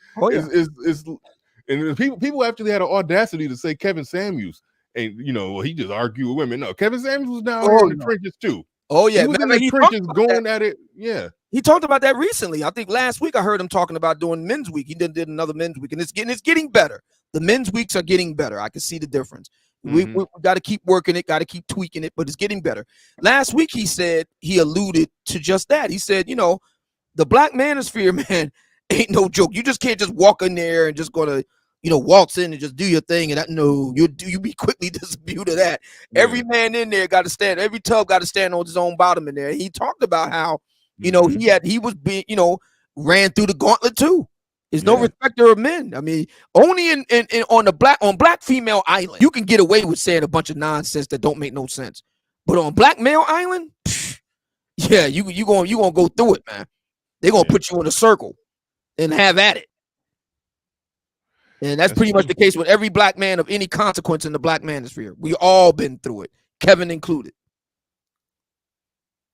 And people actually had an audacity to say Kevin Samuels, and he just argued with women. No, Kevin Samuels was down there in the trenches too. Oh yeah, he was in the trenches going at it. Yeah. He talked about that recently. I think last week I heard him talking about doing men's week. He did another men's week, and it's getting better. The men's weeks are getting better. I can see the difference. We got to keep working it, got to keep tweaking it, but it's getting better. Last week he alluded to just that. He said, you know, the black manosphere, man, ain't no joke. You just can't just walk in there and just gonna, you know, waltz in and just do your thing. And that, no, you be quickly disputed that. Yeah. Every man in there got to stand. Every tub got to stand on his own bottom in there. He talked about how, you know, he was being, you know, ran through the gauntlet too. There's no respecter of men. I mean, only on Black Female Island, you can get away with saying a bunch of nonsense that don't make no sense. But on Black Male Island, yeah, you gonna go through it, man. They're gonna put you in a circle and have at it. And that's pretty much the case with every black man of any consequence in the black manosphere. We all been through it, Kevin included.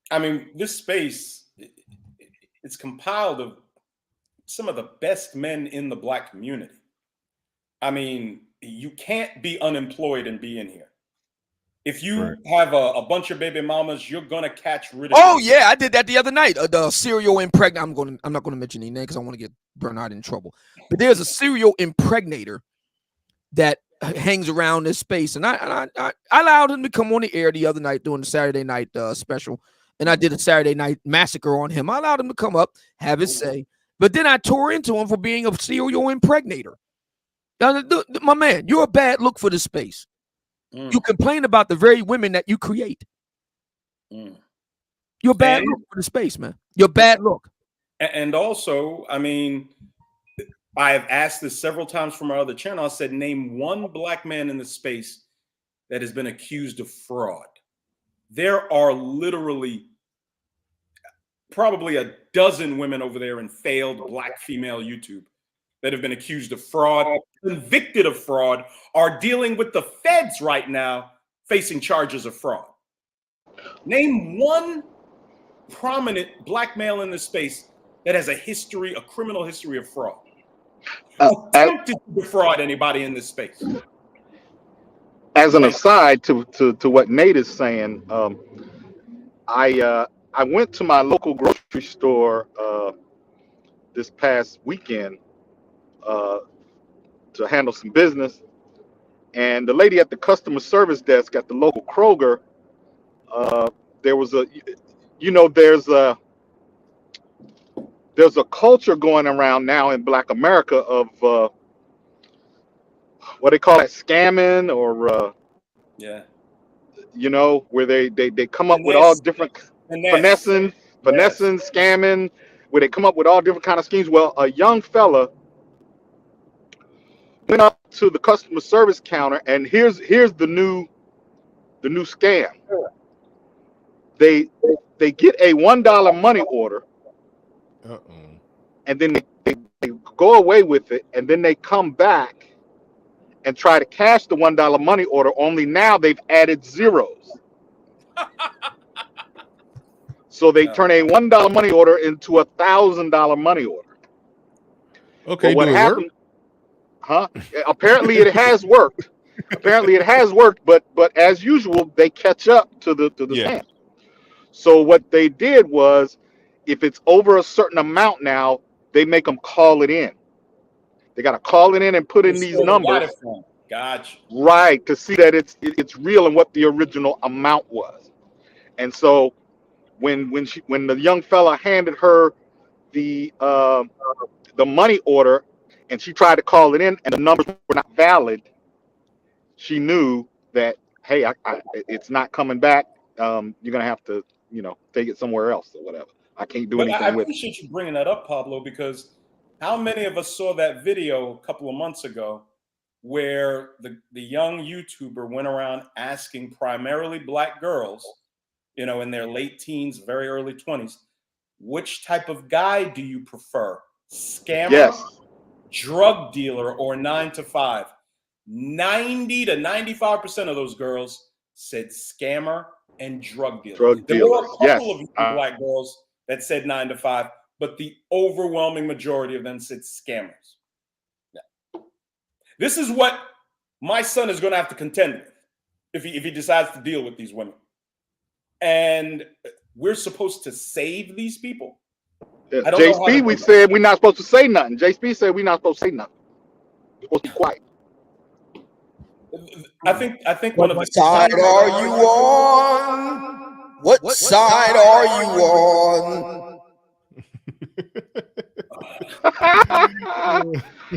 I mean, this space, it's compiled of some of the best men in the black community. I mean, you can't be unemployed and be in here. If you have a bunch of baby mamas, you're gonna catch ridicule. Oh yeah, I did that the other night. The serial impregnator. I'm not gonna mention any name because I want to get Bernard in trouble. But there's a serial impregnator that hangs around this space, and I allowed him to come on the air the other night during the Saturday night special, and I did a Saturday night massacre on him. I allowed him to come up, have his say, but then I tore into him for being a serial impregnator. Now, my man, you're a bad look for this space. You complain about the very women that you create. You're bad look for the space, man. You're bad look. And also, I mean, I have asked this several times from our other channel. I said, name one black man in the space that has been accused of fraud. There are literally probably a dozen women over there in failed black female YouTube that have been accused of fraud, convicted of fraud, are dealing with the feds right now facing charges of fraud. Name one prominent black male in this space that has a history, a criminal history of fraud. Attempted to defraud anybody in this space. As an aside to what Nate is saying, I went to my local grocery store this past weekend to handle some business, and the lady at the customer service desk at the local Kroger, there was a, you know, there's a culture going around now in Black America of what they call it, scamming, or you know, where they come up with all different finessing, scamming, where they come up with all different kind of schemes. Well, a young fella went up to the customer service counter, and here's the new scam. They get a $1 money order, and then they go away with it, and then they come back and try to cash the $1 money order. Only now they've added zeros, so they turn a $1 money order into a $1,000 money order. Okay, but what happened? Huh? Apparently it has worked. But as usual, they catch up to the scam. So what they did was, if it's over a certain amount now, they make them call it in. They got to call it in and put in these numbers. Gotcha. Right, to see that it's real and what the original amount was. And so when the young fella handed her the money order, and she tried to call it in, and the numbers were not valid, she knew that, hey, it's not coming back. You're gonna have to, you know, take it somewhere else or whatever. I can't do anything with it. I appreciate you bringing that up, Pablo, because how many of us saw that video a couple of months ago where the young YouTuber went around asking primarily black girls, you know, in their late teens, very early 20s, which type of guy do you prefer? Scammer, drug dealer, or 9 to 5? 90 to 95% of those girls said scammer and drug dealer. There were a couple of black girls that said 9 to 5, but the overwhelming majority of them said scammers. Yeah. This is what my son is going to have to contend with if he decides to deal with these women. And we're supposed to save these people. JSP, we said we're not supposed to say nothing. JSP said we're not supposed to say nothing. We're supposed to be quiet. I think one of the side are you on? What side are you on?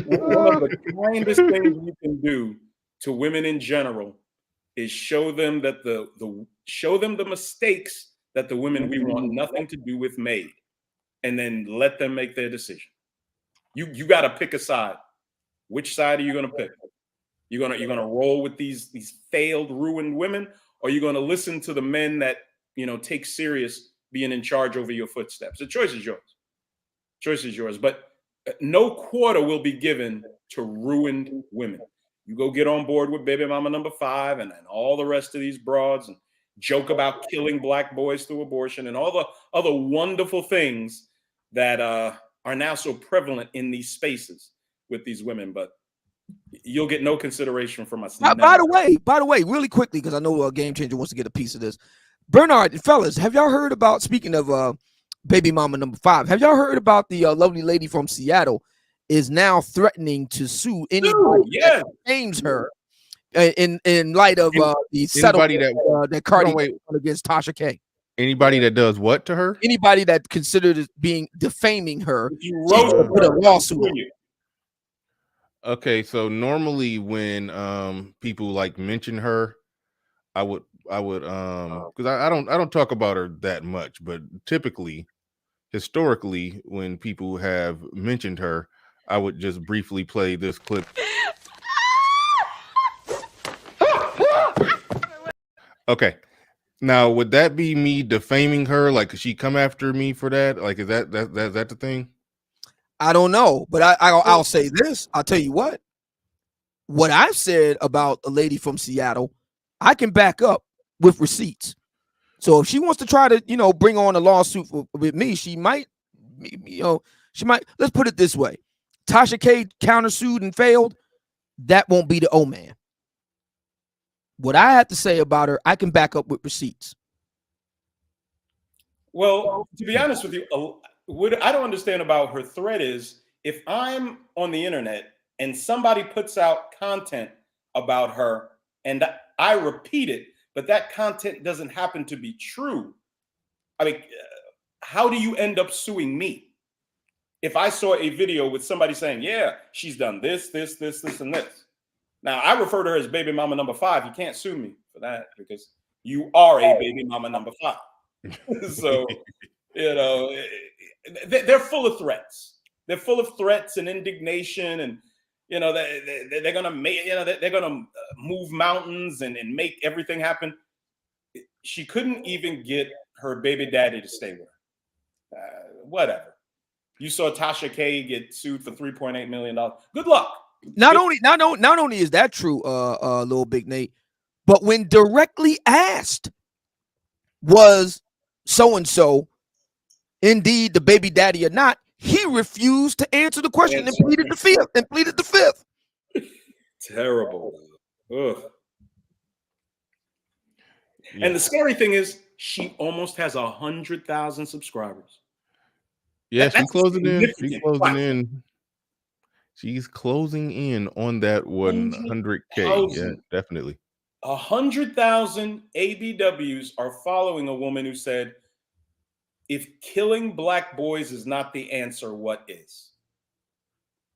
one of the kindest things you can do to women in general is show them that show them the mistakes that the women we want nothing to do with made, and then let them make their decision. You got to pick a side. Which side are you going to pick? You're gonna roll with these failed, ruined women, or you're gonna listen to the men that take serious being in charge over your footsteps. The choice is yours. Choice is yours. But no quarter will be given to ruined women. You go get on board with baby mama number 5 and all the rest of these broads and joke about killing black boys through abortion and all the other wonderful things that are now so prevalent in these spaces with these women. But you'll get no consideration from us. By the way, really quickly, because I know Game Changer wants to get a piece of this. Bernard, fellas, have y'all heard about, speaking of baby mama number 5, have y'all heard about the lovely lady from Seattle is now threatening to sue anybody that names her in light of the settlement that Cardi won against Tasha K? Anybody that does what to her? Anybody that considered as being defaming her, she's gonna put a lawsuit on. Okay, so normally when people like mention her, I would because I don't talk about her that much, but typically, historically, when people have mentioned her, I would just briefly play this clip. Okay, now would that be me defaming her? Like, could she come after me for that? Like, is that the thing? I don't know, but I'll say this. I'll tell you what I've said about a lady from Seattle, I can back up with receipts. So if she wants to try to, bring on a lawsuit with me, she might, let's put it this way. Tasha K countersued and failed. That won't be the man. What I have to say about her, I can back up with receipts. Well, to be honest with you, what I don't understand about her threat is if I'm on the internet and somebody puts out content about her and I repeat it, but that content doesn't happen to be true. I mean, how do you end up suing me? If I saw a video with somebody saying, yeah, she's done this, and this. Now, I refer to her as baby mama number 5. You can't sue me for that because you are a baby mama number 5. So, they're full of threats. They're full of threats and indignation, and they're gonna make they're gonna move mountains and make everything happen. She couldn't even get her baby daddy to stay with her. Whatever. You saw Tasha K get sued for $3.8 million. Good luck. Not only is that true, Lil Big Nate, but when directly asked, was so and so indeed the baby daddy or not, he refused to answer the question and pleaded the fifth. Terrible. Ugh. Yeah. And the scary thing is, she almost has 100,000 subscribers. Yeah, she's closing in. She's closing in on that 100K. Yeah, definitely. 100,000 ABWs are following a woman who said, if killing black boys is not the answer, what is?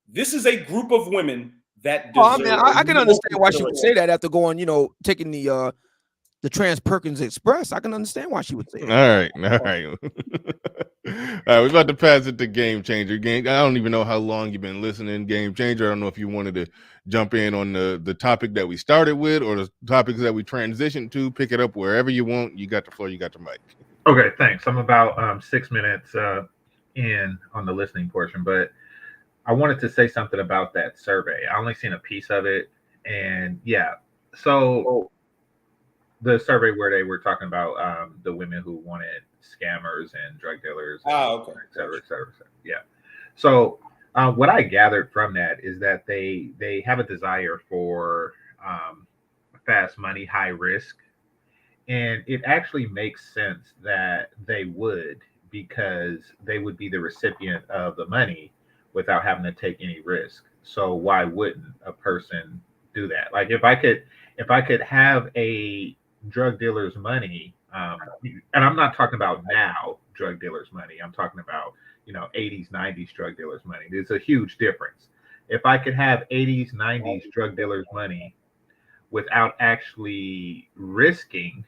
This is a group of women that deserve I can understand why she would say that after going, taking the Trans Perkins Express. I can understand why she would say that. All right. All right, we're about to pass it to Game Changer. I don't even know how long you've been listening, Game Changer. I don't know if you wanted to jump in on the topic that we started with or the topics that we transitioned to. Pick it up wherever you want. You got the floor. You got the mic. Okay, thanks. I'm about 6 minutes in on the listening portion, but I wanted to say something about that survey. I only seen a piece of it, and so the survey where they were talking about the women who wanted scammers and drug dealers, et cetera, et cetera, et cetera. Yeah. So what I gathered from that is that they have a desire for fast money, high risk. And it actually makes sense that they would, because they would be the recipient of the money without having to take any risk. So why wouldn't a person do that. Like if I could have a drug dealer's money, and I'm not talking about now drug dealers' money. I'm talking about 80s, 90s drug dealers' money. There's a huge difference. If I could have 80s, 90s drug dealers' money without actually risking,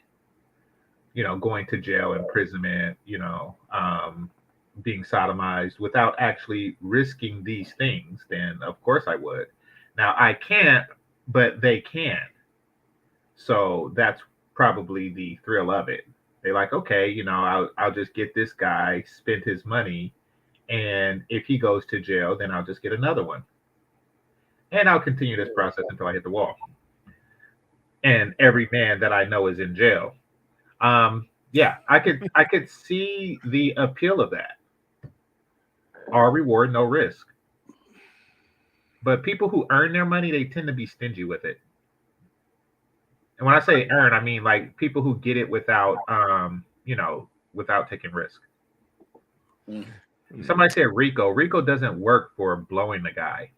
going to jail, imprisonment, being sodomized, without actually risking these things, then of course I would. Now I can't, but they can. So that's probably the thrill of it. They're like, okay, I'll just get this guy, spend his money, and if he goes to jail, then I'll just get another one. And I'll continue this process until I hit the wall. And every man that I know is in jail. Yeah, I could see the appeal of that. Our reward, no risk. But people who earn their money, they tend to be stingy with it. And when I say earn, I mean like people who get it without, without taking risk. Somebody said Rico. Rico doesn't work for blowing the guy.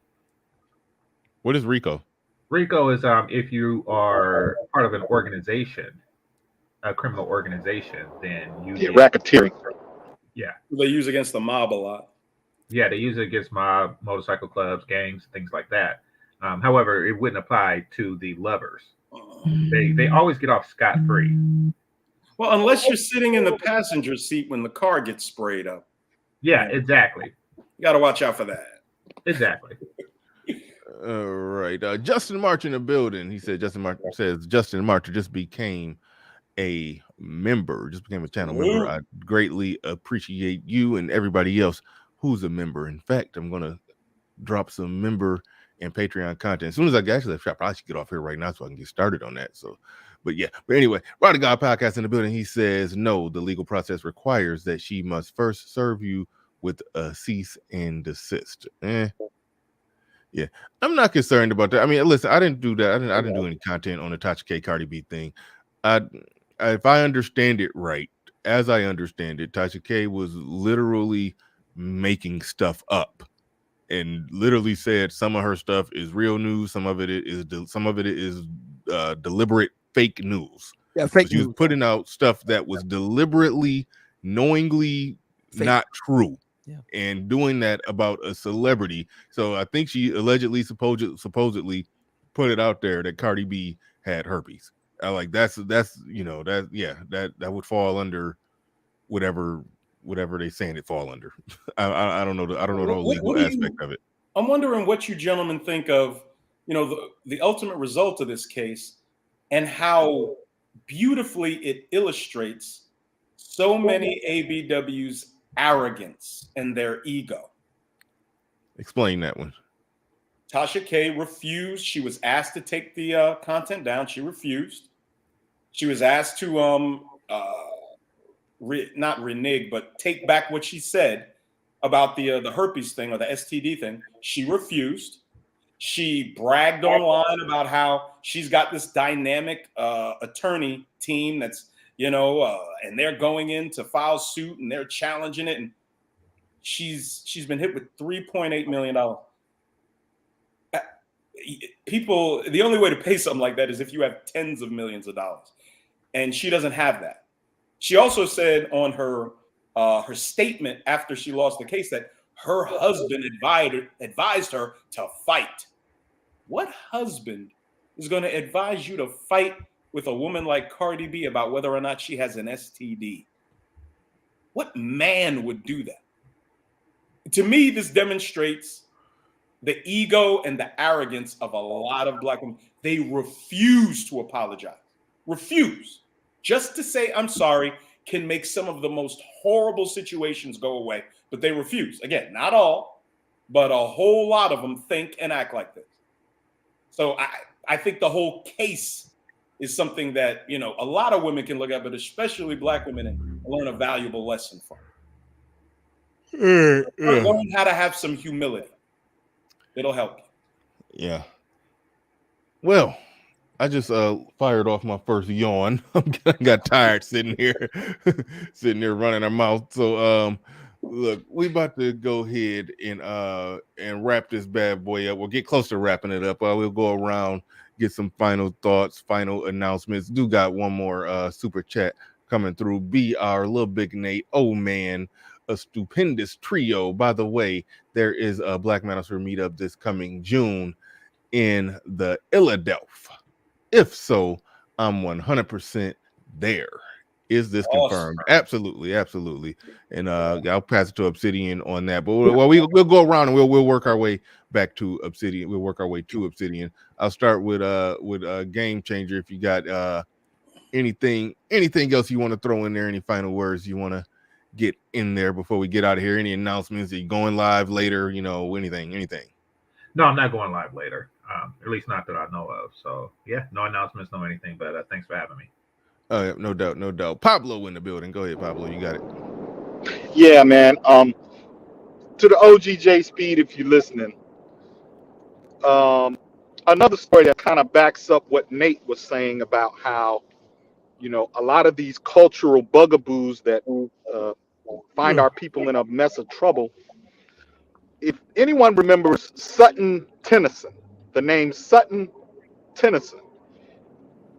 What is Rico? Rico is if you are part of an organization, a criminal organization, then you get racketeering. Yeah. They use against the mob a lot. Yeah, they use it against mob, motorcycle clubs, gangs, things like that. However, it wouldn't apply to the lovers. They always get off scot-free. Well, unless you're sitting in the passenger seat when the car gets sprayed up. Yeah, exactly. You got to watch out for that. Exactly. All right. Justin March in the building. He said, Justin March just became a member, just became a channel member. I greatly appreciate you and everybody else who's a member. In fact, I'm going to drop some member and Patreon content as soon as I probably should get off here right now so I can get started on that. So, but anyway, Rod the God podcast in the building. He says, no, the legal process requires that she must first serve you with a cease and desist. Yeah, I'm not concerned about that. I mean, listen, I didn't do that. I didn't do any content on the TiK Cardi B thing. If I understand it right, as I understand it, TiK was literally making stuff up, and literally said some of her stuff is real news, some of it is deliberate fake news. Yeah, fake news. She was putting out stuff that was deliberately, knowingly fake. Not true. Yeah. And doing that about a celebrity. So I think she allegedly supposedly put it out there that Cardi B had herpes. Like that would fall under whatever they saying it fall under. I don't know the whole legal aspect of it. I'm wondering what you gentlemen think of, the ultimate result of this case and how beautifully it illustrates so many ABW's arrogance and their ego. Explain that one. Tasha K refused. She was asked to take the content down. She refused. She was asked to not renege, but take back what she said about the herpes thing or the STD thing. She refused. She bragged online about how she's got this dynamic attorney team that's, and they're going in to file suit and they're challenging it. And she's been hit with $3.8 million. People, the only way to pay something like that is if you have tens of millions of dollars. And she doesn't have that. She also said on her statement after she lost the case that her husband advised her to fight. What husband is going to advise you to fight with a woman like Cardi B about whether or not she has an STD? What man would do that? To me, this demonstrates the ego and the arrogance of a lot of Black women. They refuse to apologize. Refuse. Just to say I'm sorry can make some of the most horrible situations go away, but they refuse. Again, not all, but a whole lot of them think and act like this. So I think the whole case is something that, a lot of women can look at, but especially Black women, and learn a valuable lesson from. Learn how to have some humility. It'll help you. Yeah. Well, I just fired off my first yawn. I got tired sitting here running our mouth. So Look, we about to go ahead and wrap this bad boy up. We'll get close to wrapping it up. We'll go around, get some final thoughts, final announcements. Do got one more super chat coming through. BR, Lil Big Nate, oh man, a stupendous trio. By the way, there is a Black Manosphere meetup this coming June in the Philadelphia. If so, I'm 100% there. Is this confirmed? Absolutely, absolutely. And I'll pass it to Obsidian on that. But we'll go around and we'll work our way back to Obsidian. We'll work our way to Obsidian. I'll start with Game Changer. If you got anything else you want to throw in there, any final words you want to get in there before we get out of here, any announcements? Are you going live later? You know, anything? No, I'm not going live later. At least not that I know of. So yeah, no announcements, no anything. But thanks for having me. No doubt, no doubt. Pablo in the building. Go ahead, Pablo. You got it. Yeah, man. To the OGJ Speed, if you're listening, another story that kind of backs up what Nate was saying about how, a lot of these cultural bugaboos that find our people in a mess of trouble. If anyone remembers Sutton Tennyson, the name Sutton Tennyson,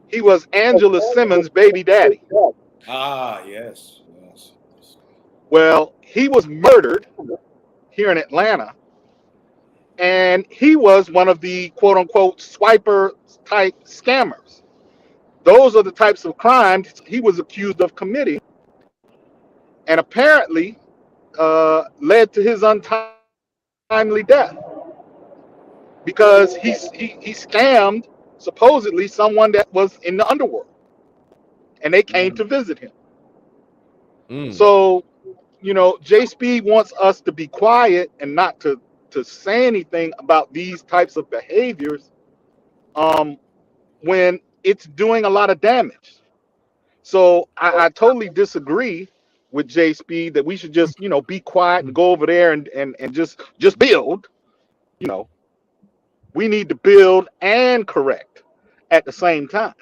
he was Angela Simmons' baby daddy. Ah, yes. Well, he was murdered here in Atlanta, and he was one of the quote unquote swiper type scammers. Those are the types of crimes he was accused of committing, and apparently led to his untimely death because he scammed supposedly someone that was in the underworld, and they came to visit him. So, J Speed wants us to be quiet and not to say anything about these types of behaviors when it's doing a lot of damage. So I totally disagree with J Speed that we should just, be quiet and go over there and just build. We need to build and correct at the same time.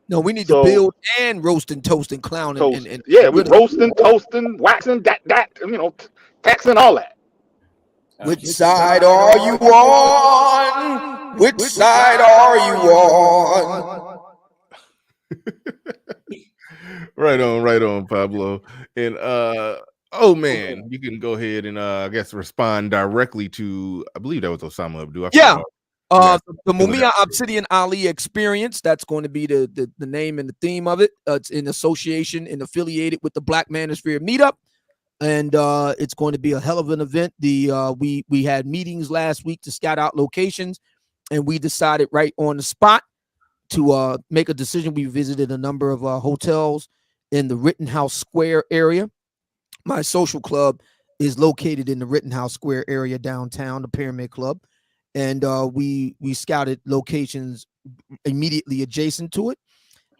No, we need to build and roast and toast and clown and yeah, we're roasting, toasting, waxing, taxing, all that. Which side are you on? Which side are you on? Right on, Pablo. And oh man, you can go ahead and I guess respond directly to, I believe that was Osama Abdul. Yeah. The Mumia Obsidian Ali Experience. That's going to be the name and the theme of it. It's in association and affiliated with the Black Manosphere Meetup, and it's going to be a hell of an event. We had meetings last week to scout out locations, and we decided right on the spot to make a decision. We visited a number of hotels in the Rittenhouse Square area. My social club is located in the Rittenhouse Square area downtown, the Pyramid Club. And we scouted locations immediately adjacent to it,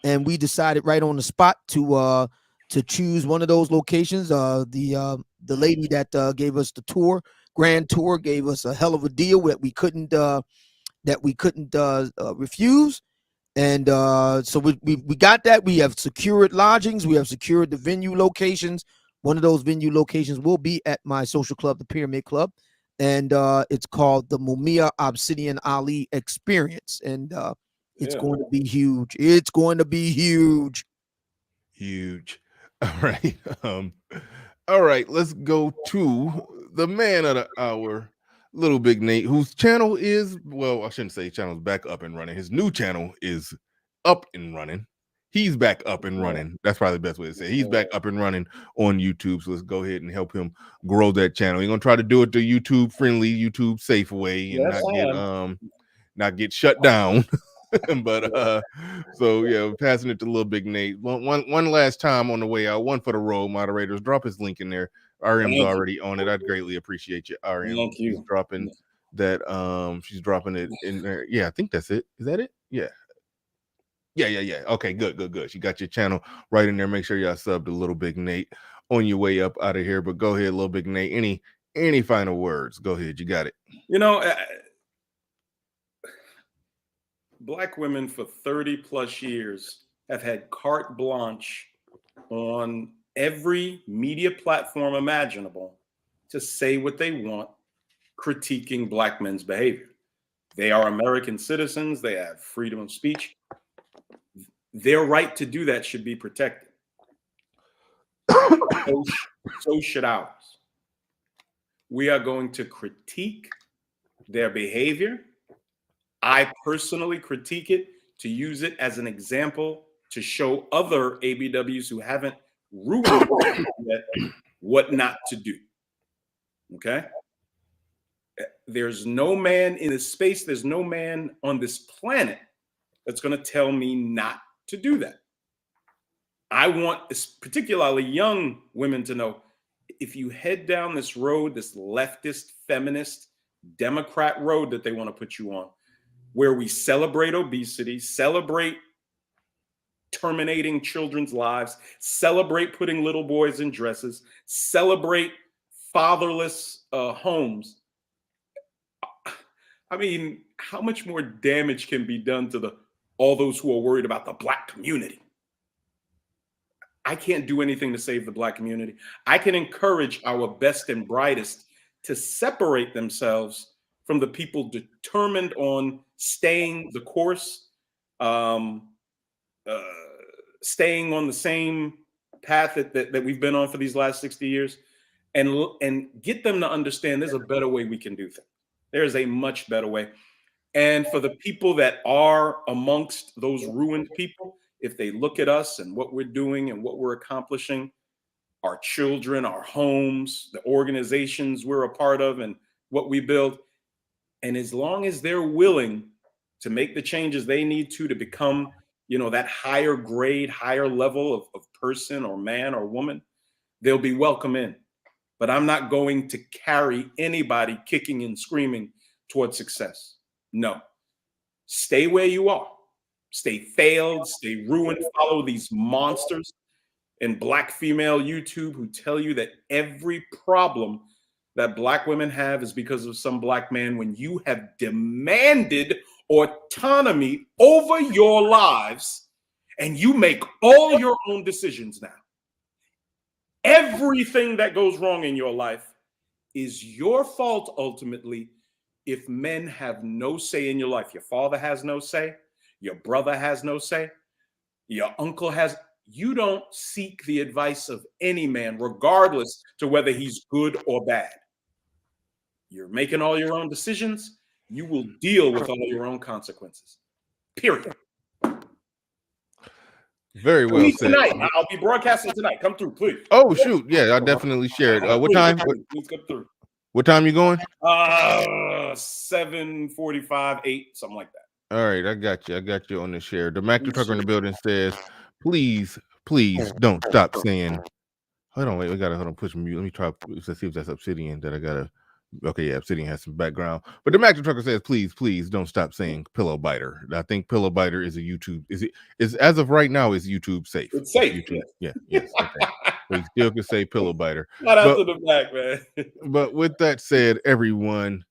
and we decided right on the spot to choose one of those locations. The lady that gave us the grand tour, gave us a hell of a deal that we couldn't refuse, and so we got that. We have secured lodgings. We have secured the venue locations. One of those venue locations will be at my social club, the Pyramid Club. And it's called the Mumia Obsidian Ali Experience, and it's going to be huge. It's going to be huge. All right. All right, let's go to the man of the hour, Lil Big Nate, whose channel is, well, I shouldn't say channel's back up and running. His new channel is up and running. He's back up and running. That's probably the best way to say it. He's back up and running on YouTube. So let's go ahead and help him grow that channel. He's gonna try to do it the YouTube friendly, YouTube safe way, and not get shut down. But so yeah, passing it to Lil Big Nate. One last time on the way out. One for the road, moderators. Drop his link in there. RM's already on it. I'd greatly appreciate you, RM. Thank you. She's dropping that. She's dropping it in there. Yeah, I think that's it. Is that it? Yeah. Yeah. Okay, good. You got your channel right in there. Make sure y'all sub to Lil Big Nate on your way up out of here. But go ahead, Lil Big Nate. Any final words? Go ahead. You got it. Black women for 30 plus years have had carte blanche on every media platform imaginable to say what they want, critiquing Black men's behavior. They are American citizens. They have freedom of speech. Their right to do that should be protected. So should ours. We are going to critique their behavior. I personally critique it to use it as an example to show other ABWs who haven't ruined yet what not to do. Okay? There's no man in this space, there's no man on this planet that's going to tell me not to do that. I want particularly young women to know, if you head down this road, this leftist, feminist, Democrat road that they want to put you on, where we celebrate obesity, celebrate terminating children's lives, celebrate putting little boys in dresses, celebrate fatherless homes. I mean, how much more damage can be done to all those who are worried about the Black community? I can't do anything to save the Black community. I can encourage our best and brightest to separate themselves from the people determined on staying the course, staying on the same path that we've been on for these last 60 years, and get them to understand there's a better way we can do things. There is a much better way. And for the people that are amongst those ruined people, if they look at us and what we're doing and what we're accomplishing, our children, our homes, the organizations we're a part of and what we build, and as long as they're willing to make the changes they need to become, that higher grade, higher level of person or man or woman, they'll be welcome in. But I'm not going to carry anybody kicking and screaming towards success. No. Stay where you are. Stay failed, stay ruined, follow these monsters in Black female YouTube who tell you that every problem that Black women have is because of some Black man, when you have demanded autonomy over your lives and you make all your own decisions now. Everything that goes wrong in your life is your fault ultimately if men have no say in your life. Your father has no say. Your brother has no say. Your uncle has. You don't seek the advice of any man, regardless to whether he's good or bad. You're making all your own decisions. You will deal with all your own consequences. Period. Very well said. Tonight, I'll be broadcasting tonight. Come through, please. Oh shoot, yeah, I definitely share it. What time? Please come through. What time you going? 7:45, 8, something like that. All right, I got you on the share. The Mac Trucker in the building says, please don't stop saying. Hold on, wait, we gotta push mute. Let me try. Let's see if that's Obsidian that I gotta. Okay, yeah, Obsidian has some background. But the Mac Trucker says, please don't stop saying pillow biter. I think pillow biter is a YouTube. Is as of right now, is YouTube safe? It's safe. YouTube. Yes. Okay. We still can say pillow biter. Not out to the back, man. But with that said, everyone,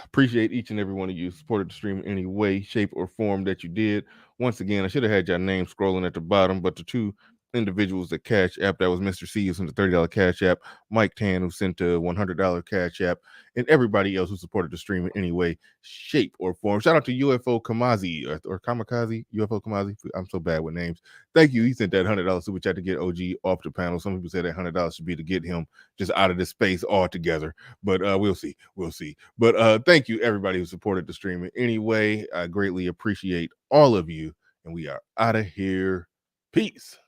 appreciate each and every one of you supported the stream in any way, shape, or form that you did. Once again, I should have had your name scrolling at the bottom, but the two individuals that Cash App, that was Mr. C who sent a $30 Cash App, Mike Tan who sent a $100 Cash App, and everybody else who supported the stream in any way, shape, or form. Shout out to UFO Kamazi or Kamikaze, UFO Kamazi. I'm so bad with names. Thank you. He sent that $100 super chat to get OG off the panel. Some people say that $100 should be to get him just out of this space altogether, but we'll see. But thank you everybody who supported the stream in any way. I greatly appreciate all of you, and we are out of here. Peace.